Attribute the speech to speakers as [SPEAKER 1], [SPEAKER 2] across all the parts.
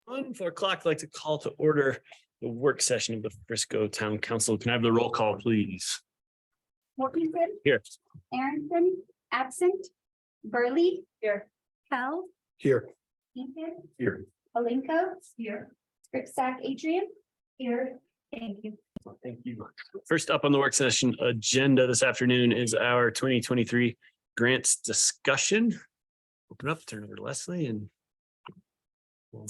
[SPEAKER 1] On 4 o'clock, I'd like to call to order the work session of the Frisco Town Council. Can I have the roll call, please?
[SPEAKER 2] Wilkinson.
[SPEAKER 1] Here.
[SPEAKER 2] Aronson, absent. Burley. Here. Hell.
[SPEAKER 1] Here.
[SPEAKER 2] Ethan.
[SPEAKER 1] Here.
[SPEAKER 2] Alenko. Here. Scripsack Adrian. Here. Thank you.
[SPEAKER 1] Thank you. First up on the work session agenda this afternoon is our 2023 grants discussion. Open up, turn over to Leslie and.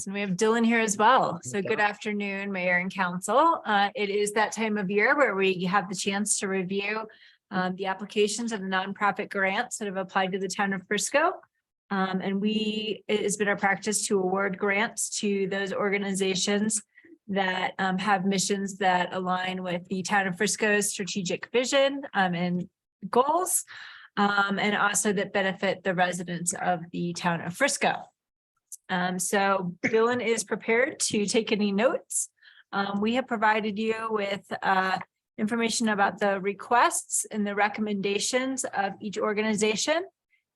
[SPEAKER 3] And we have Dylan here as well. So good afternoon, Mayor and Council. It is that time of year where we have the chance to review the applications of the nonprofit grants that have applied to the town of Frisco. And it has been our practice to award grants to those organizations that have missions that align with the town of Frisco's strategic vision and goals, and also that benefit the residents of the town of Frisco. So Dylan is prepared to take any notes. We have provided you with information about the requests and the recommendations of each organization,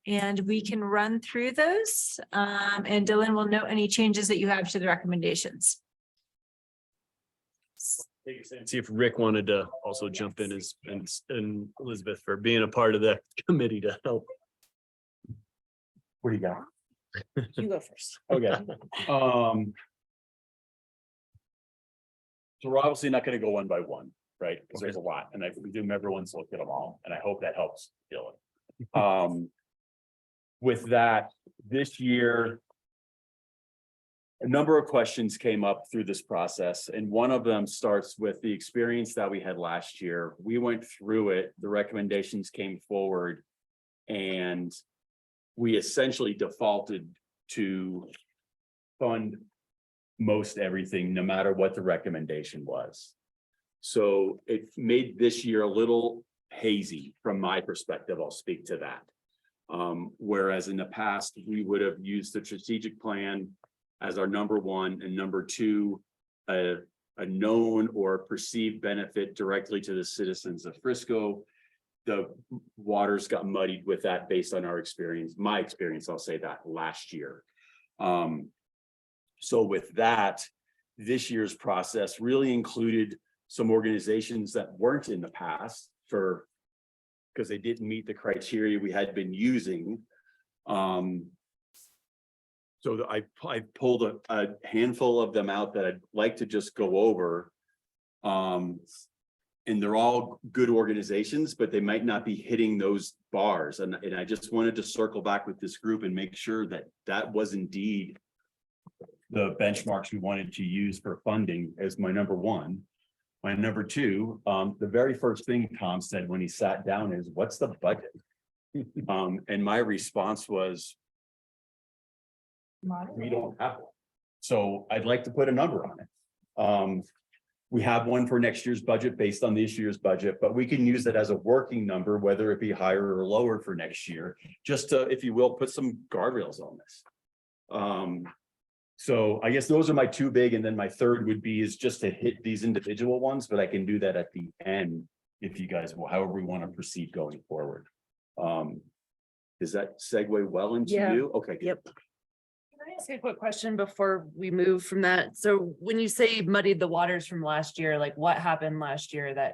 [SPEAKER 3] and we can run through those. And Dylan will note any changes that you have to the recommendations.
[SPEAKER 1] See if Rick wanted to also jump in as and Elizabeth for being a part of the committee to help.
[SPEAKER 4] What do you got?
[SPEAKER 3] You go first.
[SPEAKER 4] Okay. So we're obviously not going to go one by one, right? Because there's a lot, and I presume everyone's looked at them all, and I hope that helps Dylan. With that, this year, a number of questions came up through this process, and one of them starts with the experience that we had last year. We went through it, the recommendations came forward, and we essentially defaulted to fund most everything, no matter what the recommendation was. So it made this year a little hazy from my perspective. I'll speak to that. Whereas in the past, we would have used the strategic plan as our number one, and number two, a known or perceived benefit directly to the citizens of Frisco. The waters got muddied with that based on our experience, my experience, I'll say that last year. So with that, this year's process really included some organizations that weren't in the past because they didn't meet the criteria we had been using. So I pulled a handful of them out that I'd like to just go over. And they're all good organizations, but they might not be hitting those bars. And I just wanted to circle back with this group and make sure that that was indeed the benchmarks we wanted to use for funding as my number one. My number two, the very first thing Tom said when he sat down is, what's the budget? And my response was, we don't have one. So I'd like to put a number on it. We have one for next year's budget based on this year's budget, but we can use it as a working number, whether it be higher or lower for next year, just to, if you will, put some guardrails on this. So I guess those are my two big, and then my third would be is just to hit these individual ones, but I can do that at the end if you guys will, however we want to proceed going forward. Does that segue well into you? Okay.
[SPEAKER 5] Yep. Can I ask a quick question before we move from that? So when you say muddied the waters from last year, like what happened last year that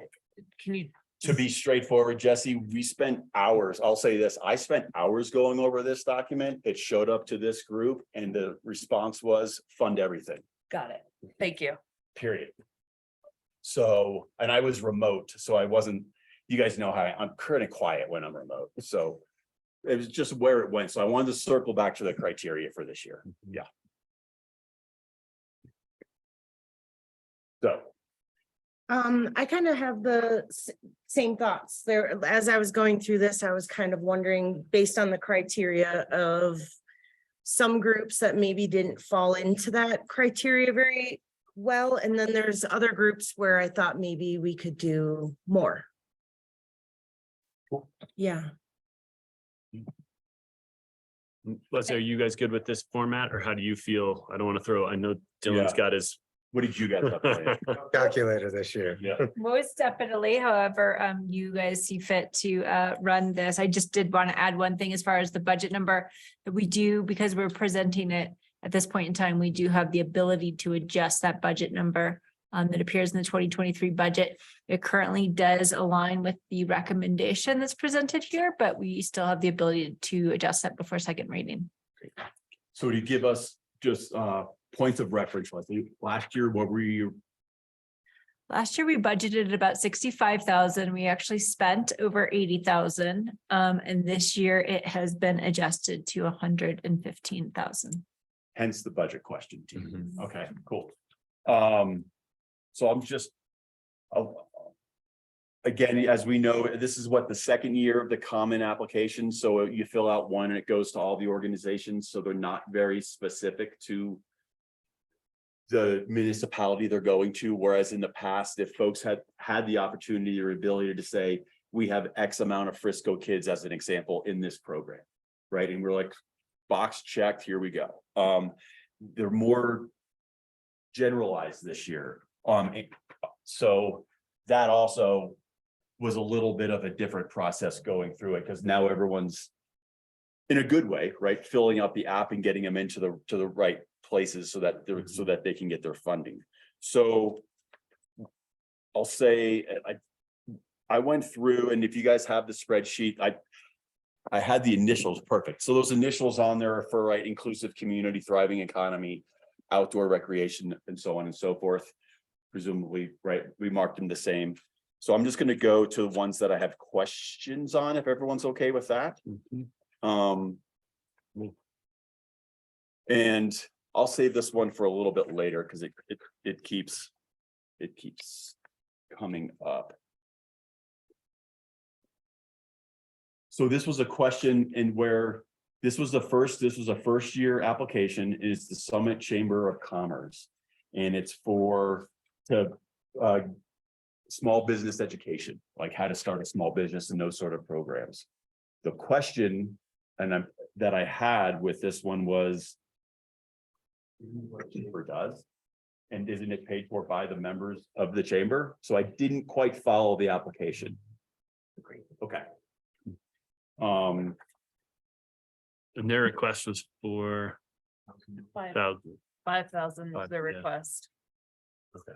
[SPEAKER 5] can you?
[SPEAKER 4] To be straightforward, Jesse, we spent hours, I'll say this, I spent hours going over this document. It showed up to this group and the response was fund everything.
[SPEAKER 5] Got it. Thank you.
[SPEAKER 4] Period. So, and I was remote, so I wasn't, you guys know how I'm kind of quiet when I'm remote. So it was just where it went. So I wanted to circle back to the criteria for this year. Yeah. So.
[SPEAKER 6] I kind of have the same thoughts there. As I was going through this, I was kind of wondering, based on the criteria of some groups that maybe didn't fall into that criteria very well. And then there's other groups where I thought maybe we could do more.
[SPEAKER 4] Cool.
[SPEAKER 6] Yeah.
[SPEAKER 1] Leslie, are you guys good with this format, or how do you feel? I don't want to throw, I know Dylan's got his
[SPEAKER 4] What did you guys have planned?
[SPEAKER 7] Calculator this year.
[SPEAKER 4] Yeah.
[SPEAKER 3] Most definitely, however, you guys see fit to run this. I just did want to add one thing as far as the budget number that we do, because we're presenting it at this point in time, we do have the ability to adjust that budget number that appears in the 2023 budget. It currently does align with the recommendation that's presented here, but we still have the ability to adjust that before second reading.
[SPEAKER 4] So to give us just points of reference, last year, what were you?
[SPEAKER 3] Last year, we budgeted about 65,000. We actually spent over 80,000. And this year it has been adjusted to 115,000.
[SPEAKER 4] Hence the budget question. To you.
[SPEAKER 1] Mhm.
[SPEAKER 4] Okay, cool. So I'm just. Again, as we know, this is what the second year of the common application. So you fill out one and it goes to all the organizations. So they're not very specific to the municipality they're going to. Whereas in the past, if folks had the opportunity or ability to say, we have X amount of Frisco kids as an example in this program, right? And we're like, box checked, here we go. They're more generalized this year. So that also was a little bit of a different process going through it, because now everyone's in a good way, right? Filling out the app and getting them into the right places so that they can get their funding. So I'll say I went through, and if you guys have the spreadsheet, I had the initials perfect. So those initials on there are for right inclusive community, thriving economy, outdoor recreation, and so on and so forth. Presumably, right? We marked them the same. So I'm just going to go to the ones that I have questions on, if everyone's okay with that. And I'll save this one for a little bit later because it keeps coming up. So this was a question in where this was a first year application, is the Summit Chamber of Commerce. And it's for small business education, like how to start a small business and those sort of programs. The question that I had with this one was, what the chamber does, and isn't it paid for by the members of the chamber? So I didn't quite follow the application. Okay.
[SPEAKER 1] And their request was for 1,000.
[SPEAKER 5] 5,000 is the
[SPEAKER 1] Yeah.
[SPEAKER 5] request,
[SPEAKER 1] Okay.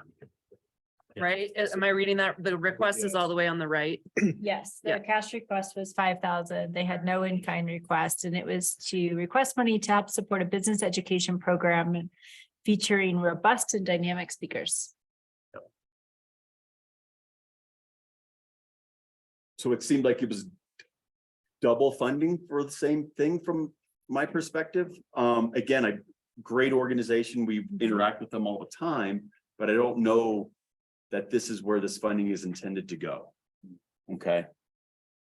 [SPEAKER 1] Yeah.
[SPEAKER 5] right? Am I reading that? The request is all the way on the right.
[SPEAKER 3] Yes,
[SPEAKER 5] Yeah.
[SPEAKER 3] the cash request was 5,000. They had no in-kind request, and it was to request money to help support a business education program featuring robust and dynamic speakers.
[SPEAKER 4] So it seemed like it was double funding for the same thing from my perspective. Again, a great organization. We interact with them all the time, but I don't know that this is where this funding is intended to go. Okay.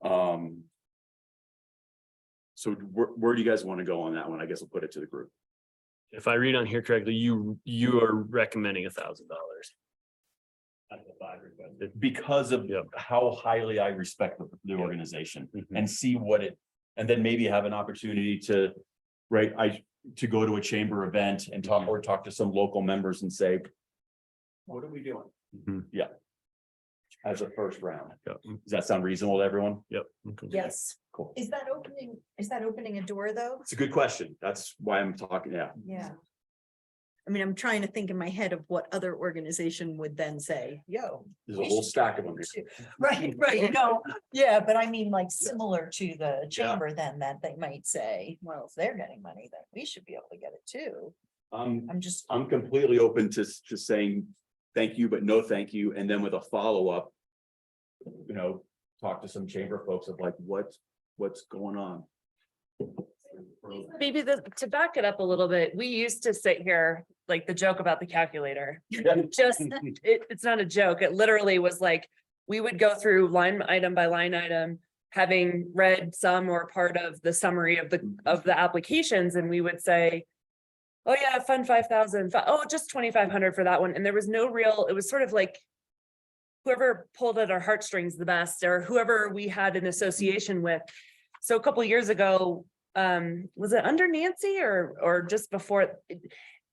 [SPEAKER 4] So where do you guys want to go on that one? I guess I'll put it to the group.
[SPEAKER 1] If I read on here correctly, you are recommending $1,000.
[SPEAKER 4] Because of
[SPEAKER 1] Yep.
[SPEAKER 4] how highly I respect the organization
[SPEAKER 1] Mhm.
[SPEAKER 4] and see what it, and then maybe have an opportunity to, to go to a chamber event and talk to some local members and say, what are we doing?
[SPEAKER 1] Mhm.
[SPEAKER 4] Yeah. As a first round.
[SPEAKER 1] Yep.
[SPEAKER 4] Does that sound reasonable to everyone?
[SPEAKER 1] Yep. Okay.
[SPEAKER 8] Yes.
[SPEAKER 4] Cool.
[SPEAKER 8] Is that opening a door though?
[SPEAKER 4] It's a good question. That's why I'm talking. Yeah.
[SPEAKER 8] Yeah. I mean, I'm trying to think in my head of what other organization would then say, yo.
[SPEAKER 4] There's a whole stack of them.
[SPEAKER 8] Right, no, yeah, but I mean, like similar to the chamber then that they might say, well, if they're getting money, then we should be able to get it too. I'm
[SPEAKER 4] completely open to saying thank you, but no thank you. And then with a follow-up, talk to some chamber folks of like, what's going on?
[SPEAKER 5] Maybe to back it up a little bit, we used to sit here, like the joke about the calculator. Just, it's not a joke. It literally was like, we would go through line item by line item, having read some or part of the summary of the applications, and we would say, oh yeah, fund 5,000, oh, just 2,500 for that one. And there was no real, it was sort of like whoever pulled at our heartstrings the best, or whoever we had an association with. So a couple of years ago, was it under Nancy or just before?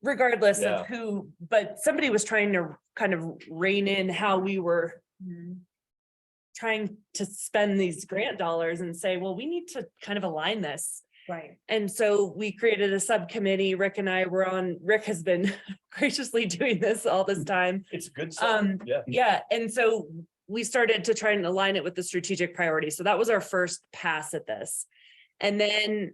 [SPEAKER 5] regardless
[SPEAKER 4] Yeah.
[SPEAKER 5] of who, but somebody was trying to kind of rein in how we were trying to spend these grant dollars and say, well, we need to kind of align this.
[SPEAKER 8] Right.
[SPEAKER 5] And so we created a subcommittee. Rick and I were on, Rick has been graciously doing this all this time.
[SPEAKER 4] It's a good. sign. Yeah.
[SPEAKER 5] Yeah, and so we started to try and align it with the strategic priorities. So that was our first pass at this. And then,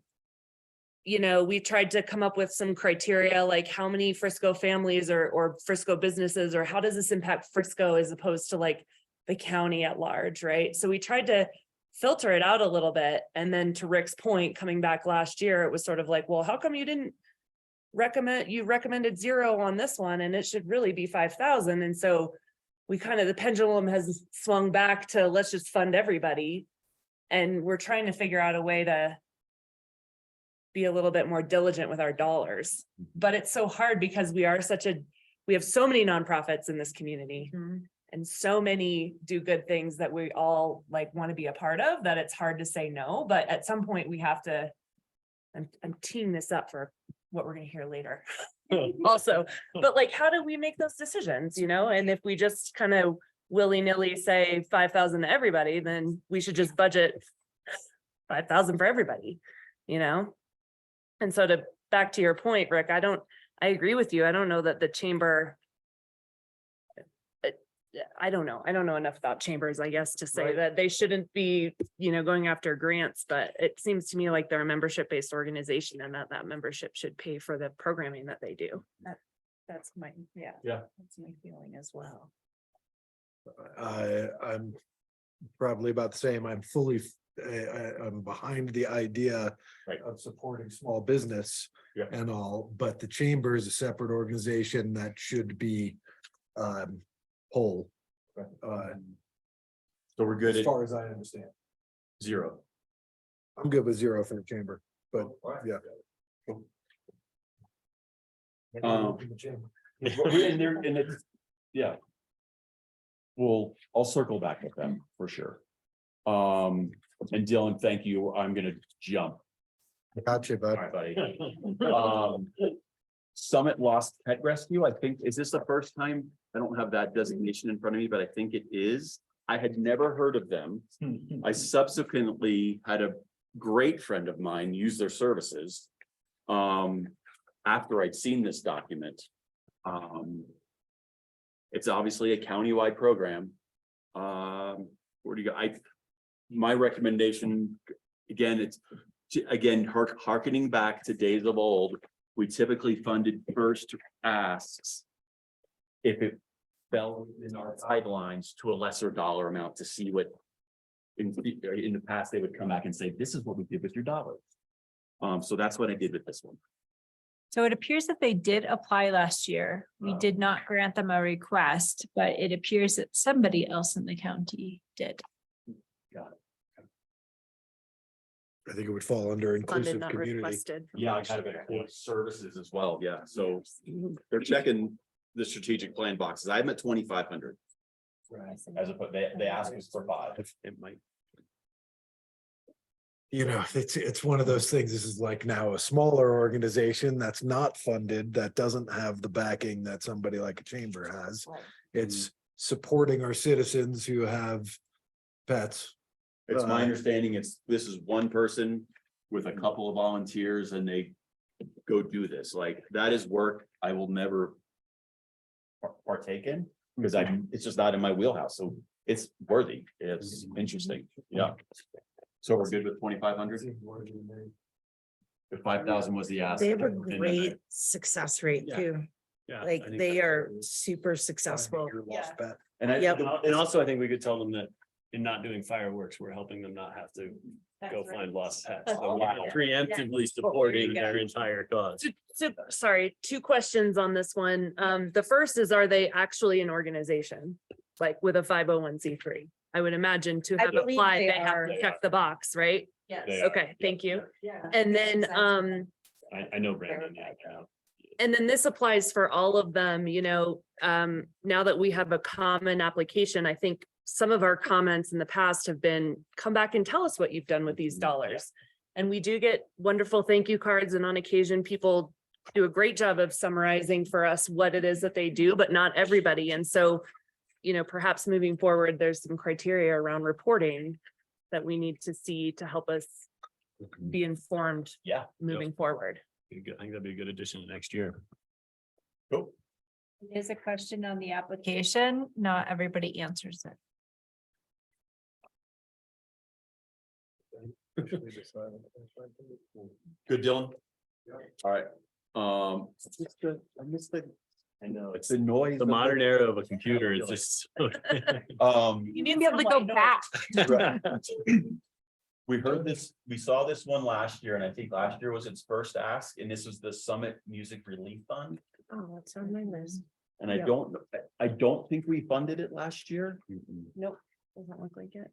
[SPEAKER 5] you know, we tried to come up with some criteria, like how many Frisco families or Frisco businesses, or how does this impact Frisco as opposed to like the county at large, right? So we tried to filter it out a little bit. And then to Rick's point, coming back last year, it was sort of like, well, how come you didn't recommended 0 on this one, and it should really be 5,000. And so we kind of, the pendulum has swung back to let's just fund everybody. And we're trying to figure out a way to be a little bit more diligent with our dollars. But it's so hard because we have so many nonprofits in this community. And so many do good things that we all like want to be a part of, that it's hard to say no, but at some point we have to, I'm teeing this up for what we're gonna hear later. Also, but like, how do we make those decisions, you know? And if we just kind of willy-nilly say 5,000 to everybody, then we should just budget 5,000 for everybody, you know? And so back to your point, Rick, I agree with you. I don't know that the chamber, I don't know enough about chambers, I guess, to say that they shouldn't be, you know, going after grants, but it seems to me like they're a membership-based organization and that membership should pay for the programming that they do.
[SPEAKER 8] That's my,
[SPEAKER 4] Yeah.
[SPEAKER 8] that's my feeling as well.
[SPEAKER 7] I'm probably about the same. I'm behind the idea
[SPEAKER 4] Right.
[SPEAKER 7] of supporting small business
[SPEAKER 4] Yeah.
[SPEAKER 7] and all, but the chamber is a separate organization that should be whole.
[SPEAKER 4] So we're good
[SPEAKER 7] As
[SPEAKER 4] at
[SPEAKER 7] far as I understand,
[SPEAKER 4] 0.
[SPEAKER 7] I'm good with 0 for the chamber, but yeah.
[SPEAKER 4] Yeah. Well, I'll circle back with them for sure. And Dylan, thank you. I'm gonna jump.
[SPEAKER 7] Gotcha, bud.
[SPEAKER 4] All right, buddy. Summit Lost Pet Rescue, I think, is this the first time? I don't have that designation in front of me, but I think it is. I had never heard of them. I subsequently had a great friend of mine use their services. After I'd seen this document. It's obviously a countywide program. Where do you go? My recommendation, again, hearkening back to days of old, we typically funded first asks. If it fell in our guidelines to a lesser dollar amount to see what. In the past, they would come back and say, this is what we did with your dollars. So that's what I did with this one.
[SPEAKER 3] So it appears that they did apply last year. We did not grant them a request, but it appears that somebody else in the county did.
[SPEAKER 7] I think it would fall under
[SPEAKER 5] Funded,
[SPEAKER 7] inclusive
[SPEAKER 5] not
[SPEAKER 7] community.
[SPEAKER 5] requested.
[SPEAKER 4] Yeah, I kind of include services as well, yeah, so they're checking the strategic plan boxes. I'm at 2,500. As opposed, they asked us for 5.
[SPEAKER 1] It might.
[SPEAKER 7] You know, it's one of those things. This is like now a smaller organization that's not funded, that doesn't have the backing that somebody like a chamber has.
[SPEAKER 8] Right.
[SPEAKER 7] It's supporting our citizens who have pets.
[SPEAKER 4] It's my understanding this is one person with a couple of volunteers and they go do this, like, that is work I will never partake in, because it's just not in my wheelhouse, so it's worthy, it's interesting, yeah. So we're good with 2,500? If 5,000 was the ask.
[SPEAKER 6] They have a
[SPEAKER 4] and then
[SPEAKER 6] great success rate
[SPEAKER 1] Yeah.
[SPEAKER 6] too.
[SPEAKER 1] Yeah. I
[SPEAKER 6] Like
[SPEAKER 1] think
[SPEAKER 6] they
[SPEAKER 1] that's
[SPEAKER 6] are
[SPEAKER 1] right.
[SPEAKER 6] super successful.
[SPEAKER 7] Your lost pet.
[SPEAKER 4] And I,
[SPEAKER 6] Yep.
[SPEAKER 1] And also, I think we could tell them that in not doing fireworks, we're helping them not have to go find lost pets. So we're
[SPEAKER 4] Wow.
[SPEAKER 1] preemptively supporting their entire cause.
[SPEAKER 5] So, sorry, 2 questions on this one. The first is, are they actually an organization? Like with a 501c3? I would imagine to
[SPEAKER 6] I
[SPEAKER 5] have
[SPEAKER 6] believe
[SPEAKER 5] applied,
[SPEAKER 6] they
[SPEAKER 5] they have
[SPEAKER 6] are.
[SPEAKER 5] to check the box, right?
[SPEAKER 8] Yes.
[SPEAKER 4] They are.
[SPEAKER 5] Okay, thank you.
[SPEAKER 8] Yeah.
[SPEAKER 5] And then,
[SPEAKER 1] I know Brandon, yeah.
[SPEAKER 5] and then this applies for all of them, you know, now that we have a common application, I think some of our comments in the past have been, come back and tell us what you've done with these dollars. And we do get wonderful thank you cards, and on occasion people do a great job of summarizing for us what it is that they do, but not everybody. And so, you know, perhaps moving forward, there's some criteria around reporting that we need to see to help us be informed
[SPEAKER 4] Yeah.
[SPEAKER 5] moving forward.
[SPEAKER 1] I think that'd be a good addition to next year.
[SPEAKER 4] Cool.
[SPEAKER 3] There's a question on the application. Not everybody answers it.
[SPEAKER 4] Good, Dylan? All right.
[SPEAKER 1] I know, it's
[SPEAKER 4] The noise.
[SPEAKER 1] the
[SPEAKER 4] of
[SPEAKER 1] modern era of a computer is just.
[SPEAKER 3] You need to be able to go back.
[SPEAKER 4] Right. We heard this, we saw this one last year, and I think last year was its first ask, and this was the Summit Music Relief Fund.
[SPEAKER 6] Oh, that's on my list.
[SPEAKER 4] And
[SPEAKER 6] Yeah.
[SPEAKER 4] I don't think we funded it last year,
[SPEAKER 5] Nope, doesn't look like it.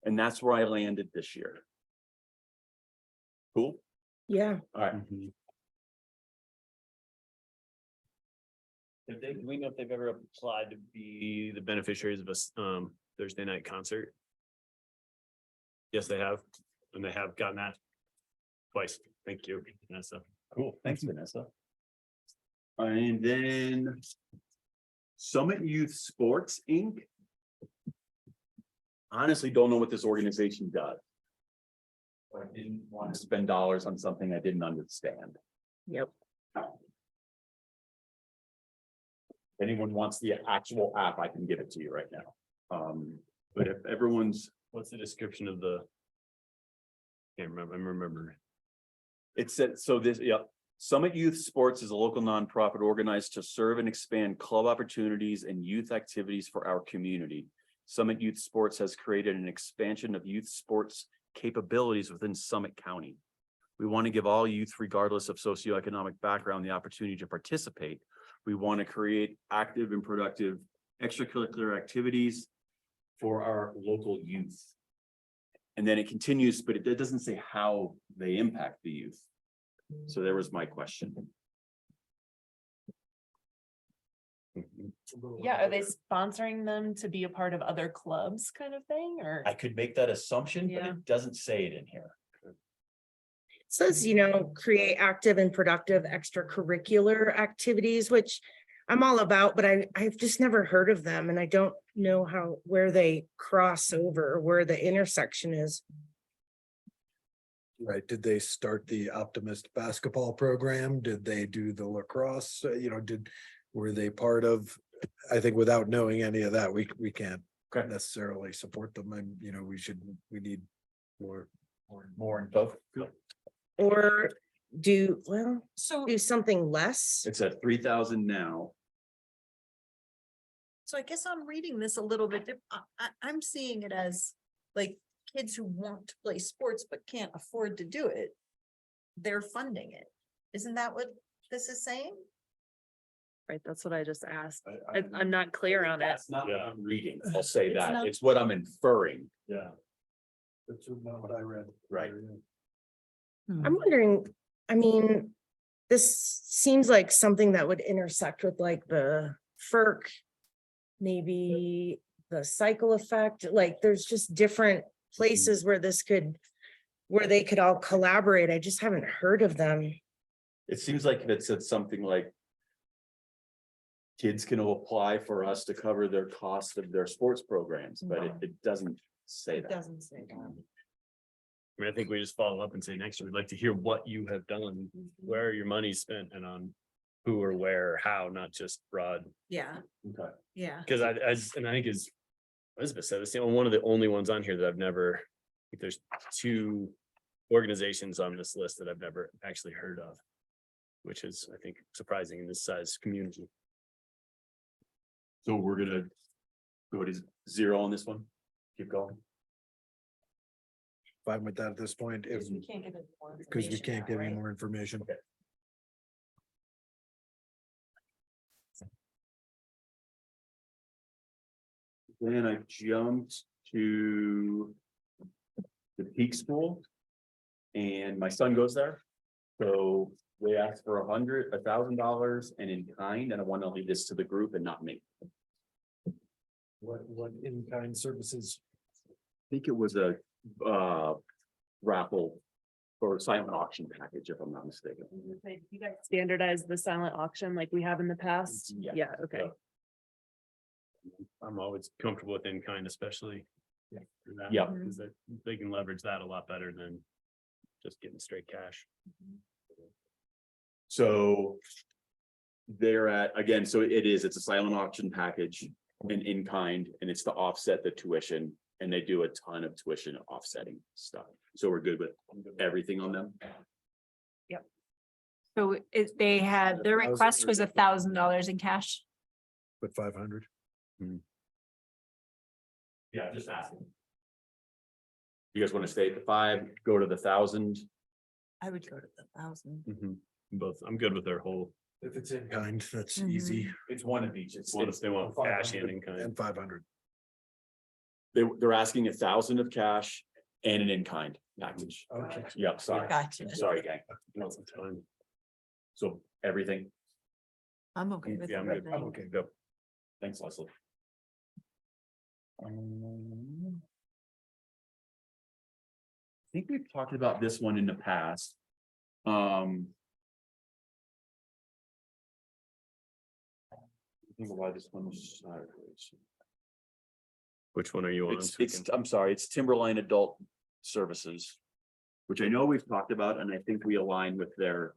[SPEAKER 4] and that's where I landed this year. Cool,
[SPEAKER 6] Yeah,
[SPEAKER 4] all right.
[SPEAKER 1] Do we know if they've ever applied to be the beneficiaries of a Thursday night concert? Yes, they have, and they have gotten that twice. Thank you, Vanessa.
[SPEAKER 4] Cool, thanks, Vanessa. And then Summit Youth Sports, Inc. Honestly, don't know what this organization does. I didn't want to spend dollars on something I didn't understand.
[SPEAKER 5] Yep.
[SPEAKER 4] If anyone wants the actual app, I can give it to you right now. But if everyone's,
[SPEAKER 1] What's the description of the? Can't remember.
[SPEAKER 4] it said, so this, yeah. Summit Youth Sports is a local nonprofit organized to serve and expand club opportunities and youth activities for our community. Summit Youth Sports has created an expansion of youth sports capabilities within Summit County. We want to give all youth, regardless of socioeconomic background, the opportunity to participate. We want to create active and productive extracurricular activities for our local youth. And then it continues, but it doesn't say how they impact the youth. So there was my question.
[SPEAKER 5] Yeah, are they sponsoring them to be a part of other clubs kind of thing, or?
[SPEAKER 4] I could make that assumption, but
[SPEAKER 5] Yeah.
[SPEAKER 4] it doesn't say it in here.
[SPEAKER 6] it says, create active and productive extracurricular activities, which I'm all about, but I've just never heard of them, and I don't know where they cross over, or where the intersection is.
[SPEAKER 7] Right, did they start the Optimist basketball program? Did they do the lacrosse? Were they part of? I think without knowing any of that, we can't
[SPEAKER 4] Okay.
[SPEAKER 7] necessarily support them, and we need more.
[SPEAKER 4] More info.
[SPEAKER 6] Or do
[SPEAKER 8] So,
[SPEAKER 6] something less.
[SPEAKER 4] It's at 3,000 now.
[SPEAKER 8] so I guess I'm reading this a little bit, I'm seeing it as like kids who want to play sports but can't afford to do it. They're funding it. Isn't that what this is saying?
[SPEAKER 5] Right, that's what I just asked. I'm not clear on it.
[SPEAKER 4] That's not what
[SPEAKER 1] Yeah.
[SPEAKER 4] I'm reading. I'll say
[SPEAKER 8] It's
[SPEAKER 4] that.
[SPEAKER 8] not-
[SPEAKER 4] It's what I'm inferring.
[SPEAKER 1] Yeah.
[SPEAKER 7] That's not what I read.
[SPEAKER 4] Right.
[SPEAKER 6] I'm wondering, this seems like something that would intersect with like the FERC, maybe the cycle effect, like there's just different places where where they could all collaborate. I just haven't heard of them.
[SPEAKER 4] It seems like it said something like kids can apply for us to cover their cost of their sports programs, but it doesn't say
[SPEAKER 8] It
[SPEAKER 4] that.
[SPEAKER 8] doesn't say that.
[SPEAKER 1] I mean, I think we just follow up and say next year, we'd like to hear what you have done, where your money's spent and on who or where or how, not just broad.
[SPEAKER 8] Yeah,
[SPEAKER 4] Okay.
[SPEAKER 8] yeah.
[SPEAKER 1] Because I think as Elizabeth said, it's one of the only ones on here that I've never, I think there's 2 organizations on this list that I've never actually heard of, which is, I think, surprising in this size community.
[SPEAKER 4] So we're gonna go to 0 on this one. Keep going.
[SPEAKER 7] Fine with that at this point, if,
[SPEAKER 8] Because we can't get any more
[SPEAKER 7] because we
[SPEAKER 8] information
[SPEAKER 7] can't
[SPEAKER 8] now,
[SPEAKER 7] get any
[SPEAKER 8] right?
[SPEAKER 7] more information.
[SPEAKER 4] Then I jumped to the Peak School. And my son goes there. So they asked for $1,000 and in kind, and I want to leave this to the group and not me.
[SPEAKER 7] What in-kind services?
[SPEAKER 4] I think it was a raffle or silent auction package, if I'm not mistaken.
[SPEAKER 5] You guys standardize the silent auction like we have in the past?
[SPEAKER 4] Yeah.
[SPEAKER 5] Yeah, okay.
[SPEAKER 1] I'm always comfortable with in-kind, especially. for that,
[SPEAKER 4] Yeah.
[SPEAKER 1] because they can leverage that a lot better than just getting straight cash.
[SPEAKER 4] So they're at, again, so it's a silent auction package and in kind, and it's to offset the tuition. And they do a ton of tuition offsetting stuff. So we're good with everything on them.
[SPEAKER 3] So if they had, their request was $1,000 in cash.
[SPEAKER 7] But 500.
[SPEAKER 4] Yeah, just asking. You guys want to stay at the 5, go to the 1,000?
[SPEAKER 8] I would go to the 1,000.
[SPEAKER 1] Both, I'm good with their whole,
[SPEAKER 7] If it's in kind, that's
[SPEAKER 3] Mhm.
[SPEAKER 7] easy.
[SPEAKER 4] It's one of each. It's
[SPEAKER 1] if they want cash and in-kind.
[SPEAKER 7] And 500.
[SPEAKER 4] they're asking 1,000 of cash and an in-kind package.
[SPEAKER 7] Okay.
[SPEAKER 4] Yep, sorry.
[SPEAKER 8] Gotcha.
[SPEAKER 4] Sorry, gang.
[SPEAKER 1] No, it's fine.
[SPEAKER 4] So everything,
[SPEAKER 8] I'm okay with
[SPEAKER 1] Yeah, I'm good.
[SPEAKER 8] everything.
[SPEAKER 1] I'm okay. Yep.
[SPEAKER 4] thanks, Leslie. I think we've talked about this one in the past. I think why this one was sideways.
[SPEAKER 1] Which one are you on?
[SPEAKER 4] I'm sorry, it's Timberline Adult Services. Which I know we've talked about, and I think we align with their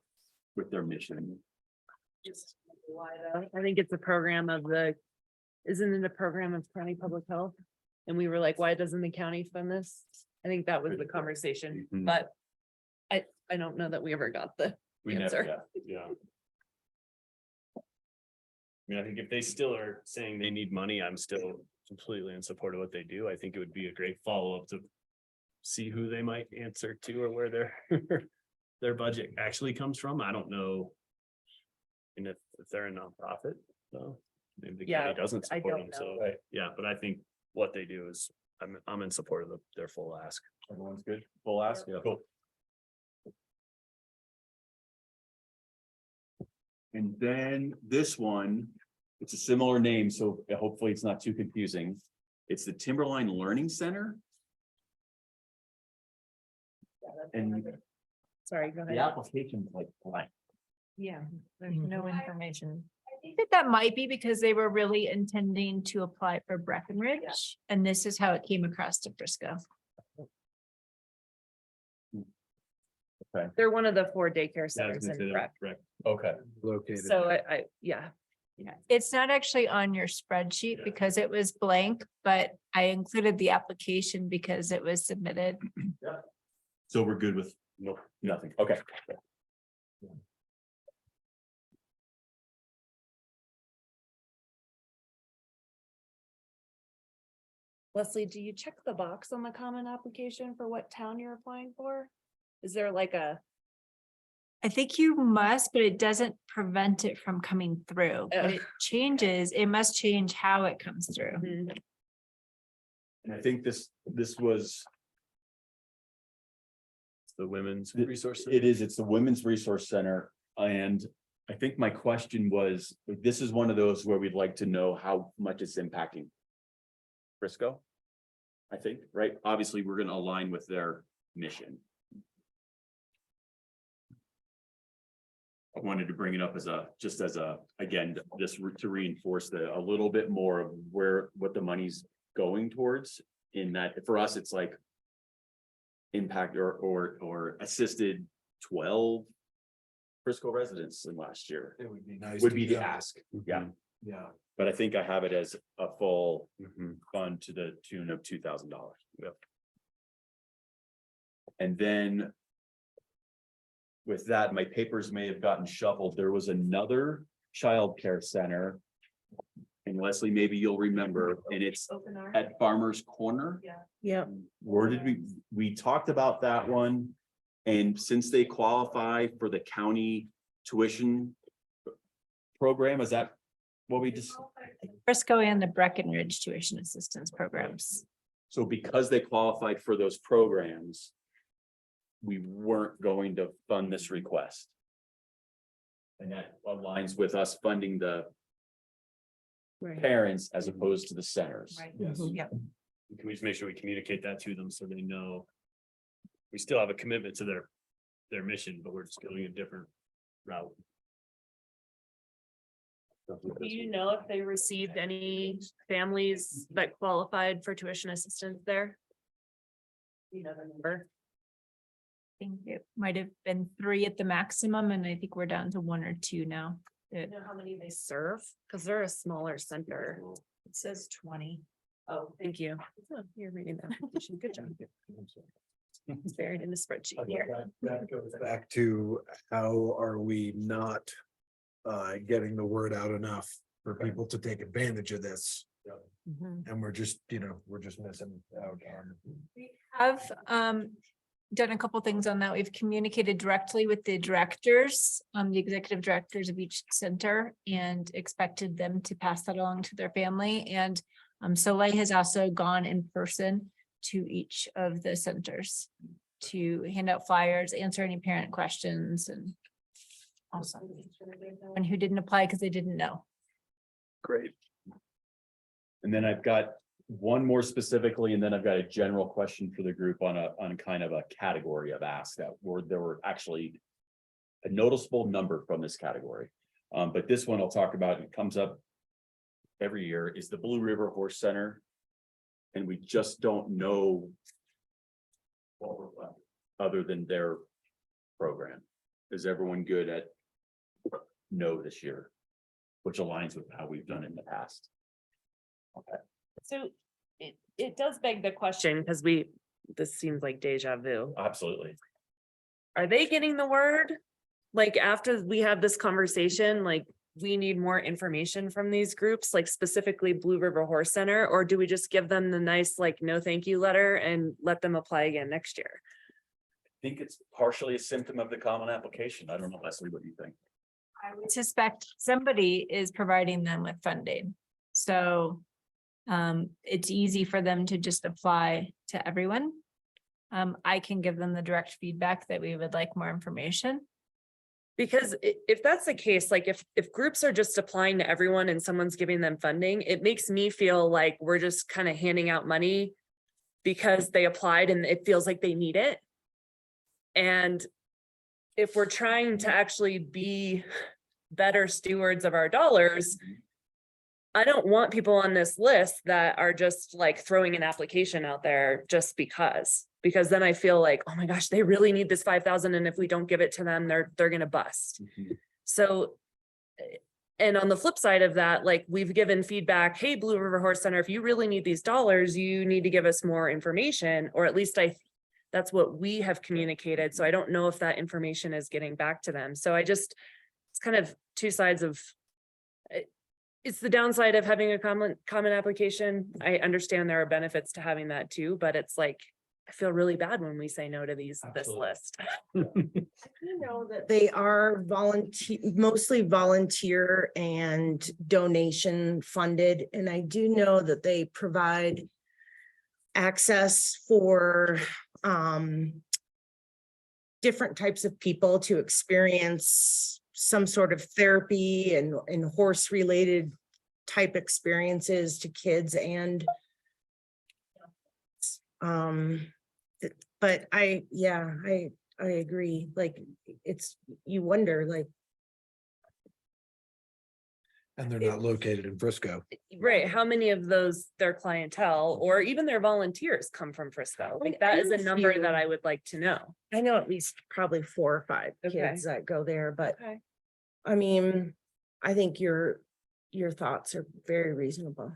[SPEAKER 4] mission.
[SPEAKER 5] I think it's a program of isn't it a program of county public health? And we were like, why doesn't the county fund this? I think that was the conversation,
[SPEAKER 4] Mhm.
[SPEAKER 5] but I don't know that we ever got the
[SPEAKER 4] We never,
[SPEAKER 5] answer.
[SPEAKER 1] Yeah. I mean, I think if they still are saying they need money, I'm still completely in support of what they do. I think it would be a great follow-up to see who they might answer to or where their their budget actually comes from. I don't know. And if they're a nonprofit, so maybe the
[SPEAKER 5] Yeah,
[SPEAKER 1] county doesn't
[SPEAKER 5] I
[SPEAKER 1] support
[SPEAKER 5] don't
[SPEAKER 1] them, so,
[SPEAKER 5] know.
[SPEAKER 1] yeah, but I think what they do is, I'm in support of their full ask.
[SPEAKER 4] Everyone's good, full ask,
[SPEAKER 1] Yeah.
[SPEAKER 4] cool. And then this one, it's a similar name, so hopefully it's not too confusing. It's the Timberline Learning Center. And
[SPEAKER 5] Sorry, go
[SPEAKER 4] the
[SPEAKER 5] ahead.
[SPEAKER 4] application's like blank.
[SPEAKER 5] Yeah, there's no information.
[SPEAKER 3] I think that might be because they were really intending to apply for Breckenridge, and this is how it came across to Frisco.
[SPEAKER 5] They're one of the 4 daycare
[SPEAKER 1] Yeah, I was
[SPEAKER 5] centers
[SPEAKER 1] gonna say
[SPEAKER 5] in
[SPEAKER 1] that,
[SPEAKER 5] Breck.
[SPEAKER 1] correct.
[SPEAKER 4] Okay.
[SPEAKER 7] Located.
[SPEAKER 5] So yeah,
[SPEAKER 3] Yeah, it's not actually on your spreadsheet because it was blank, but I included the application because it was submitted.
[SPEAKER 4] So we're good with nothing, okay.
[SPEAKER 5] Leslie, do you check the box on the common application for what town you're applying for? Is there like a,
[SPEAKER 3] I think you must, but it doesn't prevent it from coming through. But
[SPEAKER 5] Ugh.
[SPEAKER 3] it changes, it must change how it comes through.
[SPEAKER 4] And I think this was,
[SPEAKER 1] The women's
[SPEAKER 4] It-
[SPEAKER 1] resource.
[SPEAKER 4] it's the Women's Resource Center. And I think my question was, this is one of those where we'd like to know how much it's impacting Frisco. I think, right? Obviously, we're gonna align with their mission. I wanted to bring it up just as a, again, just to reinforce a little bit more of what the money's going towards. In that, for us, it's like impact or assisted 12 Frisco residents in last year.
[SPEAKER 7] It would be nice.
[SPEAKER 4] Would
[SPEAKER 7] to
[SPEAKER 4] be the
[SPEAKER 7] know.
[SPEAKER 4] ask, yeah.
[SPEAKER 7] Yeah.
[SPEAKER 4] But I think I have it as a full
[SPEAKER 1] Mhm.
[SPEAKER 4] fund to the tune of $2,000. Yep. And then with that, my papers may have gotten shuffled. There was another childcare center. And Leslie, maybe you'll remember, and it's at Farmer's Corner.
[SPEAKER 6] Yep.
[SPEAKER 4] Where did we talked about that one? And since they qualify for the county tuition program, is that what we just?
[SPEAKER 3] Frisco and the Breckenridge tuition assistance programs.
[SPEAKER 4] So because they qualified for those programs, we weren't going to fund this request. And that aligns with us funding the parents as opposed to the centers.
[SPEAKER 1] Yes.
[SPEAKER 3] Yep.
[SPEAKER 1] Can we just make sure we communicate that to them so they know? We still have a commitment to their their mission, but we're just going a different route.
[SPEAKER 5] Do you know if they received any families that qualified for tuition assistance there? You know the number?
[SPEAKER 3] I think it might have been 3 at the maximum, and I think we're down to 1 or 2 now.
[SPEAKER 5] Do you know how many they serve? Because they're a smaller center.
[SPEAKER 8] It says 20.
[SPEAKER 5] Oh, thank you. Oh, you're reading the application. Good job. It's buried in the spreadsheet here.
[SPEAKER 7] That goes back to how are we not getting the word out enough for people to take advantage of this?
[SPEAKER 5] Mhm.
[SPEAKER 7] And we're just, we're just missing out on.
[SPEAKER 3] Have done a couple things on that. We've communicated directly with the directors, the executive directors of each center, and expected them to pass that along to their family. And Soleil has also gone in person to each of the centers to hand out flyers, answer any parent questions, and also anyone who didn't apply because they didn't know.
[SPEAKER 4] Great. And then I've got one more specifically, and then I've got a general question for the group on kind of a category of ask that there were actually a noticeable number from this category. But this one I'll talk about, it comes up every year, is the Blue River Horse Center. And we just don't know what we're left, other than their program. Is everyone good at no this year? Which aligns with how we've done in the past. Okay.
[SPEAKER 5] So it does beg the question, because this seems like deja vu.
[SPEAKER 4] Absolutely.
[SPEAKER 5] Are they getting the word? Like, after we have this conversation, like, we need more information from these groups, like specifically Blue River Horse Center, or do we just give them the nice, like, no thank you letter and let them apply again next year?
[SPEAKER 4] I think it's partially a symptom of the common application. I don't know, Leslie, what you think?
[SPEAKER 3] I would suspect somebody is providing them with funding. So it's easy for them to just apply to everyone. I can give them the direct feedback that we would like more information.
[SPEAKER 5] Because if that's the case, like, if groups are just applying to everyone and someone's giving them funding, it makes me feel like we're just kind of handing out money because they applied and it feels like they need it. And if we're trying to actually be better stewards of our dollars, I don't want people on this list that are just like throwing an application out there just because then I feel like, oh my gosh, they really need this 5,000. And if we don't give it to them, they're going to bust. So, and on the flip side of that, like, we've given feedback, hey, Blue River Horse Center, if you really need these dollars, you need to give us more information, or at least that's what we have communicated. So I don't know if that information is getting back to them. So it's kind of two sides of, it's the downside of having a common application. I understand there are benefits to having that too, but it's like, I feel really bad when we say no to this list.
[SPEAKER 6] You know that they are mostly volunteer and donation funded. And I do know that they provide access for different types of people to experience some sort of therapy and horse related type experiences to kids. And but I agree. Like, you wonder, like.
[SPEAKER 7] And they're not located in Frisco.
[SPEAKER 5] Right, how many of their clientele or even their volunteers come from Frisco? Like, that is a number that I would like to know.
[SPEAKER 6] I know at least probably 4 or 5
[SPEAKER 5] Okay.
[SPEAKER 6] kids that go there, but
[SPEAKER 5] Okay.
[SPEAKER 6] I mean, I think your thoughts are very reasonable.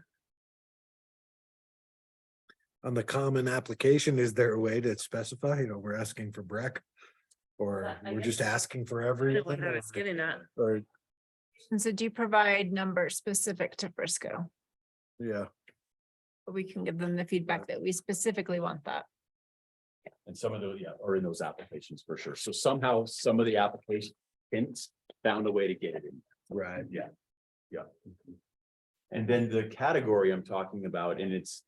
[SPEAKER 7] On the common application, is there a way to specify, we're asking for Breck? Or
[SPEAKER 5] I
[SPEAKER 7] we're just
[SPEAKER 5] guess-
[SPEAKER 7] asking for
[SPEAKER 5] I don't know
[SPEAKER 7] everyone?
[SPEAKER 5] what I was getting at.
[SPEAKER 7] Or,
[SPEAKER 3] And so do you provide numbers specific to Frisco?
[SPEAKER 7] yeah,
[SPEAKER 3] We can give them the feedback that we specifically want that.
[SPEAKER 4] And some of those, are in those applications for sure. So somehow some of the applications found a way to get it in.
[SPEAKER 7] right.
[SPEAKER 4] Yeah. And then the category I'm talking about, and it's,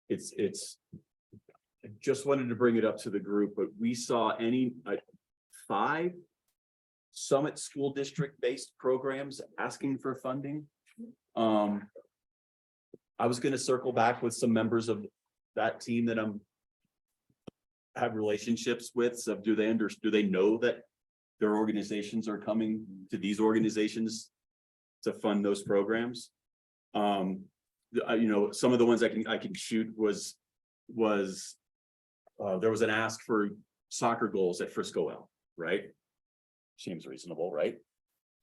[SPEAKER 4] I just wanted to bring it up to the group, but we saw 5 Summit School District based programs asking for funding. I was going to circle back with some members of that team that have relationships with, so do they know that their organizations are coming to these organizations to fund those programs? You know, some of the ones I can shoot was there was an ask for soccer goals at Frisco L, right? Seems reasonable, right?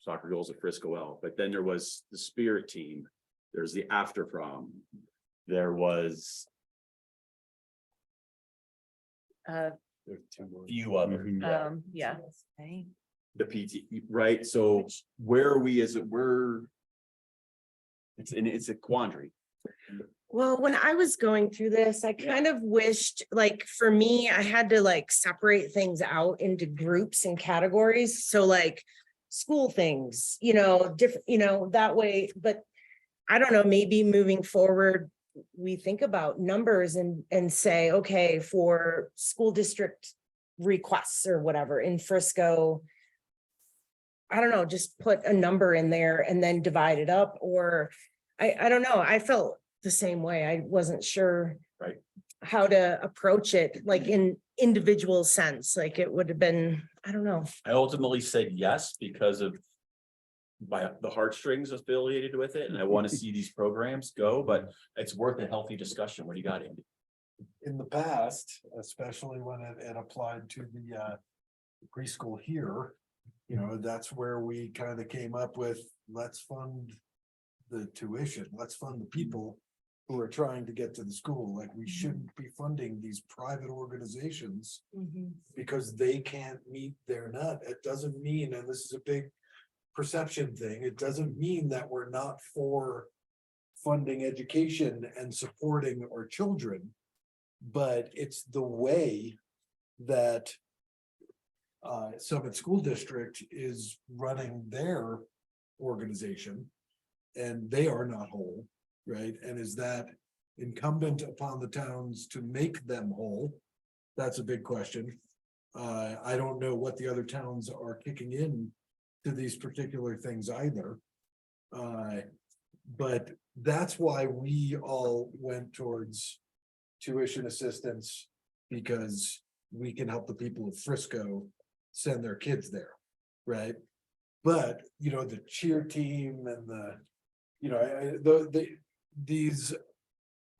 [SPEAKER 4] Soccer goals at Frisco L, but then there was the spirit team, there's the after prom, there was few other,
[SPEAKER 5] Yeah.
[SPEAKER 4] the PT, right? So where are we as it were? It's a quandary.
[SPEAKER 6] Well, when I was going through this, I kind of wished, like, for me, I had to like separate things out into groups and categories. So like school things, different, that way, but I don't know, maybe moving forward, we think about numbers and say, okay, for school district requests or whatever in Frisco, I don't know, just put a number in there and then divide it up, or I don't know, I felt the same way. I wasn't sure.
[SPEAKER 4] Right.
[SPEAKER 6] How to approach it, like in individual sense, like it would have been, I don't know.
[SPEAKER 4] I ultimately said yes because of the heartstrings affiliated with it, and I want to see these programs go, but it's worth a healthy discussion. What do you got, Andy?
[SPEAKER 7] In the past, especially when it applied to the preschool here, that's where we kind of came up with, let's fund the tuition, let's fund the people who are trying to get to the school. Like, we shouldn't be funding these private organizations because they can't meet their nut. It doesn't mean, and this is a big perception thing, it doesn't mean that we're not for funding education and supporting our children, but it's the way that Summit School District is running their organization, and they are not whole, right? And is that incumbent upon the towns to make them whole? That's a big question. I don't know what the other towns are kicking in to these particular things either. But that's why we all went towards tuition assistance, because we can help the people of Frisco send their kids there, right? But, the cheer team and these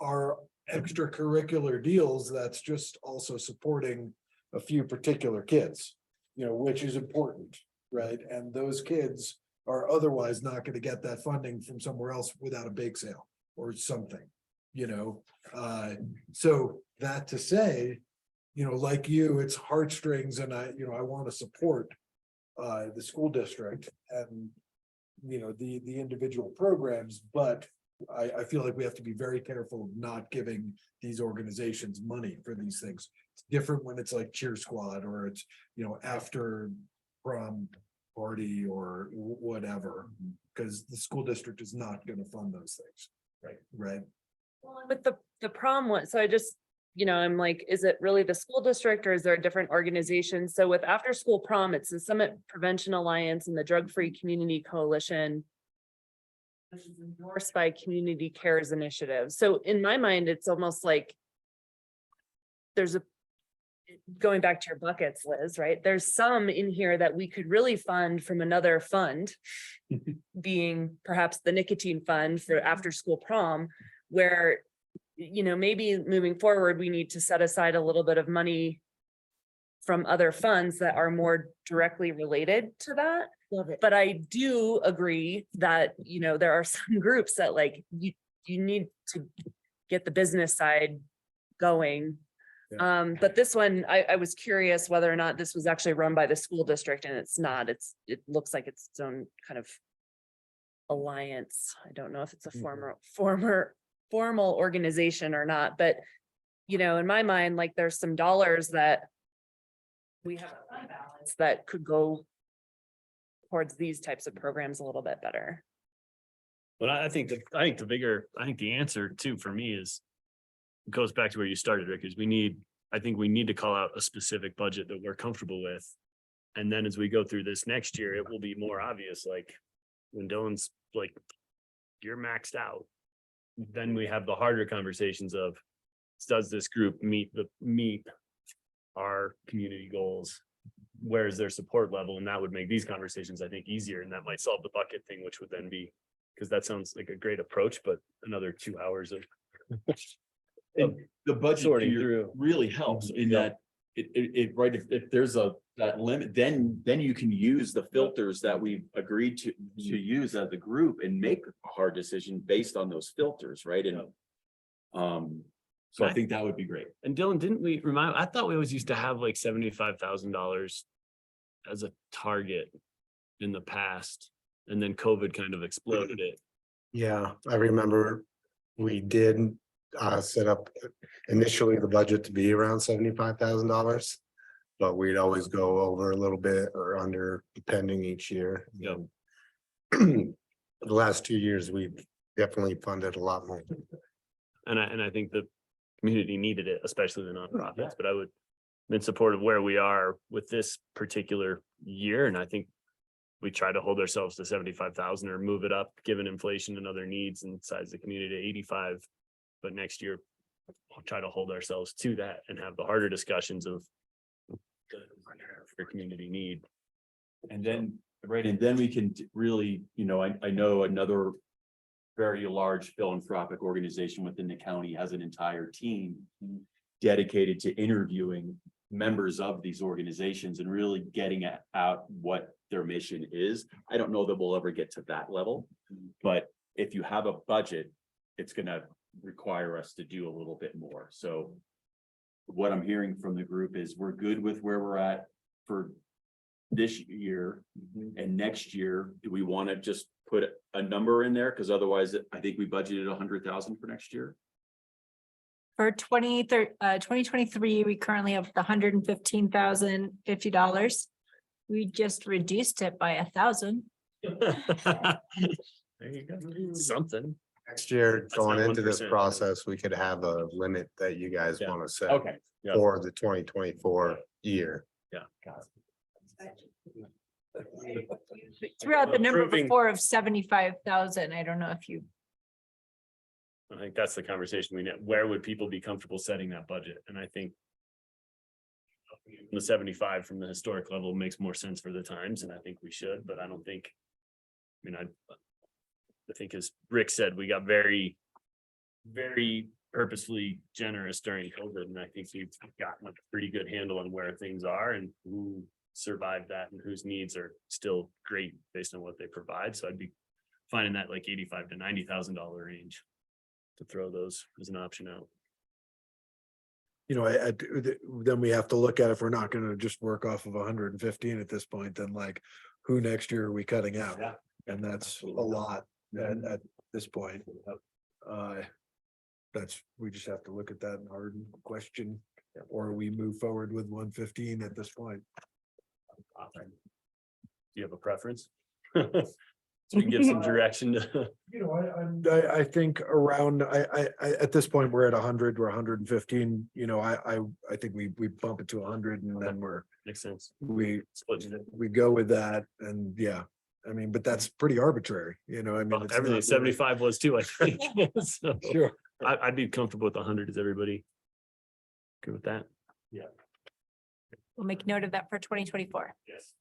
[SPEAKER 7] are extracurricular deals that's just also supporting a few particular kids, which is important, right? And those kids are otherwise not going to get that funding from somewhere else without a bake sale or something, so that to say, like it's heartstrings, and I want to support the school district and the individual programs, but I feel like we have to be very careful of not giving these organizations money for these things. It's different when it's like cheer squad, or it's after prom party or whatever, because the school district is not going to fund those things. Right.
[SPEAKER 5] But the prom one, so I just, I'm like, is it really the school district, or is there a different organization? So with After School Prom, it's the Summit Prevention Alliance and the Drug Free Community Coalition, which is endorsed by Community Cares Initiative. So in my mind, it's almost like there's going back to your buckets, Liz, right? There's some in here that we could really fund from another fund, being perhaps the nicotine fund for After School Prom, where, maybe moving forward, we need to set aside a little bit of money from other funds that are more directly related to that.
[SPEAKER 6] Love it.
[SPEAKER 5] But I do agree that, there are some groups that like you need to get the business side going. But this one, I was curious whether or not this was actually run by the school district, and it's not. It looks like it's its own kind of alliance. I don't know if it's a formal organization or not, but in my mind, like there's some dollars that we have a fund balance that could go towards these types of programs a little bit better.
[SPEAKER 1] But I think the answer too, for me, is goes back to where you started, Rick, is I think we need to call out a specific budget that we're comfortable with. And then as we go through this next year, it will be more obvious, like when Dylan's like, you're maxed out. Then we have the harder conversations of, does this group meet our community goals. Where's their support level? And that would make these conversations, I think, easier, and that might solve the bucket thing, which would then be, because that sounds like a great approach, but another 2 hours of
[SPEAKER 4] And the budget
[SPEAKER 1] sorting
[SPEAKER 4] here
[SPEAKER 1] through.
[SPEAKER 4] really helps in
[SPEAKER 1] Yeah.
[SPEAKER 4] that right, if there's that limit, then you can use the filters that we've agreed to use as a group and make a hard decision based on those filters, right? And so I think that would be great.
[SPEAKER 1] And Dylan, didn't we I thought we always used to have like $75,000 as a target in the past, and then COVID kind of exploded it.
[SPEAKER 9] Yeah, I remember we did set up initially the budget to be around $75,000. But we'd always go over a little bit or under depending each year.
[SPEAKER 1] Yep.
[SPEAKER 9] The last 2 years, we've definitely funded a lot more.
[SPEAKER 1] And I think the community needed it, especially the nonprofits, but I would be in support of where we are with this particular year. And I think we try to hold ourselves to 75,000 or move it up, given inflation and other needs and size of the community to 85. But next year, we'll try to hold ourselves to that and have the harder discussions of your community need.
[SPEAKER 4] And then, right, and then we can really, I know another very large philanthropic organization within the county has an entire team dedicated to interviewing members of these organizations and really getting out what their mission is. I don't know that we'll ever get to that level, but if you have a budget, it's gonna require us to do a little bit more. So what I'm hearing from the group is we're good with where we're at for this year. And next year, do we want to just put a number in there? Because otherwise, I think we budgeted 100,000 for next year.
[SPEAKER 3] For 2023, we currently have the $115,050. We just reduced it by 1,000.
[SPEAKER 1] There you go. Something.
[SPEAKER 9] Next year,
[SPEAKER 1] That's
[SPEAKER 9] going
[SPEAKER 1] not
[SPEAKER 9] into this
[SPEAKER 1] 1%.
[SPEAKER 9] process, we could have a limit that you guys
[SPEAKER 1] Yeah.
[SPEAKER 9] want to set
[SPEAKER 4] Okay.
[SPEAKER 1] Yeah.
[SPEAKER 9] for the 2024 year.
[SPEAKER 3] Throughout the number
[SPEAKER 1] Approving-
[SPEAKER 3] before of 75,000. I don't know if you,
[SPEAKER 1] I think that's the conversation we need. Where would people be comfortable setting that budget? And I think the 75 from the historic level makes more sense for the times, and I think we should, but I don't think, I think as Rick said, we got very, very purposefully generous during COVID, and I think we've gotten a pretty good handle on where things are and who survived that and whose needs are still great based on what they provide. So I'd be finding that like $85,000 to $90,000 range to throw those as an option out.
[SPEAKER 7] Then we have to look at if we're not gonna just work off of 115 at this point, then like, who next year are we cutting out?
[SPEAKER 4] Yeah.
[SPEAKER 7] And that's a lot at this point. We just have to look at that and harden question, or we move forward with 115 at this point.
[SPEAKER 1] Do you have a preference? So we can give some direction to.
[SPEAKER 7] I think around, at this point, we're at 100, we're 115, I think we bump it to 100 and then
[SPEAKER 1] Makes sense.
[SPEAKER 7] we
[SPEAKER 1] Splitting it.
[SPEAKER 7] go with that and but that's pretty arbitrary, it's
[SPEAKER 1] Everything
[SPEAKER 7] not
[SPEAKER 1] 75 was too, I think. So
[SPEAKER 7] really- Sure.
[SPEAKER 1] I'd be comfortable with 100. Is everybody good with that?
[SPEAKER 3] we'll make note of that for 2024.
[SPEAKER 1] Yes.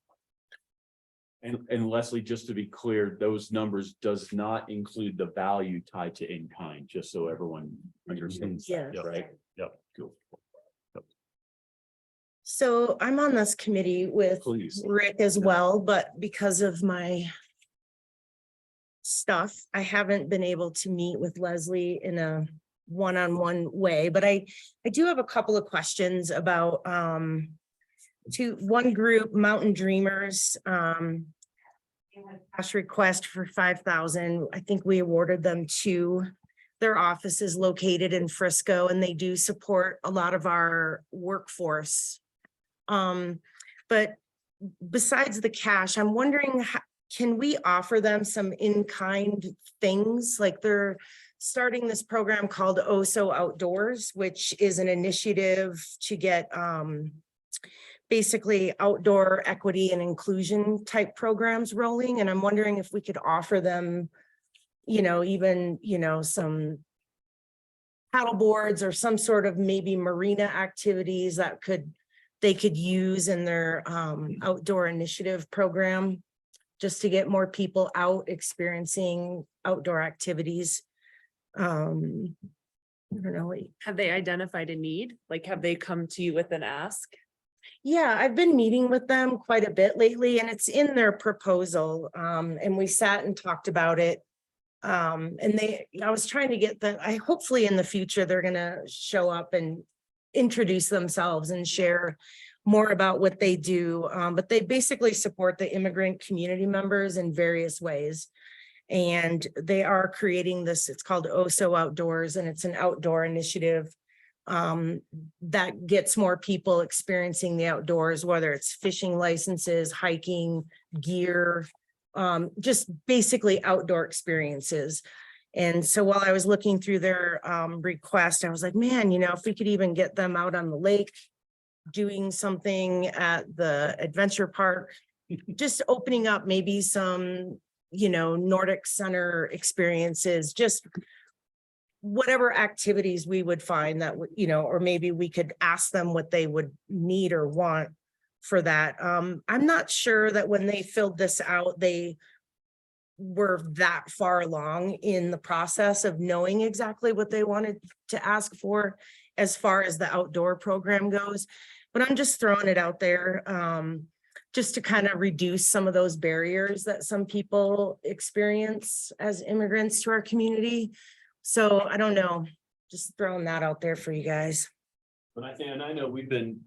[SPEAKER 4] And Leslie, just to be clear, those numbers does not include the value tied to in kind, just so everyone understands. that,
[SPEAKER 6] Yes.
[SPEAKER 4] Right? Yep, cool.
[SPEAKER 6] So I'm on this committee with
[SPEAKER 4] Please.
[SPEAKER 6] Rick as well, but because of my stuff, I haven't been able to meet with Leslie in a one-on-one way, but I do have a couple of questions about to one group, Mountain Dreamers. Cash request for 5,000. I think we awarded them to their offices located in Frisco, and they do support a lot of our workforce. But besides the cash, I'm wondering, can we offer them some in-kind things? Like they're starting this program called OSO Outdoors, which is an initiative to get basically outdoor equity and inclusion type programs rolling. And I'm wondering if we could offer them, even, some paddle boards or some sort of maybe marina activities that could they could use in their outdoor initiative program, just to get more people out experiencing outdoor activities. I don't know.
[SPEAKER 5] Have they identified a need? Like, have they come to you with an ask?
[SPEAKER 6] Yeah, I've been meeting with them quite a bit lately, and it's in their proposal. And we sat and talked about it. I was trying to get hopefully in the future, they're gonna show up and introduce themselves and share more about what they do. But they basically support the immigrant community members in various ways. And they are creating this, it's called OSO Outdoors, and it's an outdoor initiative that gets more people experiencing the outdoors, whether it's fishing licenses, hiking, gear, just basically outdoor experiences. And so while I was looking through their request, I was like, man, if we could even get them out on the lake, doing something at the adventure park, just opening up maybe some, Nordic Center experiences, just whatever activities we would find that would, or maybe we could ask them what they would need or want for that. I'm not sure that when they filled this out, they were that far along in the process of knowing exactly what they wanted to ask for as far as the outdoor program goes. But I'm just throwing it out there, just to kind of reduce some of those barriers that some people experience as immigrants to our community. So I don't know, just throwing that out there for you guys.
[SPEAKER 1] But I think, and I know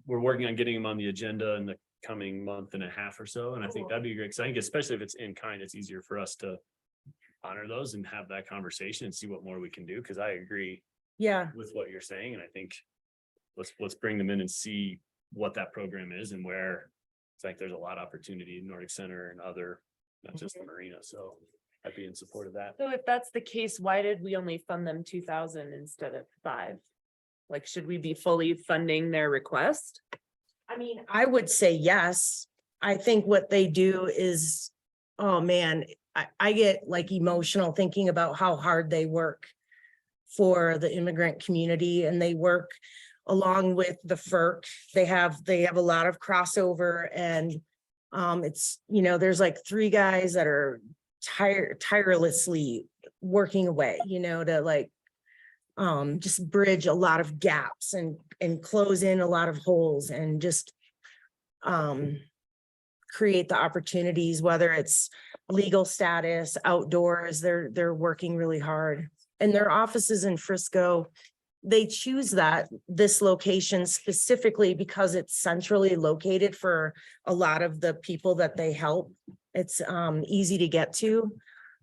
[SPEAKER 1] we're working on getting them on the agenda in the coming month and a half or so, and I think that'd be great, because I think especially if it's in kind, it's easier for us to honor those and have that conversation and see what more we can do, because I agree
[SPEAKER 6] Yeah,
[SPEAKER 1] with what you're saying, and I think let's bring them in and see what that program is and where. It's like there's a lot of opportunity in Nordic Center and other, not just the marina, so I'd be in support of that.
[SPEAKER 5] So if that's the case, why did we only fund them 2,000 instead of 5? Like, should we be fully funding their request?
[SPEAKER 6] I mean, I would say yes. I think what they do is, oh man, I get like emotional thinking about how hard they work for the immigrant community, and they work along with the FERC. They have a lot of crossover, and it's, there's like 3 guys that are tirelessly working away, to like just bridge a lot of gaps and close in a lot of holes, and just create the opportunities, whether it's legal status, outdoors. They're working really hard. And their offices in Frisco, they choose this location specifically because it's centrally located for a lot of the people that they help. It's easy to get to.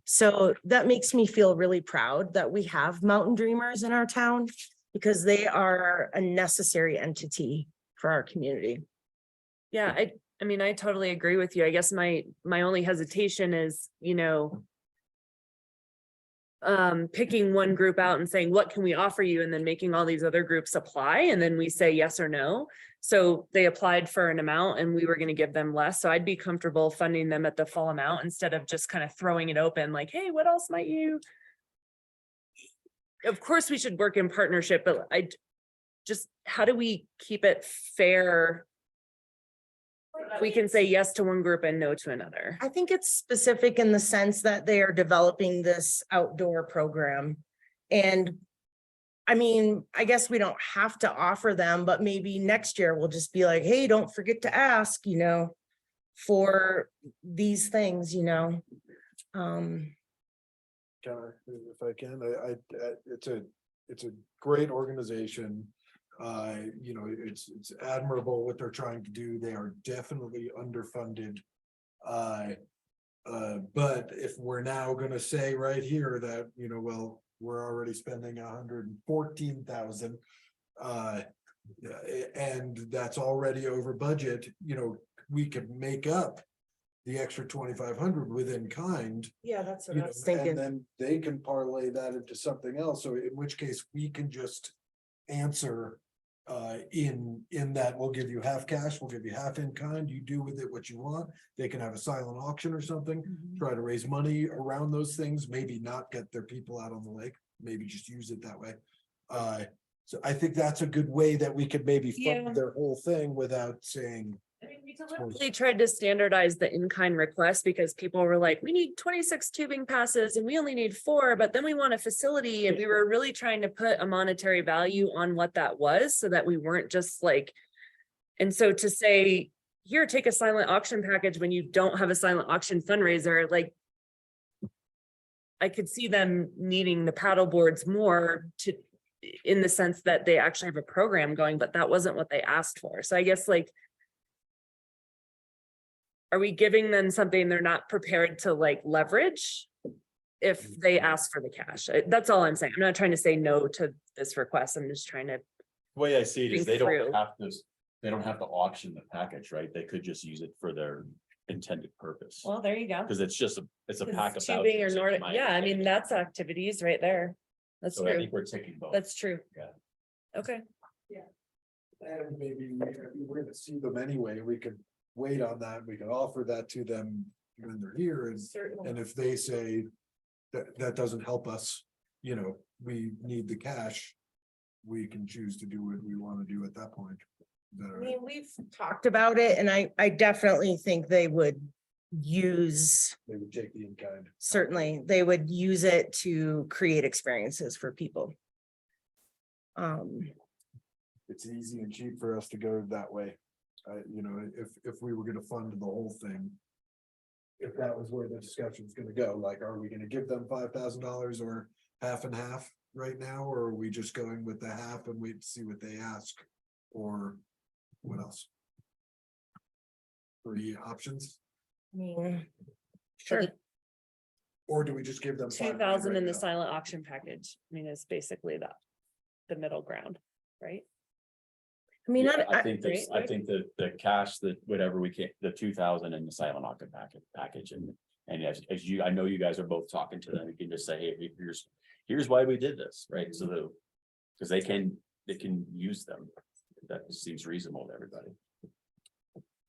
[SPEAKER 6] So that makes me feel really proud that we have Mountain Dreamers in our town, because they are a necessary entity for our community.
[SPEAKER 5] Yeah, I mean, I totally agree with you. I guess my only hesitation is, picking one group out and saying, what can we offer you? And then making all these other groups apply, and then we say yes or no. So they applied for an amount and we were going to give them less. So I'd be comfortable funding them at the full amount instead of just kind of throwing it open like, hey, what else might you? Of course, we should work in partnership, but how do we keep it fair? We can say yes to one group and no to another.
[SPEAKER 6] I think it's specific in the sense that they are developing this outdoor program. And I mean, I guess we don't have to offer them, but maybe next year we'll just be like, hey, don't forget to ask, for these things,
[SPEAKER 7] If I can, it's a great organization. It's admirable what they're trying to do. They are definitely underfunded. But if we're now gonna say right here that, well, we're already spending 114,000. And that's already over budget, we could make up the extra 2,500 within kind.
[SPEAKER 6] yeah, that's what
[SPEAKER 7] You
[SPEAKER 6] I
[SPEAKER 7] know,
[SPEAKER 6] was thinking.
[SPEAKER 7] and then they can parlay that into something else. So in which case we can just answer in that we'll give you half cash, we'll give you half in kind, you do with it what you want. They can have a silent auction or something, try to raise money around those things, maybe not get their people out on the lake, maybe just use it that way. So I think that's a good way that we could maybe
[SPEAKER 5] Yeah.
[SPEAKER 7] fund their whole thing without saying.
[SPEAKER 5] I mean, we deliberately tried to standardize the in-kind request because people were like, we need 26 tubing passes and we only need 4, but then we want a facility. And we were really trying to put a monetary value on what that was so that we weren't just like. And so to say, here, take a silent auction package when you don't have a silent auction fundraiser, like. I could see them needing the paddle boards more to, in the sense that they actually have a program going, but that wasn't what they asked for. So I guess like. Are we giving them something they're not prepared to like leverage? If they ask for the cash, that's all I'm saying. I'm not trying to say no to this request. I'm just trying to.
[SPEAKER 4] The way I see it is
[SPEAKER 5] Think
[SPEAKER 4] they
[SPEAKER 5] through.
[SPEAKER 4] don't have to, they don't have to auction the package, right? They could just use it for their intended purpose.
[SPEAKER 5] Well, there you go.
[SPEAKER 4] Cause it's just it's a pack of.
[SPEAKER 5] Tubing or
[SPEAKER 4] vouchers,
[SPEAKER 5] Nordic,
[SPEAKER 4] in my
[SPEAKER 5] yeah, I mean,
[SPEAKER 4] opinion.
[SPEAKER 5] that's activities right there. That's
[SPEAKER 4] So I
[SPEAKER 5] true.
[SPEAKER 4] think we're ticking both.
[SPEAKER 5] That's true.
[SPEAKER 4] Yeah.
[SPEAKER 5] Okay.
[SPEAKER 7] And maybe we're gonna see them anyway, we could wait on that, we could offer that to them when they're here, and if they say. That doesn't help us, you know, we need the cash. We can choose to do what we wanna do at that point. Is that all
[SPEAKER 6] I
[SPEAKER 7] right?
[SPEAKER 6] mean, we've talked about it and I definitely think they would use,
[SPEAKER 7] They would take the in-kind.
[SPEAKER 6] certainly, they would use it to create experiences for people.
[SPEAKER 7] It's easy and cheap for us to go that way. You know, if we were gonna fund the whole thing. If that was where the discussion's gonna go, like, are we gonna give them $5,000 or half and half right now, or are we just going with the half and wait to see what they ask? Or what else? 3 options,
[SPEAKER 6] I mean, sure.
[SPEAKER 7] or do we just give them?
[SPEAKER 5] 2,000 in the
[SPEAKER 7] side?
[SPEAKER 5] silent auction package. I mean, it's basically the middle ground, right?
[SPEAKER 6] I mean,
[SPEAKER 4] Yeah, I
[SPEAKER 6] I,
[SPEAKER 4] think that's, I think that the cash that whatever we can, the 2,000 and the silent auction package and as you, I know you guys are both talking to them, you can just say, hey, here's why we did this, right? So because they can use them. That seems reasonable to everybody.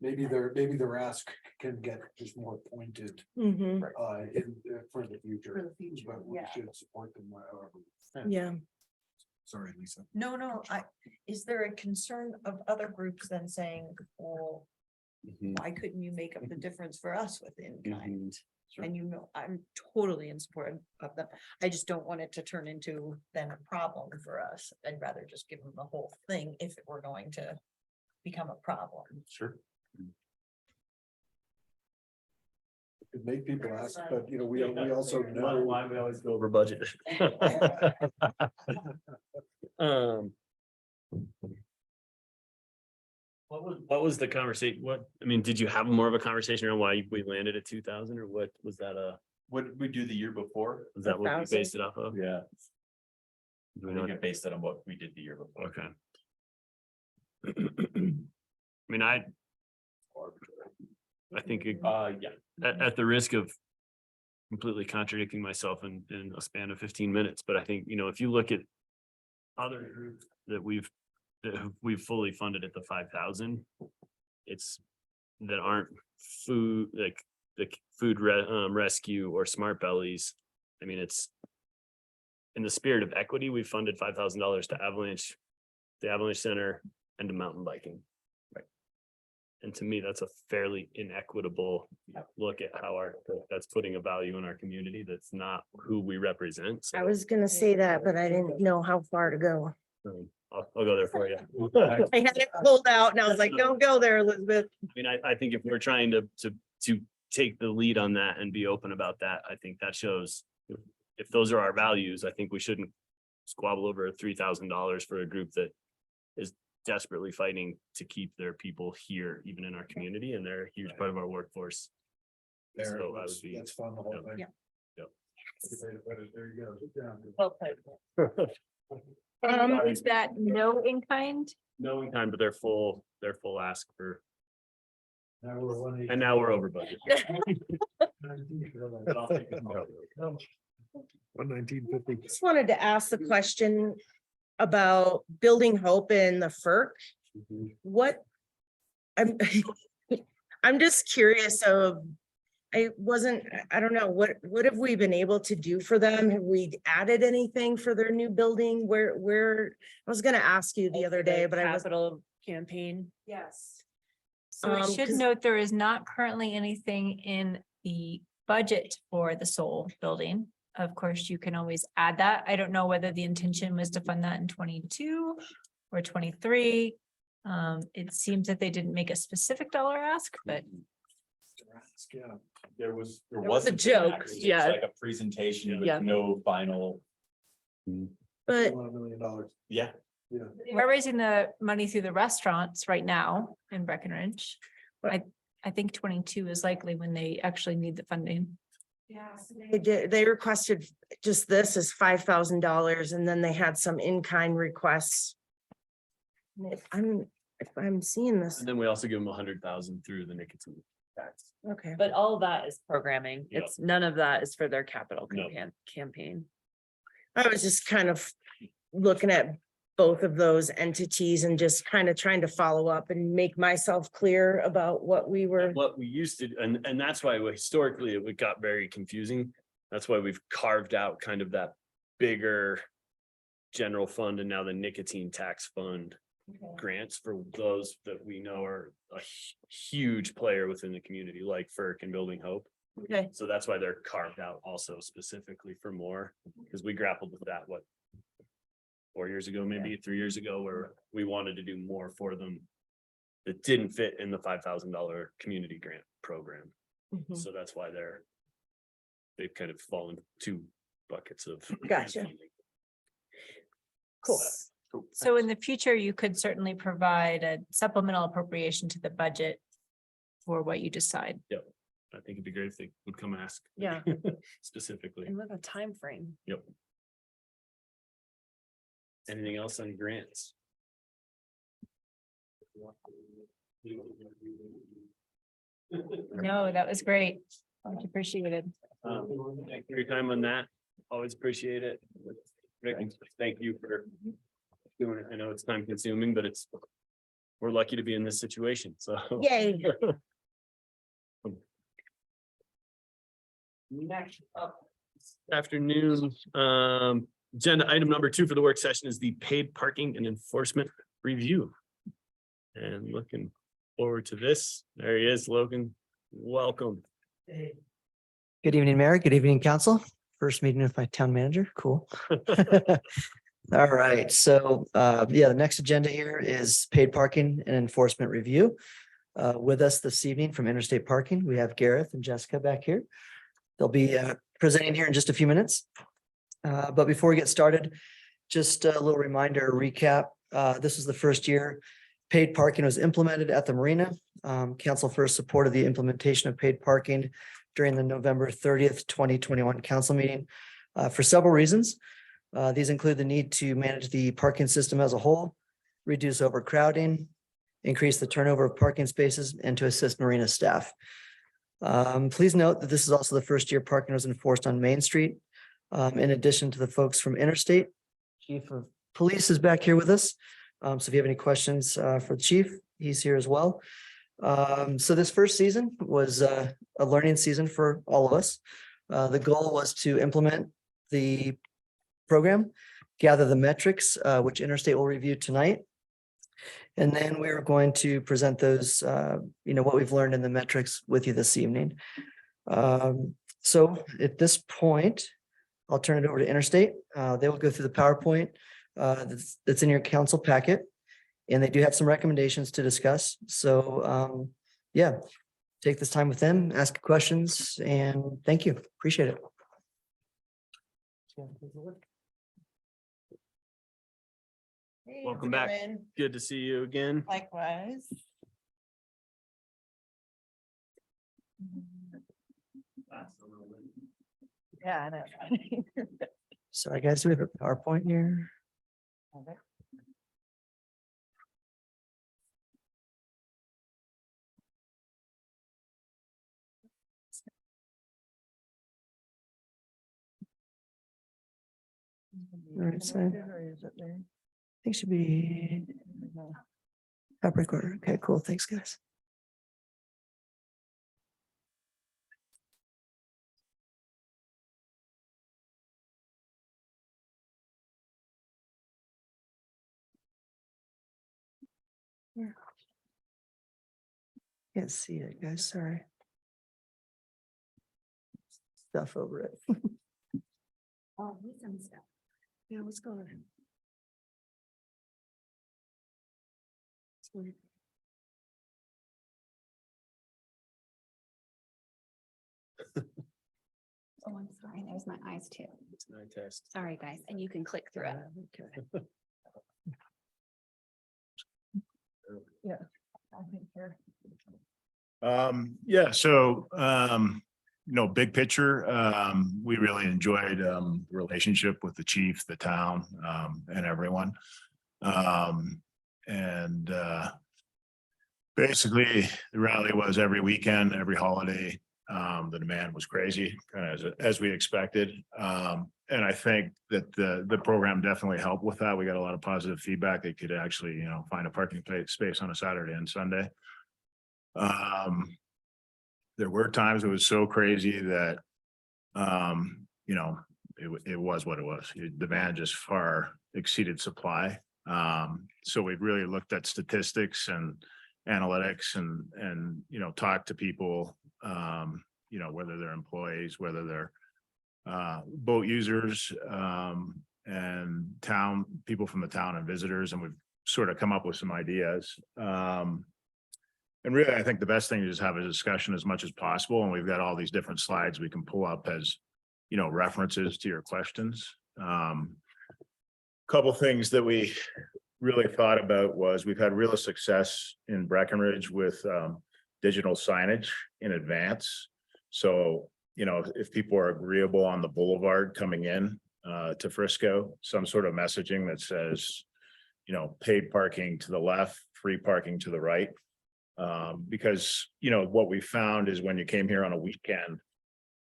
[SPEAKER 7] Maybe their ask can get just more pointed,
[SPEAKER 6] mhm,
[SPEAKER 7] for the future.
[SPEAKER 8] For the future,
[SPEAKER 7] But we
[SPEAKER 8] yeah.
[SPEAKER 7] should support them however.
[SPEAKER 6] yeah.
[SPEAKER 7] Sorry, Lisa.
[SPEAKER 8] No, is there a concern of other groups then saying, well, why couldn't you make up the difference for us with in-kind?
[SPEAKER 4] Sure.
[SPEAKER 8] And you know, I'm totally in support of them. I just don't want it to turn into then a problem for us. I'd rather just give them the whole thing if it were going to become a problem.
[SPEAKER 4] Sure.
[SPEAKER 7] Could make people ask, but you know, we also know.
[SPEAKER 1] Why we always go over budget. What was the conversation? I mean, did you have more of a conversation around why we landed at 2,000 or what was that
[SPEAKER 4] What did we do the year before?
[SPEAKER 1] was that what we
[SPEAKER 6] 1,000?
[SPEAKER 1] based it off of?
[SPEAKER 4] Yeah.
[SPEAKER 1] Do
[SPEAKER 4] I
[SPEAKER 1] we know?
[SPEAKER 4] think it based it on what we did the year before.
[SPEAKER 1] Okay. I mean, I think
[SPEAKER 4] Yeah.
[SPEAKER 1] at the risk of completely contradicting myself in a span of 15 minutes, but I think, you know, if you look at other groups that we've fully funded at the 5,000, it's that aren't food, like the food rescue or Smart Bellies. I mean, it's in the spirit of equity, we funded $5,000 to Avalanche, the Avalanche Center, and to mountain biking. Right. And to me, that's a fairly inequitable look at how that's putting a value in our community. That's not who we represent. So
[SPEAKER 6] I was gonna say that, but I didn't know how far to go.
[SPEAKER 1] I'll go there for you.
[SPEAKER 6] I had it pulled out and I was like, don't go there, Elizabeth.
[SPEAKER 1] I mean, I think if we're trying to take the lead on that and be open about that, I think that shows if those are our values, I think we shouldn't squabble over $3,000 for a group that is desperately fighting to keep their people here, even in our community, and they're a huge part of our workforce.
[SPEAKER 7] There,
[SPEAKER 1] So I would be.
[SPEAKER 7] that's fun, the whole thing.
[SPEAKER 5] Yeah.
[SPEAKER 1] Yep.
[SPEAKER 7] There you go. Sit down.
[SPEAKER 5] Well put.
[SPEAKER 3] Is that no in kind?
[SPEAKER 1] No in kind, but they're full ask for,
[SPEAKER 7] Now we're 180.
[SPEAKER 1] and now we're over budget.
[SPEAKER 7] 119.50.
[SPEAKER 6] Just wanted to ask the question about building hope in the FERC. What? I'm, I'm just curious of, I wasn't, I don't know, what have we been able to do for them? Have we added anything for their new building? I was gonna ask you the other day, but I was.
[SPEAKER 5] Capital campaign.
[SPEAKER 6] Yes.
[SPEAKER 3] So we should
[SPEAKER 6] 'Cause-
[SPEAKER 3] note there is not currently anything in the budget for the Soul building. Of course, you can always add that. I don't know whether the intention was to fund that in 22 or 23. It seems that they didn't make a specific dollar ask, but
[SPEAKER 7] Yeah.
[SPEAKER 4] There
[SPEAKER 5] was a
[SPEAKER 4] wasn't an
[SPEAKER 5] joke,
[SPEAKER 4] act, it was just
[SPEAKER 5] yeah.
[SPEAKER 4] Like a presentation
[SPEAKER 5] Yeah.
[SPEAKER 4] with no final,
[SPEAKER 6] But
[SPEAKER 7] $1 million.
[SPEAKER 4] yeah.
[SPEAKER 7] Yeah.
[SPEAKER 3] we're raising the money through the restaurants right now in Breckenridge. I think 22 is likely when they actually need the funding.
[SPEAKER 6] they requested just this is $5,000 and then they had some in-kind requests. If I'm seeing this,
[SPEAKER 1] And then we also give them 100,000 through the nicotine tax.
[SPEAKER 6] okay.
[SPEAKER 5] But all of that is programming.
[SPEAKER 1] Yep.
[SPEAKER 5] It's none of that is for their capital
[SPEAKER 1] No.
[SPEAKER 5] campaign.
[SPEAKER 6] I was just kind of looking at both of those entities and just kind of trying to follow up and make myself clear about what we were.
[SPEAKER 1] What we used to, and that's why historically it got very confusing. That's why we've carved out kind of that bigger general fund and now the nicotine tax fund grants for those that we know are a huge player within the community, like FERC and Building Hope.
[SPEAKER 6] Okay,
[SPEAKER 1] So that's why they're carved out also specifically for more, because we grappled with that, 4 years ago, maybe 3 years ago, where we wanted to do more for them that didn't fit in the $5,000 community grant program.
[SPEAKER 6] Mhm.
[SPEAKER 1] So that's why they've kind of fallen two buckets of.
[SPEAKER 6] Gotcha. Cool.
[SPEAKER 3] So in the future, you could certainly provide a supplemental appropriation to the budget for what you decide.
[SPEAKER 1] I think it'd be great if they would come ask.
[SPEAKER 5] Yeah.
[SPEAKER 1] Specifically.
[SPEAKER 5] And with a time frame.
[SPEAKER 1] Yep. Anything else on grants?
[SPEAKER 3] No, that was great. Much appreciated.
[SPEAKER 1] Thank you for your time on that. Always appreciate it. Rick, thank you for doing it. I know it's time consuming, but we're lucky to be in this situation, so.
[SPEAKER 6] Yay.
[SPEAKER 1] Next up this afternoon, agenda item number 2 for the work session is the paid parking and enforcement review. And looking forward to this. There he is, Logan. Welcome.
[SPEAKER 10] Good evening, Mayor. Good evening, Council. First meeting with my town manager. Cool. All right, so the next agenda here is paid parking and enforcement review. With us this evening from Interstate Parking, we have Gareth and Jessica back here. They'll be presenting here in just a few minutes. But before we get started, just a little reminder, recap. This is the first year paid parking was implemented at the marina. Council first supported the implementation of paid parking during the November 30th, 2021 council meeting for several reasons. These include the need to manage the parking system as a whole, reduce overcrowding, increase the turnover of parking spaces, and to assist marina staff. Please note that this is also the first year parking was enforced on Main Street. In addition to the folks from Interstate, Chief of Police is back here with us. So if you have any questions for the chief, he's here as well. So this first season was a learning season for all of us. The goal was to implement the program, gather the metrics, which Interstate will review tonight. And then we're going to present those, what we've learned in the metrics with you this evening. So at this point, I'll turn it over to Interstate. They will go through the PowerPoint that's in your council packet. And they do have some recommendations to discuss. So take this time with them, ask questions, and thank you. Appreciate it.
[SPEAKER 1] Welcome back. Good to see you again.
[SPEAKER 8] Likewise. Yeah, I know.
[SPEAKER 10] Sorry, guys, do we have a PowerPoint here? All right, so I think should be top recorder. Okay, cool. Thanks, guys. Can't see it, guys, sorry. Stuff over it.
[SPEAKER 2] Oh, he's some stuff.
[SPEAKER 10] Yeah, what's going on?
[SPEAKER 2] Oh, I'm sorry. That was my eyes too.
[SPEAKER 1] It's an eye test.
[SPEAKER 2] Sorry, guys. And you can click through it.
[SPEAKER 10] Okay.
[SPEAKER 8] Yeah. I think here.
[SPEAKER 11] Yeah, so, big picture, we really enjoyed, relationship with the chief, the town, and everyone. And, basically, the rally was every weekend, every holiday. The demand was crazy, kind of as we expected. And I think that the program definitely helped with that. We got a lot of positive feedback. They could actually, find a parking space on a Saturday and Sunday. There were times it was so crazy that, it was what it was. Demand just far exceeded supply. So we've really looked at statistics and analytics and, talked to people, whether they're employees, whether they're boat users, and people from the town and visitors, and we've sort of come up with some ideas. And really, I think the best thing is just have a discussion as much as possible, and we've got all these different slides we can pull up as, references to your questions. Couple things that we really thought about was we've had real success in Breckenridge with digital signage in advance. So, if people are agreeable on the boulevard coming in to Frisco, some sort of messaging that says, paid parking to the left, free parking to the right. Because, what we found is when you came here on a weekend,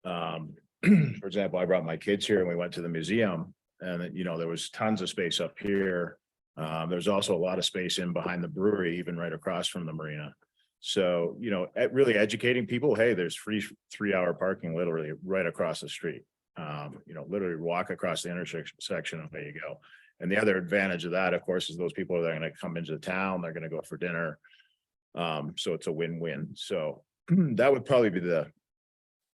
[SPEAKER 11] for example, I brought my kids here and we went to the museum and, there was tons of space up here. There's also a lot of space in behind the brewery, even right across from the marina. So, really educating people, hey, there's free 3-hour parking literally right across the street. Literally walk across the intersection and there you go. And the other advantage of that, of course, is those people that are going to come into the town, they're going to go for dinner. So it's a win-win. So that would probably be the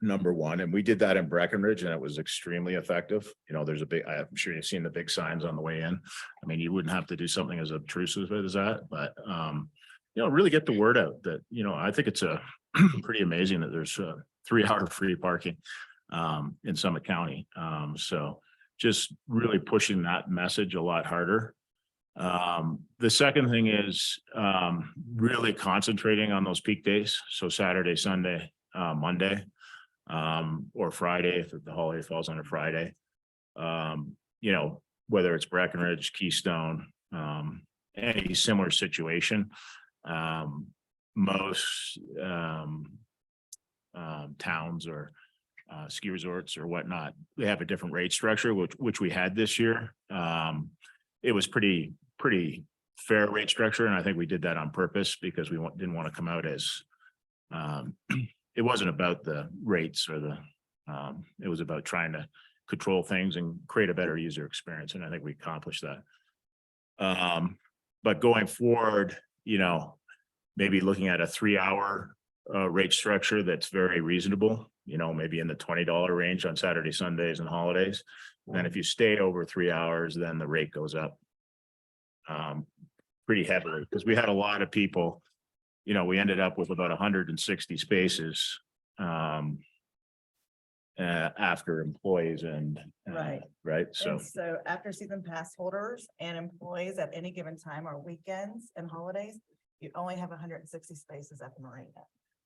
[SPEAKER 11] number one. And we did that in Breckenridge and it was extremely effective. I'm sure you've seen the big signs on the way in. I mean, you wouldn't have to do something as obtrusive as that, but, really get the word out that, I think it's a pretty amazing that there's 3-hour free parking, in Summit County. So just really pushing that message a lot harder. The second thing is, really concentrating on those peak days. So Saturday, Sunday, Monday, or Friday, if the holiday falls on a Friday. Whether it's Breckenridge, Keystone, any similar situation. Most towns or ski resorts or whatnot, they have a different rate structure, which we had this year. It was pretty fair rate structure, and I think we did that on purpose because we didn't want to come out as it wasn't about the rates or it was about trying to control things and create a better user experience, and I think we accomplished that. But going forward, maybe looking at a 3-hour rate structure that's very reasonable, maybe in the $20 range on Saturday, Sundays and holidays. Then if you stay over 3 hours, then the rate goes up pretty heavily, because we had a lot of people, we ended up with about 160 spaces after employees and
[SPEAKER 8] Right.
[SPEAKER 11] right. So
[SPEAKER 8] And so after season pass holders and employees at any given time or weekends and holidays, you only have 160 spaces at the marina.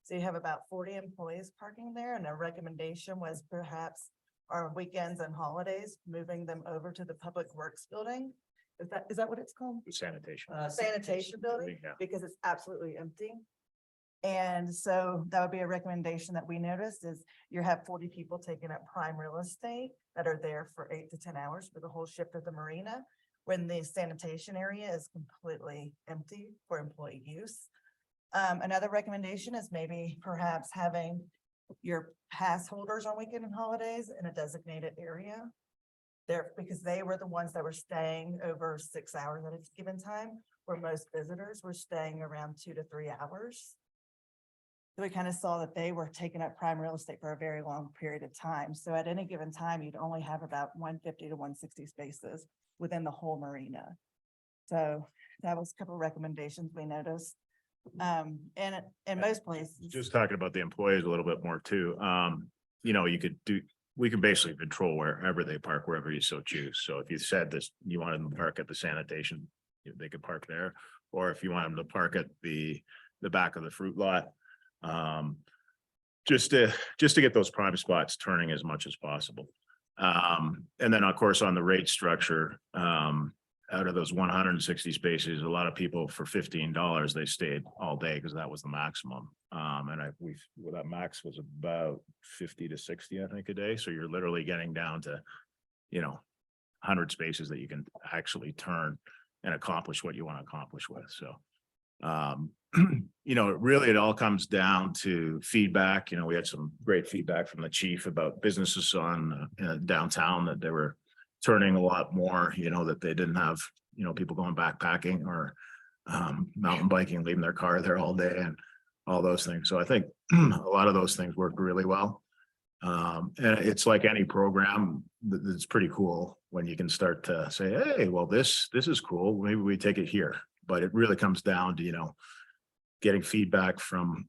[SPEAKER 8] So you have about 40 employees parking there, and a recommendation was perhaps our weekends and holidays, moving them over to the Public Works building. Is that what it's called?
[SPEAKER 11] sanitation.
[SPEAKER 8] Sanitation building,
[SPEAKER 11] Yeah.
[SPEAKER 8] because it's absolutely empty. And so that would be a recommendation that we noticed is you have 40 people taking up prime real estate that are there for 8 to 10 hours for the whole shift of the marina, when the sanitation area is completely empty for employee use. Another recommendation is maybe perhaps having your pass holders on weekend and holidays in a designated area. There, because they were the ones that were staying over 6 hours at a given time,
[SPEAKER 12] where most visitors were staying around 2 to 3 hours. So we kind of saw that they were taking up prime real estate for a very long period of time. So at any given time, you'd only have about 150 to 160 spaces within the whole marina. So that was a couple of recommendations we noticed. And in most places.
[SPEAKER 11] Just talking about the employees a little bit more too. You know, we can basically control wherever they park, wherever you so choose. So if you said this, you wanted them to park at the sanitation, they could park there. Or if you want them to park at the back of the fruit lot. Just to get those prime spots turning as much as possible. And then of course, on the rate structure, out of those 160 spaces, a lot of people for $15, they stayed all day because that was the maximum. And that max was about 50 to 60, I think, a day. So you're literally getting down to, 100 spaces that you can actually turn and accomplish what you want to accomplish with. So, it all comes down to feedback. We had some great feedback from the chief about businesses on downtown that they were turning a lot more, that they didn't have, people going backpacking or mountain biking, leaving their car there all day and all those things. So I think a lot of those things worked really well. And it's like any program that's pretty cool when you can start to say, hey, well, this is cool. Maybe we take it here. But it really comes down to, getting feedback from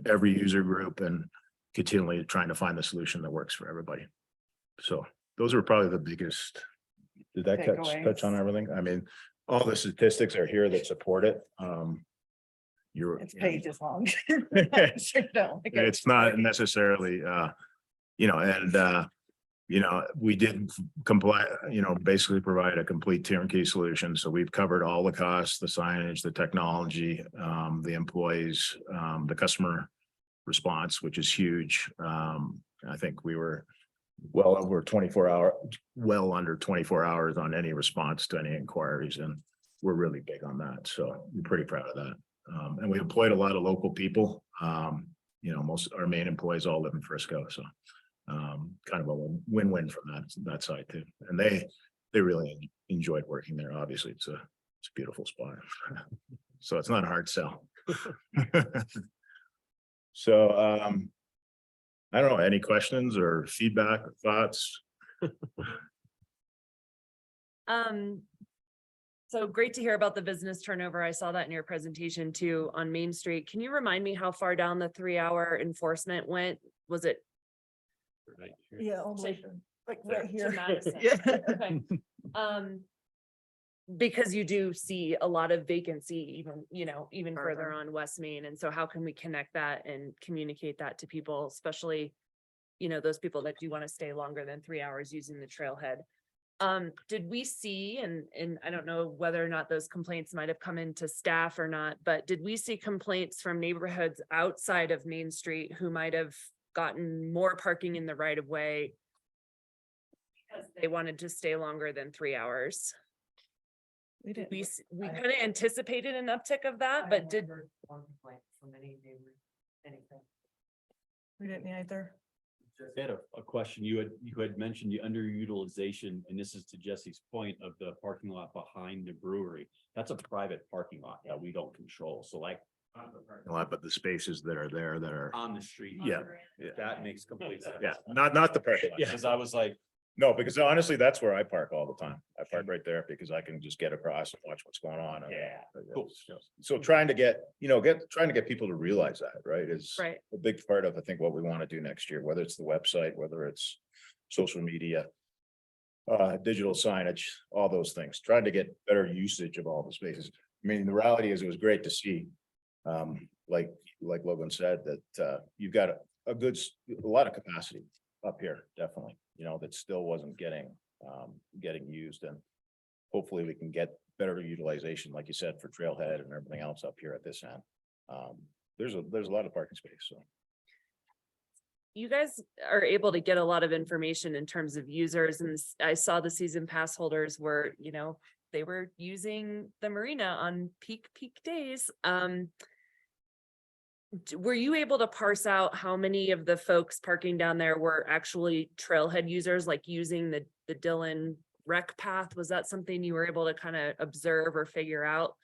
[SPEAKER 11] every user group and continually trying to find the solution that works for everybody. So those are probably the biggest. Did that touch on everything? I mean, all the statistics are here that support it.
[SPEAKER 12] It's pages long.
[SPEAKER 11] It's not necessarily, we did comply, basically provide a complete turnkey solution. So we've covered all the costs, the signage, the technology, the employees, the customer response, which is huge. I think we were well under 24 hours on any response to any inquiries. And we're really big on that. So we're pretty proud of that. And we employed a lot of local people. Most our main employees all live in Frisco. So kind of a win-win from that side too. And they really enjoyed working there. Obviously, it's a beautiful spot. So it's not a hard sell. So I don't know, any questions or feedback or thoughts?
[SPEAKER 5] So great to hear about the business turnover. I saw that in your presentation too on Main Street. Can you remind me how far down the 3-hour enforcement went? Was it?
[SPEAKER 1] Right here.
[SPEAKER 12] Yeah, only like right
[SPEAKER 5] to
[SPEAKER 12] here.
[SPEAKER 5] Madison?
[SPEAKER 12] Yeah.
[SPEAKER 5] Okay. Because you do see a lot of vacancy even further on West Main. And so how can we connect that and communicate that to people, especially, those people that do want to stay longer than 3 hours using the trailhead? Did we see, and I don't know whether or not those complaints might have come into staff or not, but did we see complaints from neighborhoods outside of Main Street who might have gotten more parking in the right of way because they wanted to stay longer than 3 hours?
[SPEAKER 12] We didn't.
[SPEAKER 5] We kind of anticipated an uptick of that, but did.
[SPEAKER 12] We didn't either.
[SPEAKER 4] I had a question. You had mentioned the underutilization, and this is to Jesse's point of the parking lot behind the brewery. That's a private parking lot that we don't control. So like.
[SPEAKER 11] But the spaces that are there that are,
[SPEAKER 4] On the street.
[SPEAKER 11] yeah,
[SPEAKER 4] That makes complete sense.
[SPEAKER 11] yeah, not the parking lot.
[SPEAKER 4] Yeah, because I was like,
[SPEAKER 11] No, because honestly, that's where I park all the time. I park right there because I can just get across and watch what's going on.
[SPEAKER 4] yeah, cool.
[SPEAKER 11] So trying to get people to realize that, right, is
[SPEAKER 5] Right.
[SPEAKER 11] a big part of, I think, what we want to do next year, whether it's the website, whether it's social media, digital signage, all those things, trying to get better usage of all the spaces. I mean, the reality is it was great to see, like Logan said, that you've got a lot of capacity up here, definitely, that still wasn't getting used, and hopefully we can get better utilization, like you said, for trailhead and everything else up here at this end. There's a lot of parking space, so.
[SPEAKER 5] You guys are able to get a lot of information in terms of users, and I saw the season pass holders were, they were using the marina on peak days. Were you able to parse out how many of the folks parking down there were actually trailhead users, like using the Dillon rec path? Was that something you were able to kind of observe or figure out?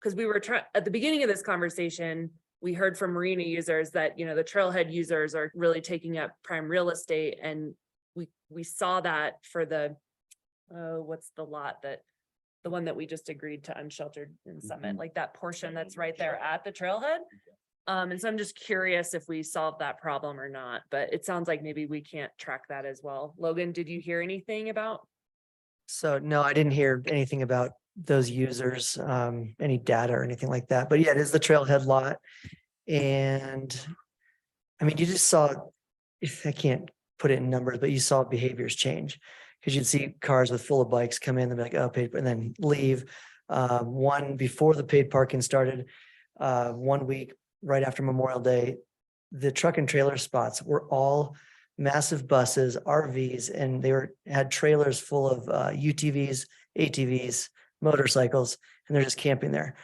[SPEAKER 5] because we were trying, at the beginning of this conversation, we heard from marina users that, you know, the trailhead users are really taking up prime real estate, and we saw that for the, what's the lot that, the one that we just agreed to unsheltered in Summit, like that portion that's right there at the trailhead. And so I'm just curious if we solved that problem or not, but it sounds like maybe we can't track that as well. Logan, did you hear anything about?
[SPEAKER 10] So no, I didn't hear anything about those users, any data or anything like that. But yeah, it is the trailhead lot. And I mean, you just saw, if I can't put it in numbers, but you saw behaviors change. Because you'd see cars with full of bikes come in, they'd be like, oh, paid, and then leave. One before the paid parking started, 1 week right after Memorial Day, the truck and trailer spots were all massive buses, RVs, and they had trailers full of UTVs, ATVs, motorcycles, and they're just camping there.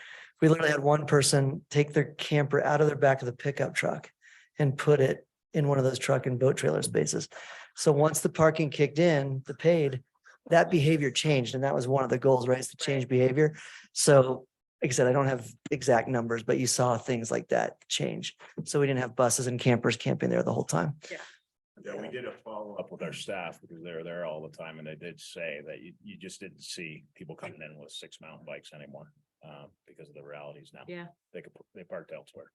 [SPEAKER 10] We literally had one person take their camper out of their back of the pickup truck and put it in one of those truck and boat trailer spaces. So once the parking kicked in, the paid, that behavior changed. And that was one of the goals, right? Is to change behavior. So like I said, I don't have exact numbers, but you saw things like that change. So we didn't have buses and campers camping there the whole time.
[SPEAKER 11] Yeah, we did a follow-up with our staff because they're there all the time, and they did say that you just didn't see people coming in with 6 mountain bikes anymore, because of the realities now.
[SPEAKER 5] Yeah.
[SPEAKER 11] They parked elsewhere.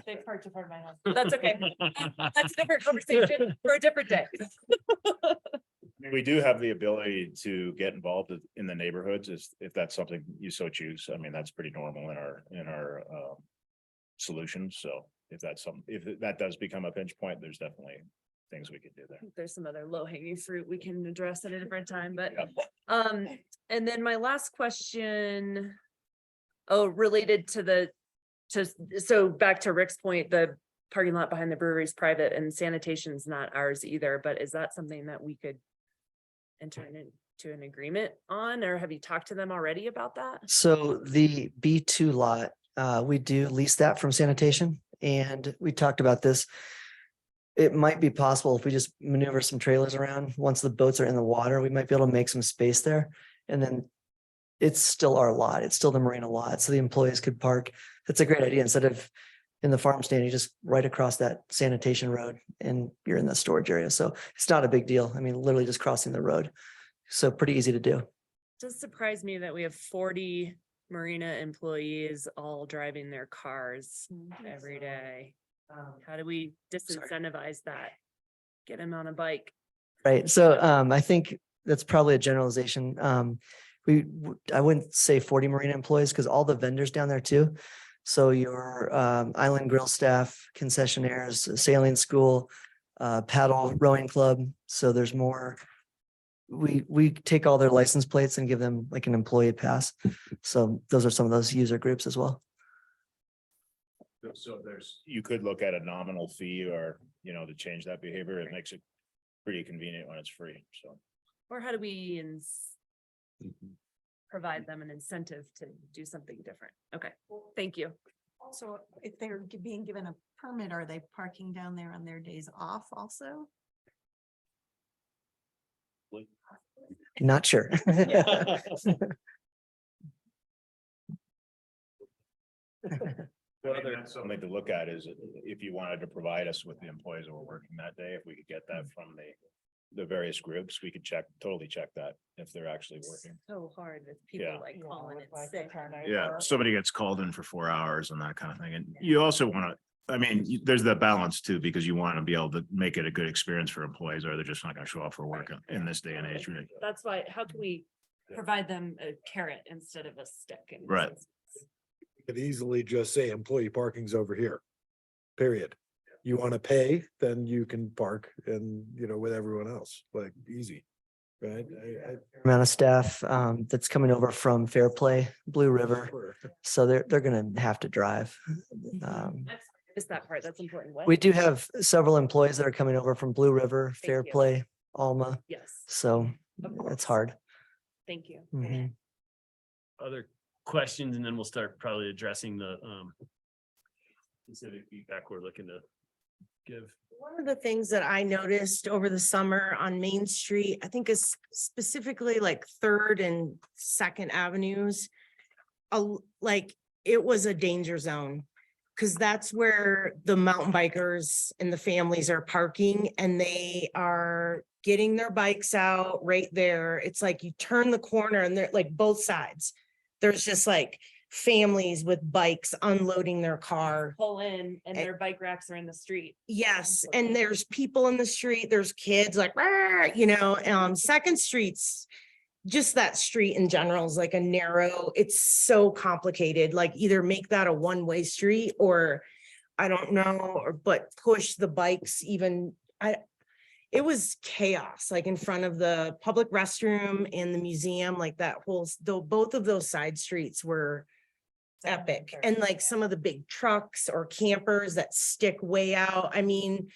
[SPEAKER 5] They parked in front of my house. That's okay. That's a different conversation for a different day.
[SPEAKER 11] I mean, we do have the ability to get involved in the neighborhoods if that's something you so choose. I mean, that's pretty normal in our solutions. So if that does become a pinch point, there's definitely things we could do there.
[SPEAKER 5] There's some other low hanging fruit we can address at a different time, but, and then my last question, related to so back to Rick's point, the parking lot behind the brewery is private and sanitation is not ours either, but is that something that we could enter into an agreement on, or have you talked to them already about that?
[SPEAKER 10] So the B2 lot, we do lease that from sanitation, and we talked about this. It might be possible if we just maneuver some trailers around, once the boats are in the water, we might be able to make some space there. And then it's still our lot. It's still the marina lot. So the employees could park. That's a great idea. Instead of in the farm stand, you just right across that sanitation road and you're in the storage area. So it's not a big deal. I mean, literally just crossing the road. So pretty easy to do.
[SPEAKER 5] It does surprise me that we have 40 marina employees all driving their cars every day. How do we disincentivize that? Get them on a bike.
[SPEAKER 10] Right. So I think that's probably a generalization. I wouldn't say 40 marina employees because all the vendors down there too. So your island grill staff, concessionaires, sailing school, paddle rowing club. So there's more. We take all their license plates and give them like an employee pass. So those are some of those user groups as well.
[SPEAKER 11] So you could look at a nominal fee or, to change that behavior. It makes it pretty convenient when it's free. So.
[SPEAKER 5] Or how do we provide them an incentive to do something different? Okay, thank you.
[SPEAKER 8] Also, if they're being given a permit, are they parking down there on their days off also?
[SPEAKER 10] Not sure.
[SPEAKER 11] That's something to look at is if you wanted to provide us with the employees that were working that day, if we could get that from the various groups, we could totally check that if they're actually working.
[SPEAKER 5] So hard with people
[SPEAKER 11] Yeah.
[SPEAKER 5] like calling it sick.
[SPEAKER 11] Yeah, somebody gets called in for 4 hours and that kind of thing. And you also want to, there's that balance too, because you want to be able to make it a good experience for employees, or they're just not going to show up for work in this day and age. Right?
[SPEAKER 5] That's why, how can we provide them a carrot instead of a stick? in this
[SPEAKER 11] Right.
[SPEAKER 5] instance?
[SPEAKER 7] Could easily just say employee parking's over here. Period. You want to pay, then you can park and, with everyone else, like easy. Right?
[SPEAKER 10] Amount of staff that's coming over from Fair Play, Blue River. So they're going to have to drive.
[SPEAKER 5] Is that part that's important? What?
[SPEAKER 10] We do have several employees that are coming over from Blue River, Fair
[SPEAKER 5] you.
[SPEAKER 10] Play, Alma.
[SPEAKER 5] Yes,
[SPEAKER 10] So
[SPEAKER 5] Of course.
[SPEAKER 10] it's hard.
[SPEAKER 5] thank you.
[SPEAKER 10] Mhm.
[SPEAKER 1] Other questions, and then we'll start probably addressing the specific feedback we're looking to give.
[SPEAKER 6] One of the things that I noticed over the summer on Main Street, I think is specifically like 3rd and 2nd Avenues, like, it was a danger zone. Cause that's where the mountain bikers and the families are parking and they are getting their bikes out right there. It's like you turn the corner and they're like both sides. There's just like families with bikes unloading their car.
[SPEAKER 5] Pull in and their bike racks are in the street.
[SPEAKER 6] Yes, and there's people in the street, there's kids like, "Rah," you know, Second Street's, just that street in general is like a narrow, it's so complicated, like either make that a one-way street or I don't know, or but push the bikes even, it was chaos, like in front of the public restroom and the museum, like that whole, though, both of those side streets were epic. And like some of the big trucks or campers that stick way out. I mean,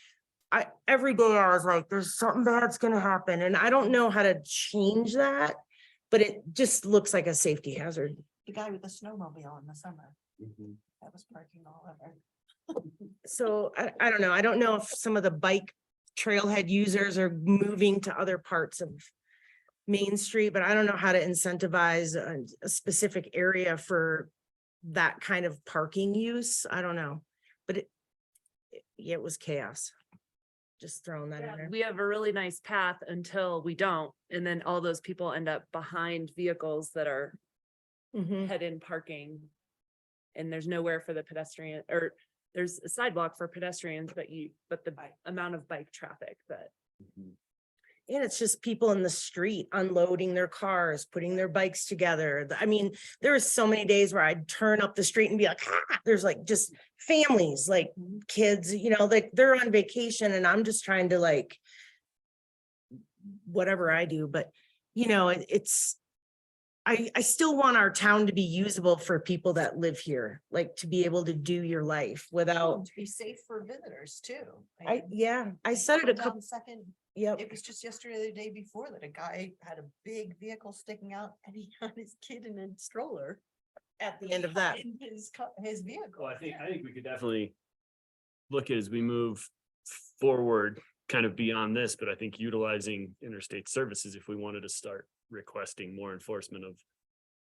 [SPEAKER 6] every day I was like, there's something bad's gonna happen. And I don't know how to change that, but it just looks like a safety hazard.
[SPEAKER 12] The guy with the snowmobile in the summer, that was parking all over.
[SPEAKER 6] So I don't know. I don't know if some of the bike trailhead users are moving to other parts of Main Street, but I don't know how to incentivize a specific area for that kind of parking use. I don't know, but it was chaos. Just throwing that in there.
[SPEAKER 5] We have a really nice path until we don't, and then all those people end up behind vehicles that are
[SPEAKER 6] Mhm.
[SPEAKER 5] head-in parking. And there's nowhere for the pedestrian, or there's a sidewalk for pedestrians, but the amount of bike traffic that.
[SPEAKER 6] And it's just people in the street unloading their cars, putting their bikes together. I mean, there was so many days where I'd turn up the street and be like, there's like just families, like kids, you know, like they're on vacation and I'm just trying to like whatever I do, but you know, I still want our town to be usable for people that live here, like to be able to do your life without,
[SPEAKER 8] To be safe for visitors too.
[SPEAKER 6] I said it a couple,
[SPEAKER 8] Second,
[SPEAKER 6] yep.
[SPEAKER 8] it was just yesterday, or the day before, that a guy had a big vehicle sticking out and he had his kid in a stroller.
[SPEAKER 6] At the end of that.
[SPEAKER 8] In his vehicle.
[SPEAKER 1] Well, I think we could definitely look at as we move forward, kind of beyond this, but I think utilizing interstate services, if we wanted to start requesting more enforcement of,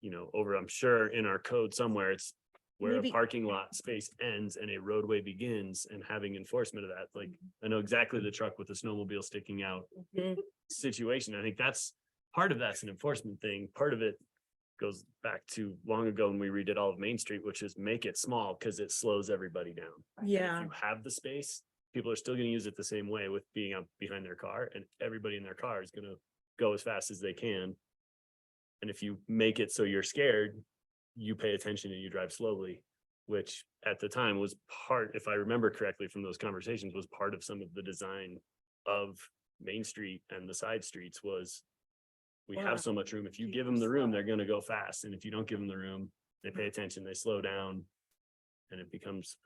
[SPEAKER 1] you know, over, I'm sure in our code somewhere, it's where a
[SPEAKER 6] Maybe-
[SPEAKER 1] parking lot space ends and a roadway begins and having enforcement of that. Like, I know exactly the truck with the snowmobile sticking out
[SPEAKER 6] Mhm.
[SPEAKER 1] situation. I think part of that's an enforcement thing. Part of it goes back to long ago when we redid all of Main Street, which is make it small because it slows everybody down. And
[SPEAKER 6] Yeah.
[SPEAKER 1] If you have the space, people are still gonna use it the same way with being out behind their car, and everybody in their car is gonna go as fast as they can. And if you make it so you're scared, you pay attention and you drive slowly, which at the time was part, if I remember correctly from those conversations, was part of some of the design of Main Street and the side streets was we have so much room. If you give them the room, they're gonna go fast. And if you don't give them the room, they pay attention, they slow down. And it becomes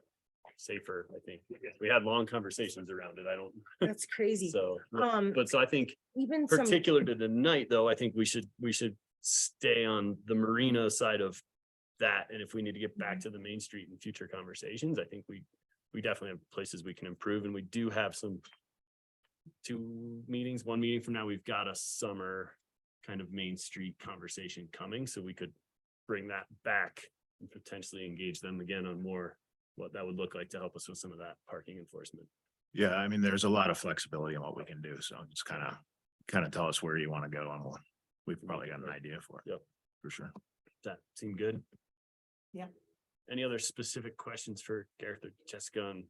[SPEAKER 1] safer, I think. We had long conversations around it. I don't,
[SPEAKER 6] That's crazy.
[SPEAKER 1] so,
[SPEAKER 6] Um,
[SPEAKER 1] but so I think
[SPEAKER 6] Even some,
[SPEAKER 1] particular to the night, though, I think we should stay on the marina side of that. And if we need to get back to the Main Street in future conversations, I think we definitely have places we can improve, and we do have one meeting from now, we've got a summer kind of Main Street conversation coming, so we could bring that back and potentially engage them again on more what that would look like to help us with some of that parking enforcement.
[SPEAKER 11] Yeah, I mean, there's a lot of flexibility in what we can do, so just kind of tell us where you want to go and we've probably got an idea for it.
[SPEAKER 1] Yep.
[SPEAKER 11] For sure.
[SPEAKER 1] Does that seem good?
[SPEAKER 12] Yeah.
[SPEAKER 1] Any other specific questions for Gareth or Jessica on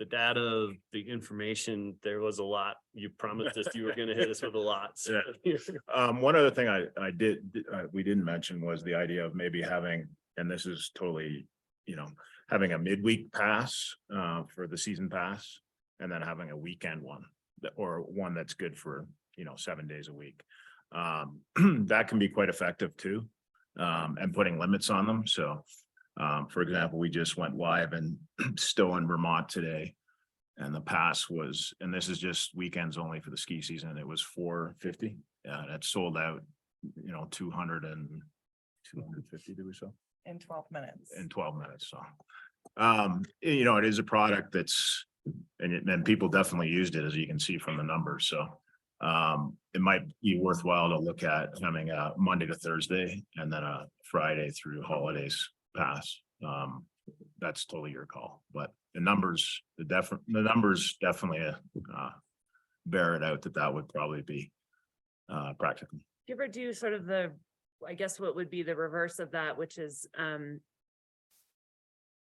[SPEAKER 1] the data, the information? There was a lot. You promised us you were gonna hit us with a lot. So.
[SPEAKER 11] One other thing we didn't mention was the idea of maybe having, and this is totally, having a midweek pass for the season pass, and then having a weekend one or one that's good for, 7 days a week. That can be quite effective too, and putting limits on them. So, for example, we just went live in Stowe, Vermont today. And the pass was, and this is just weekends only for the ski season, it was $450. That sold out, 250 did we sell?
[SPEAKER 12] In 12 minutes.
[SPEAKER 11] In 12 minutes, so. It is a product that's, and people definitely used it, as you can see from the numbers, so. It might be worthwhile to look at having a Monday to Thursday and then a Friday through holidays pass. That's totally your call, but the numbers definitely bear it out that would probably be practical.
[SPEAKER 5] Do you ever do sort of the, I guess what would be the reverse of that, which is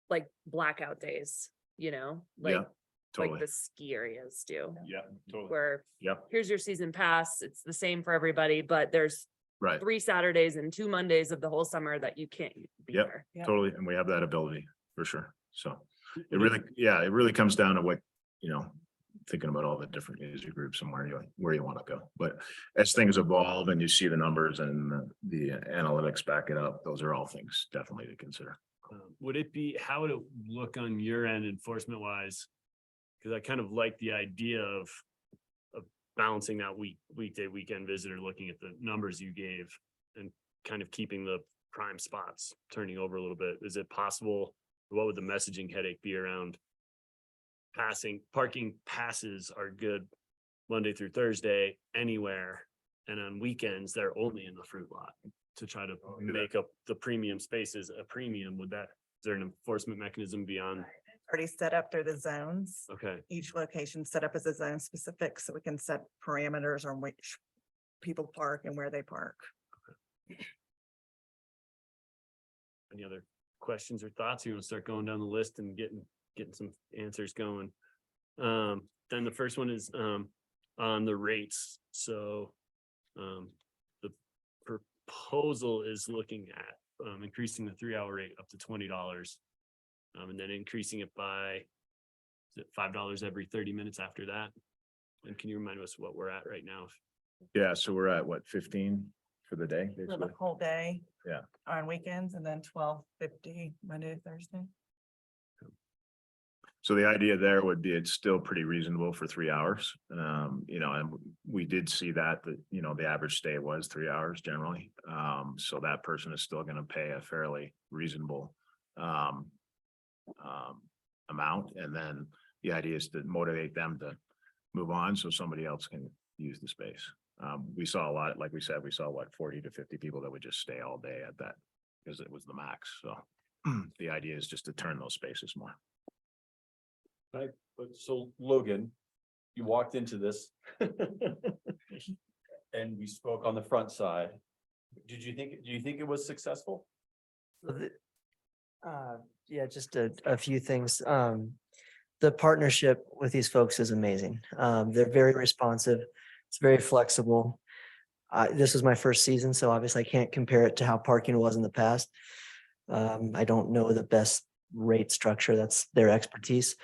[SPEAKER 5] like blackout days,
[SPEAKER 11] Yeah,
[SPEAKER 5] like
[SPEAKER 11] totally.
[SPEAKER 5] the ski areas do,
[SPEAKER 11] Yeah, totally.
[SPEAKER 5] where
[SPEAKER 11] Yep,
[SPEAKER 5] here's your season pass, it's the same for everybody, but there's
[SPEAKER 11] right.
[SPEAKER 5] 3 Saturdays and 2 Mondays of the whole summer that you can't be
[SPEAKER 11] Yep.
[SPEAKER 5] there.
[SPEAKER 12] Yep.
[SPEAKER 11] Totally. And we have that ability for sure. So it really comes down to what, thinking about all the different user groups and where you want to go. But as things evolve and you see the numbers and the analytics back it up, those are all things definitely to consider.
[SPEAKER 1] How would it look on your end enforcement wise? Cause I kind of like the idea of balancing that weekday, weekend visitor, looking at the numbers you gave and kind of keeping the prime spots turning over a little bit. Is it possible? What would the messaging headache be around parking passes are good Monday through Thursday anywhere. And on weekends, they're only in the fruit lot to try to make up the premium spaces a premium. Is there an enforcement mechanism beyond?
[SPEAKER 12] Already set up through the zones.
[SPEAKER 1] Okay,
[SPEAKER 12] Each location set up as a zone specific, so we can set parameters on which people park and where they park.
[SPEAKER 1] any other questions or thoughts? You want to start going down the list and getting some answers going? Then the first one is on the rates. So the proposal is looking at increasing the 3-hour rate up to $20. And then increasing it by, is it $5 every 30 minutes after that? And can you remind us what we're at right now?
[SPEAKER 11] Yeah. So we're at what, 15 for the day?
[SPEAKER 12] For
[SPEAKER 11] basically?
[SPEAKER 12] the whole day.
[SPEAKER 11] Yeah.
[SPEAKER 12] On weekends, and then 12.50 Monday to Thursday.
[SPEAKER 11] So the idea there would be it's still pretty reasonable for 3 hours. And we did see that, the average stay was 3 hours generally. So that person is still going to pay a fairly reasonable amount. And then the idea is to motivate them to move on so somebody else can use the space. We saw a lot, like we said, 40 to 50 people that would just stay all day at that because it was the max. So the idea is just to turn those spaces more.
[SPEAKER 4] Right, but so Logan, you walked into this. And we spoke on the front side. Do you think it was successful?
[SPEAKER 10] Yeah, just a few things. The partnership with these folks is amazing. They're very responsive. It's very flexible. This was my first season, so obviously I can't compare it to how parking was in the past. I don't know the best rate structure. That's their expertise.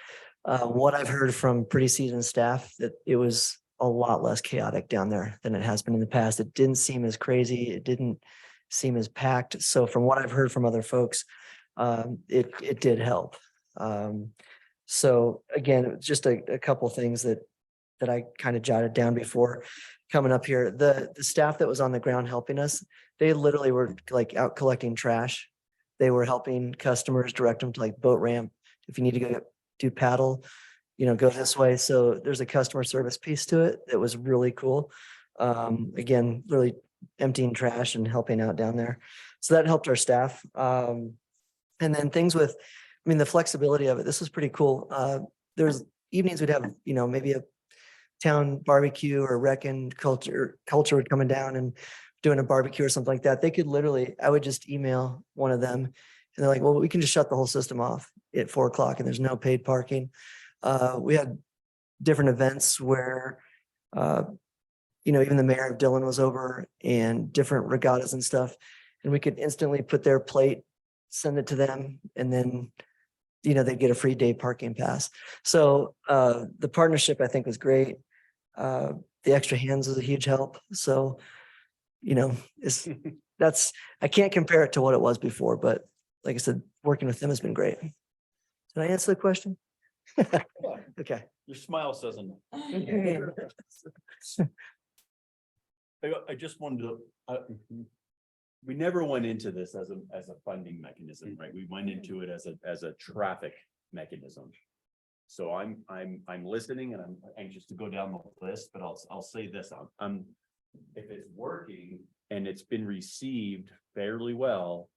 [SPEAKER 10] What I've heard from pretty seasoned staff, that it was a lot less chaotic down there than it has been in the past. It didn't seem as crazy. It didn't seem as packed. So from what I've heard from other folks, it did help. So again, just a couple things that I kind of jotted down before coming up here. The staff that was on the ground helping us, they literally were like out collecting trash. They were helping customers direct them to like boat ramp. If you need to go do paddle, go this way. So there's a customer service piece to it that was really cool. Again, really emptying trash and helping out down there. So that helped our staff. And then things with, the flexibility of it, this was pretty cool. There's evenings we'd have, maybe a town barbecue or rec and culture would coming down and doing a barbecue or something like that. They could literally, I would just email one of them and they're like, well, we can just shut the whole system off at 4 o'clock and there's no paid parking. We had different events where, even the mayor of Dillon was over and different regattas and stuff. And we could instantly put their plate, send it to them, and then, they'd get a free day parking pass. So the partnership, I think, was great. The extra hands was a huge help. So, I can't compare it to what it was before, but like I said, working with them has been great. Did I answer the question? Okay.
[SPEAKER 4] Your smile says enough. I just wanted to, we never went into this as a funding mechanism, right? We went into it as a traffic mechanism. So I'm listening and I'm anxious to go down the list, but I'll say this, if it's working and it's been received fairly well,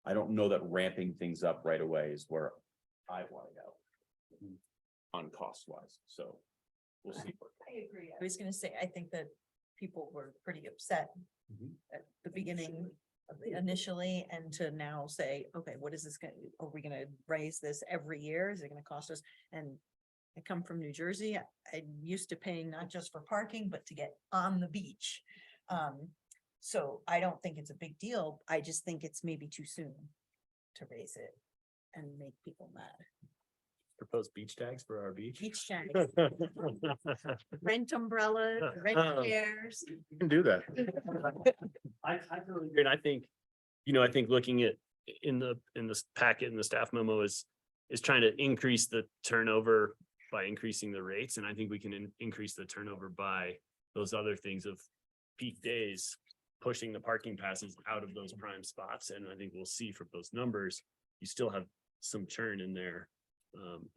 [SPEAKER 4] I don't know that ramping things up right away is where I want to go. On cost wise, so we'll see.
[SPEAKER 8] I agree. I was gonna say, I think that people were pretty upset at the beginning of initially, and to now say, okay, what is this gonna, are we gonna raise this every year? Is it gonna cost us? And I come from New Jersey. I'm used to paying not just for parking, but to get on the beach. So I don't think it's a big deal. I just think it's maybe too soon to raise it and make people mad.
[SPEAKER 1] Propose beach tags for our beach.
[SPEAKER 8] Beach tags, rent umbrellas, rent chairs.
[SPEAKER 11] You can do that.
[SPEAKER 1] I totally agree. And I think, I think looking at in this packet in the staff memo is trying to increase the turnover by increasing the rates. And I think we can increase the turnover by those other things of peak days, pushing the parking passes out of those prime spots. And I think we'll see from those numbers, you still have some churn in there.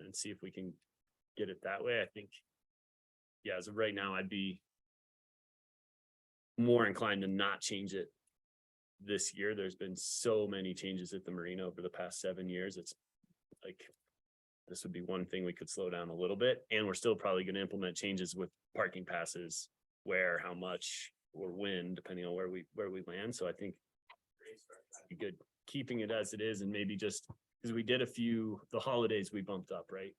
[SPEAKER 1] And see if we can get it that way. I think, yeah, as of right now, I'd be more inclined to not change it this year. There's been so many changes at the marina over the past 7 years. It's like, this would be one thing we could slow down a little bit. And we're still probably going to implement changes with parking passes, where, how much, or when, depending on where we land. So I think it'd be good keeping it as it is, and maybe just because we did the holidays we bumped up, right?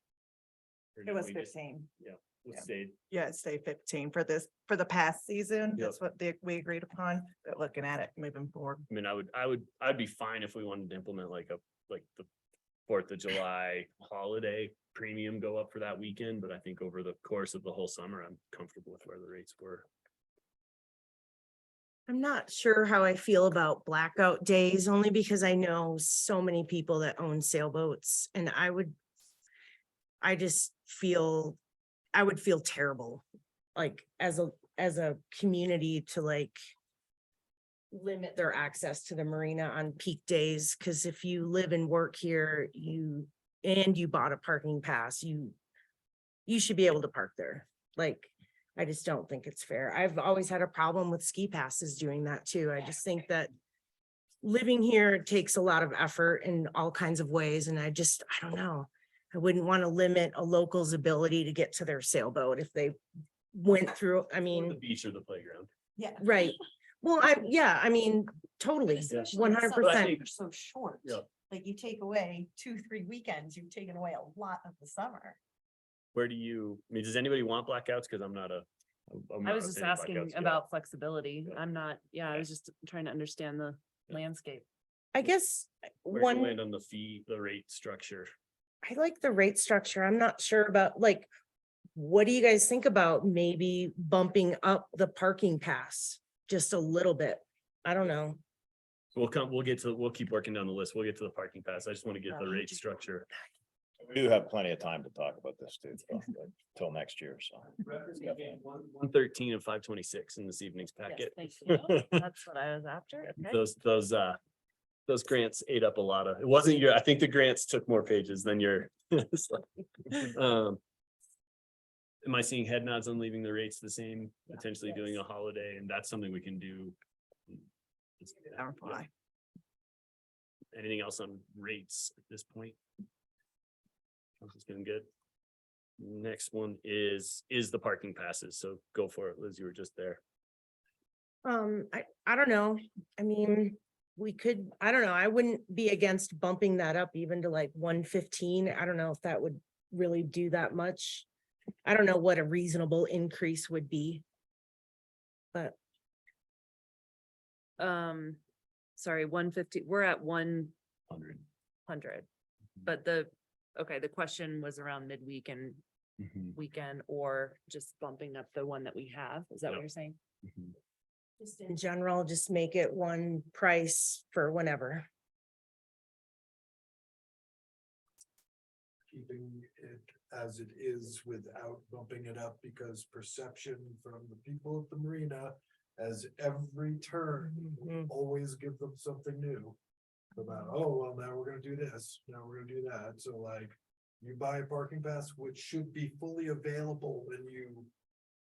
[SPEAKER 1] Or
[SPEAKER 12] It
[SPEAKER 1] did
[SPEAKER 12] was
[SPEAKER 1] we just-
[SPEAKER 12] 15.
[SPEAKER 1] Yeah, we
[SPEAKER 12] Yeah.
[SPEAKER 1] stayed.
[SPEAKER 12] Yeah, stay 15 for the past season.
[SPEAKER 1] Yep.
[SPEAKER 12] That's what we agreed upon, but looking at it moving forward.
[SPEAKER 1] I mean, I'd be fine if we wanted to implement like the 4th of July holiday premium go up for that weekend, but I think over the course of the whole summer, I'm comfortable with where the rates were.
[SPEAKER 6] I'm not sure how I feel about blackout days, only because I know so many people that own sailboats, and I would feel terrible, like as a community, to like limit their access to the marina on peak days. Cause if you live and work here, you bought a parking pass, you should be able to park there. Like, I just don't think it's fair. I've always had a problem with ski passes doing that too. I just think that living here takes a lot of effort in all kinds of ways. And I don't know. I wouldn't want to limit a local's ability to get to their sailboat if they went through, I
[SPEAKER 1] The
[SPEAKER 6] mean,
[SPEAKER 1] beach or the playground.
[SPEAKER 8] Yeah.
[SPEAKER 6] right. Well, totally,
[SPEAKER 8] Especially
[SPEAKER 6] 100%.
[SPEAKER 8] summers are so short.
[SPEAKER 1] Yeah.
[SPEAKER 8] Like you take away 2-3 weekends, you've taken away a lot of the summer.
[SPEAKER 1] Where does anybody want blackouts? Cause I'm not a. I'm
[SPEAKER 5] I
[SPEAKER 1] not
[SPEAKER 5] was
[SPEAKER 1] a
[SPEAKER 5] just
[SPEAKER 1] fan of
[SPEAKER 5] asking
[SPEAKER 1] blackouts. Yeah.
[SPEAKER 5] about flexibility.
[SPEAKER 1] Yeah.
[SPEAKER 5] I'm not, I was just trying to understand the landscape.
[SPEAKER 6] I guess
[SPEAKER 1] Where do you
[SPEAKER 6] one,
[SPEAKER 1] land on the rate structure?
[SPEAKER 6] I like the rate structure. I'm not sure about, like, what do you guys think about maybe bumping up the parking pass just a little bit? I don't know.
[SPEAKER 1] We'll keep working down the list. We'll get to the parking pass. I just want to get the rate structure.
[SPEAKER 11] We do have plenty of time to talk about this too, so, till next year, so.
[SPEAKER 1] 113 and 526 in this evening's
[SPEAKER 5] Yes,
[SPEAKER 1] packet.
[SPEAKER 5] thank you. That's what I was after. Okay.
[SPEAKER 1] Those grants ate up a lot of, it wasn't I think the grants took more pages than your. It's like, am I seeing head nods on leaving the rates the same, potentially doing a holiday, and that's something we can do.
[SPEAKER 12] Our reply.
[SPEAKER 1] Anything else on rates at this point? It's been good. Next one is the parking passes. So go for it, Liz. You were just there.
[SPEAKER 6] I don't know. I mean, we could, I don't know. I wouldn't be against bumping that up even to like 115. I don't know if that would really do that much. I don't know what a reasonable increase would be. But
[SPEAKER 5] Sorry, 150, we're at 100, but the question was around midweek and weekend, or just bumping up the one that we have. Is that what
[SPEAKER 1] Yep.
[SPEAKER 5] you're saying?
[SPEAKER 6] just in general, just make it one price for whenever.
[SPEAKER 7] Keeping it as it is without bumping it up, because perception from the people at the marina, as every turn, we always give them something new. About, oh, well, now we're gonna do this, now we're gonna do that, so like, You buy a parking pass, which should be fully available when you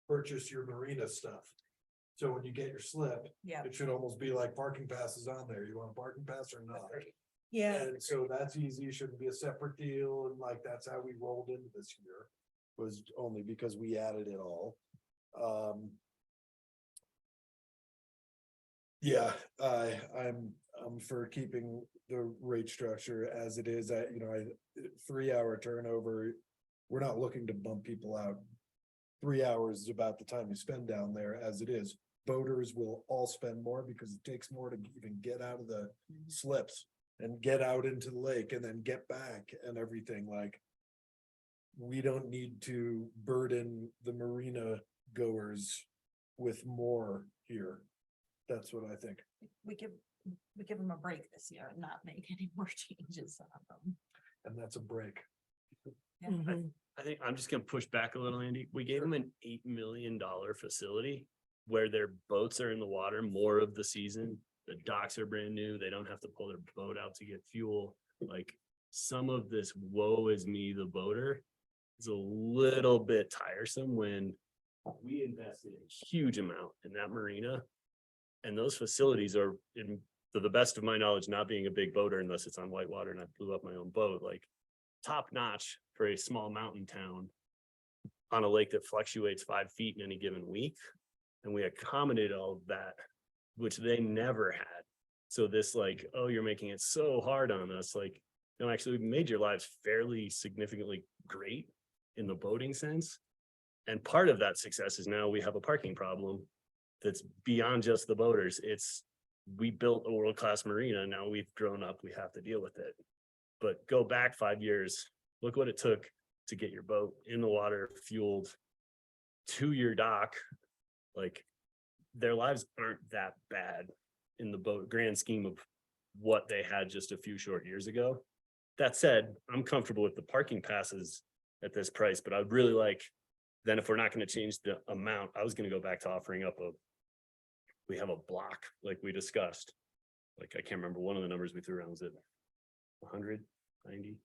[SPEAKER 7] purchase your marina stuff. So when you get your slip,
[SPEAKER 12] Yeah.
[SPEAKER 7] it should almost be like parking passes on there. You want a parking pass or not?
[SPEAKER 6] Yeah,
[SPEAKER 7] And so that's easy, shouldn't be a separate deal, and like, that's how we rolled into this year. Was only because we added it all. Yeah, I'm for keeping the rate structure as it is, 3-hour turnover. We're not looking to bump people out. 3 hours is about the time you spend down there as it is. Boaters will all spend more because it takes more to even get out of the slips and get out into the lake and then get back and everything like. We don't need to burden the marina goers with more here. That's what I think.
[SPEAKER 12] We give them a break this year and not make any more changes on them.
[SPEAKER 7] And that's a break.
[SPEAKER 12] Yeah.
[SPEAKER 1] I think I'm just gonna push back a little, Andy. We gave them an $8 million facility where their boats are in the water more of the season. The docks are brand new. They don't have to pull their boat out to get fuel. Like some of this woe is me, the boater, is a little bit tiresome when we invested a huge amount in that marina. And those facilities are, to the best of my knowledge, not being a big boater unless it's on whitewater and I blew up my own boat, like top notch for a small mountain town on a lake that fluctuates 5 feet in any given week. And we accommodated all of that, which they never had. So this like, oh, you're making it so hard on us. Like, no, actually, we've made your lives fairly significantly great in the boating sense. And part of that success is now we have a parking problem that's beyond just the boaters. We built a world-class marina. Now we've grown up, we have to deal with it. But go back 5 years, look what it took to get your boat in the water, fueled to your dock. Like their lives aren't that bad in the boat grand scheme of what they had just a few short years ago. That said, I'm comfortable with the parking passes at this price, but I'd really like, then if we're not going to change the amount, I was going to go back to offering up we have a block like we discussed. Like, I can't remember one of the numbers we threw around. Was it 190?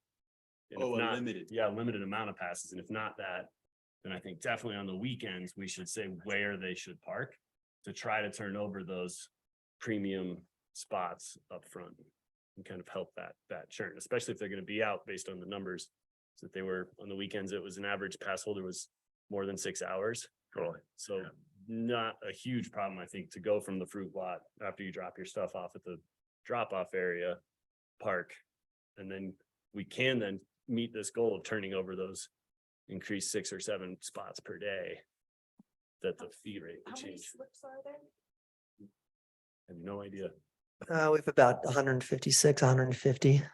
[SPEAKER 1] And if not,
[SPEAKER 4] limited.
[SPEAKER 1] yeah, limited amount of passes. And if not that, then I think definitely on the weekends, we should say where they should park to try to turn over those premium spots up front and kind of help that churn, especially if they're going to be out based on the numbers. So that they were on the weekends, it was an average pass holder was more than 6 hours. So not a huge problem, I think, to go from the fruit lot after you drop your stuff off at the drop-off area, park, and then we can then meet this goal of turning over those increased 6 or 7 spots per day that the fee rate would
[SPEAKER 12] How many
[SPEAKER 1] change.
[SPEAKER 12] slips are there?
[SPEAKER 1] I have no idea.
[SPEAKER 10] We have about 156, 150,
[SPEAKER 12] So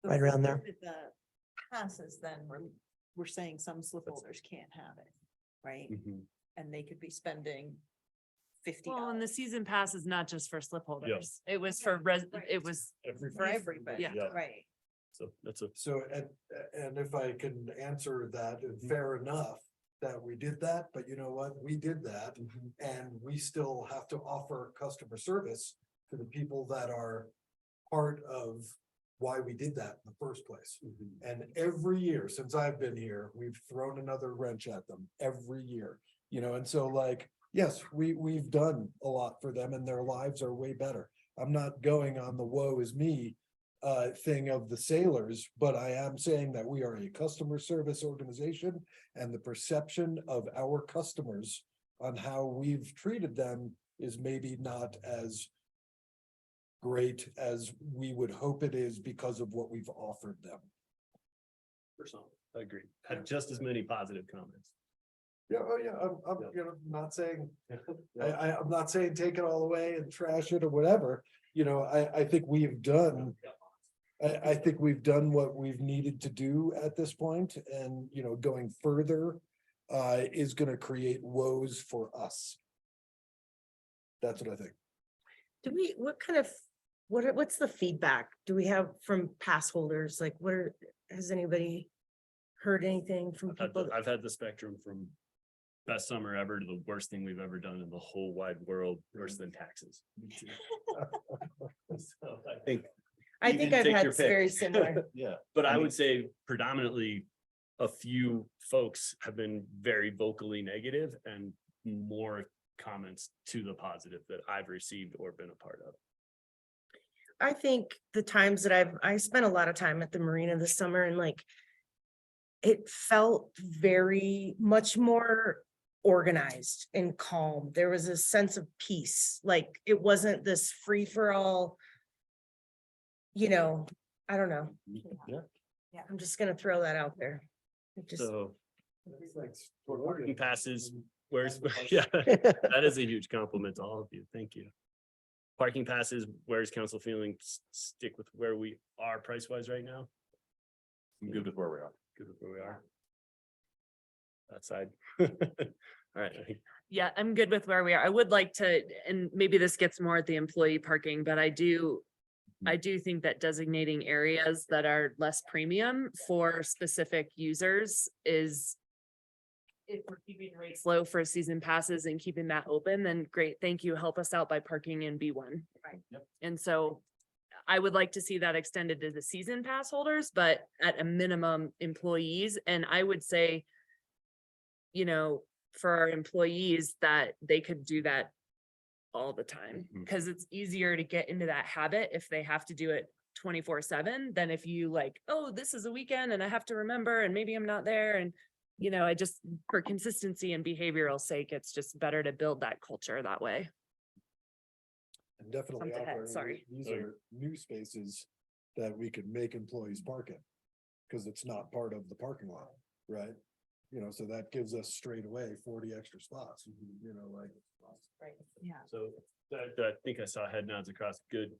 [SPEAKER 10] right around there.
[SPEAKER 12] with the passes, then we're saying some slip holders can't have it, right? And they could be spending $50.
[SPEAKER 5] Well, and the season pass is not just for slip holders. It was for it was
[SPEAKER 12] For everybody,
[SPEAKER 5] Yeah.
[SPEAKER 12] right?
[SPEAKER 1] So that's a,
[SPEAKER 7] So, and if I can answer that, fair enough that we did that, but you know what? We did that. And we still have to offer customer service to the people that are part of why we did that in the first place. And every year since I've been here, we've thrown another wrench at them every year, and so like, yes, we've done a lot for them and their lives are way better. I'm not going on the woe is me thing of the sailors, but I am saying that we are a customer service organization and the perception of our customers on how we've treated them is maybe not as great as we would hope it is because of what we've offered them.
[SPEAKER 1] personal. I agree. Had just as many positive comments.
[SPEAKER 7] Yeah, oh yeah, I'm not saying, I'm not saying take it all away and trash it or whatever, I think we've done. I think we've done what we've needed to do at this point, and going further is gonna create woes for us. That's what I think.
[SPEAKER 6] What's the feedback do we have from pass holders? Like, has anybody heard anything from people?
[SPEAKER 1] I've had the spectrum from best summer ever to the worst thing we've ever done in the whole wide world, worse than taxes. So I think
[SPEAKER 6] I
[SPEAKER 1] You
[SPEAKER 6] think
[SPEAKER 1] can
[SPEAKER 6] I've
[SPEAKER 1] take
[SPEAKER 6] had
[SPEAKER 1] your pick.
[SPEAKER 6] very similar.
[SPEAKER 4] Yeah.
[SPEAKER 1] But I
[SPEAKER 4] mean-
[SPEAKER 1] would say predominantly a few folks have been very vocally negative and more comments to the positive that I've received or been a part of.
[SPEAKER 6] I think the times that I spent a lot of time at the marina this summer and like. It felt very much more organized and calm. There was a sense of peace, like it wasn't this free for all. You know, I don't know.
[SPEAKER 4] Yeah.
[SPEAKER 6] I'm just gonna throw that out there. It just,
[SPEAKER 1] So parking passes, where's, yeah, that is a huge compliment to all of you. Thank you. Parking passes, where's council feeling? Stick with where we are price wise right now?
[SPEAKER 4] I'm good with where we are.
[SPEAKER 1] Good with where we are. That side. All right. I think
[SPEAKER 5] Yeah, I'm good with where we are. I would like to, and maybe this gets more at the employee parking, but I do think that designating areas that are less premium for specific users is. If we're keeping rates low for season passes and keeping that open, then great, thank you. Help us out by parking in B1.
[SPEAKER 6] Right.
[SPEAKER 4] Yep.
[SPEAKER 5] And so I would like to see that extended to the season pass holders, but at a minimum employees. And I would say, you know, for our employees that they could do that all the time,
[SPEAKER 1] Mhm.
[SPEAKER 5] because it's easier to get into that habit if they have to do it 24/7 than if you like, oh, this is a weekend and I have to remember and maybe I'm not there. And, you know, I just, for consistency and behavioral sake, it's just better to build that culture that way.
[SPEAKER 7] And definitely
[SPEAKER 5] Jumped ahead,
[SPEAKER 7] offering,
[SPEAKER 5] sorry.
[SPEAKER 7] these are new spaces that we could make employees park in. Cause it's not part of the parking lot, right? You know, so that gives us straight away 40 extra spots, you know, like.
[SPEAKER 5] Yeah.
[SPEAKER 1] so I think I saw head nods across. Good.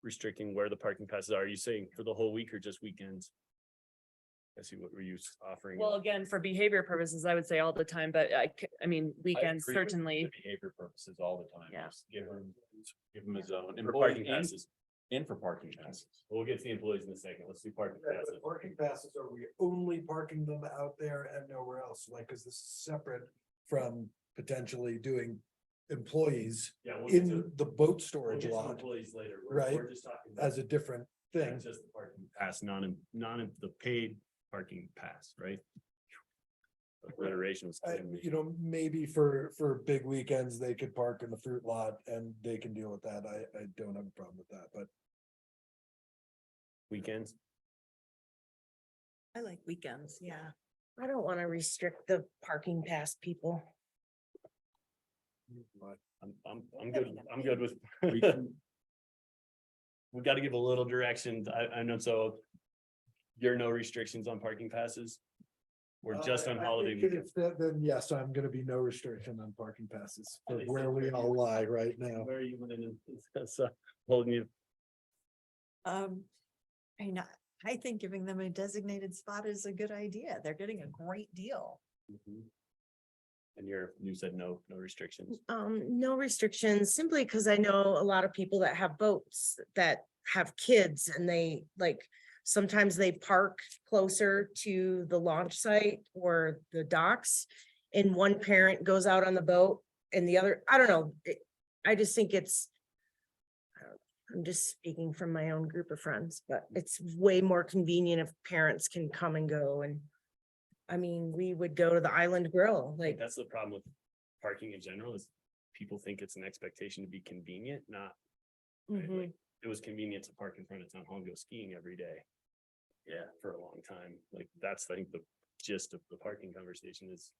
[SPEAKER 1] Restricting where the parking passes are. Are you saying for the whole week or just weekends? I see, what were you offering?
[SPEAKER 5] Well, again, for behavior purposes, I would say all the time, but I mean, weekends
[SPEAKER 4] agree with
[SPEAKER 5] certainly.
[SPEAKER 4] the Behavior purposes all the time.
[SPEAKER 5] Yeah.
[SPEAKER 4] Just give them a zone.
[SPEAKER 1] For parking
[SPEAKER 4] Employee
[SPEAKER 1] passes.
[SPEAKER 4] and for parking passes.
[SPEAKER 1] We'll get to the employees in a second. Let's do parking passes.
[SPEAKER 7] Parking passes, are we only parking them out there and nowhere else? Like, cause this is separate from potentially doing employees
[SPEAKER 1] Yeah. We'll get to-
[SPEAKER 7] in the boat
[SPEAKER 1] we'll
[SPEAKER 7] storage
[SPEAKER 1] get to
[SPEAKER 7] lot
[SPEAKER 1] employees later.
[SPEAKER 7] right,
[SPEAKER 1] We're just talking about
[SPEAKER 7] as a different thing.
[SPEAKER 1] just the parking pass, the paid parking pass, right? Alliteration was killing me.
[SPEAKER 7] You know, maybe for big weekends, they could park in the fruit lot and they can deal with that. I don't have a problem with that, but.
[SPEAKER 1] Weekends.
[SPEAKER 8] I like weekends, yeah.
[SPEAKER 6] I don't wanna restrict the parking pass people.
[SPEAKER 1] I'm good. I'm good with. We got to give a little direction. I know, so. There are no restrictions on parking passes. We're just on
[SPEAKER 7] I
[SPEAKER 1] holiday
[SPEAKER 7] think
[SPEAKER 1] weekends.
[SPEAKER 7] Then yes, I'm gonna be no restriction on parking passes for
[SPEAKER 1] They
[SPEAKER 7] where
[SPEAKER 1] said
[SPEAKER 7] we all lie right now.
[SPEAKER 1] Where are you living in? So, holding you.
[SPEAKER 8] I mean, I think giving them a designated spot is a good idea. They're getting a great deal.
[SPEAKER 1] And you said no restrictions.
[SPEAKER 6] No restrictions, simply because I know a lot of people that have boats that have kids and they like. Sometimes they park closer to the launch site or the docks. And one parent goes out on the boat and the other, I don't know. I just think it's. I'm just speaking from my own group of friends, but it's way more convenient if parents can come and go and. I mean, we would go to the Island Grill, like,
[SPEAKER 1] That's the problem with parking in general is people think it's an expectation to be convenient, not. Right?
[SPEAKER 6] mhm.
[SPEAKER 1] Like, it was convenient to park in front of town hall and go skiing every day. Yeah, for a long time. Like, that's, I think, the gist of the parking conversation is.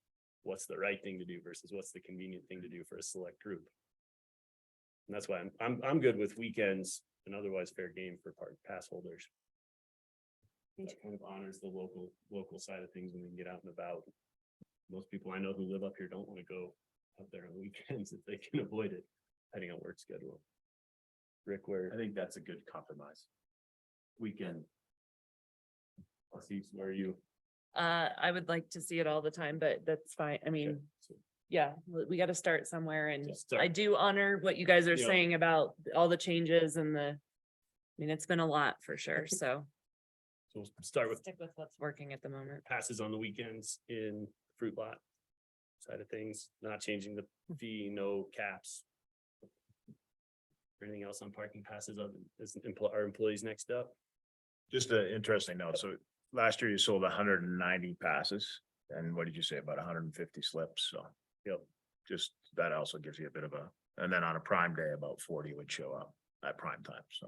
[SPEAKER 1] What's the right thing to do versus what's the convenient thing to do for a select group? And that's why I'm good with weekends and otherwise fair game for park pass holders. That kind of honors the local side of things when we can get out and about. Most people I know who live up here don't want to go up there on weekends if they can avoid it, depending on work schedule. Rick, where,
[SPEAKER 4] I think that's a good compromise. Weekend.
[SPEAKER 1] Steve, where are you?
[SPEAKER 5] I would like to see it all the time, but that's fine. I mean, yeah, we got to start somewhere and
[SPEAKER 1] Just start.
[SPEAKER 5] I do honor what you guys are
[SPEAKER 1] Yeah.
[SPEAKER 5] saying about all the changes and I mean, it's been a lot for sure, so.
[SPEAKER 1] So we'll start with
[SPEAKER 5] Stick with what's working at the moment.
[SPEAKER 1] passes on the weekends in fruit lot side of things, not changing the fee, no caps. Anything else on parking passes other than our employees next up?
[SPEAKER 11] Just an interesting note. So last year you sold 190 passes and what did you say, about 150 slips? So, yep, just that also gives you a bit of a, and then on a prime day, about 40 would show up at prime time. So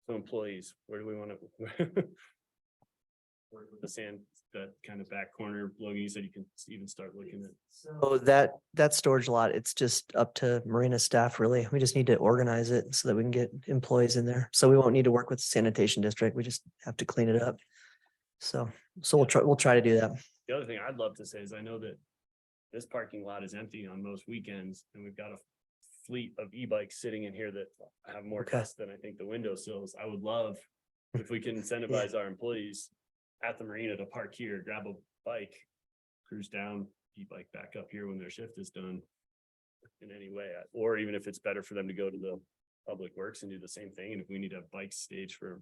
[SPEAKER 1] So employees, where do we want to? The sand, that kind of back corner, Logan, you said you can even start looking at.
[SPEAKER 10] So that storage lot, it's just up to marina staff, really. We just need to organize it so that we can get employees in there. So we won't need to work with the sanitation district. We just have to clean it up. So we'll try to do that.
[SPEAKER 1] The other thing I'd love to say is I know that this parking lot is empty on most weekends and we've got a fleet of e-bikes sitting in here that have more
[SPEAKER 10] Okay.
[SPEAKER 1] dust than I think the windowsills. I would love if we can incentivize our employees at the marina to park here, grab a bike, cruise down, e-bike back up here when their shift is done in any way, or even if it's better for them to go to the public works and do the same thing. And if we need a bike stage for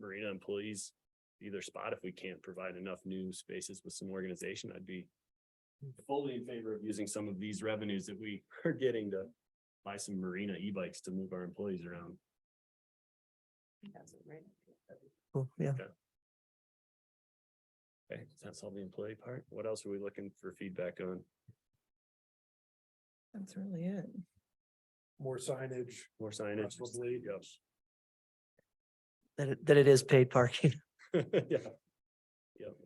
[SPEAKER 1] marina employees, either spot, if we can't provide enough new spaces with some organization, I'd be fully in favor of using some of these revenues that we are getting to buy some marina e-bikes to move our employees around.
[SPEAKER 10] Cool, yeah.
[SPEAKER 1] Okay, that's all the employee part. What else are we looking for feedback on?
[SPEAKER 8] That's really it.
[SPEAKER 7] More signage,
[SPEAKER 1] More signage?
[SPEAKER 7] Possibly.
[SPEAKER 1] Yes.
[SPEAKER 10] That it is paid parking.
[SPEAKER 1] Yeah. Yep.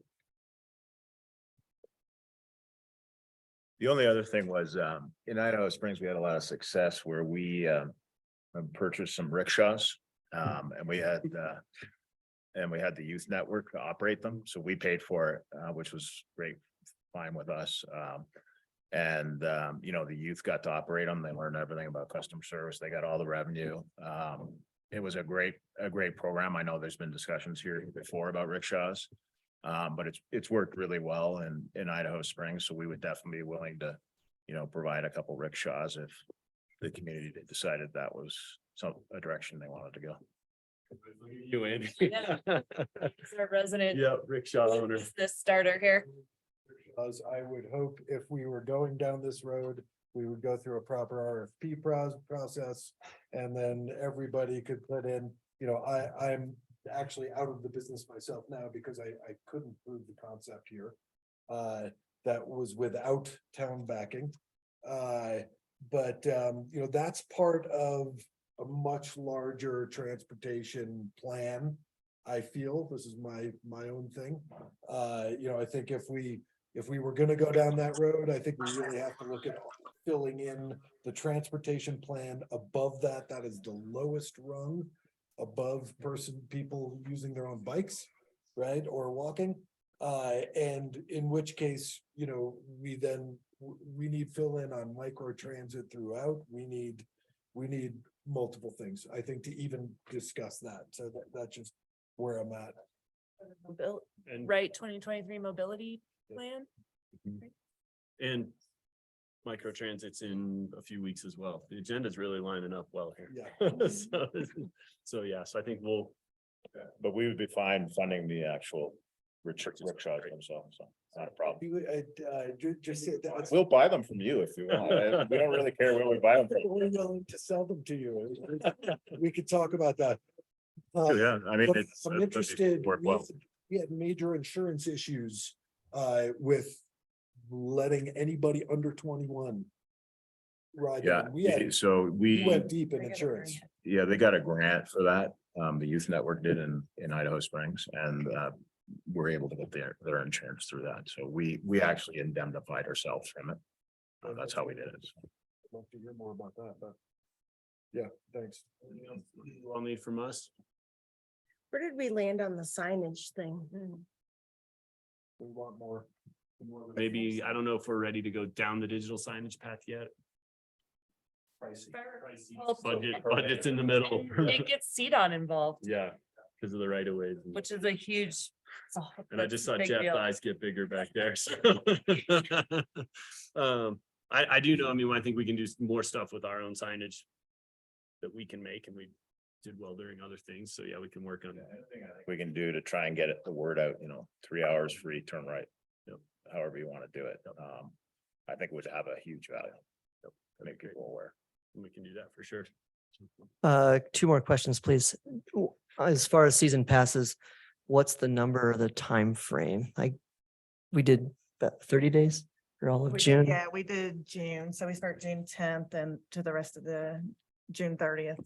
[SPEAKER 11] the only other thing was, in Idaho Springs, we had a lot of success where we, purchased some rickshaws. And we had the youth network to operate them. So we paid for it, which was great, fine with us. You know, the youth got to operate them. They learned everything about customer service. They got all the revenue. It was a great program. I know there's been discussions here before about rickshaws. But it's worked really well in Idaho Springs. So we would definitely be willing to, you know, provide a couple rickshaws if the community decided that was a direction they wanted to go.
[SPEAKER 1] You, Andy.
[SPEAKER 5] Yeah. It's our resident
[SPEAKER 1] Yeah, rickshaw owner.
[SPEAKER 5] business starter here.
[SPEAKER 7] as I would hope if we were going down this road, we would go through a proper RFP process. And then everybody could put in, you know, I'm actually out of the business myself now because I couldn't prove the concept here. That was without town backing. You know, that's part of a much larger transportation plan. I feel this is my own thing. You know, I think if we were gonna go down that road, I think we really have to look at filling in the transportation plan above that. That is the lowest rung above people using their own bikes, right? Or walking. And in which case, you know, we need fill in on micro transit throughout. We need multiple things, I think, to even discuss that. So that's just where I'm at.
[SPEAKER 1] And,
[SPEAKER 5] Right, 2023 mobility plan.
[SPEAKER 1] and microtransit's in a few weeks as well. The agenda's really lining up well here.
[SPEAKER 7] Yeah.
[SPEAKER 1] So yeah, so I think
[SPEAKER 11] But we would be fine funding the actual rickshaws themselves, so not a problem.
[SPEAKER 7] Just say that.
[SPEAKER 11] We'll buy them from you if you want. We don't really care where we buy them from.
[SPEAKER 7] We're willing to sell them to you. We could talk about that.
[SPEAKER 11] Yeah, I mean.
[SPEAKER 7] But
[SPEAKER 11] it's-
[SPEAKER 7] I'm
[SPEAKER 11] it'd
[SPEAKER 7] interested,
[SPEAKER 11] work well.
[SPEAKER 7] we had major insurance issues with letting anybody under 21 ride.
[SPEAKER 11] Yeah,
[SPEAKER 7] them. We
[SPEAKER 11] we
[SPEAKER 7] went deep in insurance.
[SPEAKER 11] yeah, they got a grant for that. The youth network did in Idaho Springs and we're able to get their insurance through that. So we actually indemnified ourselves from it. That's how we did it.
[SPEAKER 7] Love to hear more about that, but yeah, thanks.
[SPEAKER 1] anything else you all need from us?
[SPEAKER 6] Where did we land on the signage thing?
[SPEAKER 7] We want more.
[SPEAKER 1] Maybe, I don't know if we're ready to go down the digital signage path yet.
[SPEAKER 5] Well,
[SPEAKER 1] Budget's in the middle.
[SPEAKER 5] It gets CDON involved,
[SPEAKER 1] Yeah, because of the right of ways.
[SPEAKER 5] which is a huge.
[SPEAKER 1] And I just saw
[SPEAKER 5] big
[SPEAKER 1] Jeff's
[SPEAKER 5] deal.
[SPEAKER 1] eyes get bigger back there, so. I do know, I mean, I think we can do more stuff with our own signage that we can make, and we did well during other things, so yeah, we can work on that.
[SPEAKER 11] We can do to try and get the word out, you know, 3 hours free turn right.
[SPEAKER 1] Yep.
[SPEAKER 11] However you want to do it. I think it would have a huge value. make people aware.
[SPEAKER 1] We can do that for sure.
[SPEAKER 10] Two more questions, please. As far as season passes, what's the number or the time frame? Like, we did about 30 days for all of
[SPEAKER 12] We did-
[SPEAKER 10] June.
[SPEAKER 12] Yeah, we did June, so we start June tenth and to the rest of the June 30th.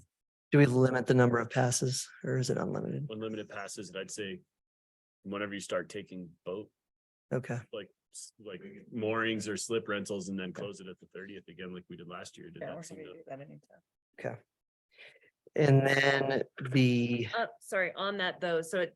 [SPEAKER 10] Do we limit the number of passes or is it unlimited?
[SPEAKER 1] Unlimited passes, and I'd say whenever you start taking boat,
[SPEAKER 10] Okay,
[SPEAKER 1] like moorings or slip rentals and then close it at the 30th again, like we did last year. Did
[SPEAKER 12] Yeah, we're
[SPEAKER 1] that seem
[SPEAKER 12] gonna
[SPEAKER 1] to?
[SPEAKER 12] do that anytime.
[SPEAKER 10] okay. And then the,
[SPEAKER 5] Sorry, on that though, so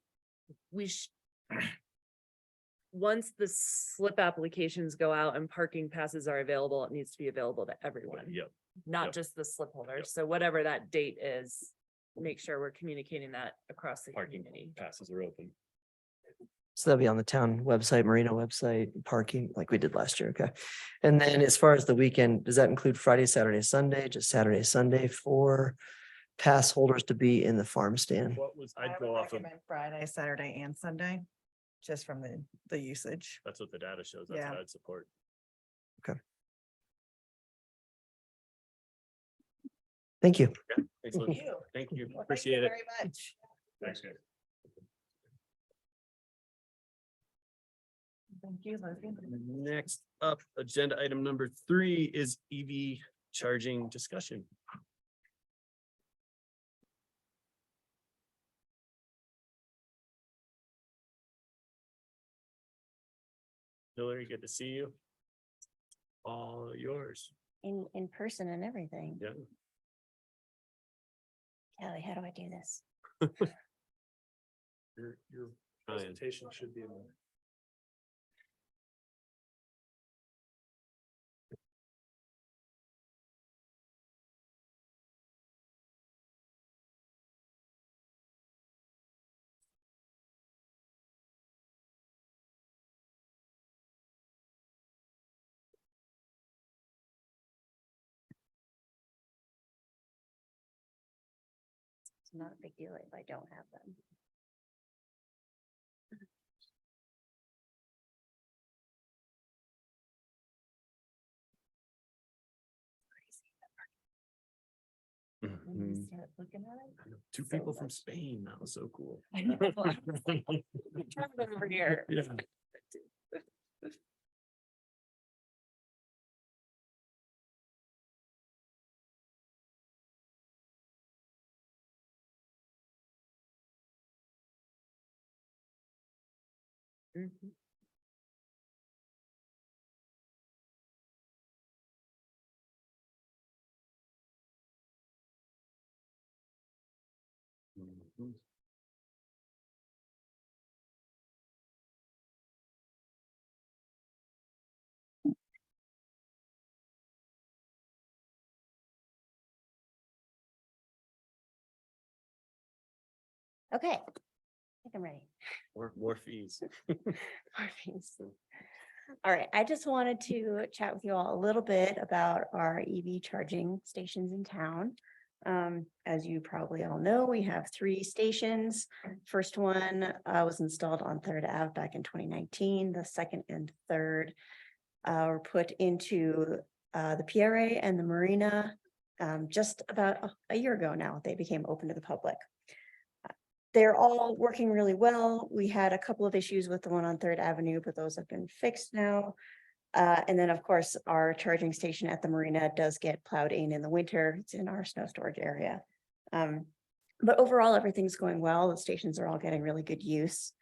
[SPEAKER 5] once the slip applications go out and parking passes are available, it needs to be available to everyone,
[SPEAKER 1] Yep.
[SPEAKER 5] not
[SPEAKER 1] Yep.
[SPEAKER 5] just the slip holders. So whatever that date is, make sure we're communicating that across the
[SPEAKER 1] Parking
[SPEAKER 5] community.
[SPEAKER 1] passes are open.
[SPEAKER 10] so that'll be on the town website, Marina website, parking like we did last year. Okay. And then as far as the weekend, does that include Friday, Saturday, Sunday, just Saturday, Sunday for pass holders to be in the farm stand?
[SPEAKER 1] What was,
[SPEAKER 12] I
[SPEAKER 1] I'd
[SPEAKER 12] would
[SPEAKER 1] go off of,
[SPEAKER 12] recommend Friday, Saturday and Sunday, just from the usage.
[SPEAKER 1] that's what the data shows. That's
[SPEAKER 12] Yeah.
[SPEAKER 1] what I'd support.
[SPEAKER 10] Thank you.
[SPEAKER 1] Excellent. Thank you. Appreciate it.
[SPEAKER 12] Very much.
[SPEAKER 11] Thanks, guys.
[SPEAKER 12] Thank you, Leslie.
[SPEAKER 1] Next up, agenda item number 3 is EV charging discussion. Hillary, good to see you. All yours.
[SPEAKER 2] In person and everything.
[SPEAKER 1] Yeah.
[SPEAKER 2] Kelly, how do I do this?
[SPEAKER 1] Your presentation should be in there.
[SPEAKER 2] It's not a big deal if I don't have them. When you
[SPEAKER 1] Mhm.
[SPEAKER 2] start looking at it.
[SPEAKER 1] I know, 2
[SPEAKER 2] So
[SPEAKER 1] people from
[SPEAKER 2] much.
[SPEAKER 1] Spain. That was so cool.
[SPEAKER 5] I know. Over here.
[SPEAKER 1] Yeah.
[SPEAKER 5] Mhm.
[SPEAKER 1] Mhm.
[SPEAKER 2] Okay, I think I'm ready.
[SPEAKER 1] More fees.
[SPEAKER 2] Morpheus. All right, I just wanted to chat with you all a little bit about our EV charging stations in town. As you probably all know, we have 3 stations. First one was installed on Third Ave back in 2019. The second and third were put into the PRA and the Marina just about a year ago now. They became open to the public. They're all working really well. We had a couple of issues with the one on Third Avenue, but those have been fixed now. And then, of course, our charging station at the Marina does get plowed in the winter. It's in our snow storage area. But overall, everything's going well. The stations are all getting really good use.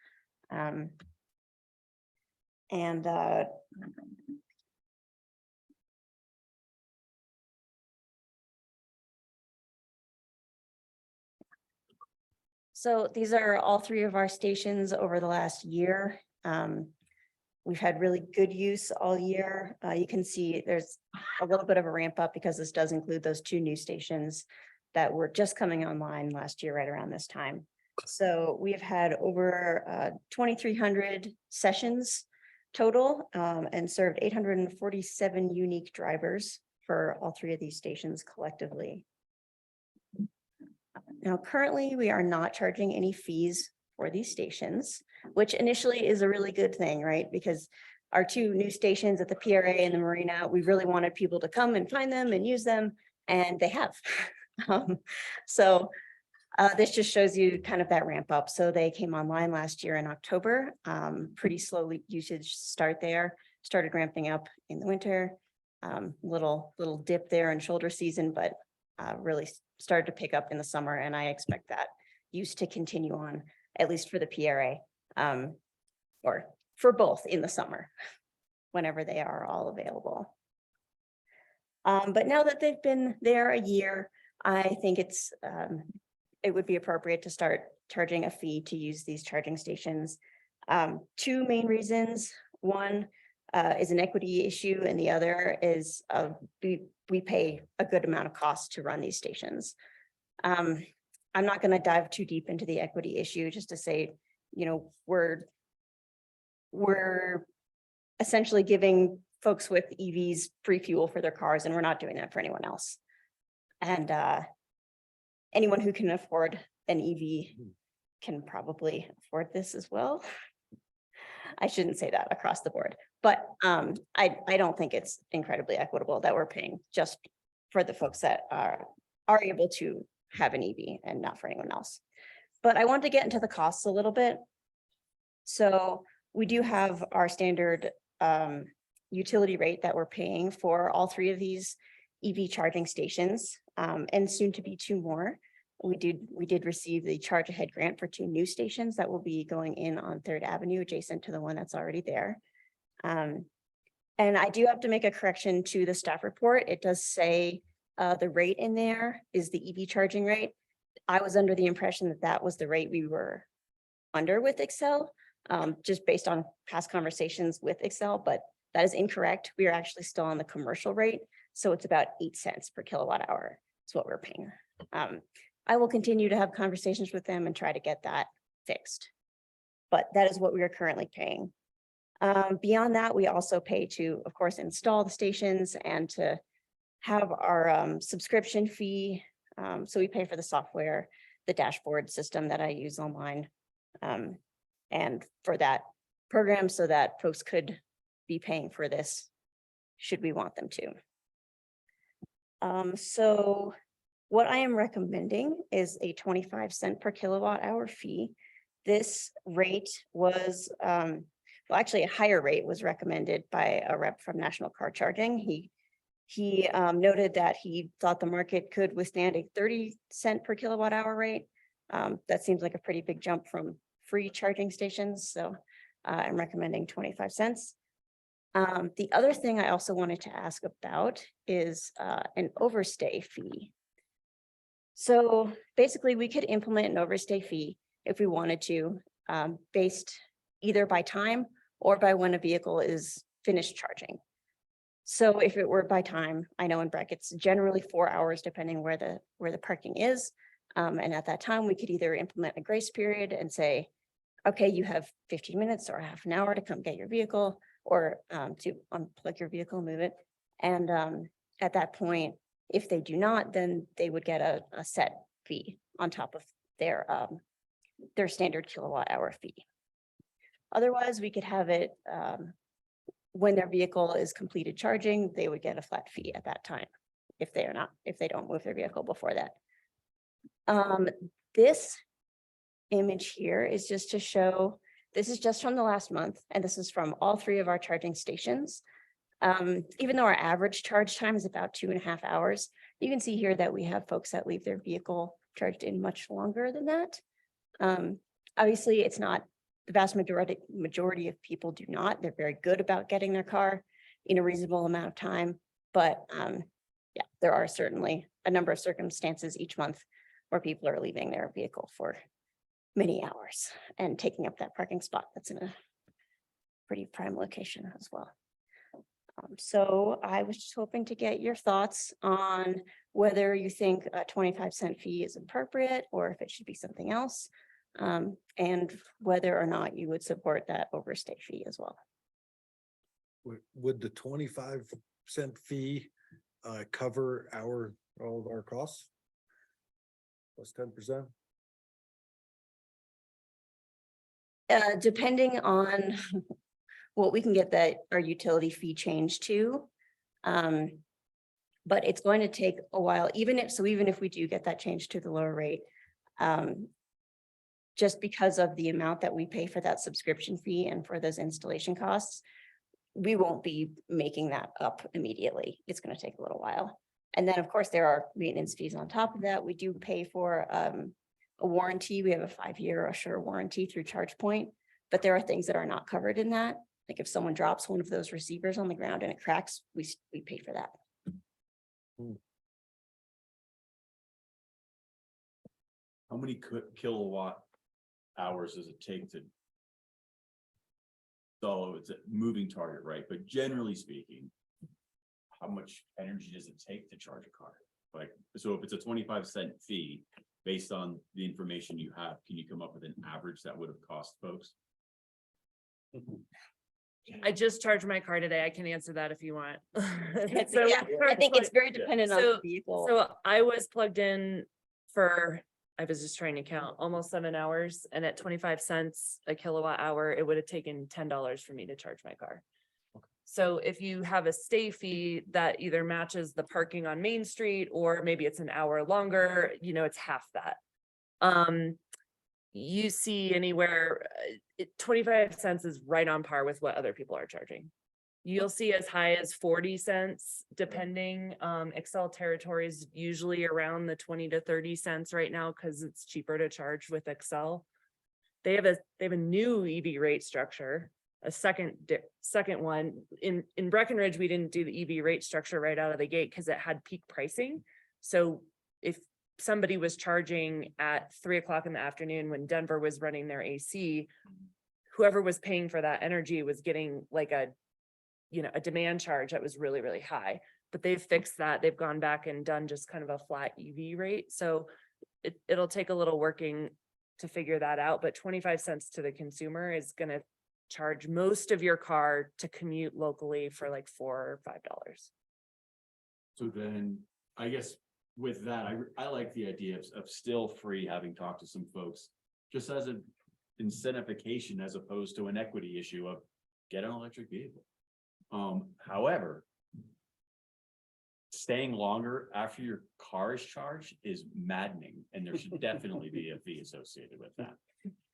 [SPEAKER 2] So these are all 3 of our stations over the last year. We've had really good use all year. You can see there's a little bit of a ramp up because this does include those 2 new stations that were just coming online last year, right around this time. So we have had over 2,300 sessions total and served 847 unique drivers for all 3 of these stations collectively. Now, currently, we are not charging any fees for these stations, which initially is a really good thing, right? Because our two new stations at the PRA and the Marina, we really wanted people to come and find them and use them, and they have. So this just shows you kind of that ramp up. So they came online last year in October. Pretty slowly usage start there, started ramping up in the winter. Little dip there in shoulder season, but really started to pick up in the summer, and I expect that use to continue on, at least for the PRA, or for both in the summer, whenever they are all available. But now that they've been there a year, I think it would be appropriate to start charging a fee to use these charging stations. Two main reasons. One is an equity issue, and the other is we pay a good amount of cost to run these stations. I'm not going to dive too deep into the equity issue, just to say, you know, we're essentially giving folks with EVs free fuel for their cars, and we're not doing that for anyone else. And anyone who can afford an EV can probably afford this as well. I shouldn't say that across the board, but I don't think it's incredibly equitable that we're paying just for the folks that are able to have an EV and not for anyone else. But I want to get into the costs a little bit. So we do have our standard utility rate that we're paying for all three of these EV charging stations, and soon to be two more. We did receive the charge ahead grant for two new stations that will be going in on 3rd Avenue, adjacent to the one that's already there. And I do have to make a correction to the staff report. It does say the rate in there is the EV charging rate. I was under the impression that that was the rate we were under with Excel, just based on past conversations with Excel, but that is incorrect. We are actually still on the commercial rate. So it's about 8 cents per kilowatt hour. That's what we're paying. I will continue to have conversations with them and try to get that fixed. But that is what we are currently paying. Beyond that, we also pay to, of course, install the stations and to have our subscription fee. So we pay for the software, the dashboard system that I use online, and for that program, so that folks could be paying for this should we want them to. So what I am recommending is a 25 cent per kilowatt hour fee. This rate was, well, actually a higher rate was recommended by a rep from National Car Charging. He noted that he thought the market could withstand a 30 cent per kilowatt hour rate. That seems like a pretty big jump from free charging stations. So I'm recommending 25 cents. The other thing I also wanted to ask about is an overstay fee. So basically we could implement an overstay fee if we wanted to, based either by time or by when a vehicle is finished charging. So if it were by time, I know in brackets, generally 4 hours, depending where the parking is. And at that time, we could either implement a grace period and say, okay, you have 15 minutes or half an hour to come get your vehicle, or to unplug your vehicle, move it. And at that point, if they do not, then they would get a set fee on top of their standard kilowatt hour fee. Otherwise, we could have it when their vehicle is completed charging, they would get a flat fee at that time if they don't move their vehicle before that. This image here is just to show, this is just from the last month, and this is from all three of our charging stations. Even though our average charge time is about 2.5 hours, you can see here that we have folks that leave their vehicle charged in much longer than that. Obviously, it's not the vast majority of people do not. They're very good about getting their car in a reasonable amount of time. But yeah, there are certainly a number of circumstances each month where people are leaving their vehicle for many hours and taking up that parking spot that's in a pretty prime location as well. So I was just hoping to get your thoughts on whether you think a 25 cent fee is appropriate or if it should be something else, and whether or not you would support that overstay fee as well.
[SPEAKER 7] Would the 25 cent fee cover all of our costs? Plus 10%?
[SPEAKER 2] Depending on what we can get our utility fee changed to. But it's going to take a while, even if we do get that change to the lower rate. Just because of the amount that we pay for that subscription fee and for those installation costs, we won't be making that up immediately. It's going to take a little while. And then, of course, there are maintenance fees on top of that. We do pay for a warranty. We have a 5-year Assure warranty through ChargePoint, but there are things that are not covered in that. Like if someone drops one of those receivers on the ground and it cracks, we pay for that.
[SPEAKER 4] How many kilowatt hours does it take to? So it's a moving target, right? But generally speaking, how much energy does it take to charge a car? Like, so if it's a 25-cent fee, based on the information you have, can you come up with an average that would have cost folks?
[SPEAKER 5] I just charged my car today. I can answer that if you want.
[SPEAKER 2] So, yeah, I think it's very dependent on the vehicle.
[SPEAKER 5] So I was plugged in I was just trying to count, almost 7 hours, and at 25 cents a kilowatt hour, it would have taken $10 for me to charge my car. So if you have a stay fee that either matches the parking on Main Street, or maybe it's an hour longer, it's half that. You see anywhere, 25 cents is right on par with what other people are charging. You'll see as high as 40 cents, depending. Excel territories usually around the 20 to 30 cents right now, because it's cheaper to charge with Excel. They have a new EV rate structure, a second one. In Breckenridge, we didn't do the EV rate structure right out of the gate because it had peak pricing. So if somebody was charging at 3 o'clock in the afternoon when Denver was running their AC, whoever was paying for that energy was getting like a demand charge that was really, really high. But they've fixed that. They've gone back and done just kind of a flat EV rate. So it'll take a little working to figure that out, but 25 cents to the consumer is going to charge most of your car to commute locally for like $4 or $5.
[SPEAKER 4] So then, I guess with that, I like the idea of still free, having talked to some folks, just as an incentivification as opposed to an equity issue of get an electric vehicle. However, staying longer after your car is charged is maddening, and there should definitely be a fee associated with that.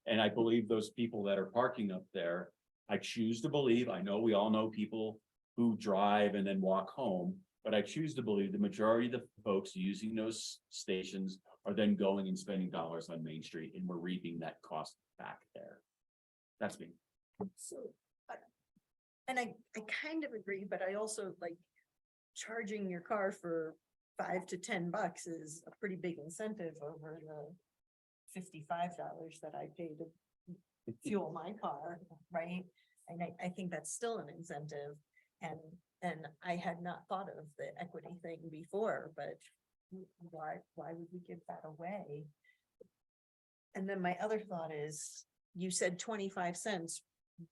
[SPEAKER 4] And I believe those people that are parking up there, I choose to believe, I know we all know people who drive and then walk home, but I choose to believe the majority of the folks using those stations are then going and spending dollars on Main Street, and we're reaping that cost back there. That's me.
[SPEAKER 8] So, and I kind of agree, but I also like charging your car for $5 to $10 is a pretty big incentive over the $55 that I pay to fuel my car, right? And I think that's still an incentive, and I had not thought of the equity thing before, but why would we give that away? And then my other thought is, you said 25 cents,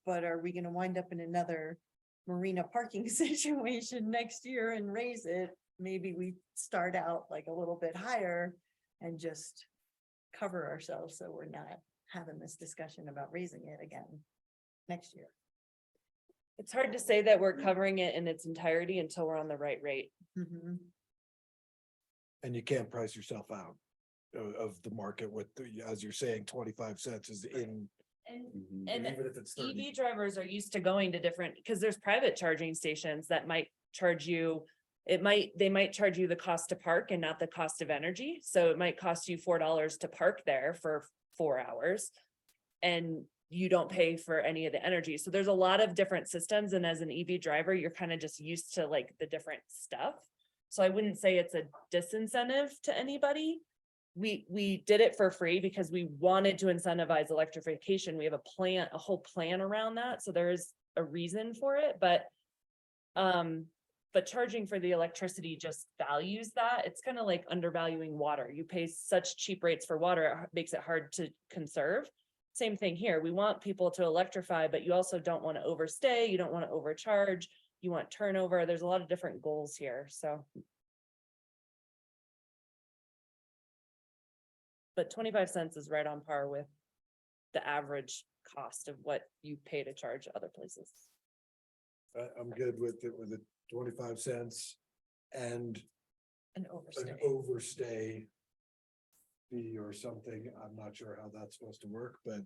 [SPEAKER 8] but are we gonna wind up in another marina parking situation next year and raise it? Maybe we start out like a little bit higher and just cover ourselves, so we're not having this discussion about raising it again next year.
[SPEAKER 5] It's hard to say that we're covering it in its entirety until we're on the right rate.
[SPEAKER 8] Mhm.
[SPEAKER 7] And you can't price yourself out of the market with, as you're saying, 25 cents is in.
[SPEAKER 5] And
[SPEAKER 7] Even if it's 30.
[SPEAKER 5] EV drivers are used to going to different, because there's private charging stations that might charge you. They might charge you the cost to park and not the cost of energy. So it might cost you $4 to park there for 4 hours. And you don't pay for any of the energy. So there's a lot of different systems. And as an EV driver, you're kind of just used to like the different stuff. So I wouldn't say it's a disincentive to anybody. We did it for free because we wanted to incentivize electrification. We have a whole plan around that. So there is a reason for it, but charging for the electricity just values that. It's kind of like undervaluing water. You pay such cheap rates for water, it makes it hard to conserve. Same thing here. We want people to electrify, but you also don't want to overstay. You don't want to overcharge. You want turnover. There's a lot of different goals here, so. But 25 cents is right on par with the average cost of what you pay to charge other places.
[SPEAKER 7] I'm good with it with the 25 cents and
[SPEAKER 5] An
[SPEAKER 7] an
[SPEAKER 5] overstay.
[SPEAKER 7] overstay fee or something. I'm not sure how that's supposed to work, but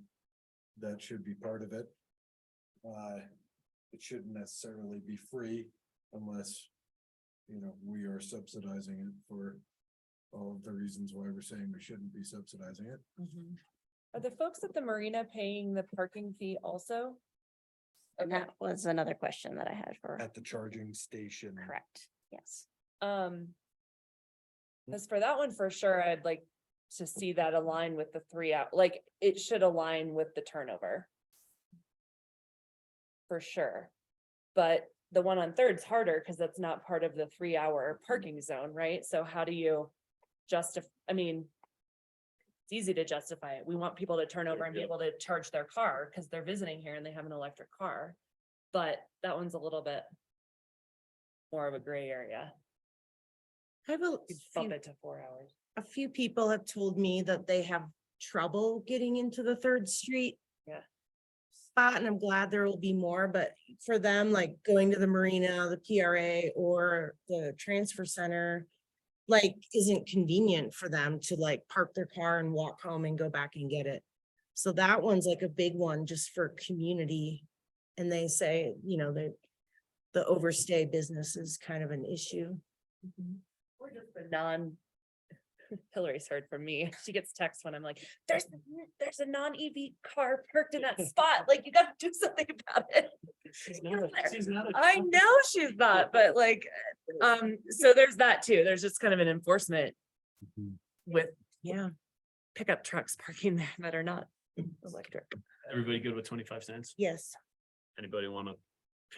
[SPEAKER 7] that should be part of it. It shouldn't necessarily be free unless, we are subsidizing it for all of the reasons why we're saying we shouldn't be subsidizing it.
[SPEAKER 5] Are the folks at the marina paying the parking fee also?
[SPEAKER 2] And that was another question that I had for,
[SPEAKER 7] At the charging station.
[SPEAKER 2] correct, yes.
[SPEAKER 5] As for that one, for sure, I'd like to see that align with the 3 hour, like, it should align with the turnover. For sure. But the one on Third's harder because that's not part of the 3 hour parking zone, right? So how do you justify, I mean. It's easy to justify it. We want people to turn over and be able to charge their car because they're visiting here and they have an electric car. But that one's a little bit. More of a gray area.
[SPEAKER 6] I have
[SPEAKER 5] You'd bump it to 4 hours.
[SPEAKER 6] a few people have told me that they have trouble getting into the Third Street.
[SPEAKER 5] Yeah.
[SPEAKER 6] Spot, and I'm glad there will be more, but for them, like going to the marina, the PRA or the transfer center. Like, isn't convenient for them to like park their car and walk home and go back and get it. So that one's like a big one just for community. And they say, the overstay business is kind of an issue.
[SPEAKER 5] Or just the non. Hillary's heard from me. She gets texts when I'm like, there's a non-EV car parked in that spot. Like, you gotta do something about it.
[SPEAKER 1] She's not a.
[SPEAKER 5] I know she's not, but like, so there's that too. There's just kind of an enforcement. With
[SPEAKER 6] Yeah.
[SPEAKER 5] pickup trucks parking there that are not electric.
[SPEAKER 1] Everybody good with 25 cents?
[SPEAKER 6] Yes.
[SPEAKER 1] Anybody want to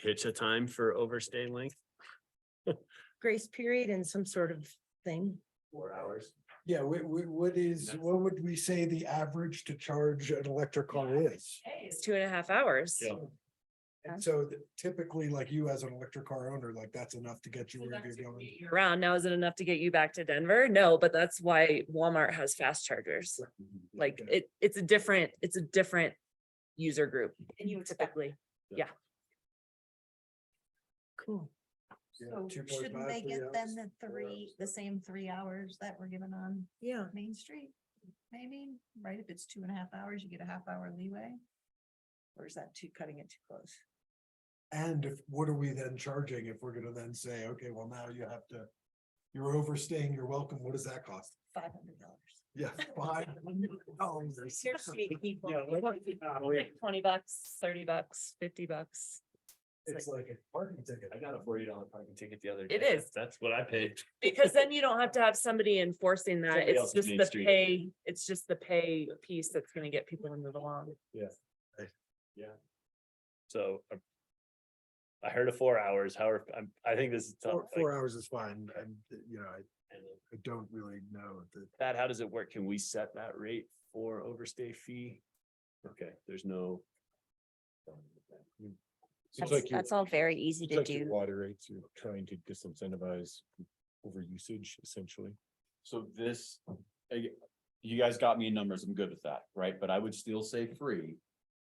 [SPEAKER 1] pitch a time for overstay length?
[SPEAKER 6] Grace period and some sort of thing.
[SPEAKER 1] 4 hours.
[SPEAKER 7] Yeah, what would we say the average to charge an electric car is?
[SPEAKER 5] It's 2.5 hours.
[SPEAKER 1] Yeah.
[SPEAKER 7] And so typically, like you as an electric car owner, like that's enough to get you wherever you're going.
[SPEAKER 5] Around now, is it enough to get you back to Denver? No, but that's why Walmart has fast chargers. Like it's a different user group. And you typically,
[SPEAKER 6] Cool.
[SPEAKER 7] Yeah,
[SPEAKER 8] So
[SPEAKER 7] 2.5,
[SPEAKER 8] shouldn't they
[SPEAKER 7] 3
[SPEAKER 8] get
[SPEAKER 7] hours,
[SPEAKER 8] then the
[SPEAKER 7] 4 hours.
[SPEAKER 8] the same 3 hours that were given on
[SPEAKER 6] Yeah.
[SPEAKER 8] Main Street? Maybe, right? If it's 2.5 hours, you get a half-hour leeway? Or is that cutting it too close?
[SPEAKER 7] And what are we then charging if we're gonna then say, okay, well, now you're overstaying, you're welcome, what does that cost?
[SPEAKER 8] $500.
[SPEAKER 7] Yeah, $500.
[SPEAKER 5] Seriously, people.
[SPEAKER 1] Yeah,
[SPEAKER 5] $20, $30, $50.
[SPEAKER 7] It's like a parking ticket.
[SPEAKER 1] I got a $40 parking ticket the other day.
[SPEAKER 5] It is.
[SPEAKER 1] That's what I paid.
[SPEAKER 5] Because then you don't have to have somebody enforcing that.
[SPEAKER 1] Somebody
[SPEAKER 5] It's
[SPEAKER 1] else's
[SPEAKER 5] just
[SPEAKER 1] Main
[SPEAKER 5] the
[SPEAKER 1] Street.
[SPEAKER 5] pay, it's just the pay piece that's gonna get people to move along.
[SPEAKER 1] Yeah. So I heard of 4 hours, however, I think this is tough.
[SPEAKER 7] Four hours is fine, and, I don't really know that.
[SPEAKER 1] Pat, how does it work? Can we set that rate for overstay fee? Okay, there's no.
[SPEAKER 2] That's all very easy to do.
[SPEAKER 13] Water rates, you're trying to disincentivize over usage essentially.
[SPEAKER 4] So this, you guys got me in numbers, I'm good with that, right? But I would still say free.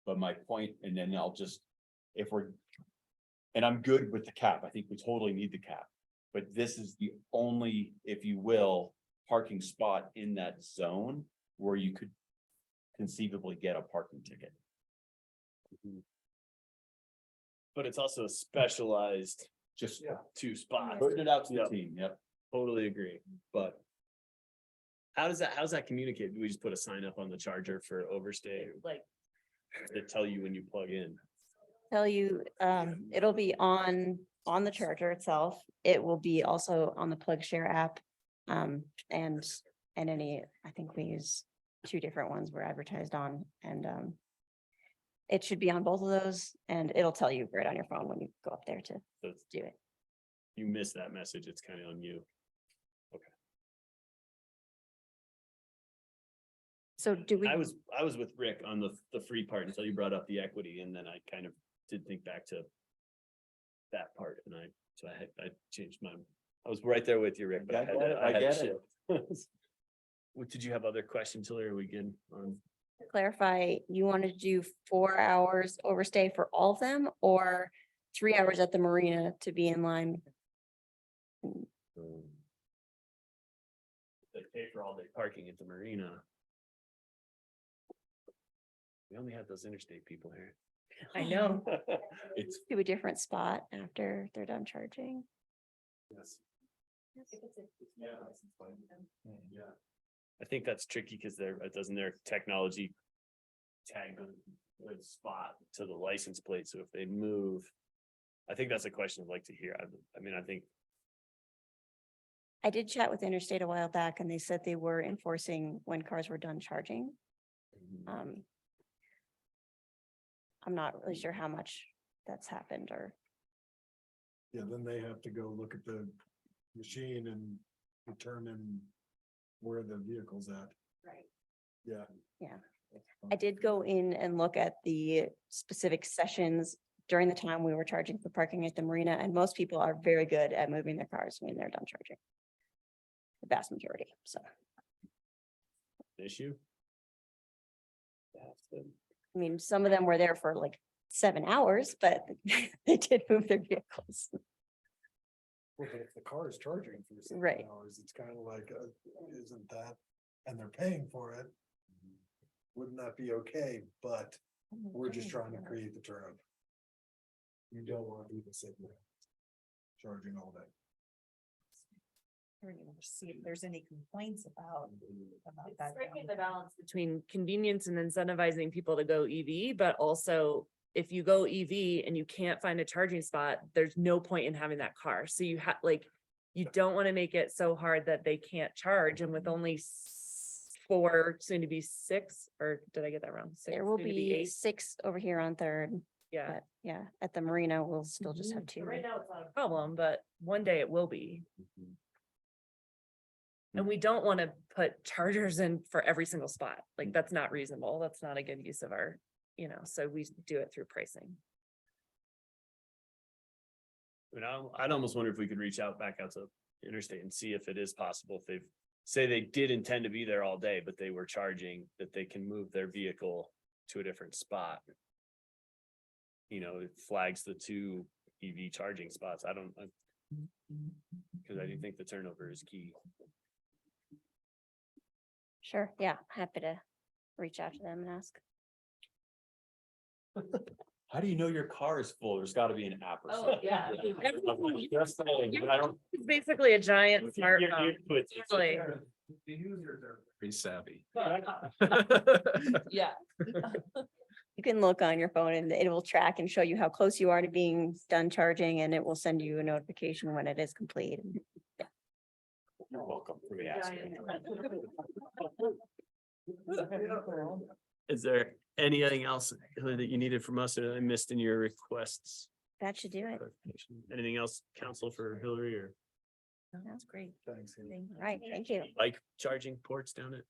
[SPEAKER 4] But my point, and then I'll just, and I'm good with the cap, I think we totally need the cap. But this is the only, if you will, parking spot in that zone where you could conceivably get a parking ticket.
[SPEAKER 1] But it's also a specialized
[SPEAKER 4] Just
[SPEAKER 1] two spots.
[SPEAKER 4] putting it out to the
[SPEAKER 1] Yep.
[SPEAKER 4] team, yep.
[SPEAKER 1] Totally agree, but. How's that communicate? Do we just put a sign up on the charger for overstay
[SPEAKER 5] Like,
[SPEAKER 1] that tell you when you plug in?
[SPEAKER 2] Tell you, it'll be on the charger itself. It will be also on the Plug Share app. And any, I think we use 2 different ones we're advertised on, and it should be on both of those, and it'll tell you right on your phone when you go up there to
[SPEAKER 1] So it's-
[SPEAKER 2] do it.
[SPEAKER 1] You miss that message, it's kind of on you.
[SPEAKER 2] So do we?
[SPEAKER 1] I was with Rick on the free part until you brought up the equity, and then I kind of did think back to. That part, and I changed my, I was right there with you, Rick, but I had to-
[SPEAKER 4] I
[SPEAKER 1] had to
[SPEAKER 4] get it.
[SPEAKER 1] shift. What, did you have other questions, Hillary? Are we good on?
[SPEAKER 2] Clarify, you wanted to do 4 hours overstay for all of them, or 3 hours at the marina to be in line.
[SPEAKER 1] They pay for all day parking at the marina. We only have those interstate people here.
[SPEAKER 2] I know.
[SPEAKER 1] It's,
[SPEAKER 2] To a different spot after they're done charging.
[SPEAKER 1] yes. Yeah. I think that's tricky because doesn't their technology tag the spot to the license plate, so if they move. I think that's a question I'd like to hear. I mean, I think.
[SPEAKER 2] I did chat with Interstate a while back and they said they were enforcing when cars were done charging. I'm not really sure how much that's happened or.
[SPEAKER 7] Yeah, then they have to go look at the machine and determine where the vehicle's at.
[SPEAKER 2] Right.
[SPEAKER 7] Yeah.
[SPEAKER 2] I did go in and look at the specific sessions during the time we were charging for parking at the marina, and most people are very good at moving their cars when they're done charging. The vast majority, so,
[SPEAKER 1] Issue.
[SPEAKER 2] I mean, some of them were there for like 7 hours, but they did move their vehicles.
[SPEAKER 7] Well, but if the car is charging for 7
[SPEAKER 2] Right.
[SPEAKER 7] hours, it's kind of like, isn't that, and they're paying for it. Wouldn't that be okay? But we're just trying to create the turnover. You don't want to be the same way. Charging all day.
[SPEAKER 12] See if there's any complaints about that.
[SPEAKER 5] Striking the balance between convenience and incentivizing people to go EV, but also if you go EV and you can't find a charging spot, there's no point in having that car. So you you don't want to make it so hard that they can't charge, and with only 4, soon to be 6, or did I get that wrong? 6,
[SPEAKER 2] There will
[SPEAKER 5] soon to
[SPEAKER 2] be
[SPEAKER 5] 8.
[SPEAKER 2] 6 over here on Third,
[SPEAKER 5] Yeah.
[SPEAKER 2] but yeah, at the marina, we'll still just have 2.
[SPEAKER 5] Right now, it's not a problem, but one day it will be. And we don't want to put chargers in for every single spot. Like, that's not reasonable. That's not a good use of our, so we do it through pricing.
[SPEAKER 1] I mean, I'd almost wonder if we could reach back out to Interstate and see if it is possible, if say they did intend to be there all day, but they were charging, that they can move their vehicle to a different spot. It flags the 2 EV charging spots. Because I do think the turnover is key.
[SPEAKER 2] Sure, yeah, happy to reach out to them and ask.
[SPEAKER 4] How do you know your car is full? There's gotta be an app or
[SPEAKER 5] Oh,
[SPEAKER 4] something.
[SPEAKER 5] yeah.
[SPEAKER 4] Just saying, but I don't.
[SPEAKER 5] It's basically a giant smartphone. Really.
[SPEAKER 7] The users are
[SPEAKER 13] Pretty savvy.
[SPEAKER 5] Yeah.
[SPEAKER 2] You can look on your phone and it will track and show you how close you are to being done charging, and it will send you a notification when it is complete.
[SPEAKER 4] You're welcome for me asking.
[SPEAKER 1] Is there anything else that you needed from us or that I missed in your requests?
[SPEAKER 2] That should do it.
[SPEAKER 1] Anything else, council, for Hillary, or
[SPEAKER 2] That's great.
[SPEAKER 7] Thanks.
[SPEAKER 2] All right, thank you.
[SPEAKER 1] bike charging ports down it?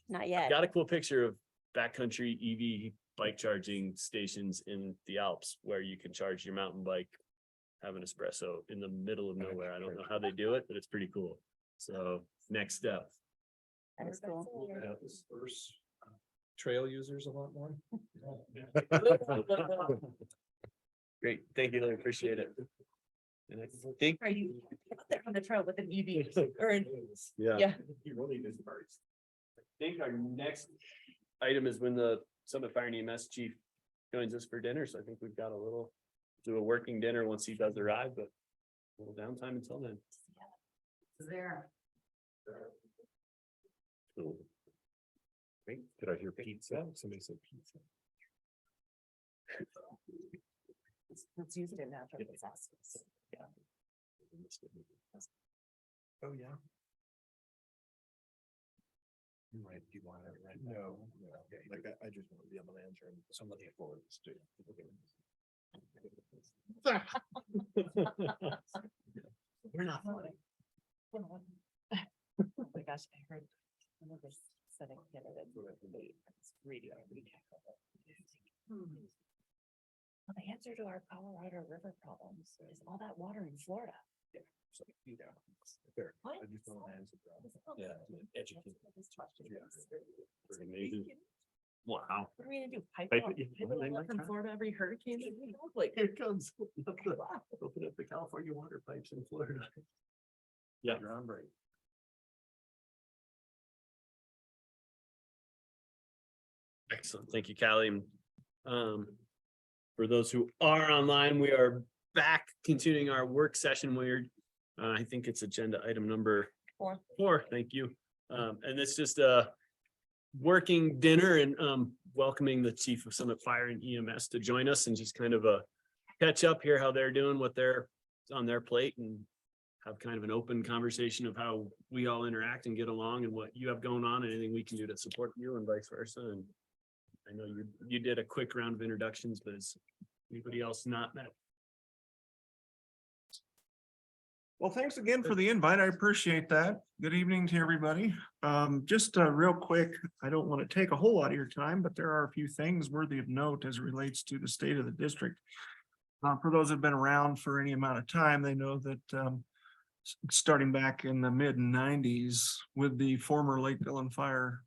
[SPEAKER 2] Not yet.
[SPEAKER 1] Got a cool picture of backcountry EV bike charging stations in the Alps where you can charge your mountain bike, have an espresso in the middle of nowhere. I don't know how they do it, but it's pretty cool. So next step.
[SPEAKER 2] That is cool.
[SPEAKER 13] Disperse trail users a lot more.
[SPEAKER 1] Great. Thank you. I appreciate it. And I think,
[SPEAKER 5] Are you out there on the trail with an EV or
[SPEAKER 1] yeah.
[SPEAKER 5] Yeah.
[SPEAKER 1] You really dispersed. I think our next item is when the Summit Fire and EMS chief joins us for dinner. So I think we've got do a working dinner once he does arrive, but a little downtime until then.
[SPEAKER 5] There.
[SPEAKER 1] Cool.
[SPEAKER 13] Wait, did I hear pizza? Somebody said pizza.
[SPEAKER 5] Let's use it now. Yeah.
[SPEAKER 7] Oh, yeah.
[SPEAKER 13] Right, do you want it right?
[SPEAKER 7] No,
[SPEAKER 13] Okay, like I just want to be able to answer and somebody forward this to.
[SPEAKER 1] We're not funny.
[SPEAKER 5] Oh my gosh, I heard. Another setting candidate. Radio. Well, the answer to our Colorado River problems is all that water in Florida.
[SPEAKER 13] Fair.
[SPEAKER 5] What?
[SPEAKER 13] I just want to answer.
[SPEAKER 1] Yeah, educate.
[SPEAKER 5] This question.
[SPEAKER 1] Amazing. Wow.
[SPEAKER 5] What are we gonna do? Pipe
[SPEAKER 1] Pipe
[SPEAKER 5] it
[SPEAKER 1] it, yeah,
[SPEAKER 5] up
[SPEAKER 1] they might
[SPEAKER 5] from
[SPEAKER 1] try.
[SPEAKER 5] Florida every hurricane? Like,
[SPEAKER 1] Here it comes. Open up the California water pipes in Florida. Yeah. You're on break. Excellent. Thank you, Callie. For those who are online, we are back continuing our work session where I think it's agenda item number 4. Thank you. And it's just a working dinner and welcoming the chief of Summit Fire and EMS to join us and just kind of a catch up here, how they're doing, what they're on their plate, and have kind of an open conversation of how we all interact and get along and what you have going on and anything we can do to support you and vice versa. And I know you did a quick round of introductions, but is anybody else not met?
[SPEAKER 14] Well, thanks again for the invite. I appreciate that. Good evening to everybody. Just real quick, I don't want to take a whole lot of your time, but there are a few things worthy of note as it relates to the state of the district. For those who've been around for any amount of time, they know that starting back in the mid-90s with the former Lake Dillon Fire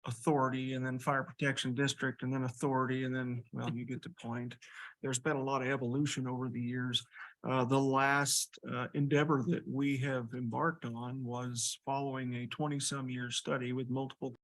[SPEAKER 14] Authority and then Fire Protection District and then Authority and then, well, you get the point. There's been a lot of evolution over the years. The last endeavor that we have embarked on was following a 20-some year study with multiple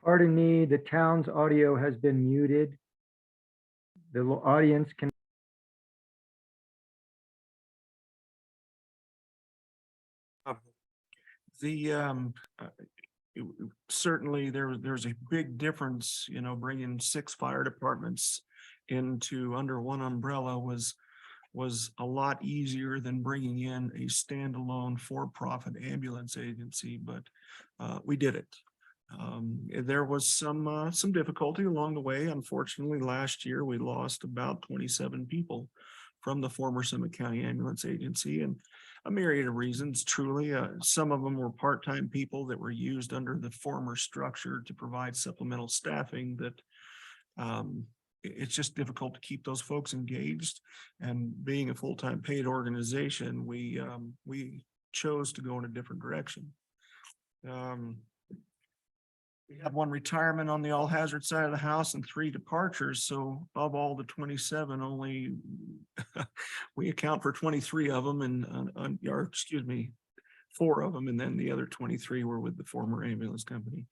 [SPEAKER 15] Pardon me, the town's audio has been muted. The audience can.
[SPEAKER 14] Certainly there's a big difference, you know, bringing 6 fire departments into under one umbrella was a lot easier than bringing in a standalone for-profit ambulance agency, but we did it. There was some difficulty along the way. Unfortunately, last year we lost about 27 people from the former Summit County Ambulance Agency, and a myriad of reasons. Truly, some of them were part-time people that were used under the former structure to provide supplemental staffing that it's just difficult to keep those folks engaged. And being a full-time paid organization, we chose to go in a different direction. We have 1 retirement on the all hazard side of the house and 3 departures. So of all the 27, only we account for 23 of them and, or excuse me, 4 of them. And then the other 23 were with the former ambulance company.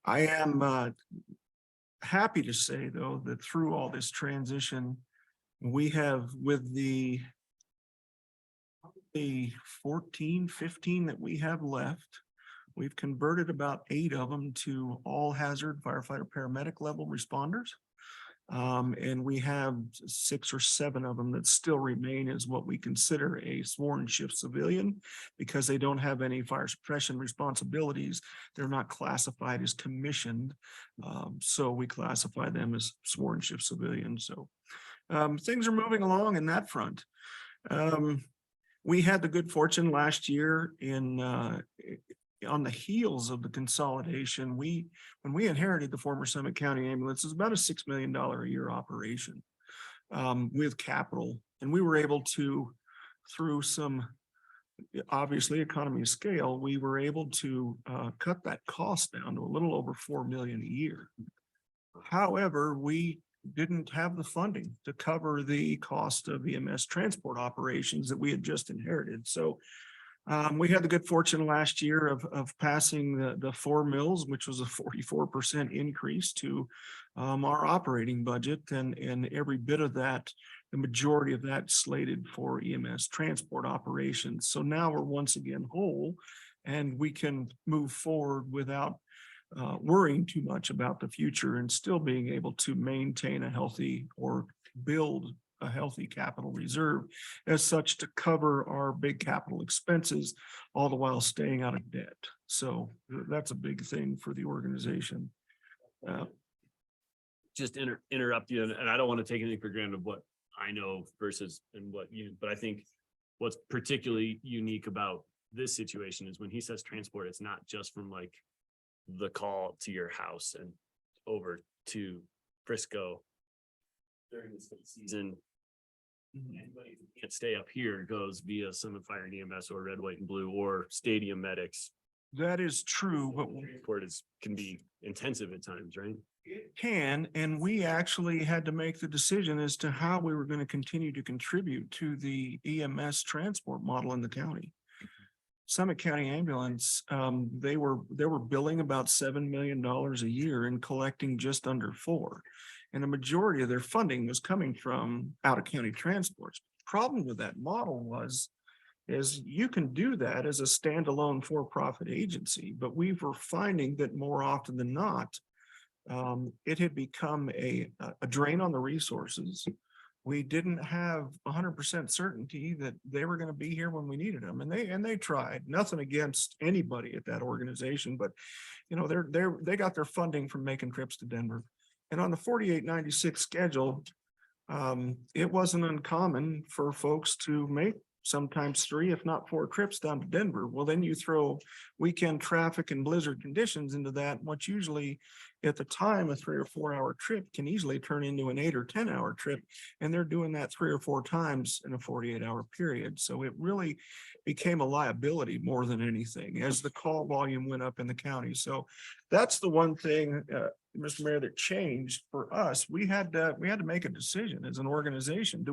[SPEAKER 14] I am happy to say though, that through all this transition, we have with the 14, 15 that we have left, we've converted about 8 of them to all hazard firefighter paramedic level responders. And we have 6 or 7 of them that still remain as what we consider a sworn shift civilian because they don't have any fire suppression responsibilities. They're not classified as commissioned. So we classify them as sworn shift civilians. So things are moving along in that front. We had the good fortune last year on the heels of the consolidation, when we inherited the former Summit County Ambulance, it was about a $6 million a year operation with capital. And we were able to, through some obviously economy of scale, we were able to cut that cost down to a little over $4 million a year. However, we didn't have the funding to cover the cost of EMS transport operations that we had just inherited. So we had the good fortune last year of passing the 4 mills, which was a 44% increase to our operating budget, and every bit of that, the majority of that slated for EMS transport operations. So now we're once again whole, and we can move forward without worrying too much about the future and still being able to maintain a healthy or build a healthy capital reserve as such to cover our big capital expenses, all the while staying out of debt. So that's a big thing for the organization.
[SPEAKER 1] Just interrupt you, and I don't want to take anything for granted of what I know versus and what you, but I think what's particularly unique about this situation is when he says transport, it's not just from like the call to your house and over to Frisco during the state season. Anybody who can't stay up here goes via Summit Fire and EMS or Red, White and Blue or Stadium Medics.
[SPEAKER 14] That is true, but
[SPEAKER 1] Transport can be intensive at times, right?
[SPEAKER 14] it can, and we actually had to make the decision as to how we were going to continue to contribute to the EMS transport model in the county. Summit County Ambulance, they were billing about $7 million a year and collecting just under $4 million. And the majority of their funding was coming from out of county transports. Problem with that model is you can do that as a standalone for-profit agency, but we were finding that more often than not, it had become a drain on the resources. We didn't have 100% certainty that they were going to be here when we needed them, and they tried. Nothing against anybody at that organization, but you know they got their funding from making trips to Denver, and on the 4896 schedule, it wasn't uncommon for folks to make sometimes 3, if not 4 trips down to Denver. Well, then you throw weekend traffic and blizzard conditions into that. What's usually at the time a 3 or 4 hour trip can easily turn into an 8 or 10 hour trip. And they're doing that 3 or 4 times in a 48-hour period. So it really became a liability more than anything as the call volume went up in the county. So that's the one thing, Mr. Mayor, that changed for us. We had to make a decision as an organization.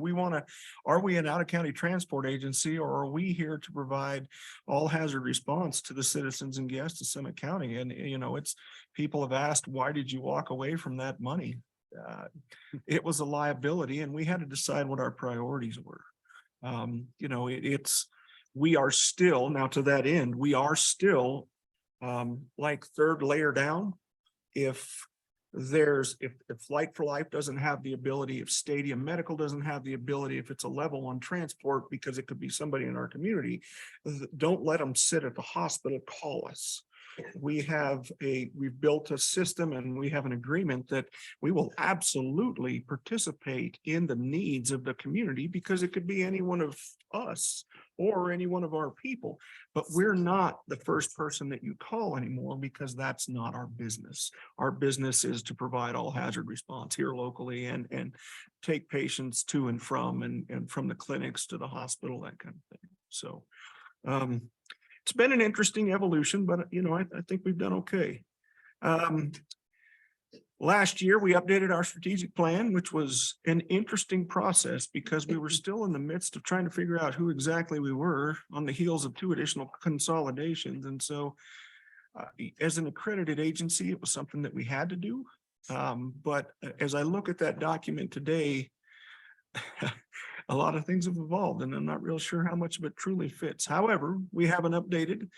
[SPEAKER 14] Are we an out-of-county transport agency, or are we here to provide all hazard response to the citizens and guests of Summit County? And, you know, people have asked, why did you walk away from that money? It was a liability, and we had to decide what our priorities were. You know, we are still, now to that end, we are still like third layer down. If Light for Life doesn't have the ability, if Stadium Medical doesn't have the ability, if it's a level 1 transport, because it could be somebody in our community, don't let them sit at the hospital, call us. We've built a system, and we have an agreement that we will absolutely participate in the needs of the community, because it could be any one of us or any one of our people, but we're not the first person that you call anymore, because that's not our business. Our business is to provide all hazard response here locally and take patients to and from from the clinics to the hospital, that kind of thing. So it's been an interesting evolution, but you know, I think we've done okay. Last year, we updated our strategic plan, which was an interesting process because we were still in the midst of trying to figure out who exactly we were on the heels of 2 additional consolidations. And so as an accredited agency, it was something that we had to do. But as I look at that document today, a lot of things have evolved, and I'm not real sure how much of it truly fits. However, we have an updated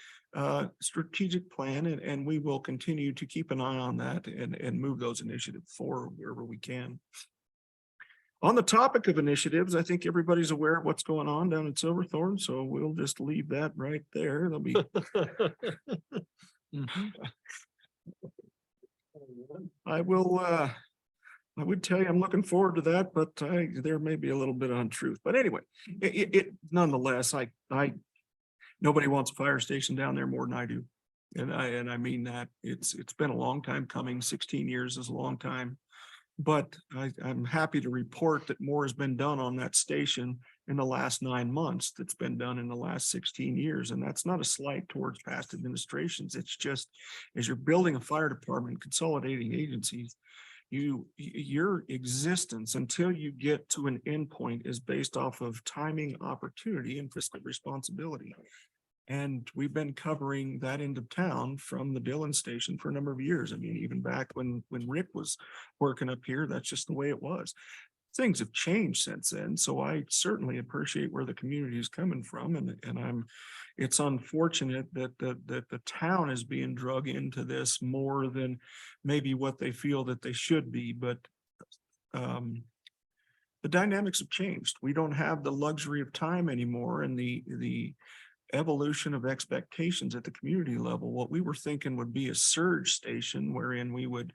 [SPEAKER 14] strategic plan, and we will continue to keep an eye on that and move those initiatives forward wherever we can. On the topic of initiatives, I think everybody's aware of what's going on down in Silverthorne, so we'll just leave that right there. There'll be I would tell you I'm looking forward to that, but there may be a little bit of untruth. But anyway, nonetheless, nobody wants a fire station down there more than I do. And I mean that. It's been a long time coming. 16 years is a long time. But I'm happy to report that more has been done on that station in the last 9 months that's been done in the last 16 years. And that's not a slight towards past administrations. It's just, as you're building a fire department, consolidating agencies, your existence until you get to an endpoint is based off of timing, opportunity, and fiscal responsibility. And we've been covering that end of town from the Dillon station for a number of years. I mean, even back when Rick was working up here, that's just the way it was. Things have changed since then. So I certainly appreciate where the community is coming from. And it's unfortunate that the town is being drug into this more than maybe what they feel that they should be. But the dynamics have changed. We don't have the luxury of time anymore, and the evolution of expectations at the community level. What we were thinking would be a surge station wherein we would,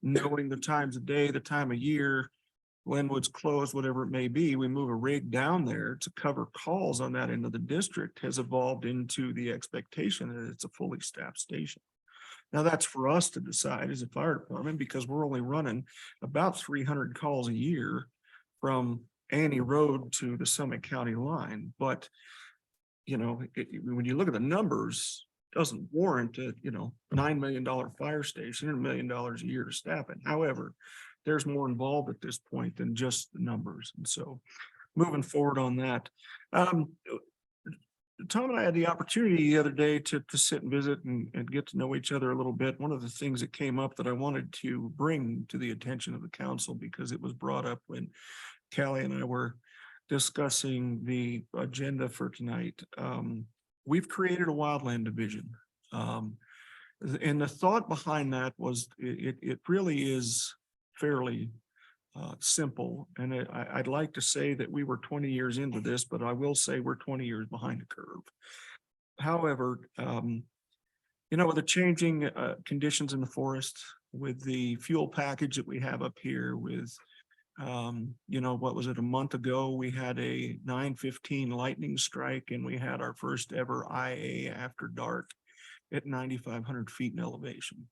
[SPEAKER 14] knowing the times of day, the time of year, Glenwood's closed, whatever it may be, we move a rig down there to cover calls on that end of the district, has evolved into the expectation that it's a fully staffed station. Now that's for us to decide as a fire department, because we're only running about 300 calls a year from Annie Road to the Summit County line. But, you know, when you look at the numbers, doesn't warrant a, $9 million fire station and $1 million a year to staff it. However, there's more involved at this point than just the numbers. And so moving forward on that, Tom and I had the opportunity the other day to sit and visit and get to know each other a little bit. One of the things that came up that I wanted to bring to the attention of the council, because it was brought up when Callie and I were discussing the agenda for tonight. We've created a wildland division. And the thought behind that was it really is fairly simple. And I'd like to say that we were 20 years into this, but I will say we're 20 years behind the curve. However, with the changing conditions in the forest, with the fuel package that we have up here, with what was it, a month ago, we had a 9/15 lightning strike, and we had our first ever IA after dark at 9,500 feet in elevation.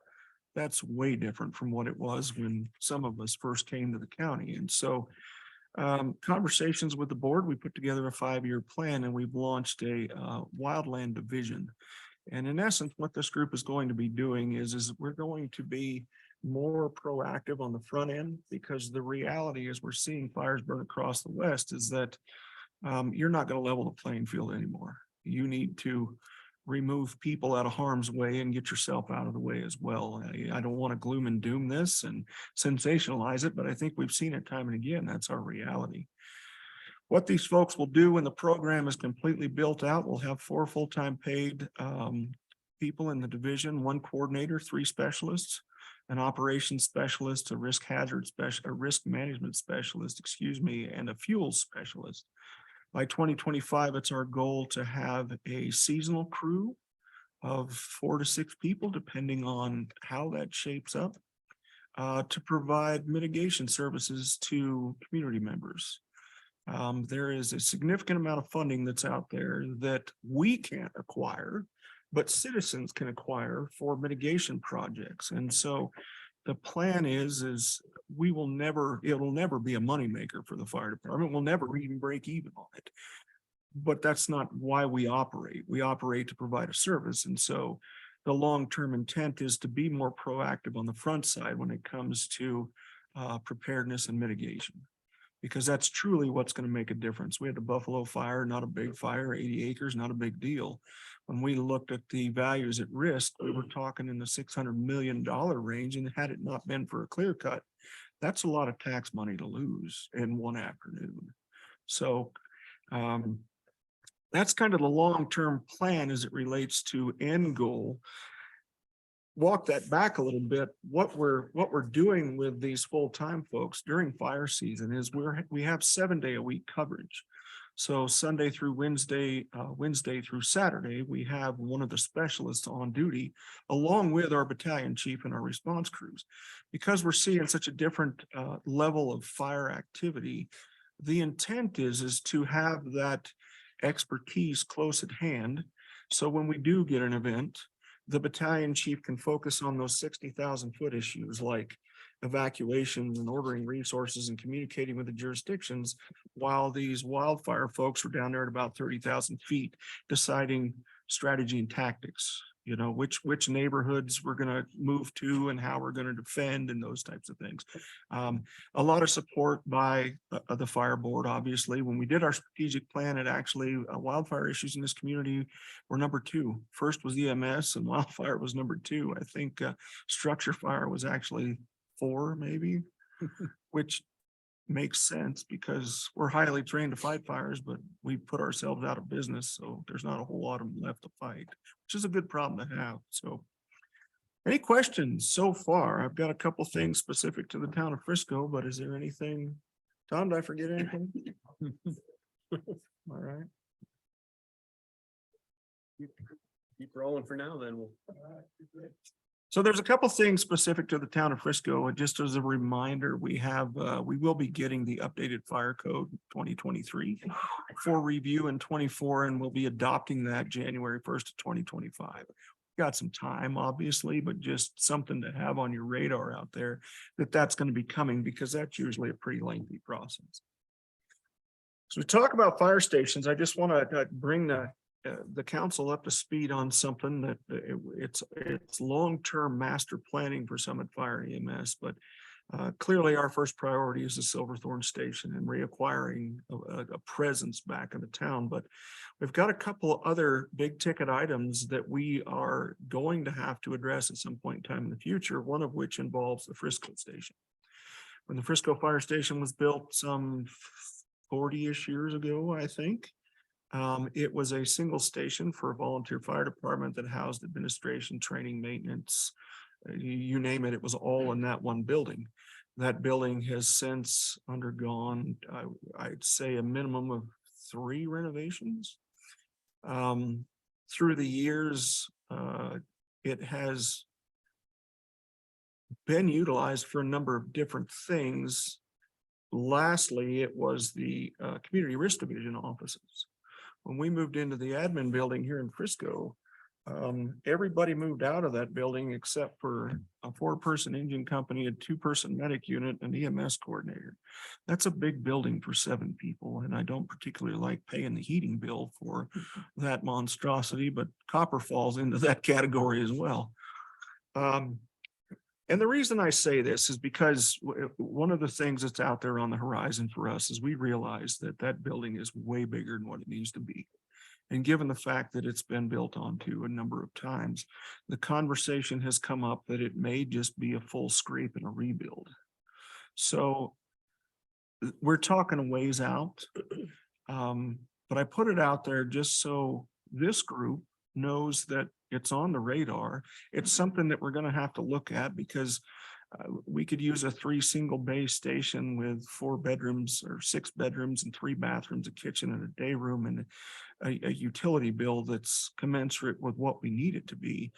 [SPEAKER 14] That's way different from what it was when some of us first came to the county. And so conversations with the board, we put together a 5-year plan, and we've launched a wildland division. And in essence, what this group is going to be doing is we're going to be more proactive on the front end, because the reality is we're seeing fires burn across the West is that you're not going to level the playing field anymore. You need to remove people out of harm's way and get yourself out of the way as well. I don't want to gloom and doom this and sensationalize it, but I think we've seen it time and again. That's our reality. What these folks will do when the program is completely built out, we'll have 4 full-time paid people in the division, 1 coordinator, 3 specialists, an operations specialist, a risk management specialist, and a fuel specialist. By 2025, it's our goal to have a seasonal crew of 4 to 6 people, depending on how that shapes up, to provide mitigation services to community members. There is a significant amount of funding that's out there that we can't acquire, but citizens can acquire for mitigation projects. And so the plan is it'll never be a moneymaker for the fire department. We'll never even break even on it. But that's not why we operate. We operate to provide a service. And so the long-term intent is to be more proactive on the front side when it comes to preparedness and mitigation, because that's truly what's going to make a difference. We had the Buffalo fire, not a big fire, 80 acres, not a big deal. When we looked at the values at risk, we were talking in the $600 million range. And had it not been for a clear cut, that's a lot of tax money to lose in one afternoon. So that's kind of the long-term plan as it relates to end goal. Walk that back a little bit. What we're doing with these full-time folks during fire season is we have 7-day-a-week coverage. So Sunday through Wednesday, Wednesday through Saturday, we have one of the specialists on duty along with our battalion chief and our response crews. Because we're seeing such a different level of fire activity, the intent is to have that expertise close at hand. So when we do get an event, the battalion chief can focus on those 60,000 foot issues like evacuations and ordering resources and communicating with the jurisdictions, while these wildfire folks were down there at about 30,000 feet deciding strategy and tactics, which neighborhoods we're going to move to and how we're going to defend and those types of things. A lot of support by the fire board. Obviously, when we did our strategic plan, it actually wildfire issues in this community were number 2. First was EMS and wildfire was number 2. I think structure fire was actually 4 maybe, which makes sense because we're highly trained to fight fires, but we put ourselves out of business. So there's not a whole lot of them left to fight, which is a good problem to have. So any questions so far? I've got a couple things specific to the town of Frisco, but is there anything Tom, did I forget anything? All right.
[SPEAKER 1] Keep rolling for now, then we'll.
[SPEAKER 14] So there's a couple things specific to the town of Frisco. And just as a reminder, we will be getting the updated fire code 2023 for review in 24, and we'll be adopting that January 1st of 2025. Got some time, obviously, but just something to have on your radar out there that's going to be coming, because that's usually a pretty lengthy process. So we talk about fire stations. I just want to bring the council up to speed on something that it's long-term master planning for Summit Fire EMS, but clearly our first priority is the Silverthorne Station and reacquiring a presence back in the town. But we've got a couple of other big ticket items that we are going to have to address at some point in time in the future, one of which involves the Frisco Station. When the Frisco Fire Station was built some 40-ish years ago, I think, it was a single station for a volunteer fire department that housed administration, training, maintenance, you name it, it was all in that one building. That building has since undergone, I'd say, a minimum of 3 renovations. Through the years, it has been utilized for a number of different things. Lastly, it was the Community Risk Division offices. When we moved into the admin building here in Frisco, everybody moved out of that building except for a 4-person engine company, a 2-person medic unit, an EMS coordinator. That's a big building for 7 people, and I don't particularly like paying the heating bill for that monstrosity, but copper falls into that category as well. And the reason I say this is because one of the things that's out there on the horizon for us is we realize that that building is way bigger than what it needs to be. And given the fact that it's been built onto a number of times, the conversation has come up that it may just be a full scrape and a rebuild. So we're talking a ways out, but I put it out there just so this group knows that it's on the radar. It's something that we're going to have to look at, because we could use a 3 single bay station with 4 bedrooms or 6 bedrooms and 3 bathrooms, a kitchen and a day room, and a utility bill that's commensurate with what we need it to be.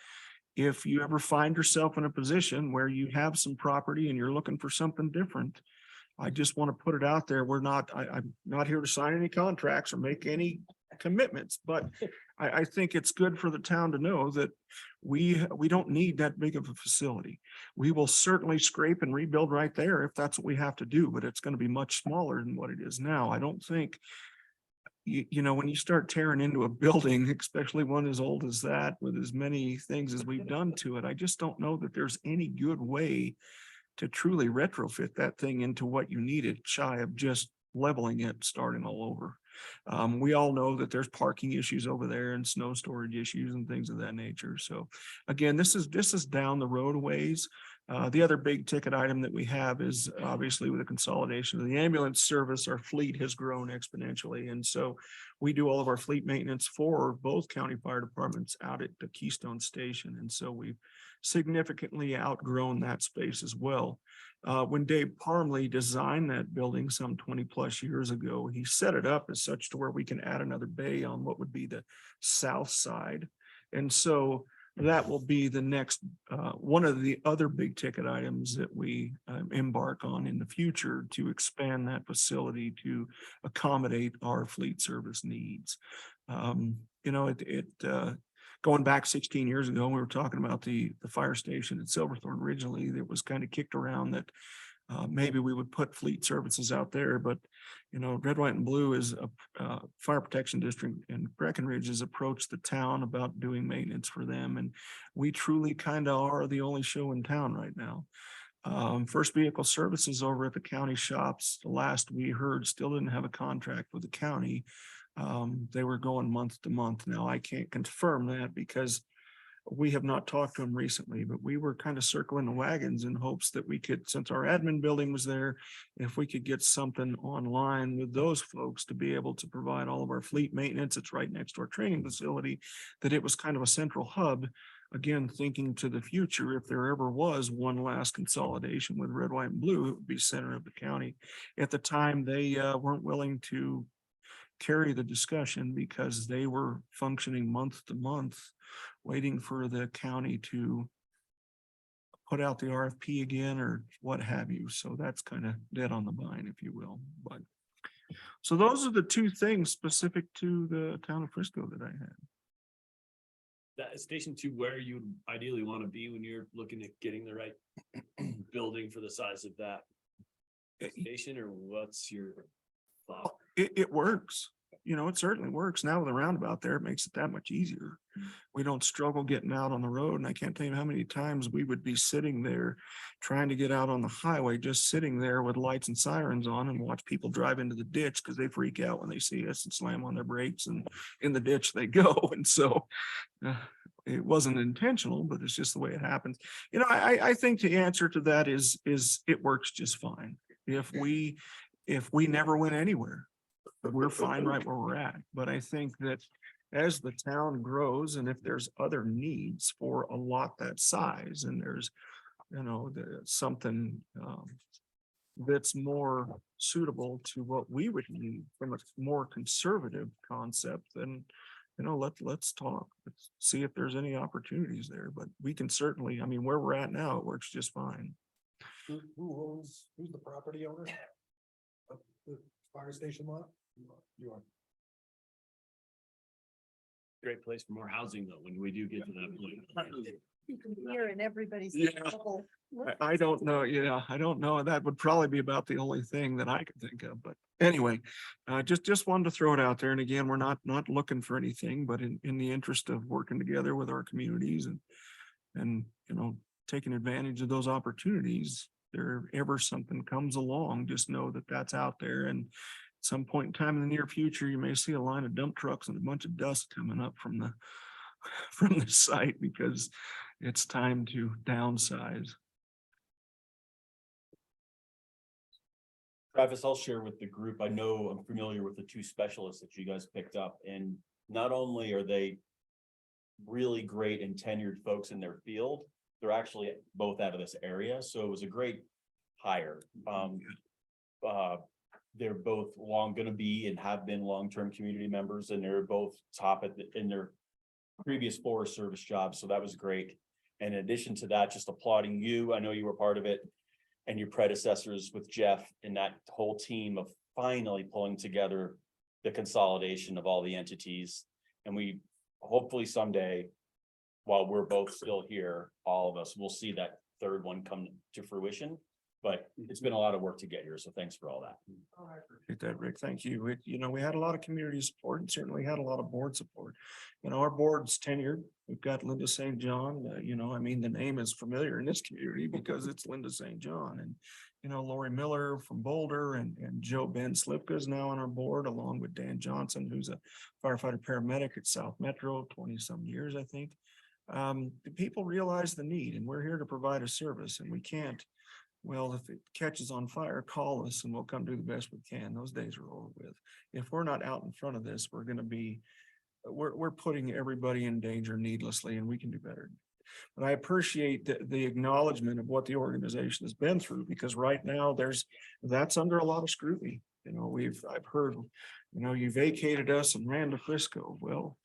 [SPEAKER 14] If you ever find yourself in a position where you have some property and you're looking for something different, I just want to put it out there. I'm not here to sign any contracts or make any commitments, but I think it's good for the town to know that we don't need that big of a facility. We will certainly scrape and rebuild right there if that's what we have to do, but it's going to be much smaller than what it is now. I don't think, you know, when you start tearing into a building, especially one as old as that, with as many things as we've done to it, I just don't know that there's any good way to truly retrofit that thing into what you needed, shy of just leveling it, starting all over. We all know that there's parking issues over there and snow storage issues and things of that nature. So again, this is down the road a ways. The other big ticket item that we have is obviously with the consolidation of the ambulance service, our fleet has grown exponentially. And so we do all of our fleet maintenance for both county fire departments out at the Keystone Station. And so we've significantly outgrown that space as well. When Dave Parmley designed that building some 20+ years ago, he set it up as such to where we can add another bay on what would be the south side. And so that will be the next, one of the other big ticket items that we embark on in the future to expand that facility to accommodate our fleet service needs. You know, going back 16 years ago, we were talking about the fire station at Silverthorne originally, that was kind of kicked around that maybe we would put fleet services out there, but you know, Red, White, and Blue is a fire protection district, and Breckenridge has approached the town about doing maintenance for them, and we truly kind of are the only show in town right now. First Vehicle Services over at the county shops, the last we heard, still didn't have a contract with the county. They were going month to month. Now I can't confirm that because we have not talked to them recently, but we were kind of circling the wagons in hopes that we could, since our admin building was there, if we could get something online with those folks to be able to provide all of our fleet maintenance. It's right next to our training facility, that it was kind of a central hub again, thinking to the future, if there ever was one last consolidation with red, white and blue, it would be center of the county. At the time, they weren't willing to carry the discussion because they were functioning month to month, waiting for the county to put out the RFP again or what have you. So that's kind of dead on the vine, if you will. But so those are the two things specific to the town of Frisco that I had.
[SPEAKER 1] That is station two, where you ideally want to be when you're looking at getting the right building for the size of that station, or what's your thought?
[SPEAKER 14] It works. You know, it certainly works. Now with a roundabout there, it makes it that much easier. We don't struggle getting out on the road. And I can't tell you how many times we would be sitting there trying to get out on the highway, just sitting there with lights and sirens on and watch people drive into the ditch because they freak out when they see us and slam on their brakes and in the ditch they go. And so it wasn't intentional, but it's just the way it happens. You know, I think the answer to that is it works just fine. If we never went anywhere, we're fine right where we're at. But I think that as the town grows and if there's other needs for a lot that size and there's, you know, something that's more suitable to what we would need from a more conservative concept, then, you know, let's talk. Let's see if there's any opportunities there. But we can certainly, I mean, where we're at now, it works just fine.
[SPEAKER 7] Who's the property owner? Of the fire station lot? You are.
[SPEAKER 1] Great place for more housing though, when we do get to that point.
[SPEAKER 8] You can hear in everybody's.
[SPEAKER 14] Yeah.
[SPEAKER 8] bubble.
[SPEAKER 14] I don't know. Yeah, I don't know. That would probably be about the only thing that I could think of. But anyway, just wanted to throw it out there. And again, we're not looking for anything, but in the interest of working together with our communities and you know, taking advantage of those opportunities, there ever something comes along, just know that that's out there. And at some point in time in the near future, you may see a line of dump trucks and a bunch of dust coming up from the site because it's time to downsize.
[SPEAKER 4] Travis, I'll share with the group. I know I'm familiar with the two specialists that you guys picked up, and not only are they really great and tenured folks in their field, they're actually both out of this area. So it was a great hire. They're both gonna be and have been long-term community members, and they're both top in their previous Forest Service jobs. So that was great. And in addition to that, just applauding you. I know you were part of it, and your predecessors with Jeff and that whole team of finally pulling together the consolidation of all the entities. And we hopefully someday, while we're both still here, all of us will see that third one come to fruition. But it's been a lot of work to get here. So thanks for all that.
[SPEAKER 14] I appreciate that, Rick. Thank you. You know, we had a lot of community support and certainly had a lot of board support. You know, our board's tenured. We've got Linda St. John, you know, I mean, the name is familiar in this community because it's Linda St. John. And, you know, Lori Miller from Boulder and Joe Ben Slipka is now on our board, along with Dan Johnson, who's a firefighter paramedic at South Metro, 20 some years, I think. The people realize the need, and we're here to provide a service, and we can't. Well, if it catches on fire, call us and we'll come do the best we can. Those days are over with. If we're not out in front of this, we're going to be, we're putting everybody in danger needlessly, and we can do better. But I appreciate the acknowledgement of what the organization has been through, because right now that's under a lot of scrutiny. You know, I've heard, you know, you vacated us and ran to Frisco. Well,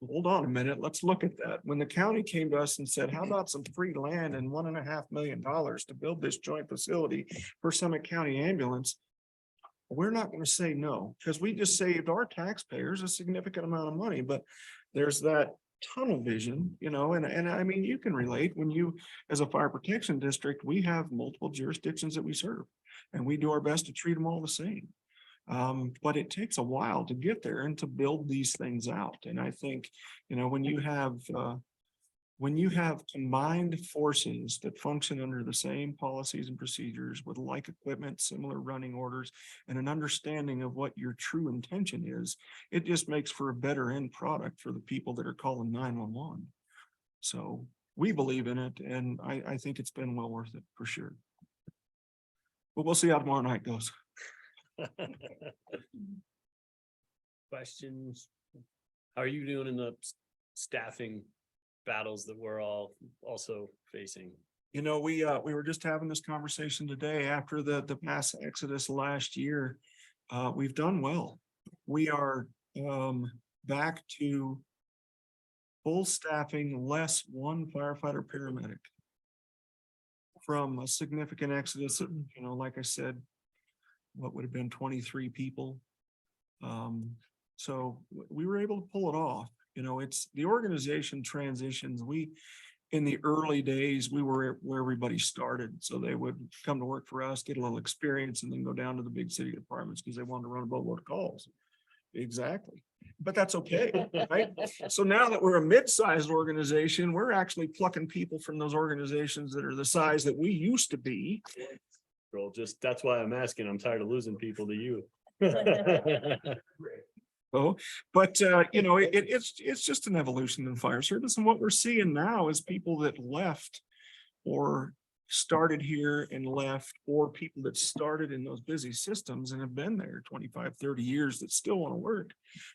[SPEAKER 14] hold on a minute, let's look at that. When the county came to us and said, how about some free land and $1.5 million to build this joint facility for Summit County Ambulance? We're not going to say no, because we just saved our taxpayers a significant amount of money. But there's that tunnel vision, you know, and I mean, you can relate when you, as a fire protection district, we have multiple jurisdictions that we serve, and we do our best to treat them all the same. But it takes a while to get there and to build these things out. And I think, you know, when you have combined forces that function under the same policies and procedures with like equipment, similar running orders, and an understanding of what your true intention is, it just makes for a better end product for the people that are calling 911. So we believe in it, and I think it's been well worth it for sure. But we'll see how tomorrow night goes.
[SPEAKER 1] Questions? How are you doing in the staffing battles that we're all also facing.
[SPEAKER 14] You know, we were just having this conversation today after the mass exodus last year. We've done well. We are back to full staffing, less one firefighter paramedic. From a significant exodus, of, you know, like I said, what would have been 23 people. So we were able to pull it off. You know, it's the organization transitions. In the early days, we were where everybody started. So they would come to work for us, get a little experience, and then go down to the big city departments because they wanted to run a boatload of calls. Exactly. But that's okay, right? So now that we're a mid-sized organization, we're actually plucking people from those organizations that are the size that we used to be.
[SPEAKER 1] Well, just, that's why I'm asking. I'm tired of losing people to you.
[SPEAKER 14] Oh, but you know, it's just an evolution in fire service. And what we're seeing now is people that left or started here and left, or people that started in those busy systems and have been there 25, 30 years that still want to work,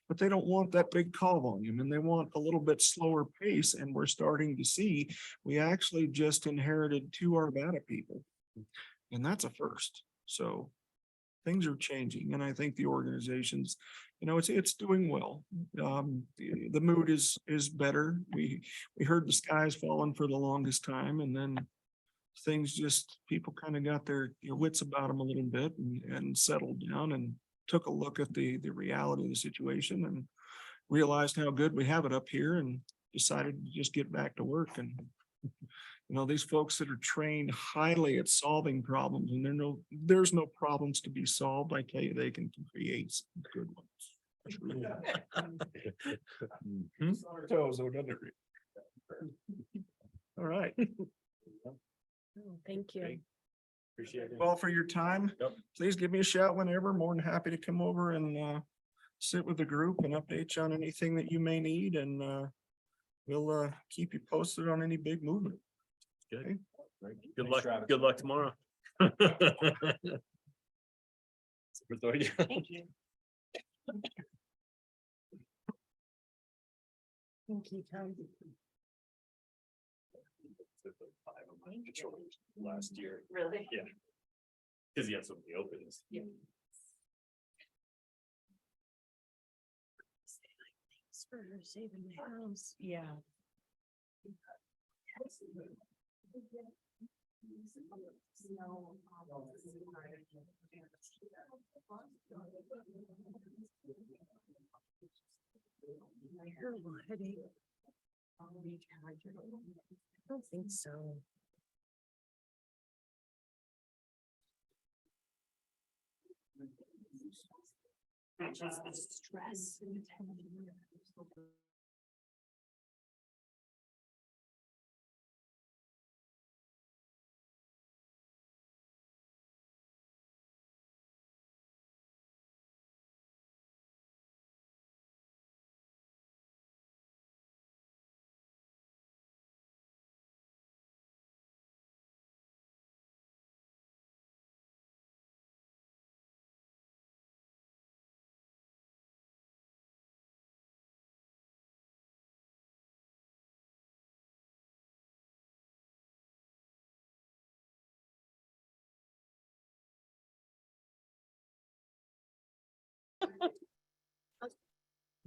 [SPEAKER 14] but they don't want that big call volume and they want a little bit slower pace. And we're starting to see, we actually just inherited 2 Arvada people, and that's a first. So things are changing, and I think the organization's, you know, it's doing well. The mood is better. We heard the skies falling for the longest time, and then things just, people kind of got their wits about them a little bit and settled down and took a look at the reality of the situation and realized how good we have it up here and decided to just get back to work. And you know, these folks that are trained highly at solving problems, and there's no problems to be solved. I tell you, they can create some good ones. All right.
[SPEAKER 6] Thank you.
[SPEAKER 1] Appreciate it.
[SPEAKER 14] Well, for your time, please give me a shout whenever. More than happy to come over and sit with the group and update you on anything that you may need, and we'll keep you posted on any big movement.
[SPEAKER 1] Good. Good luck. Good luck tomorrow.
[SPEAKER 6] Thank you. Thank you, Tom.
[SPEAKER 1] Last year.
[SPEAKER 5] Really?
[SPEAKER 1] Yeah. Because he had so many openings.
[SPEAKER 5] Yeah.
[SPEAKER 6] Thanks for saving my house.
[SPEAKER 5] Yeah.
[SPEAKER 6] Terrible headache. I don't think so. Stress.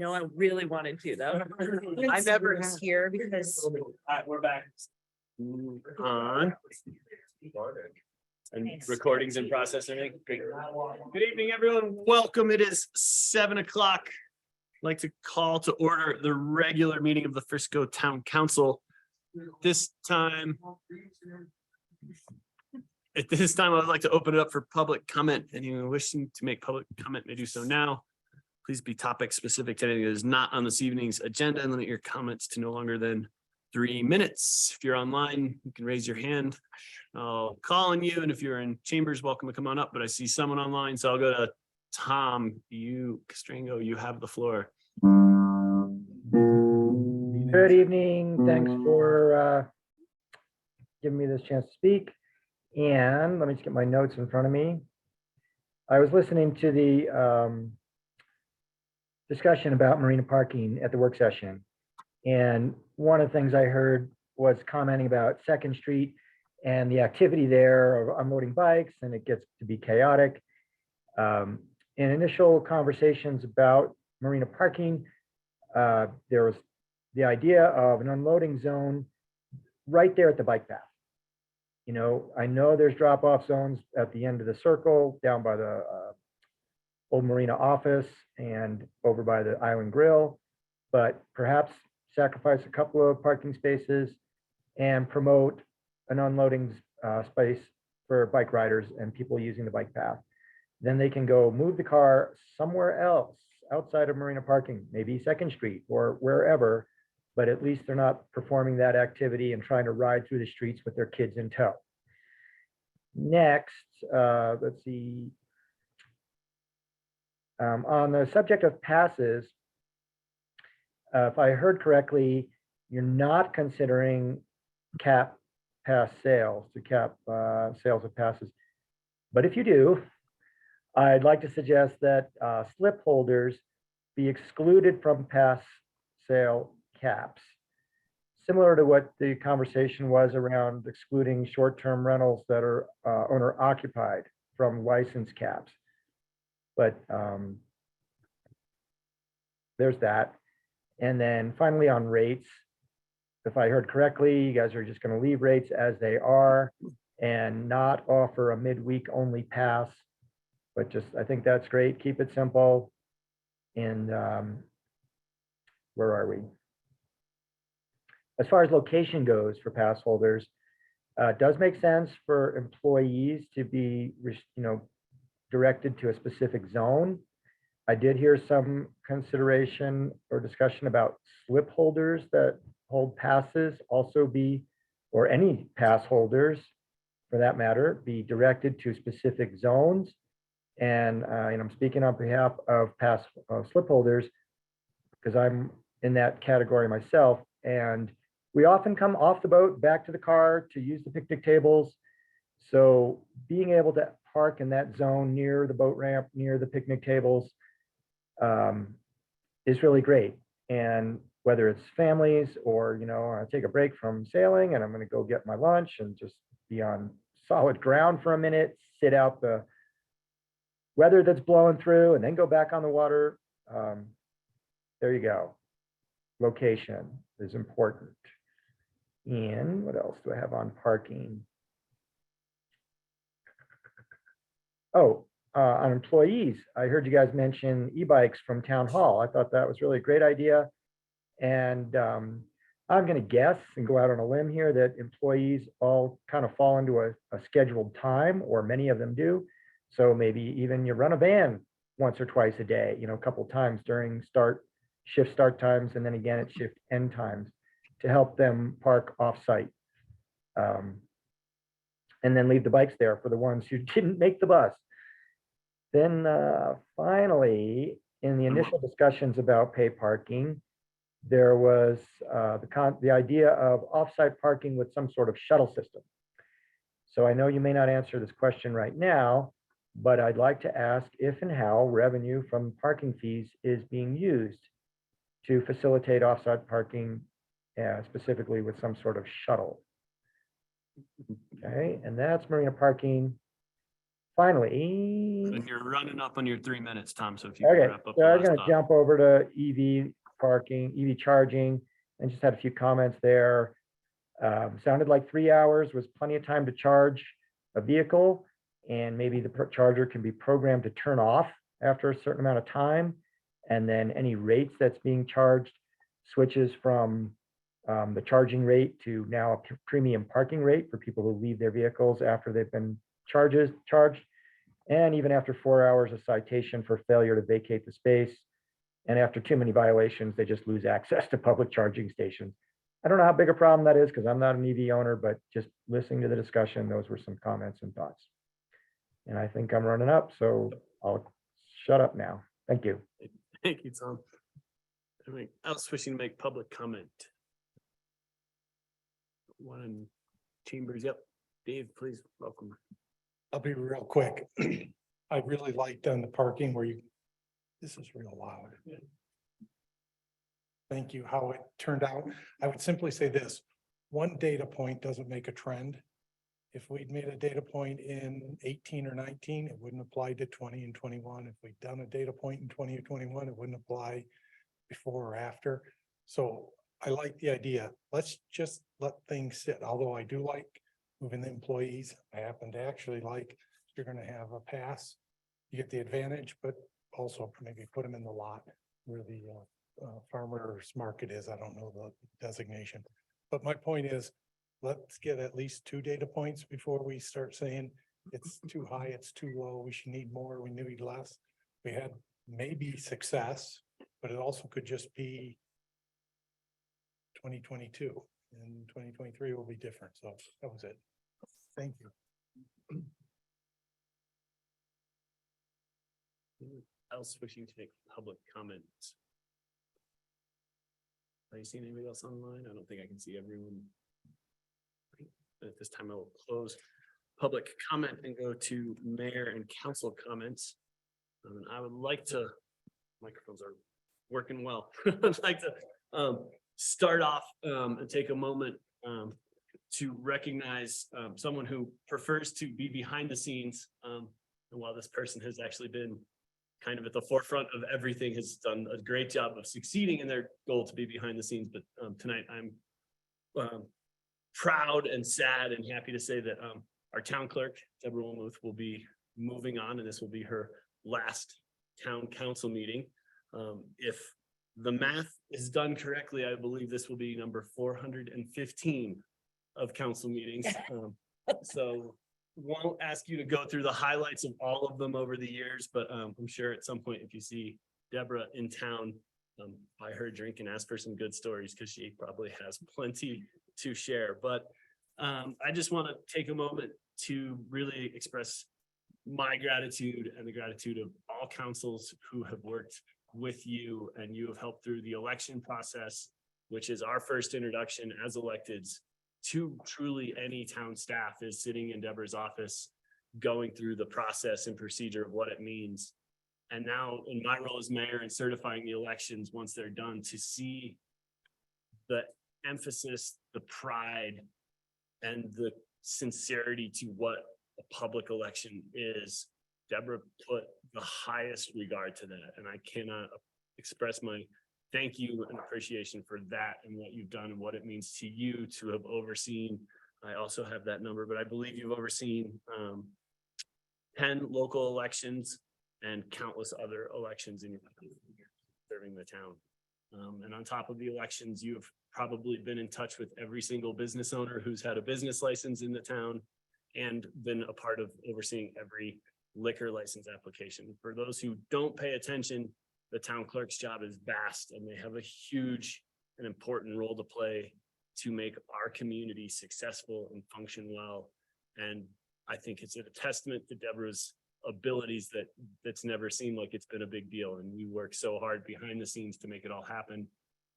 [SPEAKER 5] No, I really wanted to though. I never here because
[SPEAKER 1] We're back. On. And recordings in process, I think. Great. Good evening, everyone. Welcome. It is 7 o'clock. I'd like to call to order the regular meeting of the Frisco Town Council. This time. At this time, I would like to open it up for public comment. Anyone wishing to make public comment may do so now. Please be topic specific to anything that is not on this evening's agenda and limit your comments to no longer than 3 minutes. If you're online, you can raise your hand. I'll call on you. And if you're in chambers, welcome to come on up. But I see someone online, so I'll go to Tom. Castrango, you have the floor.
[SPEAKER 15] Good evening. Thanks for giving me this chance to speak. And let me just get my notes in front of me. I was listening to the discussion about marina parking at the work session. And one of the things I heard was commenting about Second Street and the activity there of unloading bikes, and it gets to be chaotic. In initial conversations about marina parking, there was the idea of an unloading zone right there at the bike path. You know, I know there's drop-off zones at the end of the circle, down by the old marina office and over by the Island Grill, but perhaps sacrifice a couple of parking spaces and promote an unloading space for bike riders and people using the bike path. Then they can go move the car somewhere else outside of marina parking, maybe Second Street or wherever, but at least they're not performing that activity and trying to ride through the streets with their kids in tow. Next, let's see. On the subject of passes, if I heard correctly, you're not considering cap pass sales to cap sales of passes. But if you do, I'd like to suggest that slip holders be excluded from pass sale caps. Similar to what the conversation was around excluding short-term rentals that are owner occupied from license caps. But there's that. And then finally on rates, if I heard correctly, you guys are just going to leave rates as they are and not offer a midweek only pass. But just, I think that's great. Keep it simple. And where are we? As far as location goes for pass holders, it does make sense for employees to be, directed to a specific zone. I did hear some consideration or discussion about slip holders that hold passes also be, or any pass holders for that matter, be directed to specific zones. And I'm speaking on behalf of pass slip holders because I'm in that category myself. And we often come off the boat back to the car to use the picnic tables. So being able to park in that zone near the boat ramp, near the picnic tables is really great. And whether it's families or, I take a break from sailing and I'm going to go get my lunch and just be on solid ground for a minute, sit out the weather that's blowing through and then go back on the water. There you go. Location is important. And what else do I have on parking? Oh, on employees, I heard you guys mention e-bikes from town hall. I thought that was really a great idea. And I'm going to guess and go out on a limb here that employees all kind of fall into a scheduled time, or many of them do. So maybe even you run a van once or twice a day, a couple of times during shift start times, and then again at shift end times to help them park off-site. And then leave the bikes there for the ones who didn't make the bus. Then finally, in the initial discussions about pay parking, there was the idea of off-site parking with some sort of shuttle system. So I know you may not answer this question right now, but I'd like to ask if and how revenue from parking fees is being used to facilitate off-site parking, specifically with some sort of shuttle. Okay, and that's marina parking. Finally.
[SPEAKER 1] And you're running up on your 3 minutes, Tom, so if you
[SPEAKER 15] Okay,
[SPEAKER 1] wrap up.
[SPEAKER 15] so I'm gonna jump over to EV parking, EV charging, and just had a few comments there. Sounded like 3 hours was plenty of time to charge a vehicle, and maybe the charger can be programmed to turn off after a certain amount of time. And then any rates that's being charged switches from the charging rate to now a premium parking rate for people who leave their vehicles after they've been charged. And even after 4 hours, a citation for failure to vacate the space. And after too many violations, they just lose access to public charging stations. I don't know how big a problem that is because I'm not an EV owner, but just listening to the discussion, those were some comments and thoughts. And I think I'm running up, so I'll shut up now. Thank you.
[SPEAKER 1] Thank you, Tom. Anyone else wishing to make public comment? One in Chambers, yep. Dave, please, welcome.
[SPEAKER 7] I'll be real quick. I really liked on the parking where this is real loud. thank you, how it turned out. I would simply say this, one data point doesn't make a trend. If we'd made a data point in 18 or 19, it wouldn't apply to 20 and 21. If we'd done a data point in 20 or 21, it wouldn't apply before or after. So I like the idea. Let's just let things sit, although I do like moving the employees. I happen to actually like, you're gonna have a pass. You get the advantage, but also maybe put them in the lot where the farmer's market is. I don't know the designation. But my point is, let's get at least 2 data points before we start saying it's too high, it's too low, we should need more, we need less. We had maybe success, but it also could just be 2022 and 2023 will be different. So that was it. Thank you.
[SPEAKER 1] Else wishing to make public comments? Are you seeing anybody else online? I don't think I can see everyone. At this time, I will close public comment and go to mayor and council comments. I would like to, microphones are working well. I'd like to start off and take a moment to recognize someone who prefers to be behind the scenes. And while this person has actually been kind of at the forefront of everything, has done a great job of succeeding in their goal to be behind the scenes. But tonight I'm proud and sad and happy to say that our town clerk, Deborah Wilmuth, will be moving on, and this will be her last town council meeting. If the math is done correctly, I believe this will be number 415 of council meetings. So won't ask you to go through the highlights of all of them over the years, but I'm sure at some point if you see Deborah in town, buy her a drink and ask for some good stories because she probably has plenty to share. But I just want to take a moment to really express my gratitude and the gratitude of all councils who have worked with you, and you have helped through the election process, which is our first introduction as electeds to truly any town staff is sitting in Deborah's office, going through the process and procedure of what it means. And now in my role as mayor and certifying the elections, once they're done, to see the emphasis, the pride, and the sincerity to what a public election is. Deborah put the highest regard to that, and I cannot express my thank you and appreciation for that and what you've done and what it means to you to have overseen. I also have that number, but I believe you've overseen 10 local elections and countless other elections in your serving the town. And on top of the elections, you have probably been in touch with every single business owner who's had a business license in the town and been a part of overseeing every liquor license application. For those who don't pay attention, the town clerk's job is vast and they have a huge and important role to play to make our community successful and function well. And I think it's a testament to Deborah's abilities that that's never seemed like it's been a big deal. And we work so hard behind the scenes to make it all happen.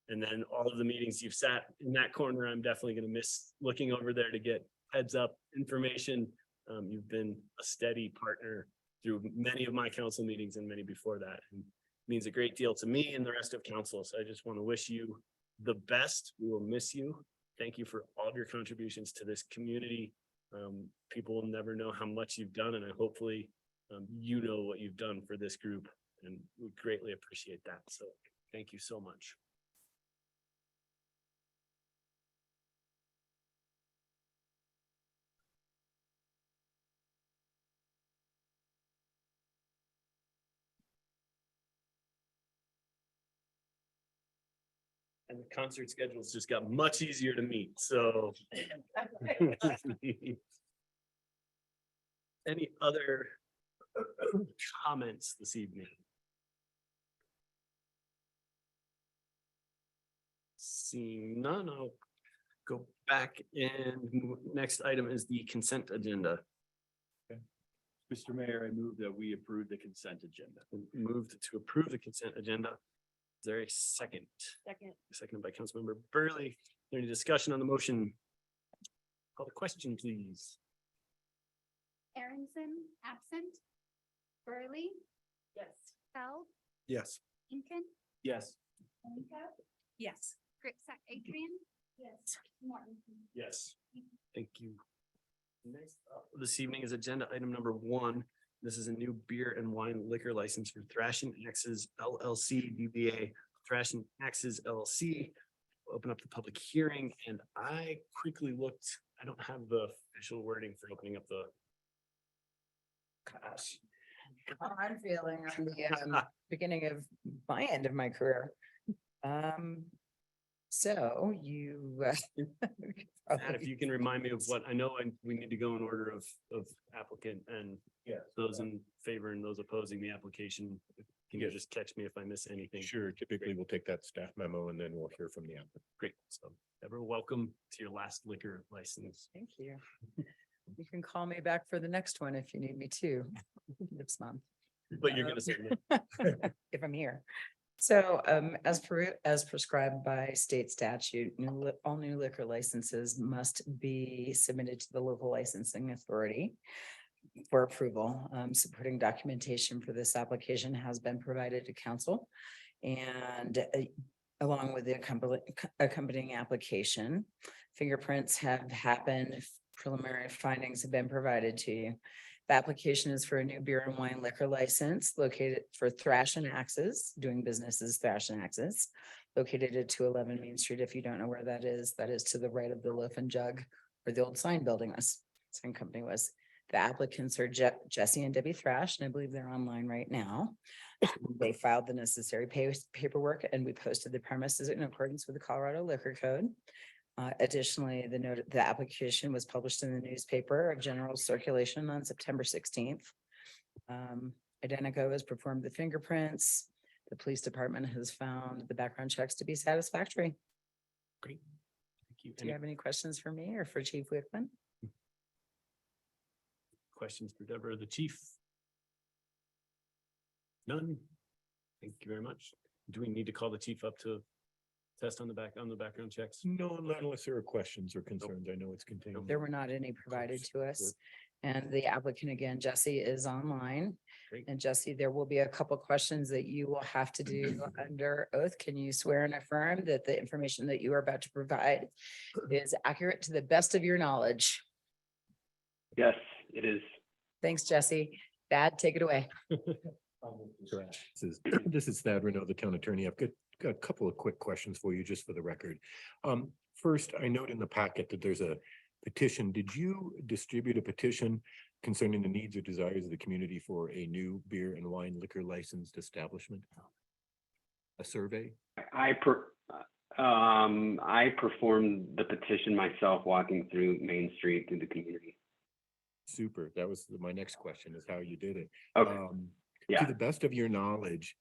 [SPEAKER 1] And then all of the meetings you've sat in that corner, I'm definitely going to miss looking over there to get heads up information. You've been a steady partner through many of my council meetings and many before that. And means a great deal to me and the rest of council. So I just want to wish you the best. We will miss you. Thank you for all of your contributions to this community. People will never know how much you've done, and I hopefully you know what you've done for this group, and we greatly appreciate that. So thank you so much. And the concert schedules just got much easier to meet, so. Any other comments this evening? Seeing none, I'll go back and next item is the consent agenda.
[SPEAKER 4] Mr. Mayor, I move that we approve the consent agenda.
[SPEAKER 1] Moved to approve the consent agenda. Is there a second?
[SPEAKER 2] Second.
[SPEAKER 1] Seconded by Councilmember Burley. Is there any discussion on the motion? Call the question, please.
[SPEAKER 16] Aronson, absent. Burley,
[SPEAKER 5] Yes.
[SPEAKER 16] Bell,
[SPEAKER 7] Yes.
[SPEAKER 16] Incan,
[SPEAKER 4] Yes.
[SPEAKER 16] Monica,
[SPEAKER 3] Yes. Adrian? Yes. Martin?
[SPEAKER 1] Yes. Thank you. Next up this evening is agenda item number 1. This is a new beer and wine liquor license for Thrash and Axes LLC, DBA Thrash and Axes LLC. Open up the public hearing, and I quickly looked, I don't have the official wording for opening up the. Gosh.
[SPEAKER 16] How I'm feeling on the beginning of my end of my career. So you.
[SPEAKER 1] Matt, if you can remind me of what, I know we need to go in order of applicant and those in favor and those opposing the application. Can you just catch me if I miss anything?
[SPEAKER 13] Sure, typically we'll take that staff memo and then we'll hear from the applicant.
[SPEAKER 1] Great. So Deborah, welcome to your last liquor license.
[SPEAKER 16] Thank you. You can call me back for the next one if you need me to next month.
[SPEAKER 1] But you're gonna say no.
[SPEAKER 16] If I'm here. So as prescribed by state statute, all new liquor licenses must be submitted to the local licensing authority for approval. Supporting documentation for this application has been provided to council. And along with the accompanying application, fingerprints have happened. Preliminary findings have been provided to you. The application is for a new beer and wine liquor license located for Thrash and Axes, doing business as Thrash and Axes, located at 211 Main Street. If you don't know where that is to the right of the Loaf and Jug, where the old sign building was, sign company was. The applicants are Jesse and Debbie Thrash, and I believe they're online right now. They filed the necessary paperwork, and we posted the premises in accordance with the Colorado Liquor Code. Additionally, the application was published in the newspaper of general circulation on September 16th. Identico has performed the fingerprints. The police department has found the background checks to be satisfactory.
[SPEAKER 1] Great. Thank you.
[SPEAKER 16] Do you have any questions for me or for Chief Wickman?
[SPEAKER 1] Questions for Deborah, the chief? None. Thank you very much. Do we need to call the chief up to test on the background checks?
[SPEAKER 13] No, unless there are questions or concerns. I know it's contained.
[SPEAKER 16] There were not any provided to us. And the applicant again, Jesse, is online.
[SPEAKER 1] Great.
[SPEAKER 16] And Jesse, there will be a couple questions that you will have to do under oath. Can you swear and affirm that the information that you are about to provide is accurate to the best of your knowledge?
[SPEAKER 17] Yes, it is.
[SPEAKER 16] Thanks, Jesse. Thad, take it away.
[SPEAKER 13] This is Thad Renaud, the town attorney. I've got a couple of quick questions for you, just for the record. First, I note in the packet that there's a petition. Did you distribute a petition concerning the needs or desires of the community for a new beer and wine liquor licensed establishment? A survey?
[SPEAKER 17] I performed the petition myself, walking through Main Street through the community.
[SPEAKER 13] Super. That was my next question, is how you did it.
[SPEAKER 17] Okay.
[SPEAKER 13] To the best of your knowledge,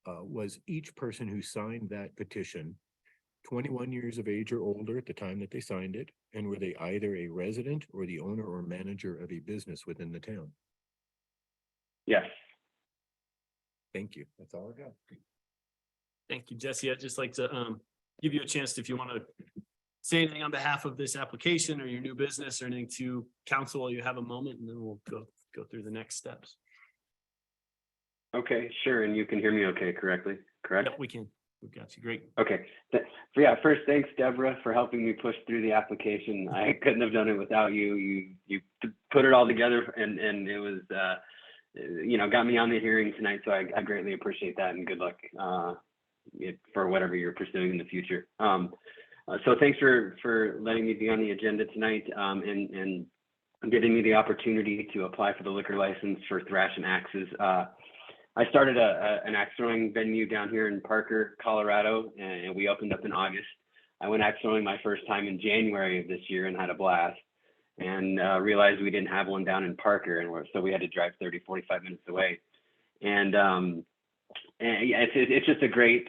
[SPEAKER 13] was each person who signed that petition 21 years of age or older at the time that they signed it? And were they either a resident or the owner or manager of a business within the town?
[SPEAKER 17] Yes.
[SPEAKER 13] Thank you. That's all I got.
[SPEAKER 1] Thank you, Jesse. I'd just like to give you a chance if you want to say anything on behalf of this application or your new business or anything to council while you have a moment, and then we'll go through the next steps.
[SPEAKER 17] Okay, sure. And you can hear me okay, correct?
[SPEAKER 1] Yep, we can. We've got you. Great.
[SPEAKER 17] Okay. Yeah, first, thanks, Deborah, for helping me push through the application. I couldn't have done it without you. You put it all together, and it was, got me on the hearing tonight. So I greatly appreciate that, and good luck for whatever you're pursuing in the future. So thanks for letting me be on the agenda tonight, and giving me the opportunity to apply for the liquor license for Thrash and Axes. I started an axe throwing venue down here in Parker, Colorado, and we opened up in August. I went axe throwing my first time in January of this year and had a blast, and realized we didn't have one down in Parker, and so we had to drive 30-45 minutes away. And yeah, it's just a great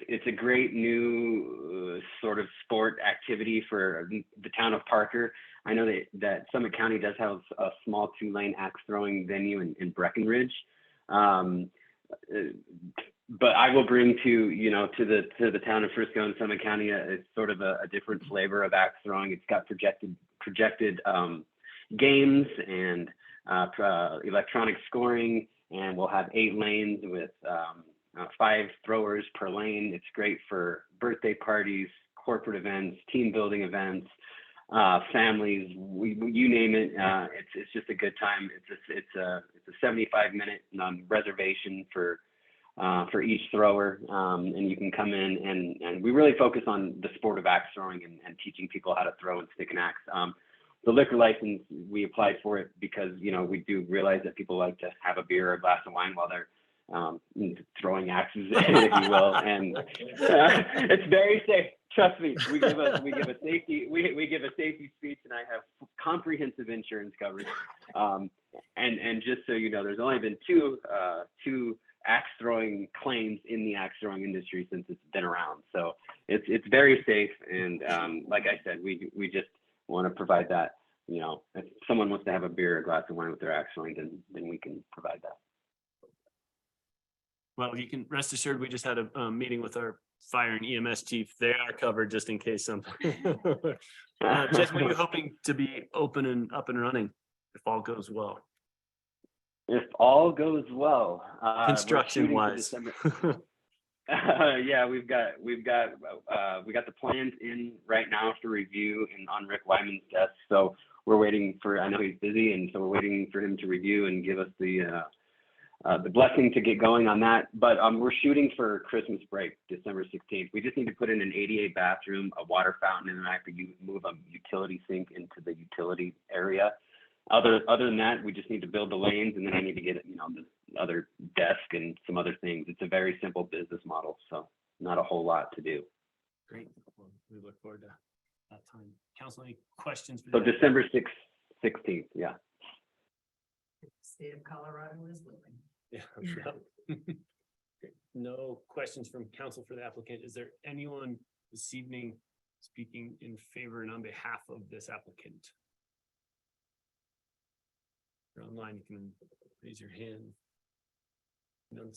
[SPEAKER 17] new sort of sport activity for the town of Parker. I know that Summit County does have a small 2-lane axe throwing venue in Breckenridge. But I will bring to the town of Frisco and Summit County it's sort of a different flavor of axe throwing. It's got projected games and electronic scoring, and we'll have 8 lanes with 5 throwers per lane. It's great for birthday parties, corporate events, team building events, families, you name it. It's just a good time. It's a 75-minute reservation for each thrower, and you can come in and we really focus on the sport of axe throwing and teaching people how to throw and stick an axe. The liquor license, we applied for it because, we do realize that people like to have a beer or a glass of wine while they're throwing axes, if you will, and it's very safe. Trust me, we give a safety speech, and I have comprehensive insurance coverage. And just so you know, there's only been two axe throwing claims in the axe throwing industry since it's been around. So it's very safe, and like I said, we just want to provide that. If someone wants to have a beer or a glass of wine with their axe throwing, then we can provide that.
[SPEAKER 1] Well, you can rest assured, we just had a meeting with our fire and EMS chief. They are covered just in case something. Jess, when are you hoping to be open and up and running, if all goes well?
[SPEAKER 17] If all goes well,
[SPEAKER 1] Construction wise.
[SPEAKER 17] Yeah, we've got the plans in right now for review and on Rick Wyman's desk. So we're waiting for, I know he's busy, and so we're waiting for him to review and give us the blessing to get going on that. But we're shooting for Christmas break, December 16th. We just need to put in an ADA bathroom, a water fountain, and then I have to move a utility sink into the utility area. Other than that, we just need to build the lanes, and then I need to get the other desk and some other things. It's a very simple business model, so not a whole lot to do.
[SPEAKER 1] Great. Well, we look forward to that time. Council, any questions?
[SPEAKER 17] So December 16th, yeah.
[SPEAKER 16] State of Colorado is living.
[SPEAKER 1] Yeah. No questions from council for the applicant. Is there anyone this evening speaking in favor and on behalf of this applicant? If you're online, you can raise your hand. None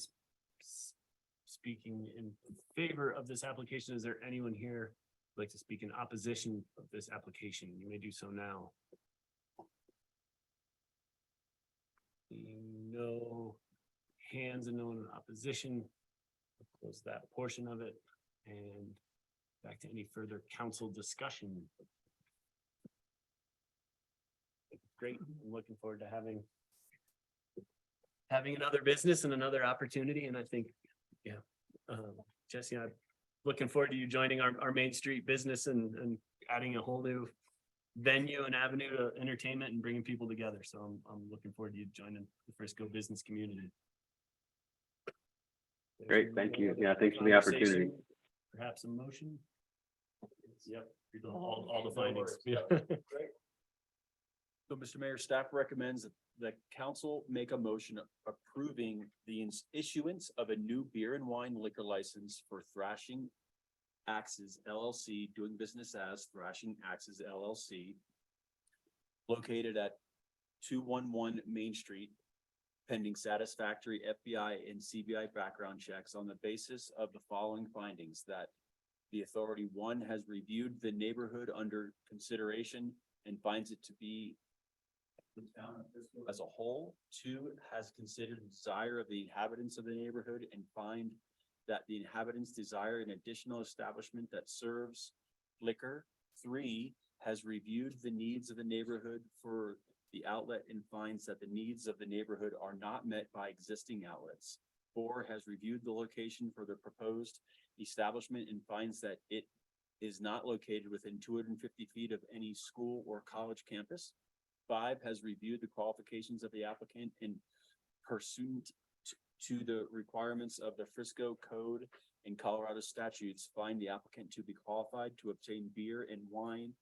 [SPEAKER 1] speaking in favor of this application. Is there anyone here who'd like to speak in opposition of this application? You may do so now. No hands and no one in opposition. I'll close that portion of it and back to any further council discussion. Great. I'm looking forward to having another business and another opportunity. And I think, Jesse, I'm looking forward to you joining our Main Street business and adding a whole new venue and avenue to entertainment and bringing people together. So I'm looking forward to you joining the Frisco business community.
[SPEAKER 17] Great, thank you. Yeah, thanks for the opportunity.
[SPEAKER 1] Perhaps a motion? Yep, all the findings. Yeah.
[SPEAKER 4] So, Mr. Mayor, staff recommends that the council make a motion approving the issuance of a new beer and wine liquor license for Thrashing Axes LLC, doing business as Thrashing Axes LLC, located at 211 Main Street, pending satisfactory FBI and CBI background checks on the basis of the following findings: that the authority, 1, has reviewed the neighborhood under consideration and finds it to be the town of Frisco as a whole. 2, has considered the desire of the inhabitants of the neighborhood and find that the inhabitants desire an additional establishment that serves liquor. 3, has reviewed the needs of the neighborhood for the outlet and finds that the needs of the neighborhood are not met by existing outlets. 4, has reviewed the location for the proposed establishment and finds that it is not located within 250 feet of any school or college campus. 5, has reviewed the qualifications of the applicant and pursuant to the requirements of the Frisco Code and Colorado statutes, find the applicant to be qualified to obtain beer, wine,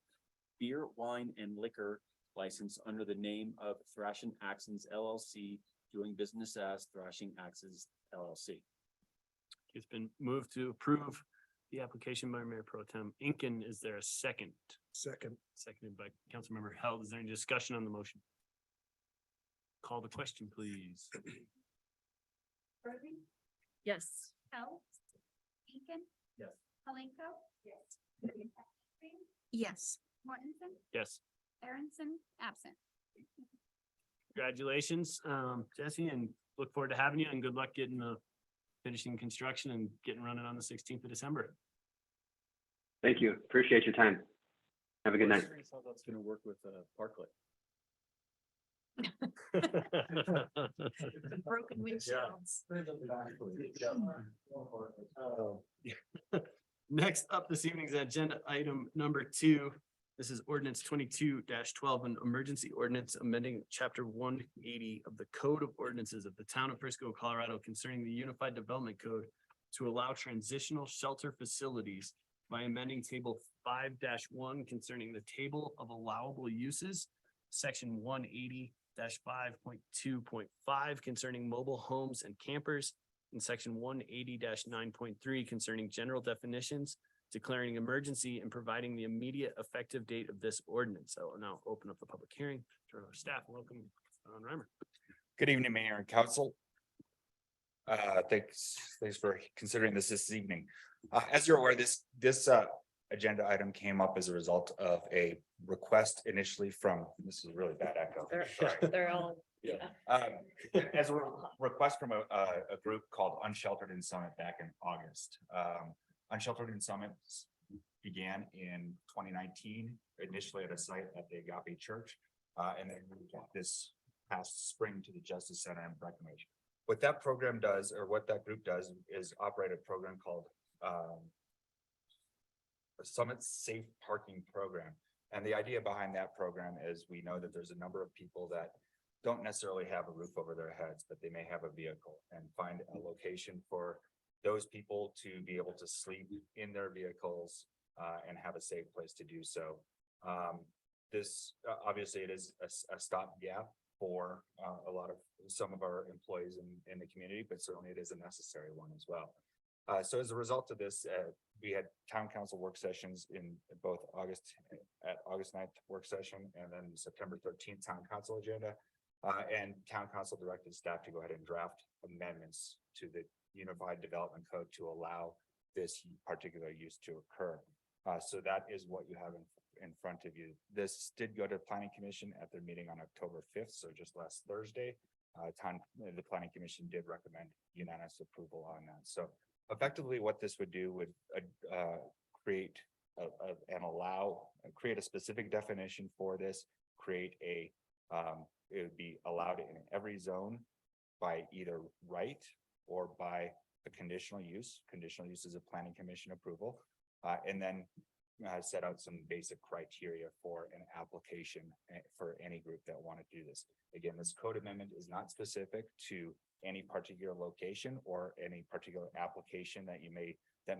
[SPEAKER 4] and liquor license under the name of Thrashing Axes LLC, doing business as Thrashing Axes LLC.
[SPEAKER 1] It's been moved to approve the application by Mayor Pro Tem Incan. Is there a second?
[SPEAKER 7] Second.
[SPEAKER 1] Seconded by Councilmember Held. Is there any discussion on the motion? Call the question, please.
[SPEAKER 3] Brody?
[SPEAKER 5] Yes.
[SPEAKER 3] Held? Deacon?
[SPEAKER 4] Yes.
[SPEAKER 3] Malenko? Yes.
[SPEAKER 8] Yes.
[SPEAKER 3] Mortensen?
[SPEAKER 1] Yes.
[SPEAKER 3] Aronson? Absent.
[SPEAKER 1] Congratulations, Jesse, and look forward to having you, and good luck getting the finishing construction and getting running on the 16th of December.
[SPEAKER 17] Thank you. Appreciate your time. Have a good night.
[SPEAKER 1] How that's gonna work with Parklet.
[SPEAKER 8] Broken windshields.
[SPEAKER 1] Next up this evening's agenda item number 2. This is ordinance 22-12, an emergency ordinance amending chapter 180 of the Code of Ordinances of the town of Frisco, Colorado concerning the Unified Development Code to allow transitional shelter facilities by amending table 5-1 concerning the table of allowable uses, section 180-5.2.5 concerning mobile homes and campers, and section 180-9.3 concerning general definitions, declaring emergency and providing the immediate effective date of this ordinance. I will now open up the public hearing. Turn our staff. Welcome, Ron Reimer.
[SPEAKER 18] Good evening, Mayor and Council. Thanks for considering this evening. As you're aware, this agenda item came up as a result of a request initially from, this is a really bad echo.
[SPEAKER 5] They're all,
[SPEAKER 18] As a request from a group called Unsheltered in Summit back in August. Unsheltered in Summit began in 2019, initially at a site at the Agape Church, and then moved this past spring to the Justice Center in Breckenridge. What that program does, or what that group does, is operate a program called a Summit Safe Parking Program. And the idea behind that program is we know that there's a number of people that don't necessarily have a roof over their heads, but they may have a vehicle, and find a location for those people to be able to sleep in their vehicles and have a safe place to do so. This obviously it is a stopgap for some of our employees in the community, but certainly it is a necessary one as well. So as a result of this, we had town council work sessions in both August 9th work session and then September 13th town council agenda. And town council directed staff to go ahead and draft amendments to the Unified Development Code to allow this particular use to occur. So that is what you have in front of you. This did go to Planning Commission at their meeting on October 5th, so just last Thursday. The Planning Commission did recommend unanimous approval on that. So effectively what this would do would create create a specific definition for this, create it would be allowed in every zone by either right or by a conditional use. Conditional use is a Planning Commission approval, and then set out some basic criteria for an application for any group that want to do this. Again, this code amendment is not specific to any particular location or any particular application that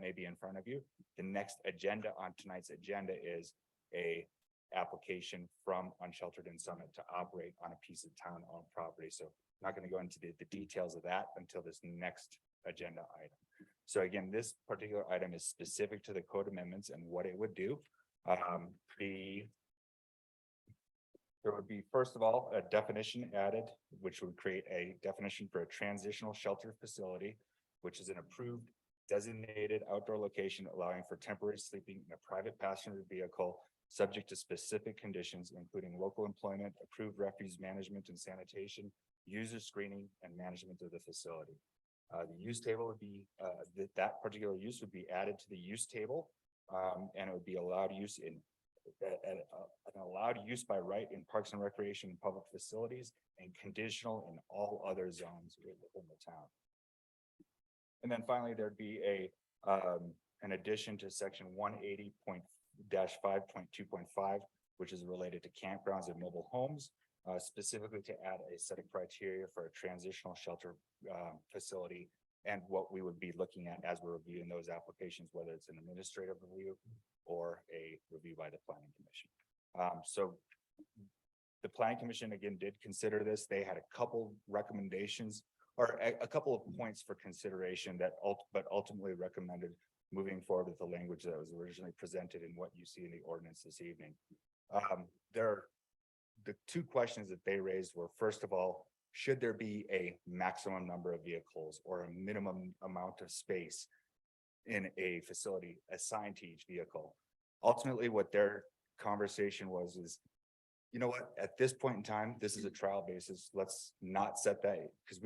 [SPEAKER 18] may be in front of you. The next agenda on tonight's agenda is a application from Unsheltered in Summit to operate on a piece of town-owned property. So I'm not going to go into the details of that until this next agenda item. So again, this particular item is specific to the code amendments and what it would do. There would be, first of all, a definition added, which would create a definition for a transitional shelter facility, which is an approved designated outdoor location allowing for temporary sleeping in a private passenger vehicle, subject to specific conditions, including local employment, approved refuse management and sanitation, user screening, and management of the facility. The use table would be, that particular use would be added to the use table, and it would be allowed use in an allowed use by right in parks and recreation and public facilities, and conditional in all other zones within the town. And then finally, there'd be an addition to section 180.-5.2.5, which is related to campgrounds and mobile homes, specifically to add a set of criteria for a transitional shelter facility, and what we would be looking at as we're reviewing those applications, whether it's an administrative review or a review by the Planning Commission. So the Planning Commission again did consider this. They had a couple recommendations or a couple of points for consideration that but ultimately recommended moving forward with the language that was originally presented in what you see in the ordinance this evening. The two questions that they raised were, first of all, should there be a maximum number of vehicles or a minimum amount of space in a facility assigned to each vehicle? Ultimately, what their conversation is, you know what, at this point in time, this is a trial basis. Let's not set that, because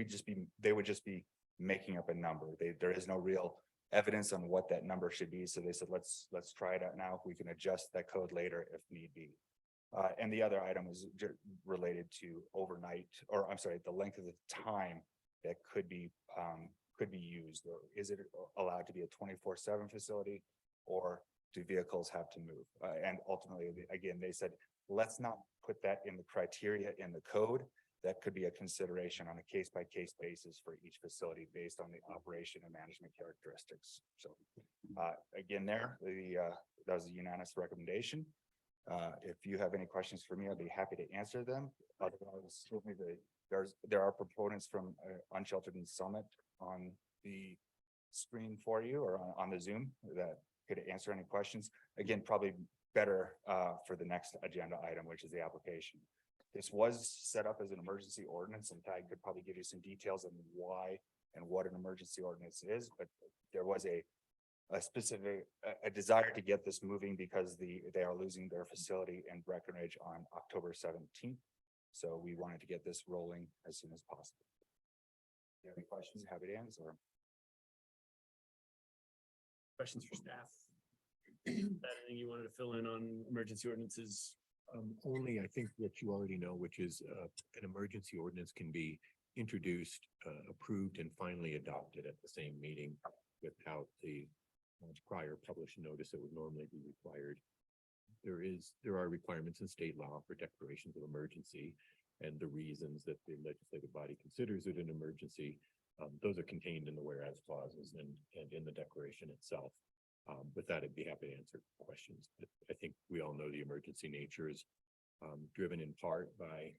[SPEAKER 18] they would just be making up a number. There is no real evidence on what that number should be. So they said, let's try it out now. We can adjust that code later if need be. And the other item is related to overnight, or I'm sorry, the length of the time that could be used. Or is it allowed to be a 24/7 facility, or do vehicles have to move? And ultimately, again, they said, let's not put that in the criteria in the code. That could be a consideration on a case-by-case basis for each facility based on the operation and management characteristics. So again, that was a unanimous recommendation. If you have any questions for me, I'd be happy to answer them. Otherwise, certainly there are proponents from Unsheltered and Summit on the screen for you, or on the Zoom, that could answer any questions. Again, probably better for the next agenda item, which is the application. This was set up as an emergency ordinance, and Tag could probably give you some details on why and what an emergency ordinance is, but there was a specific desire to get this moving because they are losing their facility in Breckenridge on October 17th. So we wanted to get this rolling as soon as possible. If you have any questions, happy to answer.
[SPEAKER 1] Questions for staff? Anything you wanted to fill in on emergency ordinances?
[SPEAKER 13] Only, I think what you already know, which is an emergency ordinance can be introduced, approved, and finally adopted at the same meeting without the prior published notice that would normally be required. There are requirements in state law for declarations of emergency, and the reasons that the legislative body considers it an emergency. Those are contained in the whereas clauses and in the declaration itself. With that, I'd be happy to answer questions. But I think we all know the emergency nature is driven in part by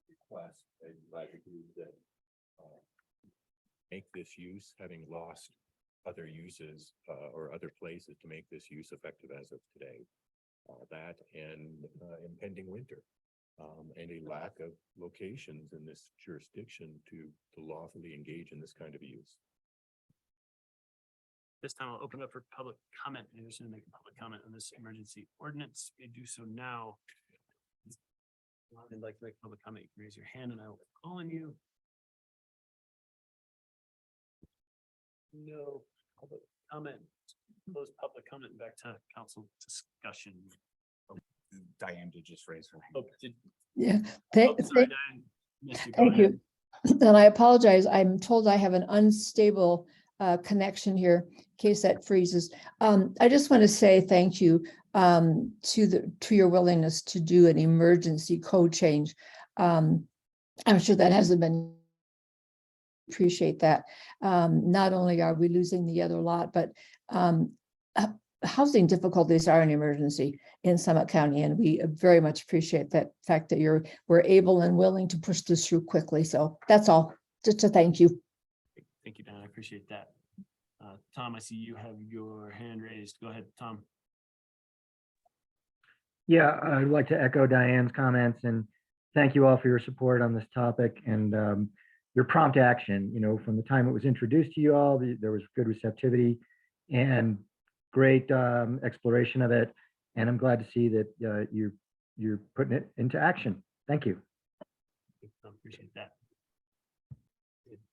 [SPEAKER 13] requests by the group that make this use, having lost other uses or other places to make this use effective as of today. That and impending winter and a lack of locations in this jurisdiction to lawfully engage in this kind of use.
[SPEAKER 1] This time I'll open up for public comment. I'm just going to make a public comment on this emergency ordinance. We do so now. If you'd like to make public comment, you can raise your hand and I will call on you. No public comment. Close public comment, back to council discussion.
[SPEAKER 18] Diane did just raise her hand.
[SPEAKER 1] Oh,
[SPEAKER 19] Yeah,
[SPEAKER 1] sorry, Diane. Missed you. Go
[SPEAKER 19] thank
[SPEAKER 1] ahead.
[SPEAKER 19] you. And I apologize. I'm told I have an unstable connection here in case that freezes. I just want to say thank you to your willingness to do an emergency code change. I'm sure that hasn't been. Appreciate that. Not only are we losing the other lot, but housing difficulties are an emergency in Summit County, and we very much appreciate that fact that we're able and willing to push this through quickly. So that's all. Just to thank you.
[SPEAKER 1] Thank you, Dan. I appreciate that. Tom, I see you have your hand raised. Go ahead, Tom.
[SPEAKER 15] Yeah, I'd like to echo Diane's comments and thank you all for your support on this topic and your prompt action. You know, from the time it was introduced to you all, there was good receptivity and great exploration of it. And I'm glad to see that you're putting it into action. Thank you.
[SPEAKER 1] I appreciate that.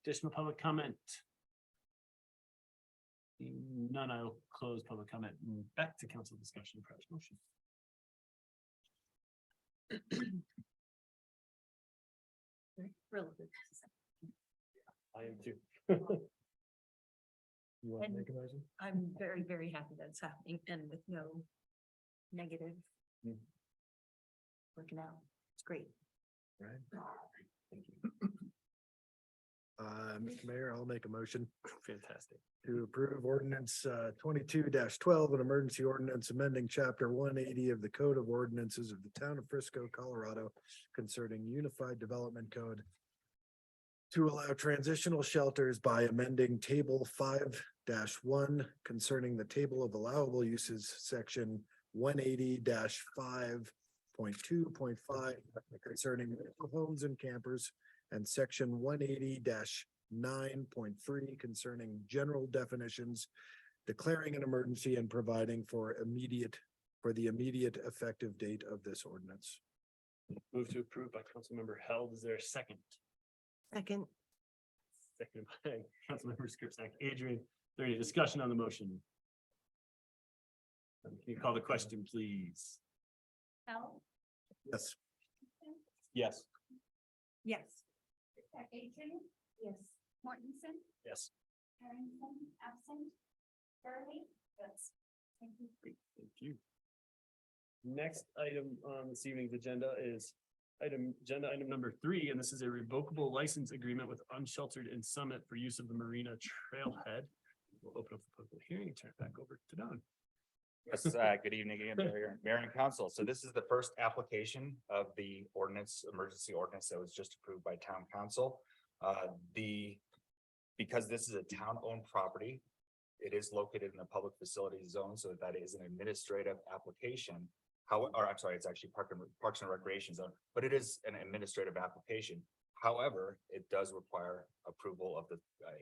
[SPEAKER 1] Additional public comment? None, I'll close public comment and back to council discussion. Perhaps motion. I am too. You want to
[SPEAKER 8] And
[SPEAKER 1] make a motion?
[SPEAKER 8] I'm very, very happy that it's happening and with no negative working out. It's great.
[SPEAKER 7] Right. Thank you. Mr. Mayor, I'll make a motion.
[SPEAKER 1] Fantastic.
[SPEAKER 7] To approve ordinance 22-12, an emergency ordinance amending chapter 180 of the Code of Ordinances of the Town of Frisco, Colorado concerning Unified Development Code to allow transitional shelters by amending table 5-1 concerning the table of allowable uses, section 180-5.2.5 concerning homes and campers, and section 180-9.3 concerning general definitions, declaring an emergency and providing for the immediate effective date of this ordinance.
[SPEAKER 1] Move to approve by Councilmember Held. Is there a second?
[SPEAKER 6] Second.
[SPEAKER 1] seconded by Councilmember Scripsack. Adrian, is there any discussion on the motion? Can you call the question, please?
[SPEAKER 3] Hal?
[SPEAKER 11] Yes.
[SPEAKER 1] Yes.
[SPEAKER 3] Yes. Adrian? Yes. Mortensen?
[SPEAKER 1] Yes.
[SPEAKER 3] Harrington, absent. Burley? Yes. Thank you.
[SPEAKER 1] Great, thank you. Next item on this evening's agenda is agenda item number 3, and this is a revocable license agreement with Unsheltered and Summit for use of the Marina Trailhead. We'll open up the public hearing and turn it back over to Don.
[SPEAKER 18] Yes, good evening again, Mayor and Council. So this is the first application of the ordinance, emergency ordinance that was just approved by Town Council. Because this is a town-owned property, it is located in a public facility zone, so that is an administrative application. It's actually Parks and Recreation Zone, but it is an administrative application. However, it does require approval of the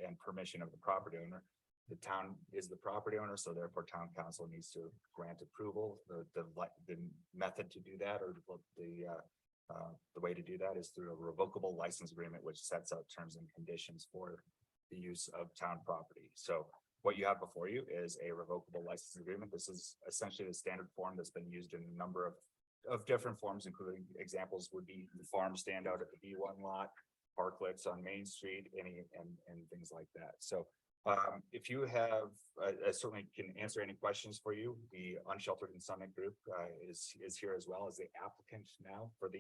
[SPEAKER 18] and permission of the property owner. The town is the property owner, so therefore Town Council needs to grant approval. The method to do that, or the way to do that, is through a revocable license agreement, which sets out terms and conditions for the use of town property. So what you have before you is a revocable license agreement. This is essentially the standard form that's been used in a number of different forms, including examples would be the farm stand out at the B1 lot, parklets on Main Street, and things like that. So if you have, I certainly can answer any questions for you. The Unsheltered and Summit group is here as well as the applicant now for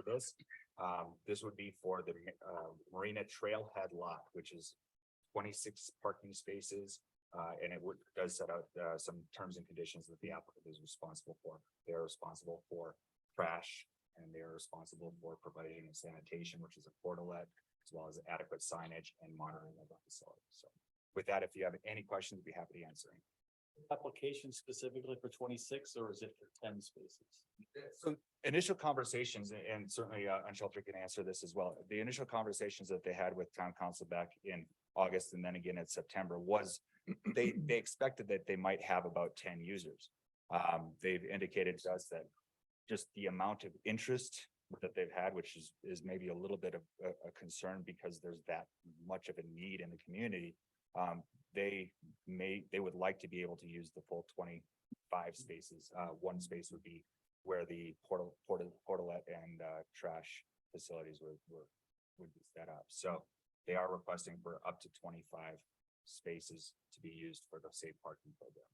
[SPEAKER 18] this. This would be for the Marina Trailhead lot, which is 26 parking spaces, and it does set out some terms and conditions that the applicant is responsible for. They're responsible for trash, and they're responsible for providing sanitation, which is a portalet, as well as adequate signage and monitoring of the facility. So with that, if you have any questions, I'd be happy to answer.
[SPEAKER 4] Application specifically for 26, or is it for 10 spaces?
[SPEAKER 18] So initial conversations, and certainly Unsheltered can answer this as well. The initial conversations that they had with Town Council back in August and then again in September was they expected that they might have about 10 users. They've indicated to us that just the amount of interest that they've had, which is maybe a little bit of a concern because there's that much of a need in the community. They would like to be able to use the full 25 spaces. One space would be where the portalet and trash facilities would be set up. So they are requesting for up to 25 spaces to be used for the safe parking program.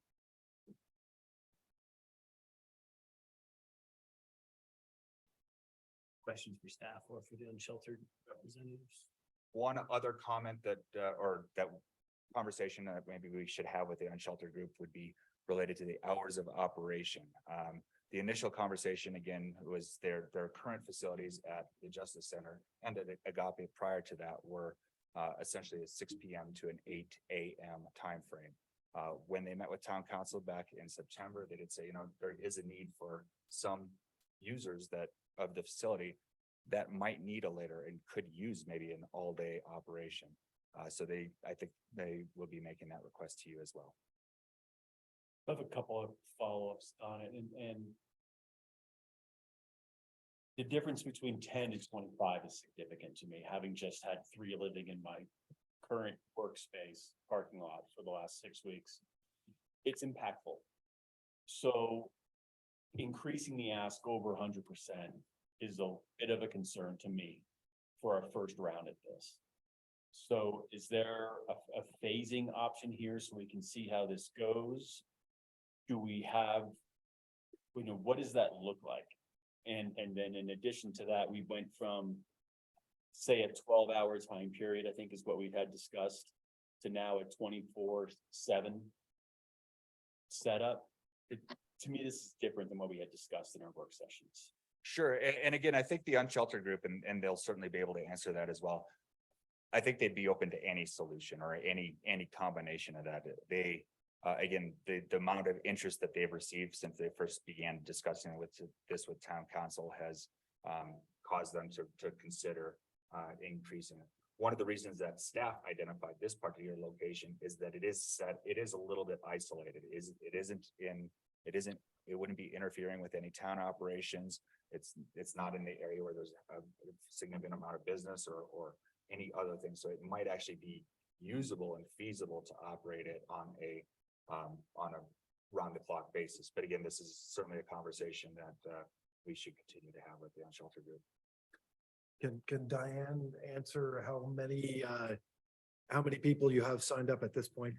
[SPEAKER 1] Questions for staff or for the Unsheltered representatives?
[SPEAKER 18] One other comment that conversation that maybe we should have with the Unsheltered group would be related to the hours of operation. The initial conversation again was their current facilities at the Justice Center and at Agape prior to that were essentially a 6 p.m. to an 8 a.m. timeframe. When they met with Town Council back in September, they did say, there is a need for some users of the facility that might need a later and could use maybe an all-day operation. So I think they will be making that request to you as well.
[SPEAKER 4] I have a couple of follow-ups on it, and the difference between 10 and 25 is significant to me, having just had 3 living in my current workspace parking lot for the last 6 weeks. It's impactful. So increasing the ask over 100% is a bit of a concern to me for our first round at this. So is there a phasing option here so we can see how this goes? Do we have, what does that look like? And then in addition to that, we went from, say, a 12-hour time period, I think is what we had discussed, to now a 24/7 setup. To me, this is different than what we had discussed in our work sessions.
[SPEAKER 18] Sure. And again, I think the Unsheltered group, and they'll certainly be able to answer that as well. I think they'd be open to any solution or any combination of that. They, again, the amount of interest that they've received since they first began discussing this with Town Council has caused them to consider increasing it. One of the reasons that staff identified this particular location is that it is a little bit isolated. It wouldn't be interfering with any town operations. It's not in the area where there's a significant amount of business or any other thing. So it might actually be usable and feasible to operate it on a round the clock basis. But again, this is certainly a conversation that we should continue to have with the unsheltered group.
[SPEAKER 7] Can Diane answer how many people you have signed up at this point?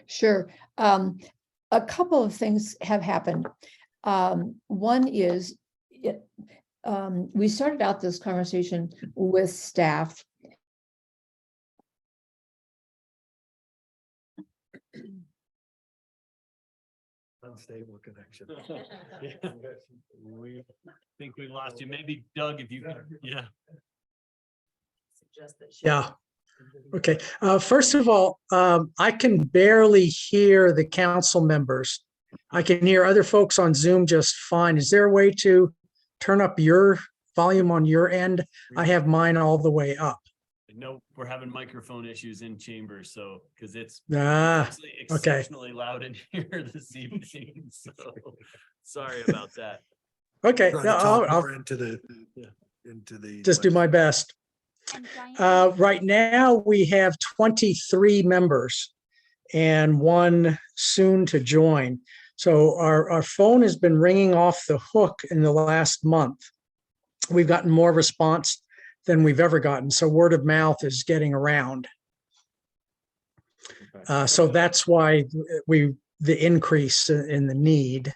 [SPEAKER 19] Sure. A couple of things have happened. One is, we started out this conversation with staff.
[SPEAKER 7] Unstable connection.
[SPEAKER 1] We think we lost you. Maybe Doug, if you could, yeah.
[SPEAKER 20] Yeah. Okay. First of all, I can barely hear the council members. I can hear other folks on Zoom just fine. Is there a way to turn up your volume on your end? I have mine all the way up.
[SPEAKER 1] No, we're having microphone issues in chambers, so, because it's
[SPEAKER 20] Okay.
[SPEAKER 1] exceptionally loud in here this evening, so sorry about that.
[SPEAKER 20] Okay.
[SPEAKER 7] Try to
[SPEAKER 20] no,
[SPEAKER 7] talk
[SPEAKER 20] I'll
[SPEAKER 7] more into the.
[SPEAKER 20] just do my best. Right now, we have 23 members and one soon to join. So our phone has been ringing off the hook in the last month. We've gotten more response than we've ever gotten. So word of mouth is getting around. So that's why the increase in the need.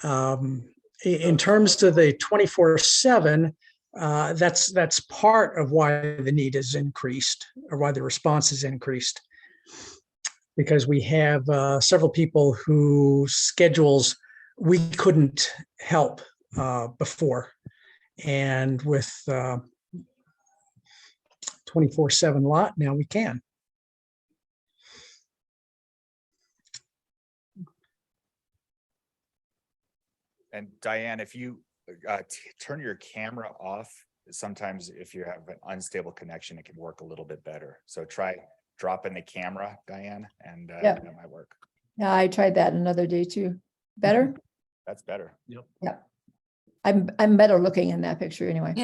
[SPEAKER 20] In terms of the 24/7, that's part of why the need is increased, or why the response is increased. Because we have several people whose schedules we couldn't help before. And with 24/7 lot, now we can.
[SPEAKER 18] And Diane, if you turn your camera off, sometimes if you have an unstable connection, it can work a little bit better. So try dropping the camera, Diane, and
[SPEAKER 19] Yep.
[SPEAKER 18] that might work.
[SPEAKER 19] Yeah, I tried that another day too. Better?
[SPEAKER 18] That's better.
[SPEAKER 1] Yep.
[SPEAKER 19] Yeah. I'm better looking in that picture anyway.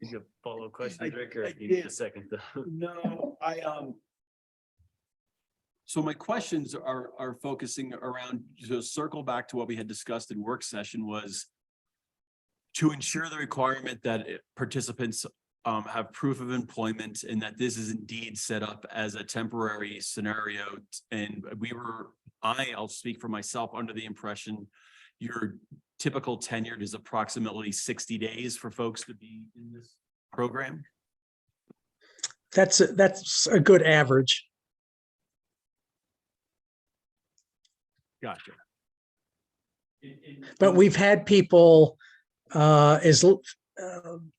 [SPEAKER 1] You have follow-up questions, Rick, or
[SPEAKER 7] I
[SPEAKER 1] you need a
[SPEAKER 7] did.
[SPEAKER 1] second?
[SPEAKER 21] No, so my questions are focusing around, to circle back to what we had discussed in work session, was to ensure the requirement that participants have proof of employment, and that this is indeed set up as a temporary scenario. And I'll speak for myself, under the impression your typical tenured is approximately 60 days for folks to be in this program.
[SPEAKER 20] That's a good average.
[SPEAKER 21] Gotcha.
[SPEAKER 20] But we've had people as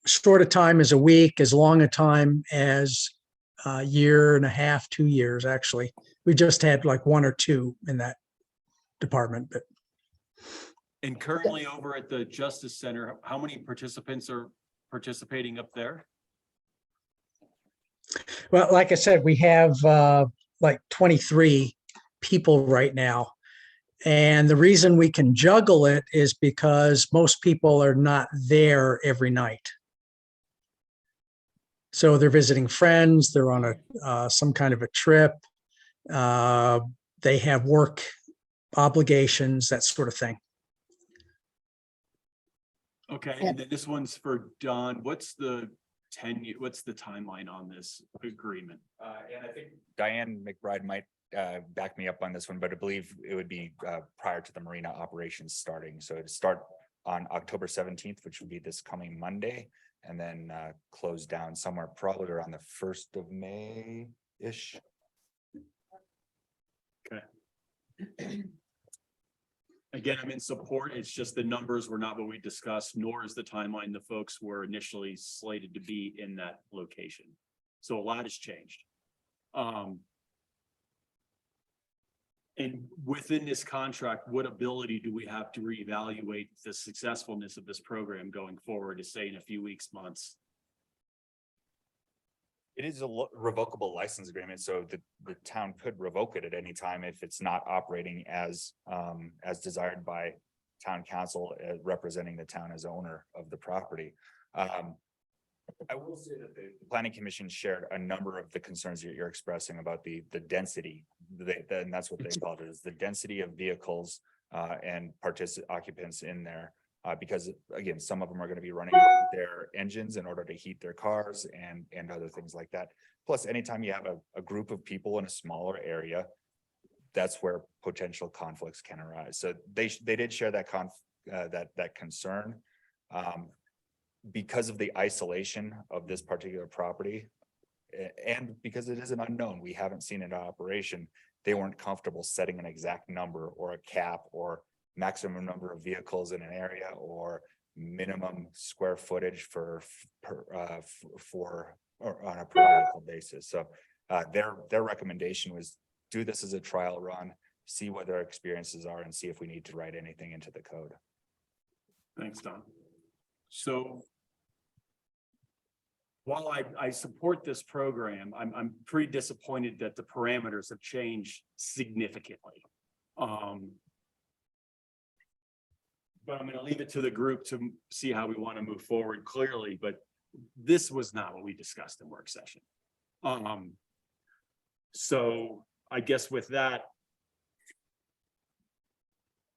[SPEAKER 20] short a time as a week, as long a time as a year and a half, 2 years, actually. We just had like 1 or 2 in that department, but.
[SPEAKER 21] And currently over at the Justice Center, how many participants are participating up there?
[SPEAKER 20] Well, like I said, we have like 23 people right now. And the reason we can juggle it is because most people are not there every night. So they're visiting friends, they're on some kind of a trip. They have work obligations, that sort of thing.
[SPEAKER 21] Okay, and then this one's for Don. What's the timeline on this agreement?
[SPEAKER 18] And I think Diane McBride might back me up on this one, but I believe it would be prior to the marina operations starting. So it'd start on October 17th, which would be this coming Monday, and then close down somewhere probably around the 1st of May-ish.
[SPEAKER 21] Okay. Again, I'm in support. It's just the numbers were not what we discussed, nor is the timeline the folks were initially slated to be in that location. So a lot has changed. And within this contract, what ability do we have to reevaluate the successfulness of this program going forward, to say in a few weeks, months?
[SPEAKER 18] It is a revocable license agreement, so the town could revoke it at any time if it's not operating as desired by town council representing the town as owner of the property. I will say that the planning commission shared a number of the concerns that you're expressing about the density. And that's what they called it, is the density of vehicles and occupants in there. Because again, some of them are going to be running their engines in order to heat their cars and other things like that. Plus, anytime you have a group of people in a smaller area, that's where potential conflicts can arise. So they did share that that concern. Because of the isolation of this particular property, and because it is an unknown, we haven't seen it in operation, they weren't comfortable setting an exact number or a cap or maximum number of vehicles in an area or minimum square footage or on a per vehicle basis. So their recommendation was do this as a trial run, see what their experiences are, and see if we need to write anything into the code.
[SPEAKER 21] Thanks, Don. So while I support this program, I'm pretty disappointed that the parameters have changed significantly. But I'm going to leave it to the group to see how we want to move forward clearly, but this was not what we discussed in work session. So I guess with that,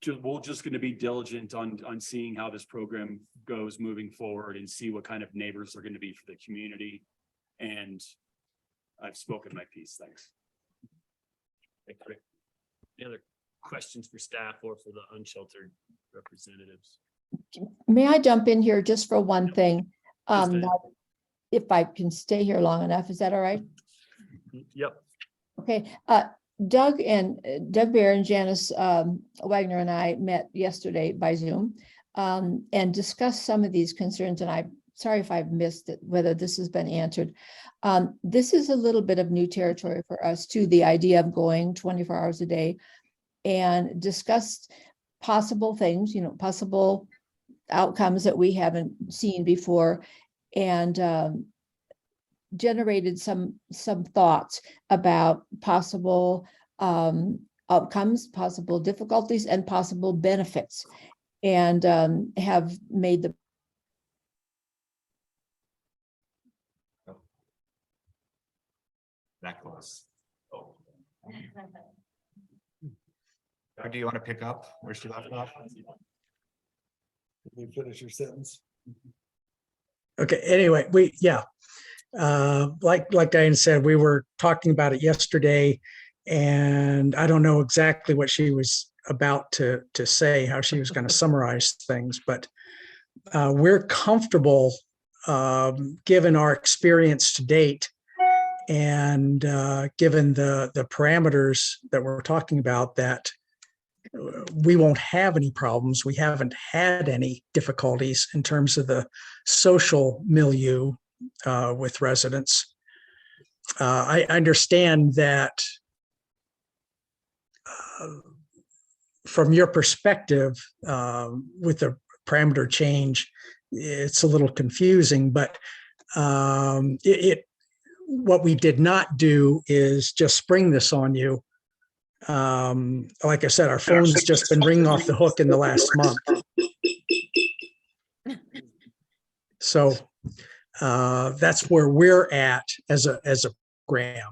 [SPEAKER 21] we're just going to be diligent on seeing how this program goes moving forward and see what kind of neighbors are going to be for the community. And I've spoken my piece. Thanks. Any other questions for staff or for the unsheltered representatives?
[SPEAKER 19] May I jump in here just for one thing?
[SPEAKER 21] Just a-
[SPEAKER 19] Now, if I can stay here long enough, is that all right?
[SPEAKER 21] Yep.
[SPEAKER 19] Okay, Doug Bear and Janice Wagner and I met yesterday by Zoom and discussed some of these concerns. And I'm sorry if I've missed it, whether this has been answered. This is a little bit of new territory for us too, the idea of going 24 hours a day, and discussed possible things, possible outcomes that we haven't seen before, and generated some thoughts about possible outcomes, possible difficulties, and possible benefits, and have made the
[SPEAKER 18] That close. Oh. Doug, do you want to pick up where she left off?
[SPEAKER 7] Can you finish your sentence?
[SPEAKER 20] Okay, anyway, like Diane said, we were talking about it yesterday, and I don't know exactly what she was about to say, how she was going to summarize things, but we're comfortable, given our experience to date, and given the parameters that we're talking about, that we won't have any problems. We haven't had any difficulties in terms of the social milieu with residents. I understand that from your perspective, with the parameter change, it's a little confusing, but what we did not do is just spring this on you. Like I said, our phone's just been ringing off the hook in the last month. So that's where we're at as a program.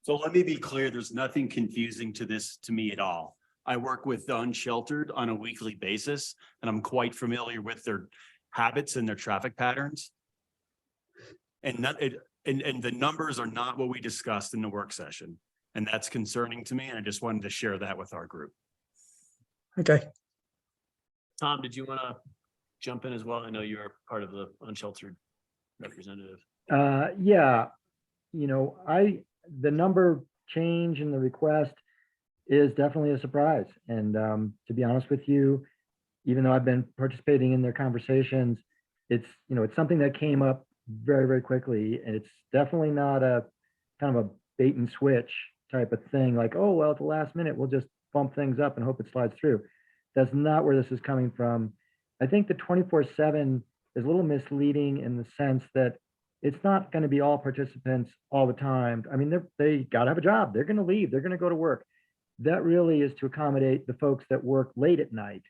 [SPEAKER 21] So let me be clear, there's nothing confusing to this to me at all. I work with the unsheltered on a weekly basis, and I'm quite familiar with their habits and their traffic patterns. And the numbers are not what we discussed in the work session. And that's concerning to me. And I just wanted to share that with our group.
[SPEAKER 20] Okay.
[SPEAKER 1] Tom, did you want to jump in as well? I know you're part of the unsheltered representative.
[SPEAKER 15] Yeah, the number change in the request is definitely a surprise. And to be honest with you, even though I've been participating in their conversations, it's something that came up very, very quickly. And it's definitely not a kind of a bait and switch type of thing, like, oh, well, at the last minute, we'll just bump things up and hope it slides through. That's not where this is coming from. I think the 24/7 is a little misleading in the sense that it's not going to be all participants all the time. I mean, they got to have a job. They're going to leave. They're going to go to work. That really is to accommodate the folks that work late at night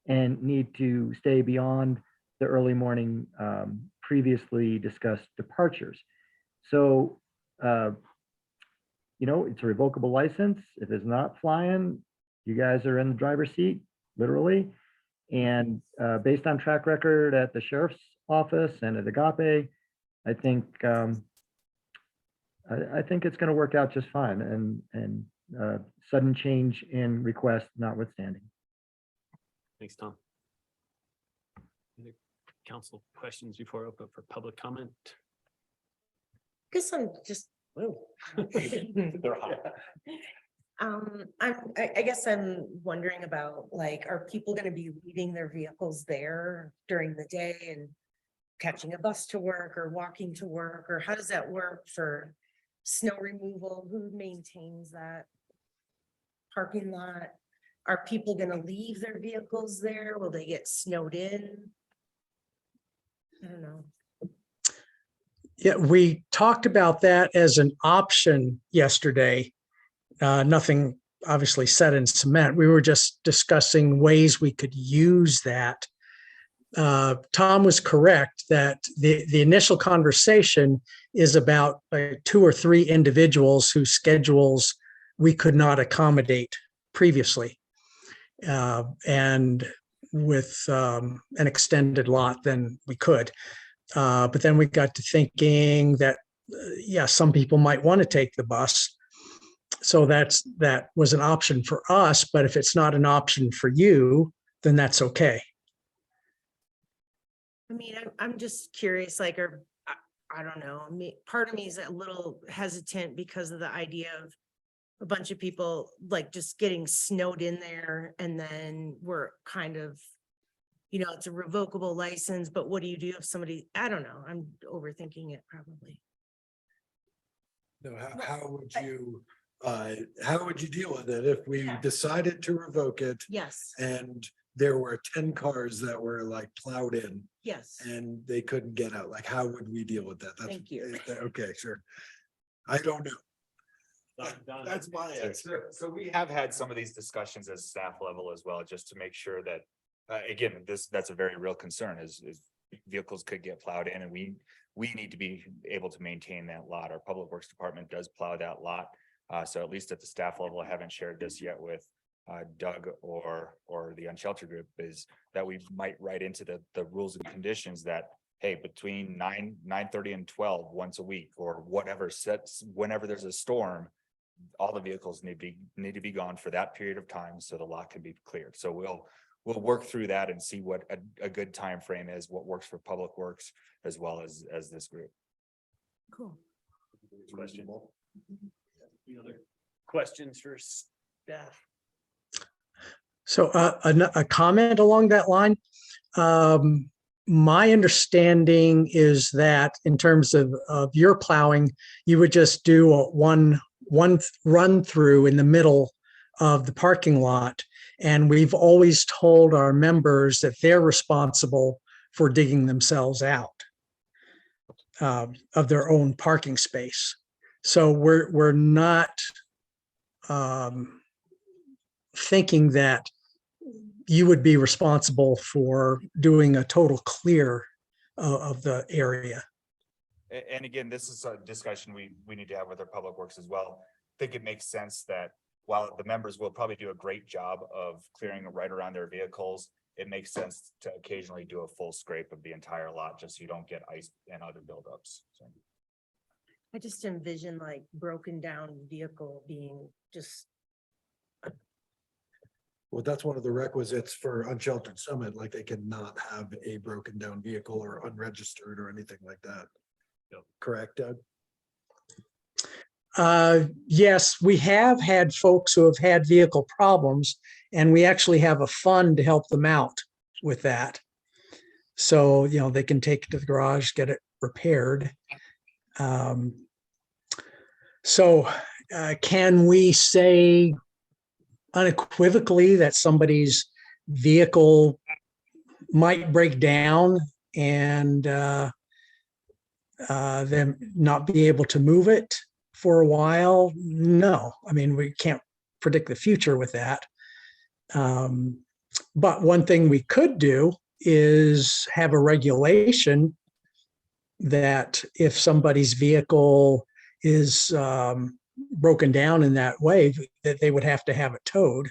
[SPEAKER 15] and need to stay beyond the early morning previously discussed departures. So, it's a revocable license. If it's not flying, you guys are in the driver's seat, literally. And based on track record at the sheriff's office and at Agape, I think I think it's going to work out just fine, and sudden change in request notwithstanding.
[SPEAKER 1] Thanks, Tom. Any council questions before I open up for public comment?
[SPEAKER 6] Guess I'm just,
[SPEAKER 4] They're hot.
[SPEAKER 6] I guess I'm wondering about, like, are people gonna be leaving their vehicles there during the day and catching a bus to work or walking to work, or how does that work for snow removal? Who maintains that parking lot? Are people gonna leave their vehicles there? Will they get snowed in? I don't know.
[SPEAKER 20] Yeah, we talked about that as an option yesterday. Nothing obviously set in cement. We were just discussing ways we could use that. Tom was correct that the initial conversation is about 2 or 3 individuals whose schedules we could not accommodate previously. And with an extended lot, then we could. But then we got to thinking that, some people might want to take the bus. So that was an option for us, but if it's not an option for you, then that's okay.
[SPEAKER 6] I mean, I'm just curious, like, I don't know, part of me is a little hesitant because of the idea of a bunch of people like just getting snowed in there, and then we're kind of, it's a revocable license, but what do you do if somebody, I don't know, I'm overthinking it probably.
[SPEAKER 7] No, how would you deal with it if we decided to revoke it
[SPEAKER 6] Yes,
[SPEAKER 7] and there were 10 cars that were like plowed in
[SPEAKER 6] yes,
[SPEAKER 7] and they couldn't get out? Like, how would we deal with that?
[SPEAKER 6] thank you.
[SPEAKER 7] Okay, sure. I don't know. That's my answer.
[SPEAKER 18] So we have had some of these discussions at staff level as well, just to make sure that, again, that's a very real concern is vehicles could get plowed in, and we need to be able to maintain that lot. Our public works department does plow that lot. So at least at the staff level, I haven't shared this yet with Doug or the Unsheltered group, is that we might write into the rules and conditions that, hey, between 9:30 and 12 once a week, or whatever sets, whenever there's a storm, all the vehicles need to be gone for that period of time so the lot can be cleared. So we'll work through that and see what a good time frame is, what works for public works as well as this group.
[SPEAKER 6] Cool.
[SPEAKER 1] Question. Any other questions for staff?
[SPEAKER 20] So a comment along that line. My understanding is that in terms of your plowing, you would just do one run through in the middle of the parking lot. And we've always told our members that they're responsible for digging themselves out of their own parking space. So we're not thinking that you would be responsible for doing a total clear of the area.
[SPEAKER 18] And again, this is a discussion we need to have with our public works as well. I think it makes sense that while the members will probably do a great job of clearing right around their vehicles, it makes sense to occasionally do a full scrape of the entire lot, just so you don't get ice and other buildups. So.
[SPEAKER 6] I just envision like broken down vehicle being just.
[SPEAKER 7] Well, that's one of the requisites for Unsheltered Summit, like they cannot have a broken down vehicle or unregistered or anything like that.
[SPEAKER 1] Yep.
[SPEAKER 7] Correct, Doug?
[SPEAKER 20] Yes, we have had folks who have had vehicle problems, and we actually have a fund to help them out with that. So, they can take it to the garage, get it repaired. So can we say unequivocally that somebody's vehicle might break down and them not be able to move it for a while? No, I mean, we can't predict the future with that. But one thing we could do is have a regulation that if somebody's vehicle is broken down in that way, that they would have to have it towed.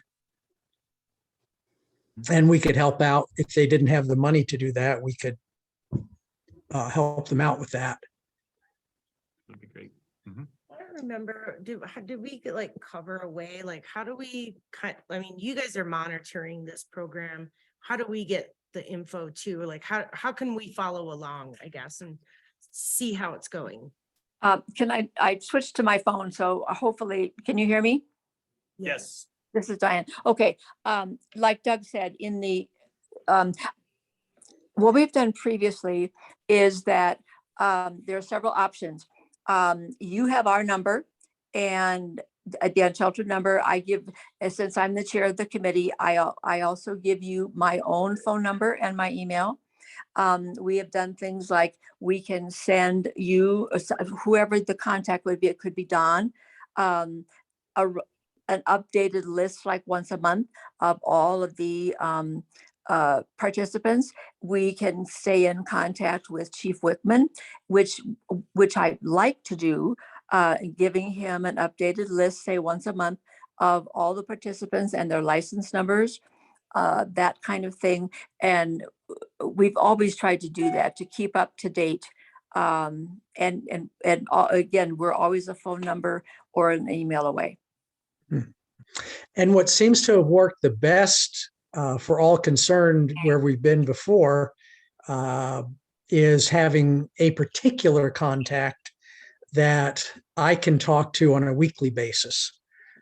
[SPEAKER 20] And we could help out if they didn't have the money to do that. We could help them out with that.
[SPEAKER 21] That'd be great.
[SPEAKER 6] I don't remember, do we like cover away, like, how do we I mean, you guys are monitoring this program. How do we get the info too? Like, how can we follow along, I guess, and see how it's going?
[SPEAKER 19] Can I switched to my phone, so hopefully, can you hear me?
[SPEAKER 21] Yes.
[SPEAKER 19] This is Diane. Okay, like Doug said, in the, what we've done previously is that there are several options. You have our number and the unsheltered number I give, since I'm the chair of the committee, I also give you my own phone number and my email. We have done things like we can send you, whoever the contact would be, it could be Don, an updated list like once a month of all of the participants. We can stay in contact with Chief Wickman, which I like to do, giving him an updated list, say once a month, of all the participants and their license numbers, that kind of thing. And we've always tried to do that to keep up to date. And again, we're always a phone number or an email away.
[SPEAKER 20] And what seems to have worked the best for all concerned where we've been before is having a particular contact that I can talk to on a weekly basis.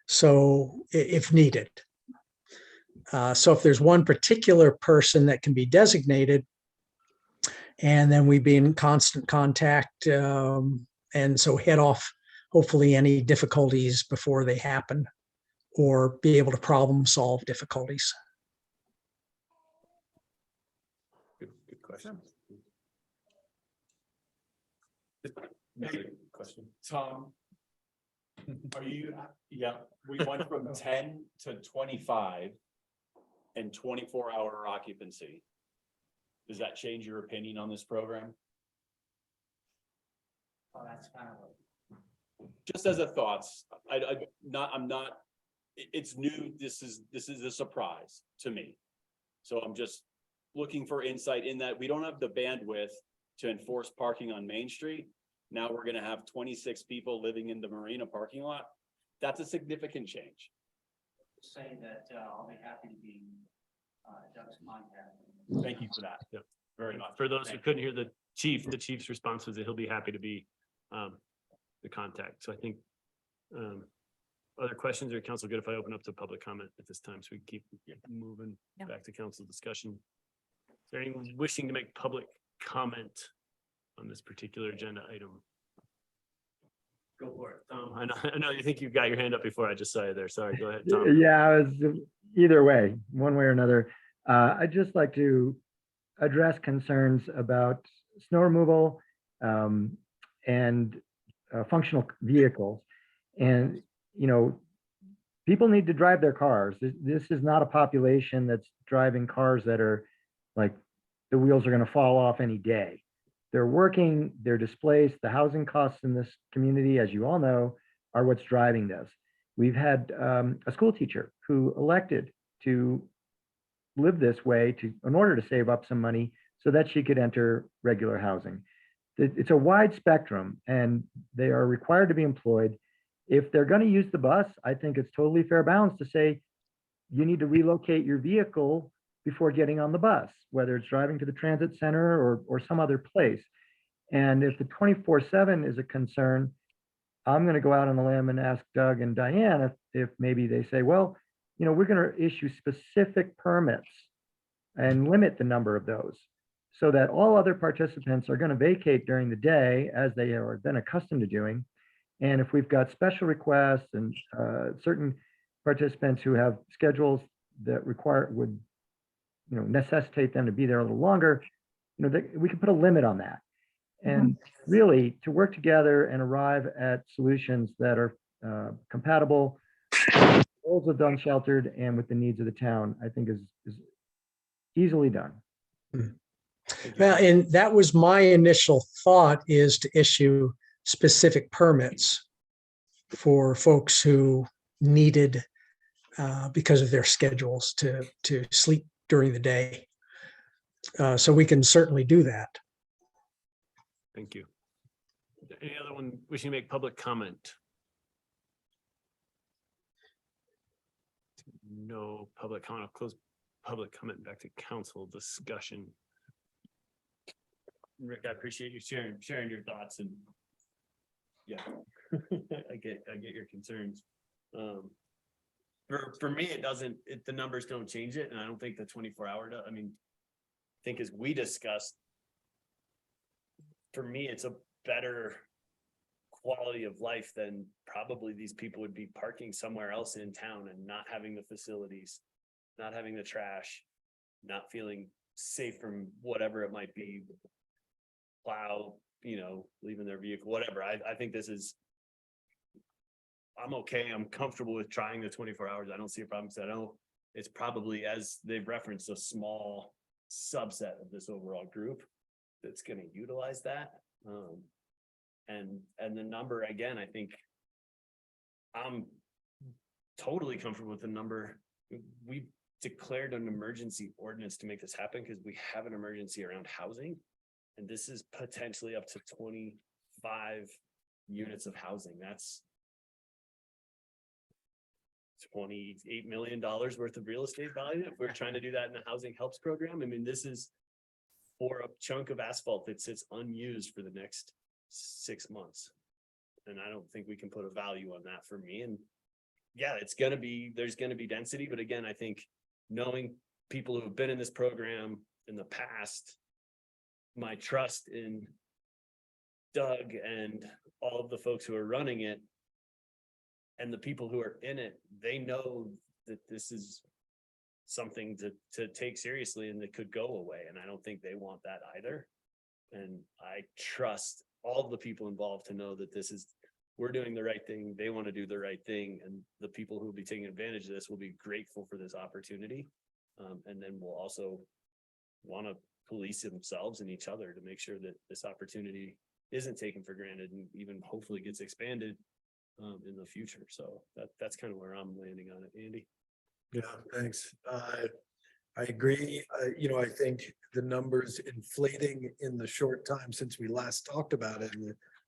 [SPEAKER 20] So if needed. So if there's one particular person that can be designated, and then we be in constant contact, and so head off hopefully any difficulties before they happen, or be able to problem solve difficulties.
[SPEAKER 21] Good question. Question.
[SPEAKER 4] Tom, are you, yeah, we went from 10 to 25 and 24-hour occupancy. Does that change your opinion on this program?
[SPEAKER 9] Oh, that's kind of
[SPEAKER 4] Just as a thoughts, it's new. This is a surprise to me. So I'm just looking for insight in that we don't have the bandwidth to enforce parking on Main Street. Now we're going to have 26 people living in the marina parking lot. That's a significant change.
[SPEAKER 9] say that I'll be happy to be Doug's contact.
[SPEAKER 4] Thank you for that.
[SPEAKER 21] Yep.
[SPEAKER 4] Very much.
[SPEAKER 21] For those who couldn't hear the chief's response was that he'll be happy to be the contact. So I think other questions, or council good if I open up to public comment at this time, so we keep moving back to council discussion. Is there anyone wishing to make public comment on this particular agenda item? Go for it, Tom. I know you think you've got your hand up before I just saw you there. Sorry, go ahead, Tom.
[SPEAKER 15] Yeah, either way, one way or another. I'd just like to address concerns about snow removal and functional vehicles. And, you know, people need to drive their cars. This is not a population that's driving cars that are like the wheels are going to fall off any day. They're working, they're displaced. The housing costs in this community, as you all know, are what's driving this. We've had a school teacher who elected to live this way in order to save up some money so that she could enter regular housing. It's a wide spectrum and they are required to be employed. If they're going to use the bus, I think it's totally fair balance to say you need to relocate your vehicle before getting on the bus, whether it's driving to the transit center or some other place. And if the 24/7 is a concern, I'm going to go out on the limb and ask Doug and Diane if maybe they say, well, you know, we're going to issue specific permits and limit the number of those so that all other participants are going to vacate during the day as they are been accustomed to doing. And if we've got special requests and certain participants who have schedules that would, you know, necessitate them to be there a little longer, you know, we can put a limit on that. And really to work together and arrive at solutions that are compatible with the goals of Unsheltered and with the needs of the town, I think is easily done.
[SPEAKER 20] Well, and that was my initial thought, is to issue specific permits for folks who needed, because of their schedules, to sleep during the day. So we can certainly do that.
[SPEAKER 1] Thank you. Any other one wishing to make public comment? No public comment. I'll close public comment, back to council discussion. Rick, I appreciate you sharing your thoughts, and yeah, I get your concerns. For me, the numbers don't change it, and I don't think the 24-hour, I mean, I think as we discussed, for me, it's a better quality of life than probably these people would be parking somewhere else in town and not having the facilities, not having the trash, not feeling safe from whatever it might be, plow, leaving their vehicle, whatever. I think this is, I'm okay. I'm comfortable with trying the 24 hours. I don't see a problem. So I know it's probably, as they've referenced, a small subset of this overall group that's going to utilize that. And the number, again, I think I'm totally comfortable with the number. We declared an emergency ordinance to make this happen because we have an emergency around housing. And this is potentially up to 25 units of housing. That's $28 million worth of real estate value. If we're trying to do that in a housing helps program, I mean, this is for a chunk of asphalt that sits unused for the next 6 months. And I don't think we can put a value on that for me. And yeah, there's gonna be density, but again, I think knowing people who have been in this program in the past, my trust in Doug and all of the folks who are running it and the people who are in it, they know that this is something to take seriously and that could go away. And I don't think they want that either. And I trust all of the people involved to know that we're doing the right thing. They want to do the right thing. And the people who will be taking advantage of this will be grateful for this opportunity. And then we'll also want to police themselves and each other to make sure that this opportunity isn't taken for granted and even hopefully gets expanded in the future. So that's kind of where I'm landing on it, Andy.
[SPEAKER 7] Yeah, thanks. I agree. I think the numbers inflating in the short time since we last talked about it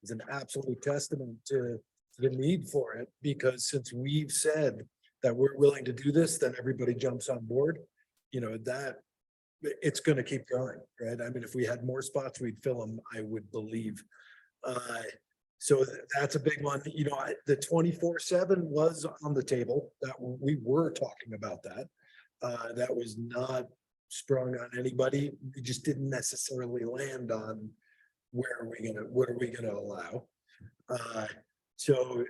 [SPEAKER 7] is an absolute testament to the need for it, because since we've said that we're willing to do this, then everybody jumps on board, that it's going to keep going, right? I mean, if we had more spots, we'd fill them, I would believe. So that's a big one. The 24/7 was on the table, that we were talking about that. That was not sprung on anybody. We just didn't necessarily land on what are we gonna allow? So,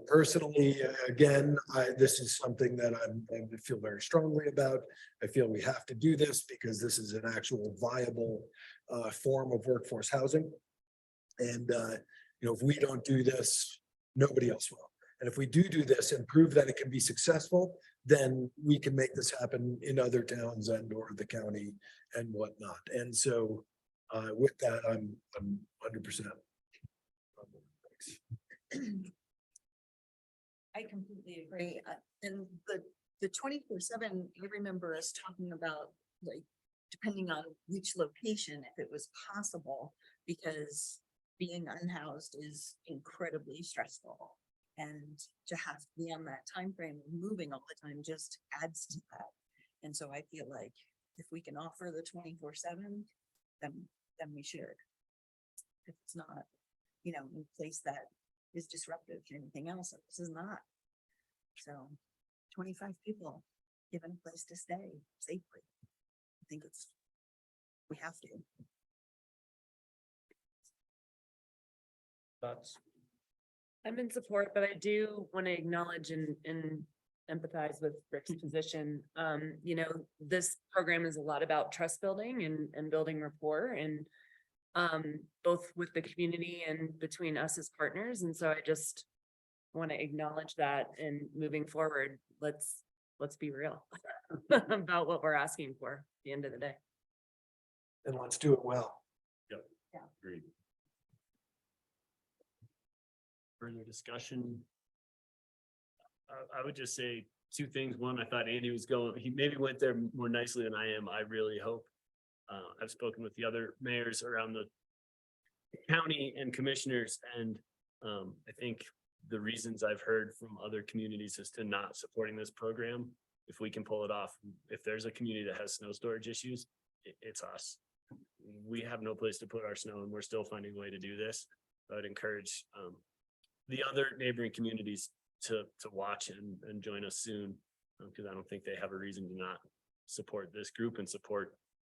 [SPEAKER 7] personally, again, this is something that I feel very strongly about. I feel we have to do this because this is an actual viable form of workforce housing. And, if we don't do this, nobody else will. And if we do this and prove that it can be successful, then we can make this happen in other towns and or the county and whatnot. And so with that, I'm 100%.
[SPEAKER 8] I completely agree. And the 24/7, I remember us talking about, like, depending on which location, if it was possible, because being unhoused is incredibly stressful. And to have to be on that time frame, moving all the time, just adds to that. And so I feel like if we can offer the 24/7, then we should. If it's not, in place that is disruptive to anything else, and this is not. So 25 people given a place to stay safely. I think we have to.
[SPEAKER 1] Thoughts?
[SPEAKER 5] I'm in support, but I do want to acknowledge and empathize with Rick's position. This program is a lot about trust building and building rapport, and both with the community and between us as partners. And so I just want to acknowledge that, and moving forward, let's be real about what we're asking for at the end of the day.
[SPEAKER 7] and let's do it well.
[SPEAKER 1] Agreed. Further discussion? I would just say two things. One, I thought Andy was going, he maybe went there more nicely than I am. I really hope. I've spoken with the other mayors around the county and commissioners, and I think the reasons I've heard from other communities as to not supporting this program, if we can pull it off, if there's a community that has snow storage issues, it's us. We have no place to put our snow and we're still finding a way to do this. I would encourage the other neighboring communities to watch and join us soon, because I don't think they have a reason to not support this group and support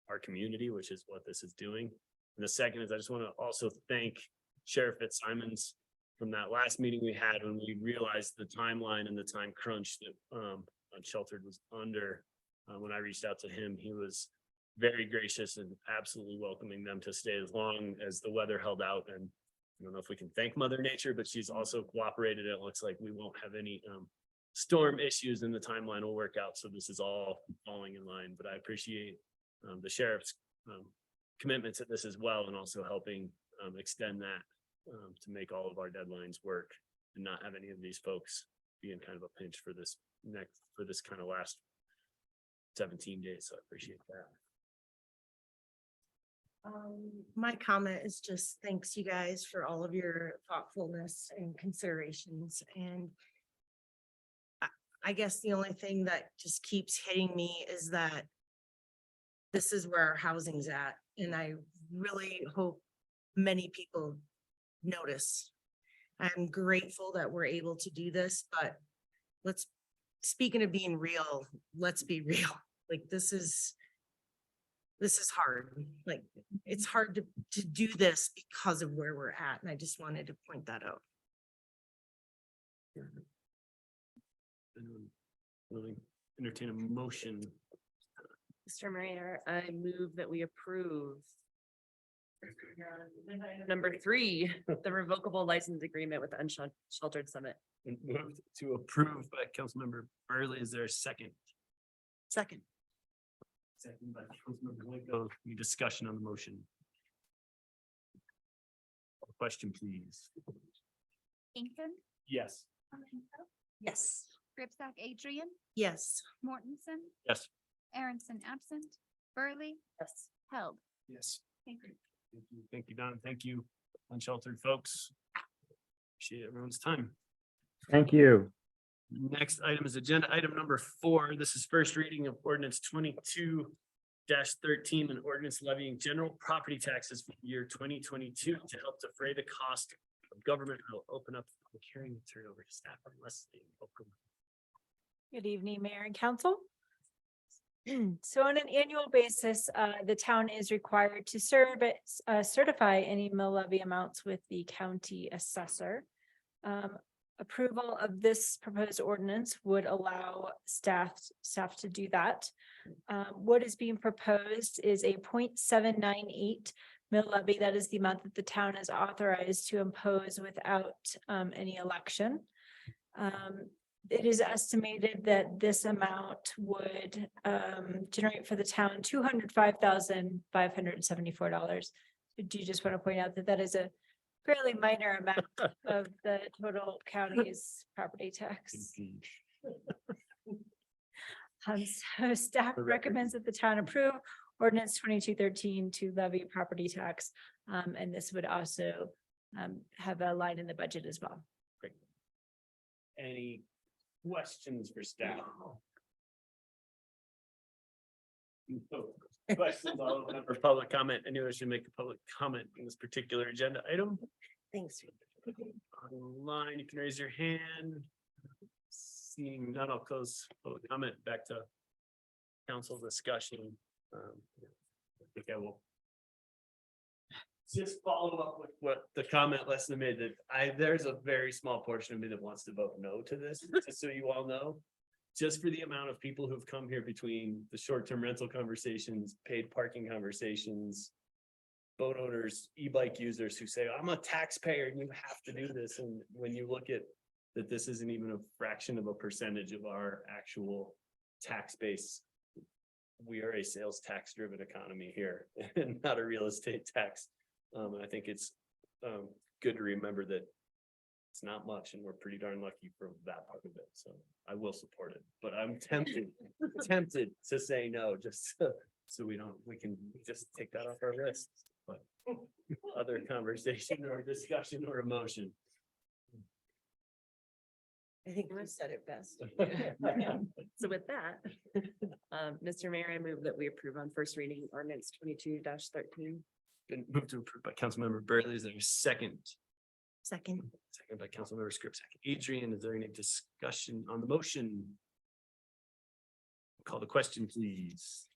[SPEAKER 1] our community, which is what this is doing. And the second is I just want to also thank Sheriff Fitzsimons from that last meeting we had when we realized the timeline and the time crunch that Unsheltered was under. When I reached out to him, he was very gracious and absolutely welcoming them to stay as long as the weather held out. And I don't know if we can thank Mother Nature, but she's also cooperated. It looks like we won't have any storm issues and the timeline will work out. So this is all falling in line, but I appreciate the sheriff's commitment to this as well, and also helping extend that to make all of our deadlines work and not have any of these folks be in kind of a pinch for this kind of last 17 days. So I appreciate that.
[SPEAKER 6] My comment is just thanks you guys for all of your thoughtfulness and considerations. And I guess the only thing that just keeps hitting me is that this is where our housing's at. And I really hope many people notice. I'm grateful that we're able to do this, but speaking of being real, let's be real. Like this is hard. Like it's hard to do this because of where we're at. And I just wanted to point that out.
[SPEAKER 1] Really entertain a motion.
[SPEAKER 5] Mr. Mayor, I move that we approve number 3, the revocable license agreement with Unsheltered Summit.
[SPEAKER 1] Moved to approve by Councilmember Burley. Is there a second?
[SPEAKER 8] Second.
[SPEAKER 1] Second by Councilmember Blanco. Any discussion on the motion? Question, please.
[SPEAKER 10] Incan,
[SPEAKER 1] Yes.
[SPEAKER 8] Yes.
[SPEAKER 10] Gripsack Adrian,
[SPEAKER 6] Yes.
[SPEAKER 10] Mortensen,
[SPEAKER 1] Yes.
[SPEAKER 10] Aronson absent, Burley,
[SPEAKER 5] Yes.
[SPEAKER 10] Held.
[SPEAKER 7] Yes.
[SPEAKER 10] Thank you.
[SPEAKER 1] Thank you. Thank you, Don. Thank you, Unsheltered folks. Appreciate everyone's time.
[SPEAKER 15] Thank you.
[SPEAKER 1] Next item is agenda item number 4. This is first reading of ordinance 22-13, an ordinance levying general property taxes for the year 2022 to help defray the cost of government. I'll open up the hearing and turn it over to staff unless they open.
[SPEAKER 3] Good evening, Mayor and Council. So on an annual basis, the town is required to certify any mill levy amounts with the county assessor. Approval of this proposed ordinance would allow staff to do that. What is being proposed is a 0.798 mill levy. That is the amount that the town is authorized to impose without any election. It is estimated that this amount would generate for the town $205,574. Do you just want to point out that that is a fairly minor amount of the total county's property tax? So staff recommends that the town approve ordinance 2213 to levy property tax. And this would also have a line in the budget as well.
[SPEAKER 1] Great. Any questions for staff? No questions. I'll open up for public comment. Anyone should make a public comment in this particular agenda item?
[SPEAKER 6] Thanks.
[SPEAKER 1] Online, you can raise your hand. Seeing none, I'll close public comment. Back to council discussion. I think I will just follow up with what the comment Leslie made, that there's a very small portion of me that wants to vote no to this, just so you all know. Just for the amount of people who've come here between the short-term rental conversations, paid parking conversations, boat owners, e-bike users who say, I'm a taxpayer and you have to do this. And when you look at that, this isn't even a fraction of a percentage of our actual tax base. we are a sales tax driven economy here and not a real estate tax. And I think it's good to remember that it's not much and we're pretty darn lucky for that part of it. So I will support it, but I'm tempted to say no, just so we can just take that off our list. But other conversation or discussion or emotion.
[SPEAKER 6] I think you said it best.
[SPEAKER 5] So with that, Mr. Mayor, I move that we approve on first reading ordinance 22-13.
[SPEAKER 1] Been moved to approve by Councilmember Burley. Is there a second?
[SPEAKER 6] Second.
[SPEAKER 1] Second by Councilmember Scripps. Adrian, is there any discussion on the motion? Call the question, please.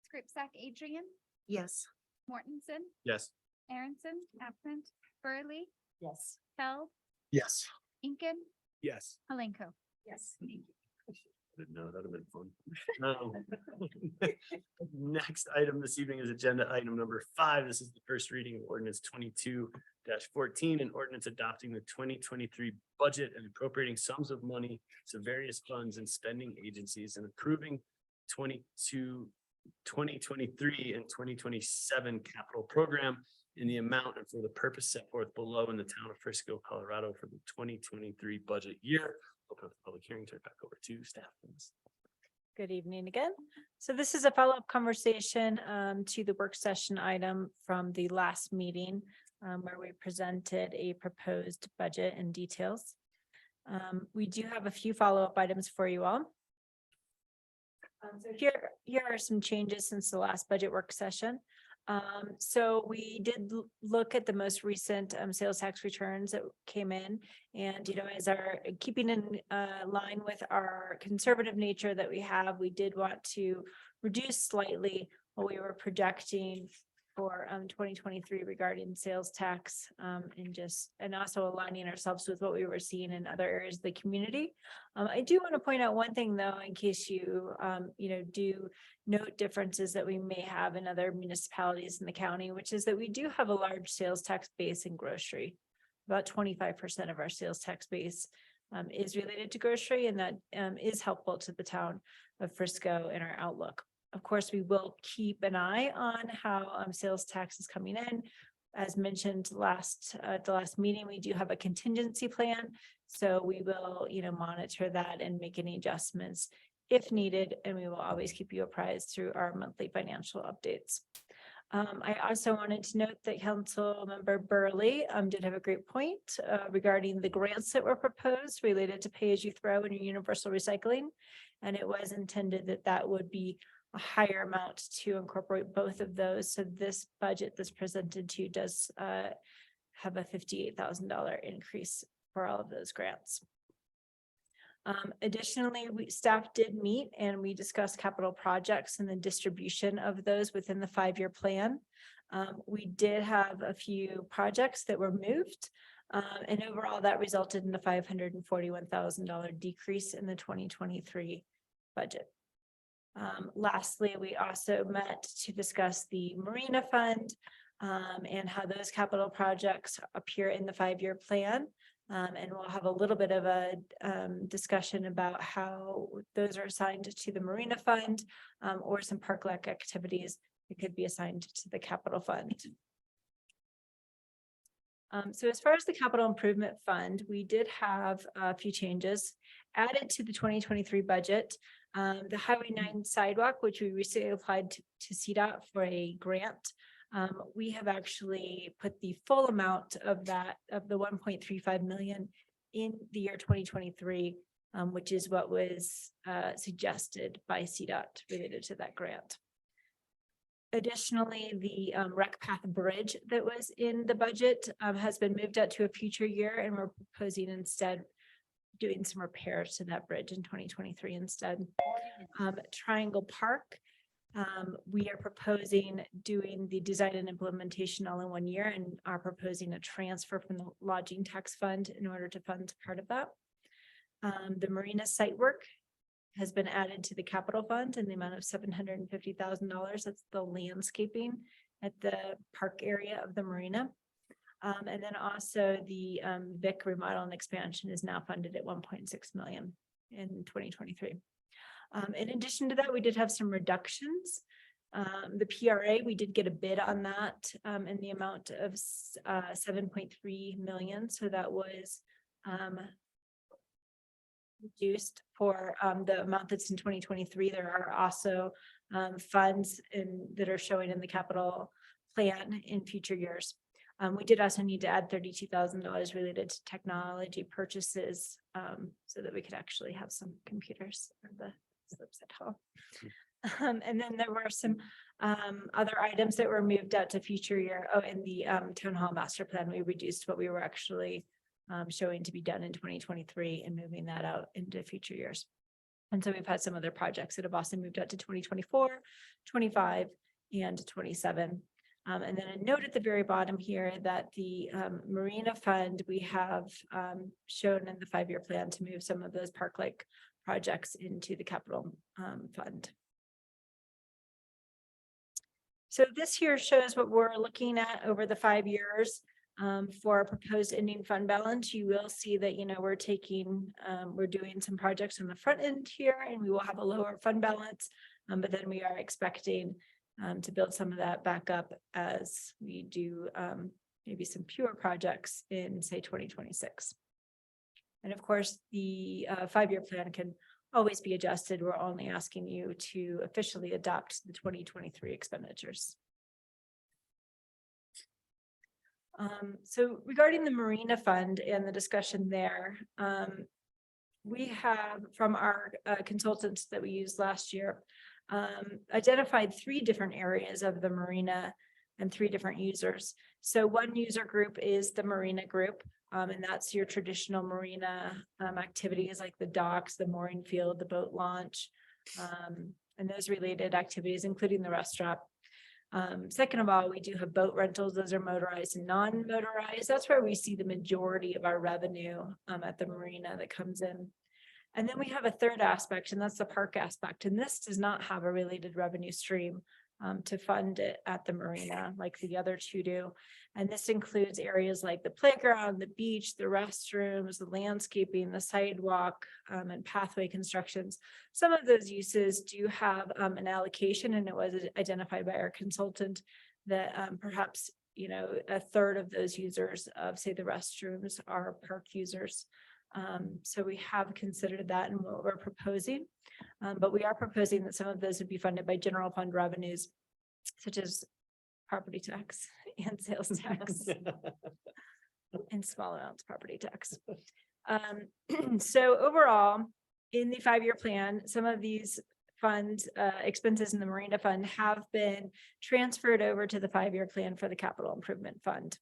[SPEAKER 10] Scripsack Adrian,
[SPEAKER 6] Yes.
[SPEAKER 10] Mortensen,
[SPEAKER 1] Yes.
[SPEAKER 10] Aaronson, absent, Burley,
[SPEAKER 16] Yes.
[SPEAKER 10] Held,
[SPEAKER 7] Yes.
[SPEAKER 10] Incan,
[SPEAKER 1] Yes.
[SPEAKER 10] Malenko.
[SPEAKER 16] Yes.
[SPEAKER 1] Didn't know, that'd have been fun. Next item this evening is agenda item number 5. This is the first reading of ordinance 22-14, an ordinance adopting the 2023 budget and appropriating sums of money to various funds and spending agencies and approving 2023 and 2027 capital program in the amount and for the purpose set forth below in the town of Frisco, Colorado for the 2023 budget year. Open up the public hearing, turn it back over to staff. Please.
[SPEAKER 3] Good evening again. So this is a follow-up conversation to the work session item from the last meeting where we presented a proposed budget and details. We do have a few follow-up items for you all. So here are some changes since the last budget work session. So we did look at the most recent sales tax returns that came in, and as our keeping in line with our conservative nature that we have, we did want to reduce slightly what we were projecting for 2023 regarding sales tax and also aligning ourselves with what we were seeing in other areas of the community. I do want to point out one thing though, in case you do note differences that we may have in other municipalities in the county, which is that we do have a large sales tax base in grocery. About 25% of our sales tax base is related to grocery, and that is helpful to the town of Frisco in our outlook. Of course, we will keep an eye on how sales tax is coming in. As mentioned at the last meeting, we do have a contingency plan. So we will, monitor that and make any adjustments if needed. And we will always keep you apprised through our monthly financial updates. I also wanted to note that Councilmember Burley did have a great point regarding the grants that were proposed related to pay as you throw and your universal recycling. And it was intended that that would be a higher amount to incorporate both of those. So this budget that's presented to you does have a $58,000 increase for all of those grants. Additionally, staff did meet and we discussed capital projects and the distribution of those within the 5-year plan. We did have a few projects that were moved, and overall that resulted in a $541,000 decrease in the 2023 budget. Lastly, we also met to discuss the Marina Fund and how those capital projects appear in the 5-year plan. And we'll have a little bit of a discussion about how those are assigned to the Marina Fund or some park-like activities that could be assigned to the capital fund. So as far as the capital improvement fund, we did have a few changes added to the 2023 budget. The Highway 9 sidewalk, which we recently applied to CDOT for a grant. We have actually put the full amount of that, of the 1.35 million in the year 2023, which is what was suggested by CDOT related to that grant. Additionally, the Rec Path Bridge that was in the budget has been moved out to a future year, and we're proposing instead doing some repairs to that bridge in 2023 instead. Triangle Park, we are proposing doing the design and implementation all in 1 year and are proposing a transfer from the lodging tax fund in order to fund part of that. The Marina site work has been added to the capital fund in the amount of $750,000. That's the landscaping at the park area of the Marina. And then also the Vic remodel and expansion is now funded at 1.6 million in 2023. In addition to that, we did have some reductions. The PRA, we did get a bid on that in the amount of 7.3 million. So that was reduced for the amount that's in 2023. There are also funds that are showing in the capital plan in future years. We did also need to add $32,000 related to technology purchases so that we could actually have some computers for the slips at home. And then there were some other items that were moved out to future year. Oh, in the town hall master plan, we reduced what we were actually showing to be done in 2023 and moving that out into future years. And so we've had some other projects that have also moved out to 2024, 25, and 27. And then a note at the very bottom here that the Marina Fund, we have shown in the 5-year plan to move some of those park-like projects into the capital fund. So this here shows what we're looking at over the 5 years for a proposed ending fund balance. You will see that, you know, we're doing some projects on the front end here, and we will have a lower fund balance, but then we are expecting to build some of that back up as we do maybe some fewer projects in, say, 2026. And of course, the 5-year plan can always be adjusted. We're only asking you to officially adopt the 2023 expenditures. So regarding the Marina Fund and the discussion there, we have from our consultants that we used last year, identified 3 different areas of the marina and 3 different users. So one user group is the marina group, and that's your traditional marina activities like the docks, the mooring field, the boat launch, and those related activities, including the restaurant. Second of all, we do have boat rentals. Those are motorized and non-motorized. That's where we see the majority of our revenue at the marina that comes in. And then we have a third aspect, and that's the park aspect. And this does not have a related revenue stream to fund it at the marina like the other 2 do. And this includes areas like the playground, the beach, the restrooms, the landscaping, the sidewalk, and pathway constructions. Some of those uses do have an allocation, and it was identified by our consultant that perhaps, you know, a third of those users of, say, the restrooms are park users. So we have considered that in what we're proposing, but we are proposing that some of those would be funded by general fund revenues, such as property tax and sales tax and small amounts of property tax. So overall, in the 5-year plan, some of these funds, expenses in the Marina Fund have been transferred over to the 5-year plan for the capital improvement fund.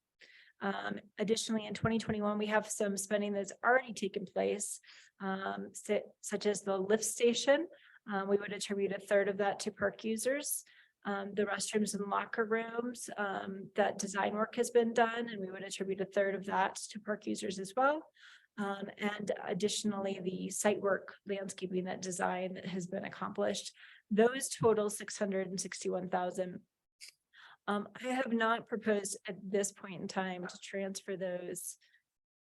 [SPEAKER 3] Additionally, in 2021, we have some spending that's already taken place, such as the lift station. We would attribute a third of that to park users. The restrooms and locker rooms, that design work has been done, and we would attribute a third of that to park users as well. And additionally, the site work, landscaping, that design that has been accomplished, those total $661,000. I have not proposed at this point in time to transfer those.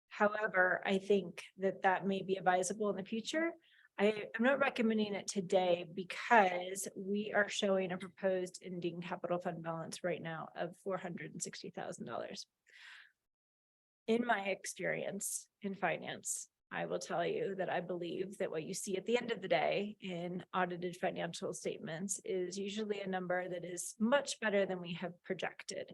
[SPEAKER 3] However, I think that that may be advisable in the future. I'm not recommending it today because we are showing a proposed ending capital fund balance right now of $460,000. In my experience in finance, I will tell you that I believe that what you see at the end of the day in audited financial statements is usually a number that is much better than we have projected.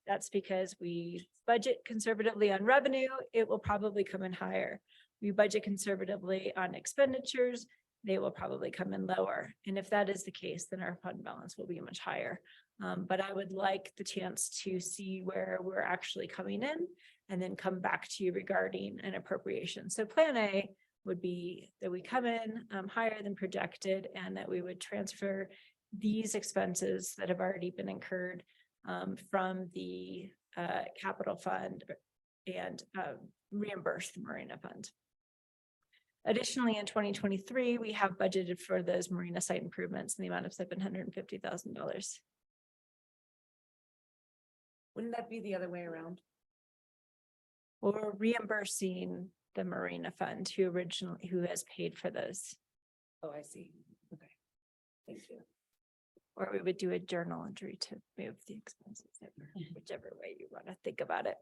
[SPEAKER 3] That's because we budget conservatively on revenue, it will probably come in higher. We budget conservatively on expenditures, they will probably come in lower. And if that is the case, then our fund balance will be much higher. But I would like the chance to see where we're actually coming in and then come back to you regarding an appropriation. So plan A would be that we come in higher than projected and that we would transfer these expenses that have already been incurred from the capital fund and reimburse the Marina Fund. Additionally, in 2023, we have budgeted for those marina site improvements in the amount of $750,000.
[SPEAKER 5] Wouldn't that be the other way around?
[SPEAKER 3] We're reimbursing the Marina Fund who has paid for those.
[SPEAKER 5] Oh, I see. Okay.
[SPEAKER 2] Thank you.
[SPEAKER 3] Or we would do a journal entry to move the expenses, whichever way you want to think about it.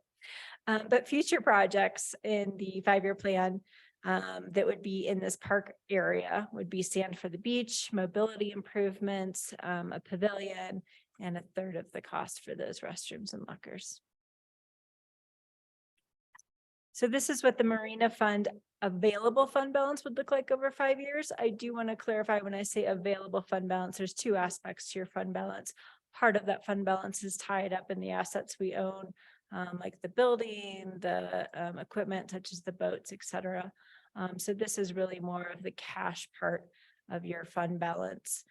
[SPEAKER 3] But future projects in the 5-year plan that would be in this park area would be sand for the beach, mobility improvements, a pavilion, and a third of the cost for those restrooms and lockers. So this is what the Marina Fund available fund balance would look like over 5 years. I do want to clarify when I say available fund balance, there's two aspects to your fund balance. Part of that fund balance is tied up in the assets we own, like the building, the equipment such as the boats, etc. So this is really more of the cash part of your fund balance.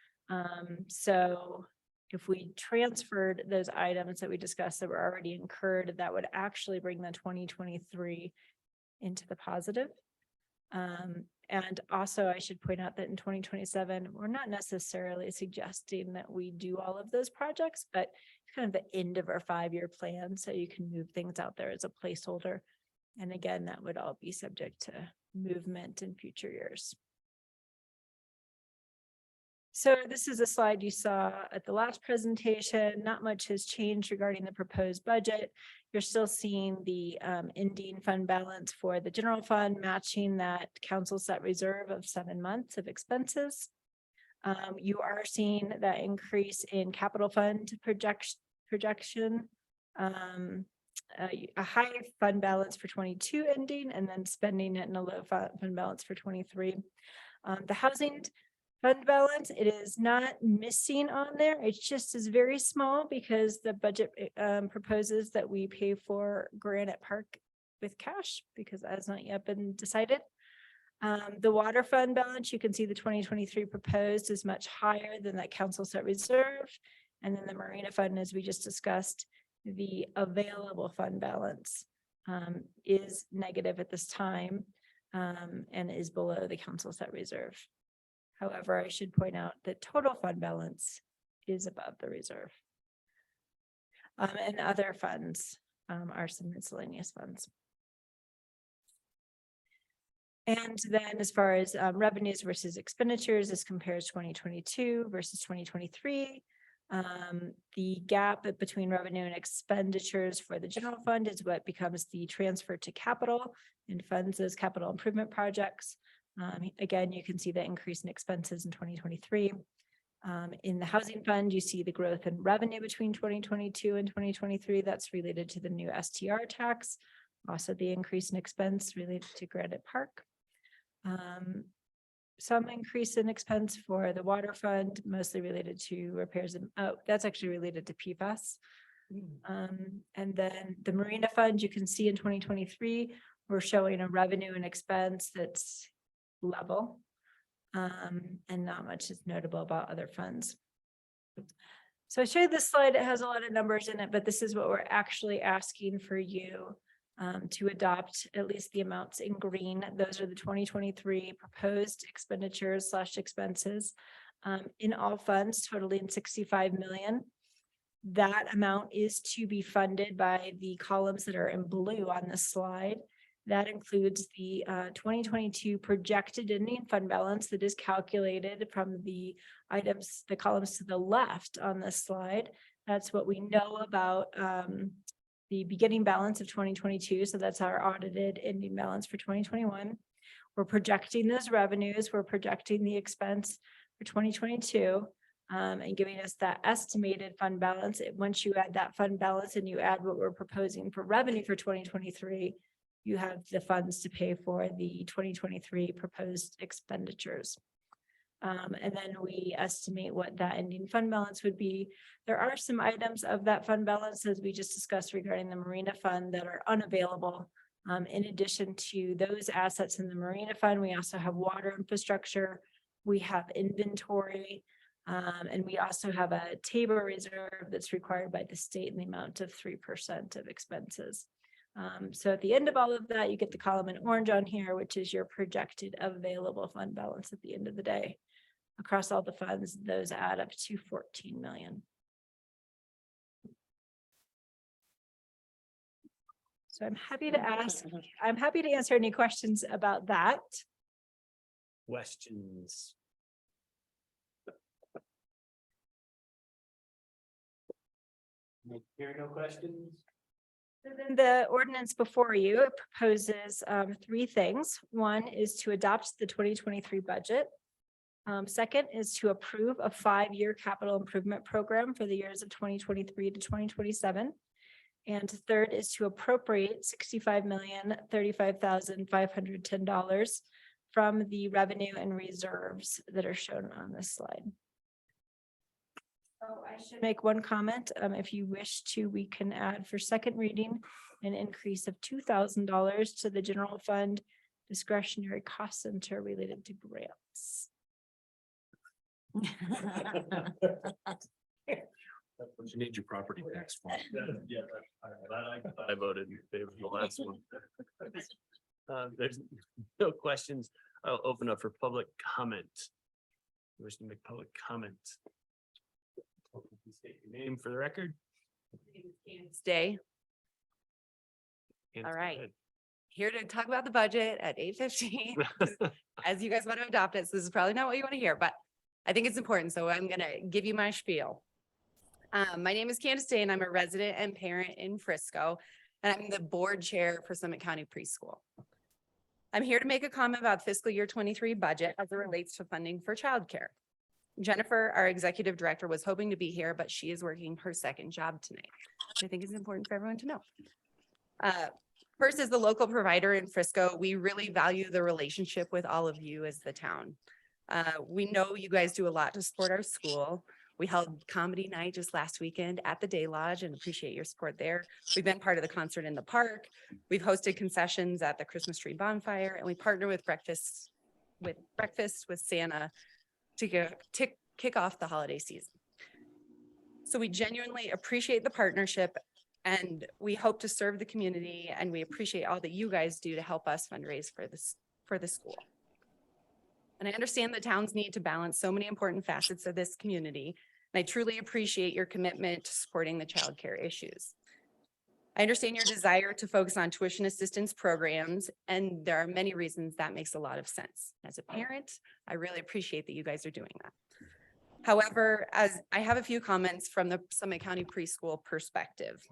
[SPEAKER 3] So if we transferred those items that we discussed that were already incurred, that would actually bring the 2023 into the positive. And also I should point out that in 2027, we're not necessarily suggesting that we do all of those projects, but it's kind of the end of our 5-year plan. So you can move things out there as a placeholder. And again, that would all be subject to movement in future years. So this is a slide you saw at the last presentation. Not much has changed regarding the proposed budget. You're still seeing the ending fund balance for the general fund matching that council set reserve of 7 months of expenses. You are seeing that increase in capital fund projection, a high fund balance for 22 ending, and then spending it in a low fund balance for 23. The housing fund balance, it is not missing on there. It just is very small because the budget proposes that we pay for Granite Park with cash because that has not yet been decided. The water fund balance, you can see the 2023 proposed is much higher than that council set reserve. And then the Marina Fund, as we just discussed, the available fund balance is negative at this time and is below the council set reserve. However, I should point out that total fund balance is above the reserve. And other funds are some miscellaneous funds. And then as far as revenues versus expenditures, this compares 2022 versus 2023. The gap between revenue and expenditures for the general fund is what becomes the transfer to capital and funds those capital improvement projects. Again, you can see the increase in expenses in 2023. In the housing fund, you see the growth in revenue between 2022 and 2023. That's related to the new STR tax. Also the increase in expense related to Granite Park. Some increase in expense for the water fund, mostly related to repairs and that's actually related to PFAS. And then the Marina Fund, you can see in 2023, we're showing a revenue and expense that's level. And not much is notable about other funds. So I showed this slide, it has a lot of numbers in it, but this is what we're actually asking for you to adopt, at least the amounts in green. Those are the 2023 proposed expenditures / expenses in all funds totaling 65 million. That amount is to be funded by the columns that are in blue on this slide. That includes the 2022 projected ending fund balance that is calculated from the items, the columns to the left on this slide. That's what we know about the beginning balance of 2022. So that's our audited ending balance for 2021. We're projecting those revenues. We're projecting the expense for 2022 and giving us that estimated fund balance. Once you add that fund balance and you add what we're proposing for revenue for 2023, you have the funds to pay for the 2023 proposed expenditures. And then we estimate what that ending fund balance would be. There are some items of that fund balance, as we just discussed regarding the Marina Fund, that are unavailable. In addition to those assets in the Marina Fund, we also have water infrastructure, we have inventory, and we also have a Tabor reserve that's required by the state in the amount of 3% of expenses. So at the end of all of that, you get the column in orange on here, which is your projected available fund balance at the end of the day. Across all the funds, those add up to 14 million. So I'm happy to answer any questions about that.
[SPEAKER 1] Questions? Hearing no questions?
[SPEAKER 3] So then the ordinance before you proposes three things. One is to adopt the 2023 budget. Second is to approve a 5-year capital improvement program for the years of 2023 to 2027. And third is to appropriate $65,035,510 from the revenue and reserves that are shown on this slide. Oh, I should make one comment. If you wish to, we can add for second reading an increase of $2,000 to the general fund discretionary cost center related to grants.
[SPEAKER 21] You need your property tax. fund.
[SPEAKER 1] Yeah, I voted in favor of the last one. There's no questions. I'll open up for public comment. Wish to make public comment. State your name for the record.
[SPEAKER 5] Stay.
[SPEAKER 1] And
[SPEAKER 5] All
[SPEAKER 1] go
[SPEAKER 5] right.
[SPEAKER 1] ahead.
[SPEAKER 5] Here to talk about the budget at 8:15. As you guys want to adopt it, so this is probably not what you want to hear, but I think it's important, so I'm gonna give you my spiel. My name is Candace Day and I'm a resident and parent in Frisco, and I'm the board chair for Summit County Preschool. I'm here to make a comment about fiscal year 23 budget as it relates to funding for childcare. Jennifer, our executive director, was hoping to be here, but she is working her second job tonight, which I think is important for everyone to know. First, as the local provider in Frisco, we really value the relationship with all of you as the town. We know you guys do a lot to support our school. We held comedy night just last weekend at the Day Lodge and appreciate your support there. We've been part of the concert in the park. We've hosted concessions at the Christmas tree bonfire, and we partner with breakfast with Santa to kick off the holiday season. So we genuinely appreciate the partnership, and we hope to serve the community, and we appreciate all that you guys do to help us fundraise for the school. And I understand the town's need to balance so many important facets of this community, and I truly appreciate your commitment to supporting the childcare issues. I understand your desire to focus on tuition assistance programs, and there are many reasons that makes a lot of sense. As a parent, I really appreciate that you guys are doing that. However, as I have a few comments from the Summit County Preschool perspective.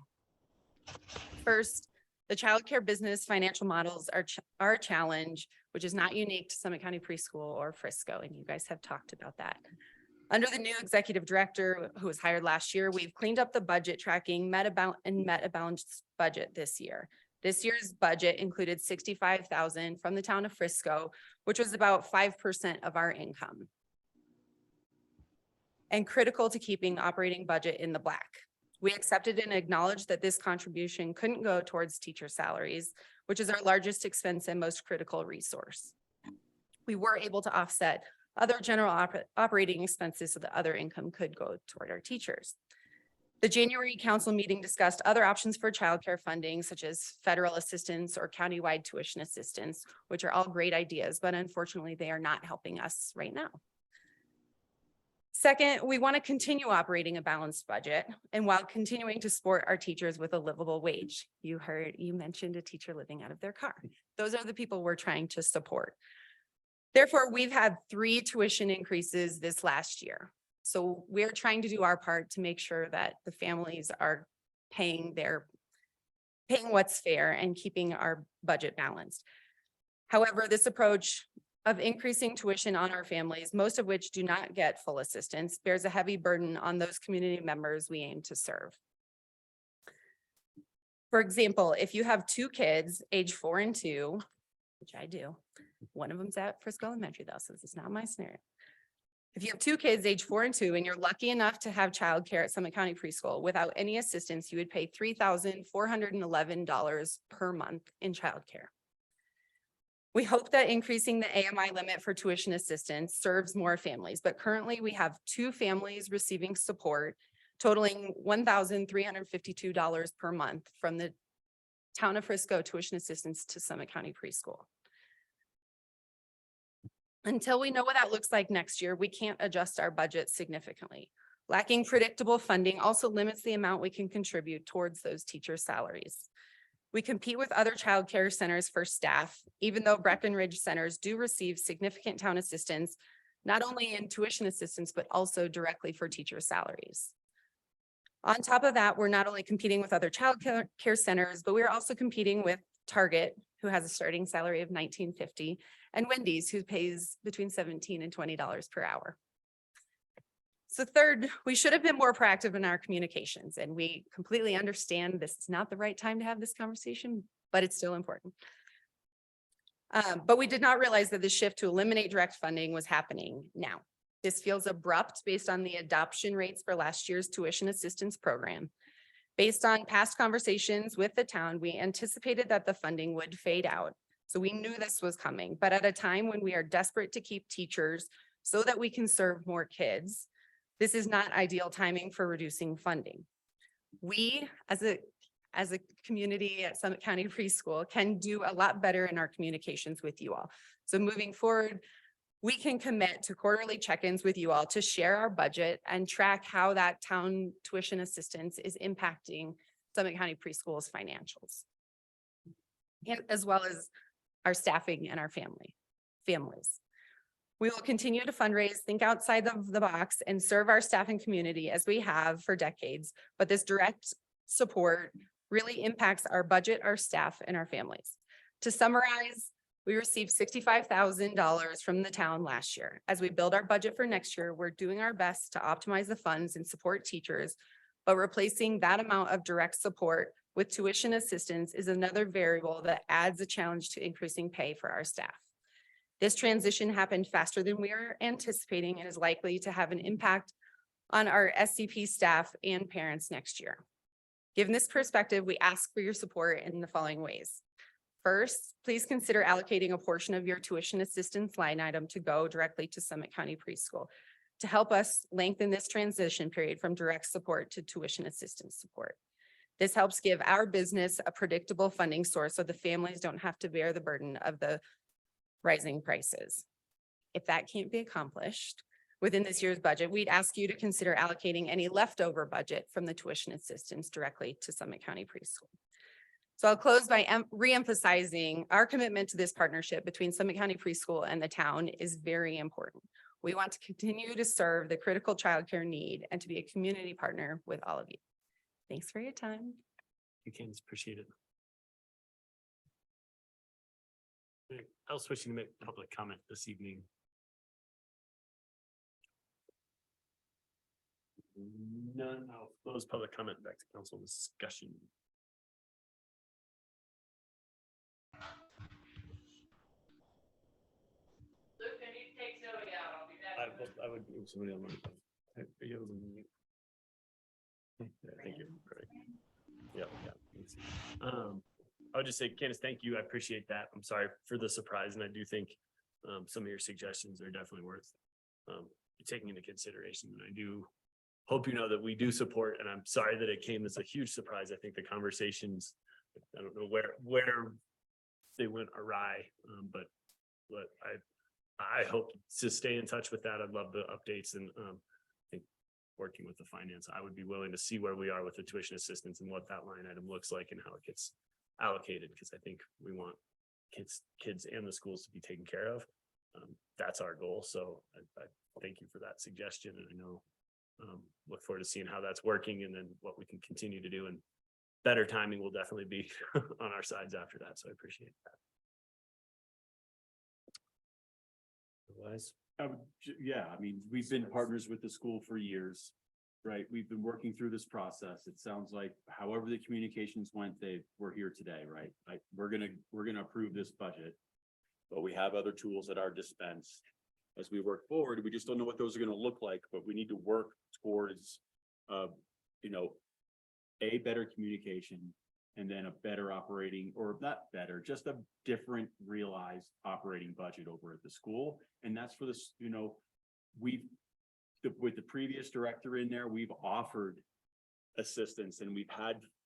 [SPEAKER 5] First, the childcare business financial models are a challenge, which is not unique to Summit County Preschool or Frisco, and you guys have talked about that. Under the new executive director who was hired last year, we've cleaned up the budget tracking, met a balanced budget this year. This year's budget included $65,000 from the town of Frisco, which was about 5% of our income, and critical to keeping operating budget in the black. We accepted and acknowledged that this contribution couldn't go towards teacher salaries, which is our largest expense and most critical resource. We were able to offset other general operating expenses so that other income could go toward our teachers. The January council meeting discussed other options for childcare funding, such as federal assistance or countywide tuition assistance, which are all great ideas, but unfortunately they are not helping us right now. Second, we want to continue operating a balanced budget, and while continuing to support our teachers with a livable wage. You mentioned a teacher living out of their car. Those are the people we're trying to support. Therefore, we've had 3 tuition increases this last year. So we're trying to do our part to make sure that the families are paying what's fair and keeping our budget balanced. However, this approach of increasing tuition on our families, most of which do not get full assistance, bears a heavy burden on those community members we aim to serve. For example, if you have 2 kids, age 4 and 2, which I do, one of them's at Frisco Elementary though, so this is not my scenario. If you have 2 kids, age 4 and 2, and you're lucky enough to have childcare at Summit County Preschool, without any assistance, you would pay $3,411 per month in childcare. We hope that increasing the AMI limit for tuition assistance serves more families, but currently we have 2 families receiving support totaling $1,352 per month from the town of Frisco tuition assistance to Summit County Preschool. Until we know what that looks like next year, we can't adjust our budget significantly. Lacking predictable funding also limits the amount we can contribute towards those teacher salaries. We compete with other childcare centers for staff, even though Breckenridge centers do receive significant town assistance, not only in tuition assistance, but also directly for teacher salaries.
[SPEAKER 12] On top of that, we're not only competing with other child care centers, but we're also competing with Target, who has a starting salary of $19.50, and Wendy's, who pays between $17 and $20 per hour. So third, we should have been more proactive in our communications, and we completely understand this is not the right time to have this conversation, but it's still important. But we did not realize that the shift to eliminate direct funding was happening now. This feels abrupt based on the adoption rates for last year's tuition assistance program. Based on past conversations with the town, we anticipated that the funding would fade out. So we knew this was coming, but at a time when we are desperate to keep teachers so that we can serve more kids, this is not ideal timing for reducing funding. We, as a community at Summit County Preschool, can do a lot better in our communications with you all. So moving forward, we can commit to quarterly check-ins with you all to share our budget and track how that town tuition assistance is impacting Summit County Preschool's financials, and as well as our staffing and our families. We will continue to fundraise, think outside of the box, and serve our staff and community as we have for decades, but this direct support really impacts our budget, our staff, and our families. To summarize, we received $65,000 from the town last year. As we build our budget for next year, we're doing our best to optimize the funds and support teachers, but replacing that amount of direct support with tuition assistance is another variable that adds a challenge to increasing pay for our staff. This transition happened faster than we were anticipating and is likely to have an impact on our SCP staff and parents next year. Given this perspective, we ask for your support in the following ways. First, please consider allocating a portion of your tuition assistance line item to go directly to Summit County Preschool to help us lengthen this transition period from direct support to tuition assistance support. This helps give our business a predictable funding source so the families don't have to bear the burden of the rising prices. If that can't be accomplished within this year's budget, we'd ask you to consider allocating any leftover budget from the tuition assistance directly to Summit County Preschool. So I'll close by re-emphasizing our commitment to this partnership between Summit County Preschool and the town is very important. We want to continue to serve the critical childcare need and to be a community partner with all of you. Thanks for your time.
[SPEAKER 1] You can appreciate it. I was wishing to make public comment this evening. None. I'll close public comment, back to council discussion.
[SPEAKER 5] Luke, can you take Zoe out? I'll be back.
[SPEAKER 1] I would move somebody on. Are you able to mute? Yeah, thank you. Right. Yeah. Thanks. I would just say, Candace, thank you. I appreciate that. I'm sorry for the surprise, and I do think some of your suggestions are definitely worth taking into consideration. And I do hope you know that we do support, and I'm sorry that it came as a huge surprise. I think the conversations, I don't know where they went awry, but I hope to stay in touch with that. I'd love the updates, and I think working with the finance, I would be willing to see where we are with the tuition assistance and what that line item looks like and how it gets allocated, because I think we want kids and the schools to be taken care of. That's our goal. So I thank you for that suggestion, and I know look forward to seeing how that's working and then what we can continue to do, and better timing will definitely be on our sides after that. So I appreciate that. Otherwise,
[SPEAKER 4] yeah, I mean, we've been partners with the school for years, right? We've been working through this process. It sounds like however the communications went, we're here today, right? Like we're gonna approve this budget, but we have other tools at our dispense. As we work forward, we just don't know what those are gonna look like, but we need to work towards, a better communication, and then a better operating, or not better, just a different realized operating budget over at the school. And that's for this, with the previous director in there, we've offered assistance, and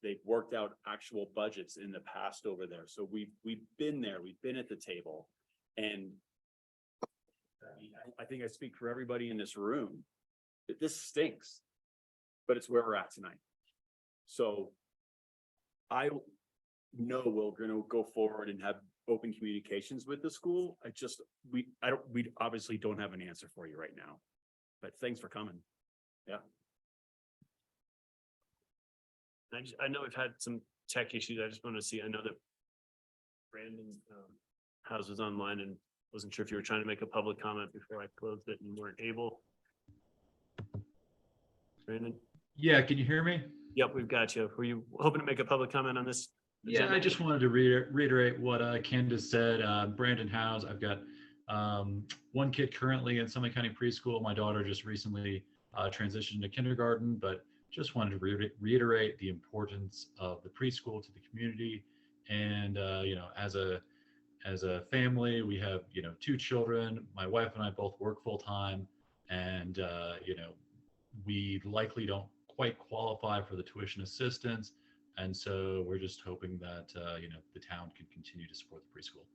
[SPEAKER 4] they've worked out actual budgets in the past over there. So we've been there, we've been at the table. And I think I speak for everybody in this room that this stinks, but it's where we're at tonight. So I know we're gonna go forward and have open communications with the school. We obviously don't have an answer for you right now, but thanks for coming. Yeah.
[SPEAKER 1] I know we've had some tech issues. I just want to see, I know that Brandon house was online and wasn't sure if you were trying to make a public comment before I closed it and you weren't able. Brandon?
[SPEAKER 14] Yeah, can you hear me?
[SPEAKER 1] Yep, we've got you. Were you hoping to make a public comment on this?
[SPEAKER 14] Yeah,
[SPEAKER 1] agenda?
[SPEAKER 14] I just wanted to reiterate what Candace said. Brandon House, I've got one kid currently in Summit County Preschool. My daughter just recently transitioned to kindergarten, but just wanted to reiterate the importance of the preschool to the community. And you know, as a family, we have, you know, 2 children. My wife and I both work full time, and you know, we likely don't quite qualify for the tuition assistance. And so we're just hoping that, you know, the town can continue to support the preschool.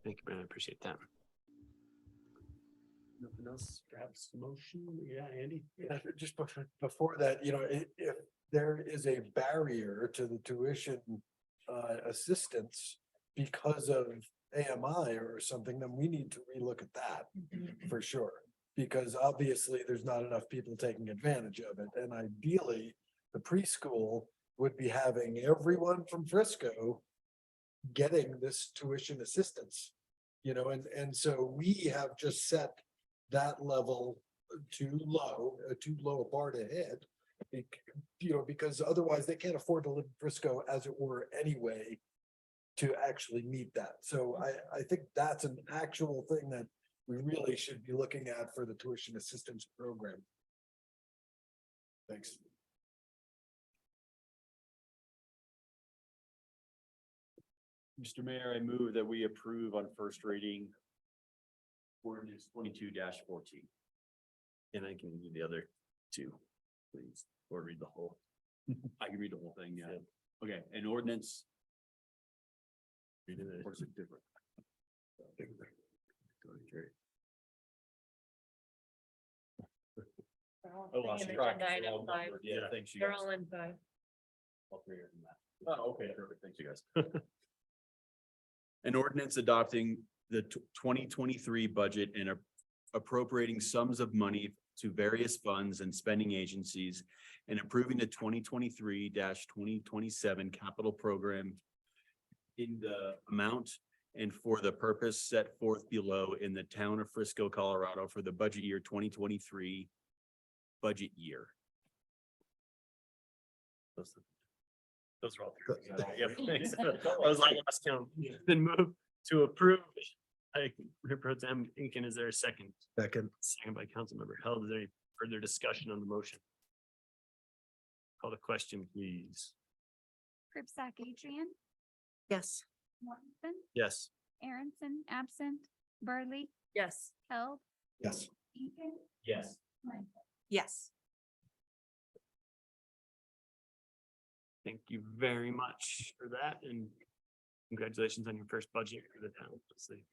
[SPEAKER 1] Thank you, Brandon. I appreciate that. Nothing else, perhaps motion? Yeah, Andy?
[SPEAKER 7] Yeah, just before that, you know, if there is a barrier to the tuition assistance because of AMI or something, then we need to relook at that for sure. Because obviously there's not enough people taking advantage of it. And ideally, the preschool would be having everyone from Frisco getting this tuition assistance. You know, and so we have just set that level too low a bar to hit. You know, because otherwise they can't afford to live in Frisco as it were anyway to actually meet that. So I think that's an actual thing that we really should be looking at for the tuition assistance program. Thanks.
[SPEAKER 4] Mr. Mayor, I move that we approve on first reading ordinance 22-14.
[SPEAKER 1] And I can do the other 2, please, or read the whole.
[SPEAKER 4] I can read the whole thing, yeah. Okay, an ordinance.
[SPEAKER 1] Read it.
[SPEAKER 4] Or is it different?
[SPEAKER 5] I lost track.
[SPEAKER 4] Yeah, thanks you
[SPEAKER 5] They're
[SPEAKER 4] guys.
[SPEAKER 5] all in 5.
[SPEAKER 4] All 3 are in that. Oh, okay, perfect. Thanks you guys. An ordinance adopting the 2023 budget and appropriating sums of money to various funds and spending agencies and approving the 2023-2027 capital program in the amount and for the purpose set forth below in the town of Frisco, Colorado for the budget year 2023 budget year.
[SPEAKER 1] Those are all 3. Yep, thanks. I was like, last count. Then move to approve. Pro Tem Incan, is there a second?
[SPEAKER 7] Second.
[SPEAKER 1] Second by Councilmember Held. Is there any further discussion on the motion? Call the question, please.
[SPEAKER 10] Kribsack Adrian,
[SPEAKER 6] Yes.
[SPEAKER 10] Mortensen,
[SPEAKER 1] Yes.
[SPEAKER 10] Aronson, absent, Burley,
[SPEAKER 5] Yes.
[SPEAKER 10] Held,
[SPEAKER 7] Yes.
[SPEAKER 10] Incan,
[SPEAKER 1] Yes.
[SPEAKER 10] Michael.
[SPEAKER 6] Yes.
[SPEAKER 1] Thank you very much for that, and congratulations on your first budget for the town.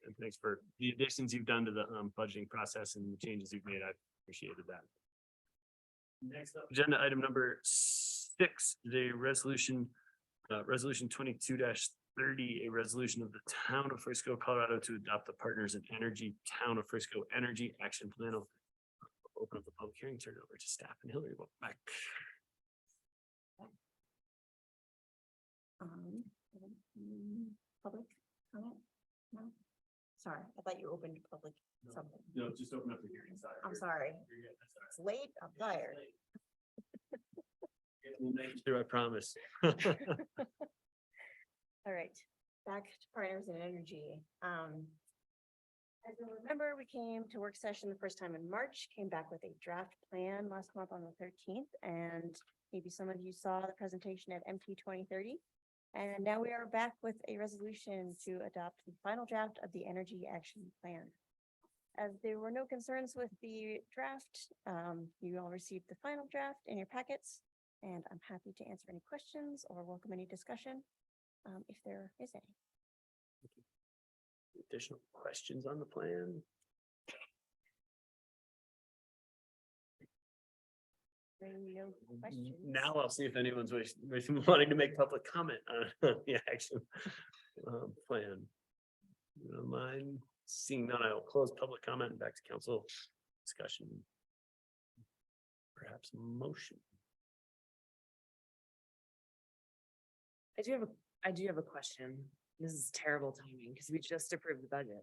[SPEAKER 1] And thanks for the additions you've done to the budgeting process and the changes you've made. I appreciated that. Next up, agenda item number 6, the resolution 22-30, a resolution of the town of Frisco, Colorado to adopt the Partners in Energy Town of Frisco Energy Action Plan. I'll open up the public hearing, turn it over to staff, and Hillary, welcome back.
[SPEAKER 2] Public comment? No? Sorry, I thought you opened public something.
[SPEAKER 1] No, just open up the hearing. Sorry.
[SPEAKER 2] I'm sorry. It's late, I'm tired.
[SPEAKER 1] We'll make it through, I promise.
[SPEAKER 2] All right, back to Partners in Energy. As you remember, we came to work session the first time in March, came back with a draft plan last month on the 13th, and maybe some of you saw the presentation at MT 2030. And now we are back with a resolution to adopt the final draft of the Energy Action Plan. As there were no concerns with the draft, you all received the final draft in your packets, and I'm happy to answer any questions or welcome any discussion if there is any.
[SPEAKER 1] Additional questions on the plan?
[SPEAKER 2] No questions.
[SPEAKER 1] Now I'll see if anyone's wanting to make public comment on the action plan. You don't mind? Seeing none, I will close public comment and back to council discussion. Perhaps motion.
[SPEAKER 5] I do have a question. This is terrible timing because we just approved the budget.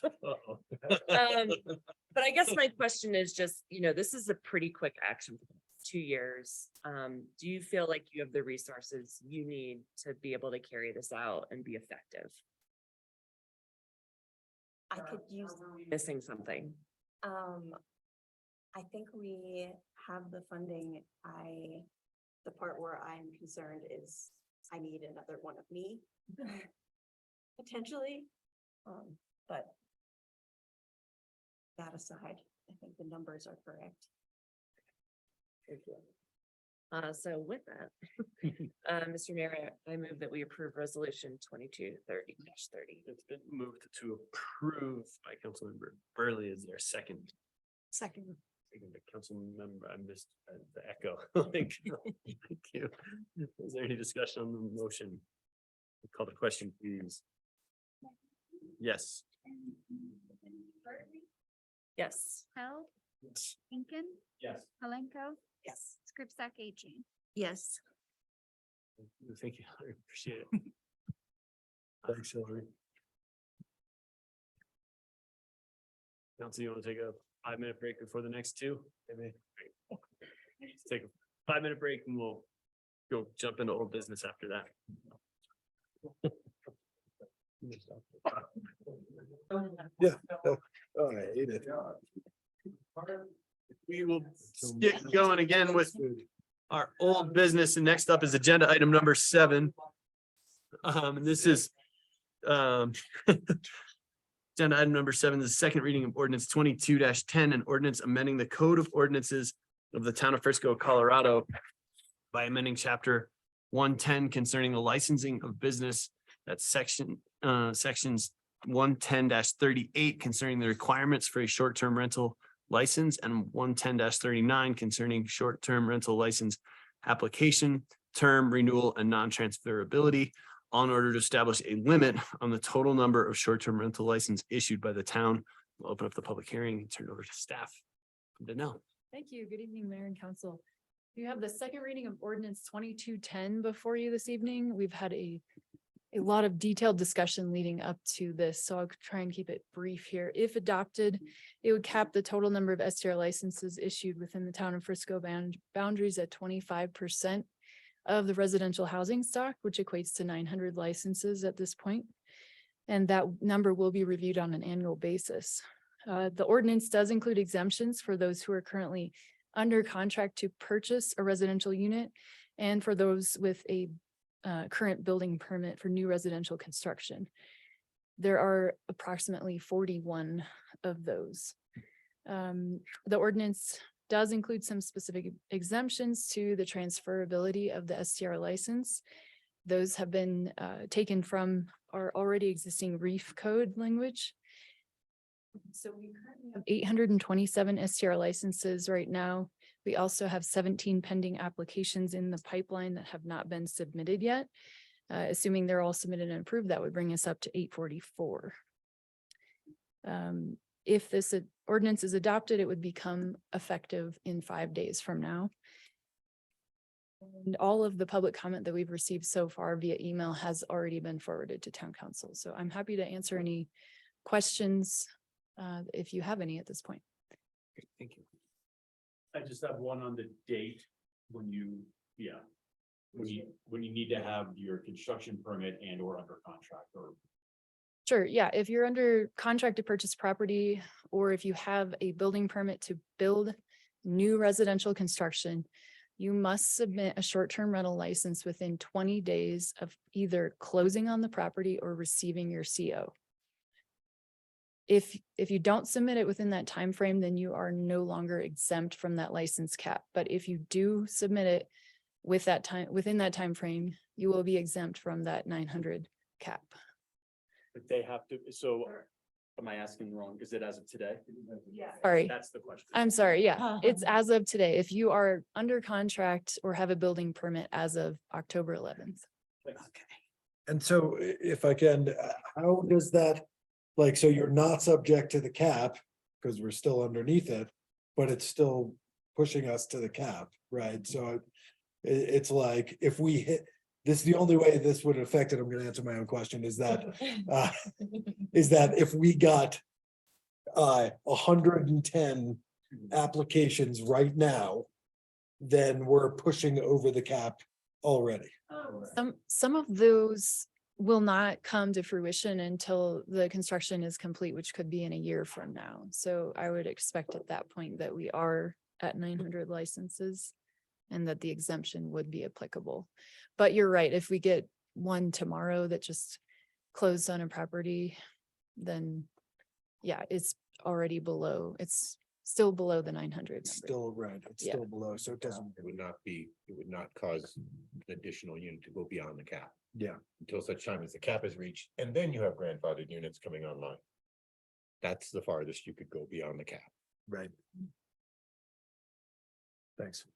[SPEAKER 1] Uh-oh.
[SPEAKER 5] But I guess my question is just, this is a pretty quick action, 2 years. Do you feel like you have the resources you need to be able to carry this out and be effective?
[SPEAKER 2] I could use,
[SPEAKER 5] Missing something?
[SPEAKER 2] I think we have the funding. The part where I'm concerned is I need another one of me. Potentially, but that aside, I think the numbers are correct.
[SPEAKER 5] Thank you. So with that, Mr. Mayor, I move that we approve resolution 2230-30.
[SPEAKER 1] It's been moved to approve by Councilmember Burley. Is there a second?
[SPEAKER 8] Second.
[SPEAKER 1] Second by Councilmember, I missed the echo. Thank you. Thank you. Is there any discussion on the motion? Call the question, please. Yes.
[SPEAKER 5] Yes.
[SPEAKER 10] Held,
[SPEAKER 1] Yes.
[SPEAKER 10] Incan,
[SPEAKER 1] Yes.
[SPEAKER 10] Palenko,
[SPEAKER 8] Yes.
[SPEAKER 10] Scripsack, Adrian.
[SPEAKER 8] Yes.
[SPEAKER 1] Thank you. I appreciate it. Thanks, Hillary. Council, you want to take a 5-minute break before the next two? Maybe. Let's take a 5-minute break and we'll go jump into old business after that.
[SPEAKER 7] Yeah. Oh, I hate it.
[SPEAKER 1] We will get going again with our old business, and next up is agenda item number 7. And this is agenda item number 7, the second reading of ordinance 22-10, an ordinance amending the code of ordinances of the town of Frisco, Colorado by amending chapter 110 concerning the licensing of business. That's sections 110-38 concerning the requirements for a short-term rental license, and 110-39 concerning short-term rental license application, term, renewal, and non-transferability, all in order to establish a limit on the total number of short-term rental license issued by the town. We'll open up the public hearing and turn it over to staff. Danelle.
[SPEAKER 17] Thank you. Good evening, Mayor and Council. You have the second reading of ordinance 2210 before you this evening. We've had a lot of detailed discussion leading up to this, so I'll try and keep it brief here. If adopted, it would cap the total number of STR licenses issued within the town of Frisco boundaries at 25% of the residential housing stock, which equates to 900 licenses at this point. And that number will be reviewed on an annual basis. The ordinance does include exemptions for those who are currently under contract to purchase a residential unit, and for those with a current building permit for new residential construction. There are approximately 41 of those. The ordinance does include some specific exemptions to the transferability of the STR license. Those have been taken from our already existing REEF code language. So we currently have 827 STR licenses right now. We also have 17 pending applications in the pipeline that have not been submitted yet. Assuming they're all submitted and approved, that would bring us up to 844. If this ordinance is adopted, it would become effective in 5 days from now. And all of the public comment that we've received so far via email has already been forwarded to town council. So I'm happy to answer any questions if you have any at this point.
[SPEAKER 1] Thank you.
[SPEAKER 4] I just have one on the date when you need to have your construction permit and or under contract or.
[SPEAKER 17] Sure, yeah, if you're under contract to purchase property, or if you have a building permit to build new residential construction, you must submit a short-term rental license within 20 days of either closing on the property or receiving your CO. If you don't submit it within that time frame, then you are no longer exempt from that license cap. But if you do submit it within that time frame, you will be exempt from that 900 cap.
[SPEAKER 4] But they have to, so am I asking wrong? Is it as of today?
[SPEAKER 17] Yeah. Sorry.
[SPEAKER 4] That's the question.
[SPEAKER 17] I'm sorry. Yeah, it's as of today. If you are under contract or have a building permit as of October 11th.
[SPEAKER 7] And so if I can, how does that, like, so you're not subject to the cap because we're still underneath it, but it's still pushing us to the cap, right? So it's like if we hit, this, the only way this would affect it, I'm gonna answer my own question, is that, is that if we got 110 applications right now, then we're pushing over the cap already.
[SPEAKER 17] Some of those will not come to fruition until the construction is complete, which could be in a year from now. So I would expect at that point that we are at 900 licenses and that the exemption would be applicable. But you're right, if we get one tomorrow that just closed on a property, then yeah, it's already below, it's still below the 900
[SPEAKER 7] It's
[SPEAKER 17] number.
[SPEAKER 7] still right, it's
[SPEAKER 17] Yeah.
[SPEAKER 7] still below, so it doesn't,
[SPEAKER 13] It would not cause an additional unit to go beyond the cap
[SPEAKER 7] yeah.
[SPEAKER 13] until such time as the cap is reached, and then you have grandfathered units coming online. That's the farthest you could go beyond the cap.
[SPEAKER 7] Right. Thanks.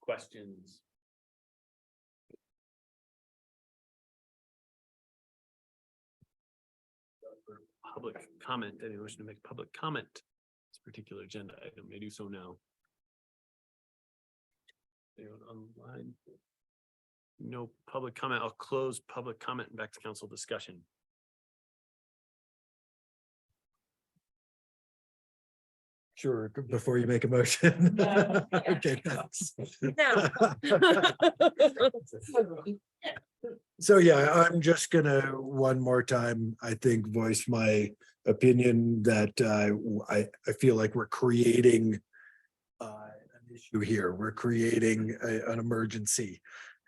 [SPEAKER 1] Questions? For public comment, anyone wishing to make public comment, this particular agenda item may do so now. Anyone online? No public comment. I'll close public comment and back to council discussion.
[SPEAKER 7] Sure, before you make a motion. Okay, thanks. So yeah, I'm just gonna, one more time, I think, voice my opinion that I feel like we're creating an issue here. We're creating an emergency.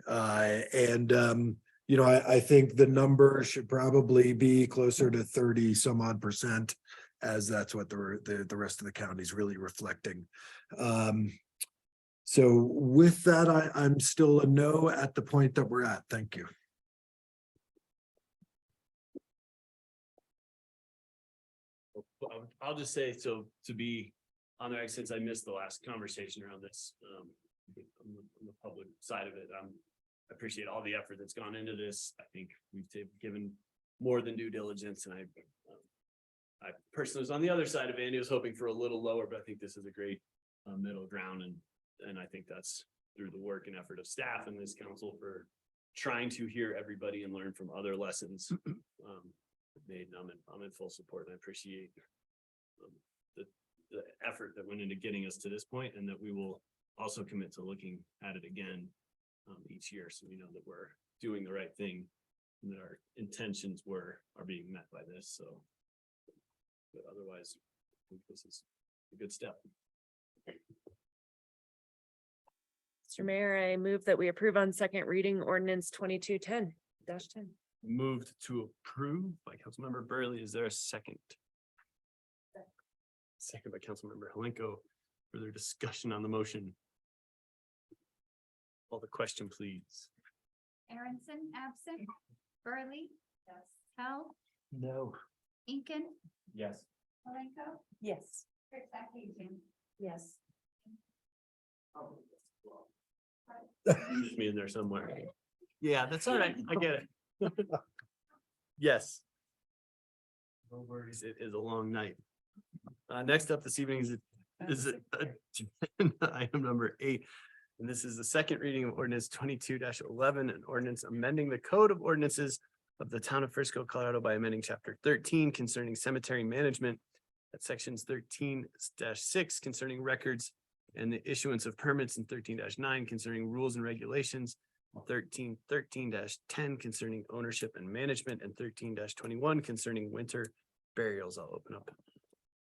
[SPEAKER 7] You know, I think the number should probably be closer to 30 some odd %, as that's what the rest of the county is really reflecting. So with that, I'm still a no at the point that we're at. Thank you.
[SPEAKER 1] I'll just say, so to be on there, since I missed the last conversation around this, on the public side of it, I appreciate all the effort that's gone into this. I think we've given more than due diligence, and I personally was on the other side of it, and he was hoping for a little lower, but I think this is a great middle ground, and I think that's through the work and effort of staff and this council for trying to hear everybody and learn from other lessons made. I'm in full support, and I appreciate the effort that went into getting us to this point, and that we will also commit to looking at it again each year, so we know that we're doing the right thing and that our intentions are being met by this. So, but otherwise, I think this is a good step.
[SPEAKER 5] Mr. Mayor, I move that we approve on second reading ordinance 2210-10.
[SPEAKER 1] Moved to approve by Councilmember Burley. Is there a second? Second by Councilmember Helenko. Further discussion on the motion? Call the question, please.
[SPEAKER 10] Aronson, absent. Burley. Yes. Hell.
[SPEAKER 1] No.
[SPEAKER 10] Incan.
[SPEAKER 1] Yes.
[SPEAKER 10] Malenko.
[SPEAKER 2] Yes.
[SPEAKER 10] Adrian.
[SPEAKER 2] Yes.
[SPEAKER 1] Use me in there somewhere. Yeah, that's all right. I get it. Yes. No worries. It is a long night. Next up this evening is item number 8. And this is the second reading of ordinance 22-11, an ordinance amending the code of ordinances of the town of Frisco, Colorado by amending chapter 13 concerning cemetery management at sections 13-6 concerning records and the issuance of permits, and 13-9 concerning rules and regulations, 13-10 concerning ownership and management, and 13-21 concerning winter burials. I'll open up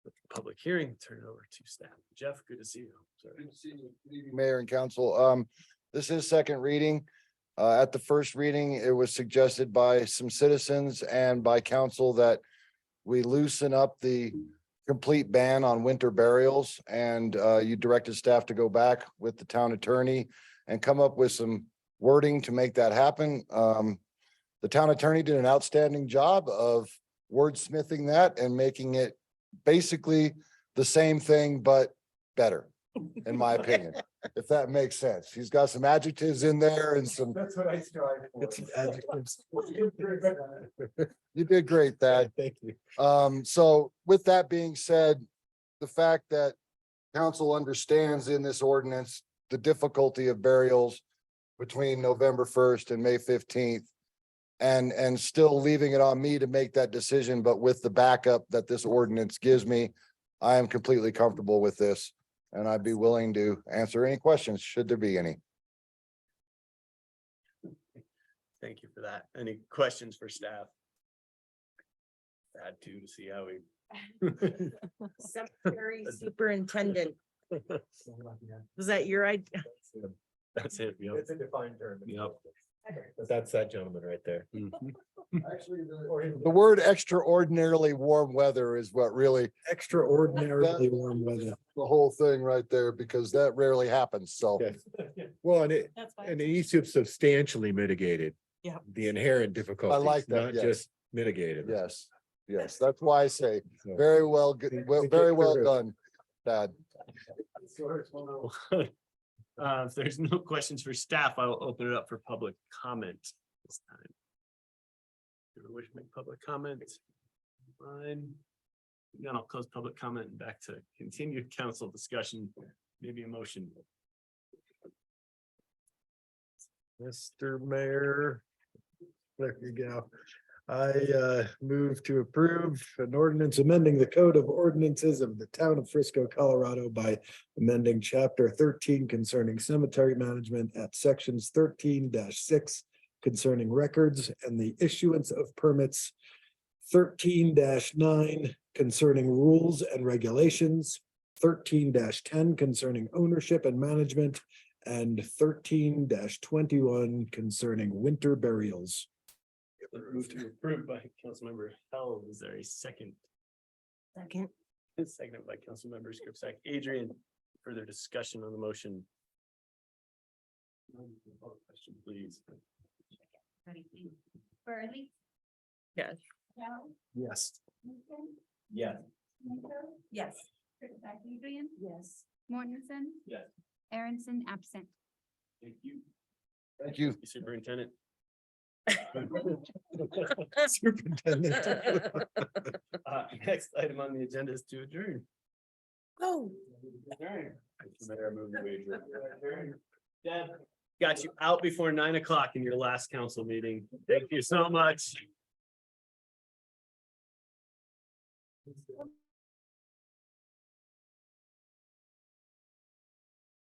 [SPEAKER 1] the public hearing, turn it over to staff. Jeff, good to see you. Sorry.
[SPEAKER 22] Good to see you, Mayor and Council. This is second reading. At the first reading, it was suggested by some citizens and by council that we loosen up the complete ban on winter burials, and you directed staff to go back with the town attorney and come up with some wording to make that happen. The town attorney did an outstanding job of wordsmithing that and making it basically the same thing, but better, in my opinion, if that makes sense. He's got some adjectives in there and some.
[SPEAKER 7] That's what I strive for. Some adjectives.
[SPEAKER 22] You did great, Thad.
[SPEAKER 7] Thank you.
[SPEAKER 22] So with that being said, the fact that council understands in this ordinance the difficulty of burials between November 1st and May 15th. And still leaving it on me to make that decision, but with the backup that this ordinance gives me, I am completely comfortable with this. And I'd be willing to answer any questions, should there be any.
[SPEAKER 1] Thank you for that. Any questions for staff? Had to see how we.
[SPEAKER 6] Secretary Superintendent, was that your idea?
[SPEAKER 1] That's it. Yep.
[SPEAKER 13] It's a defined term.
[SPEAKER 1] Yep.
[SPEAKER 13] But that's that gentleman right there.
[SPEAKER 22] Actually, the word extraordinarily warm weather is what really
[SPEAKER 7] Extraordinarily warm weather.
[SPEAKER 22] the whole thing right there, because that rarely happens. So
[SPEAKER 13] Yes. Well, and
[SPEAKER 8] That's fine.
[SPEAKER 13] it needs to have substantially mitigated.
[SPEAKER 8] Yeah.
[SPEAKER 13] The inherent difficulties,
[SPEAKER 22] that,
[SPEAKER 13] not
[SPEAKER 22] yes.
[SPEAKER 13] just mitigated.
[SPEAKER 22] yes, yes, that's why I say
[SPEAKER 13] So-
[SPEAKER 22] very well, good, very well done, Dad.
[SPEAKER 1] If there's no questions for staff, I'll open it up for public comment this time. Do we wish to make public comment? Fine. Then I'll close public comment and back to continued council discussion, maybe a motion.
[SPEAKER 7] Mr. Mayor. There you go. I move to approve an ordinance amending the code of ordinances of the town of Frisco, Colorado by amending chapter 13 concerning cemetery management at sections 13-6 concerning records and the issuance of permits, 13-9 concerning rules and regulations, 13-10 concerning ownership and management, and 13-21 concerning winter burials.
[SPEAKER 1] Move to approve by Councilmember Held. Is there a second?
[SPEAKER 6] Second.
[SPEAKER 1] Second by Councilmember Scripsack. Adrian, further discussion on the motion? Question, please.
[SPEAKER 10] Burley.
[SPEAKER 5] Yes.
[SPEAKER 10] Hell,
[SPEAKER 7] Yes.
[SPEAKER 10] Lincoln,
[SPEAKER 1] Yes.
[SPEAKER 10] Minko,
[SPEAKER 8] Yes.
[SPEAKER 10] Scripsack Adrian,
[SPEAKER 8] Yes.
[SPEAKER 10] Mortensen,
[SPEAKER 1] Yes.
[SPEAKER 10] Aronson absent.
[SPEAKER 1] Thank you.
[SPEAKER 22] Thank you.
[SPEAKER 1] Superintendent.
[SPEAKER 7] Superintendent.
[SPEAKER 1] Next item on the agenda is to adjourn.
[SPEAKER 6] Oh.
[SPEAKER 1] Mayor, move to adjourn. Deb, got you out before 9 o'clock in your last council meeting. Thank you so much.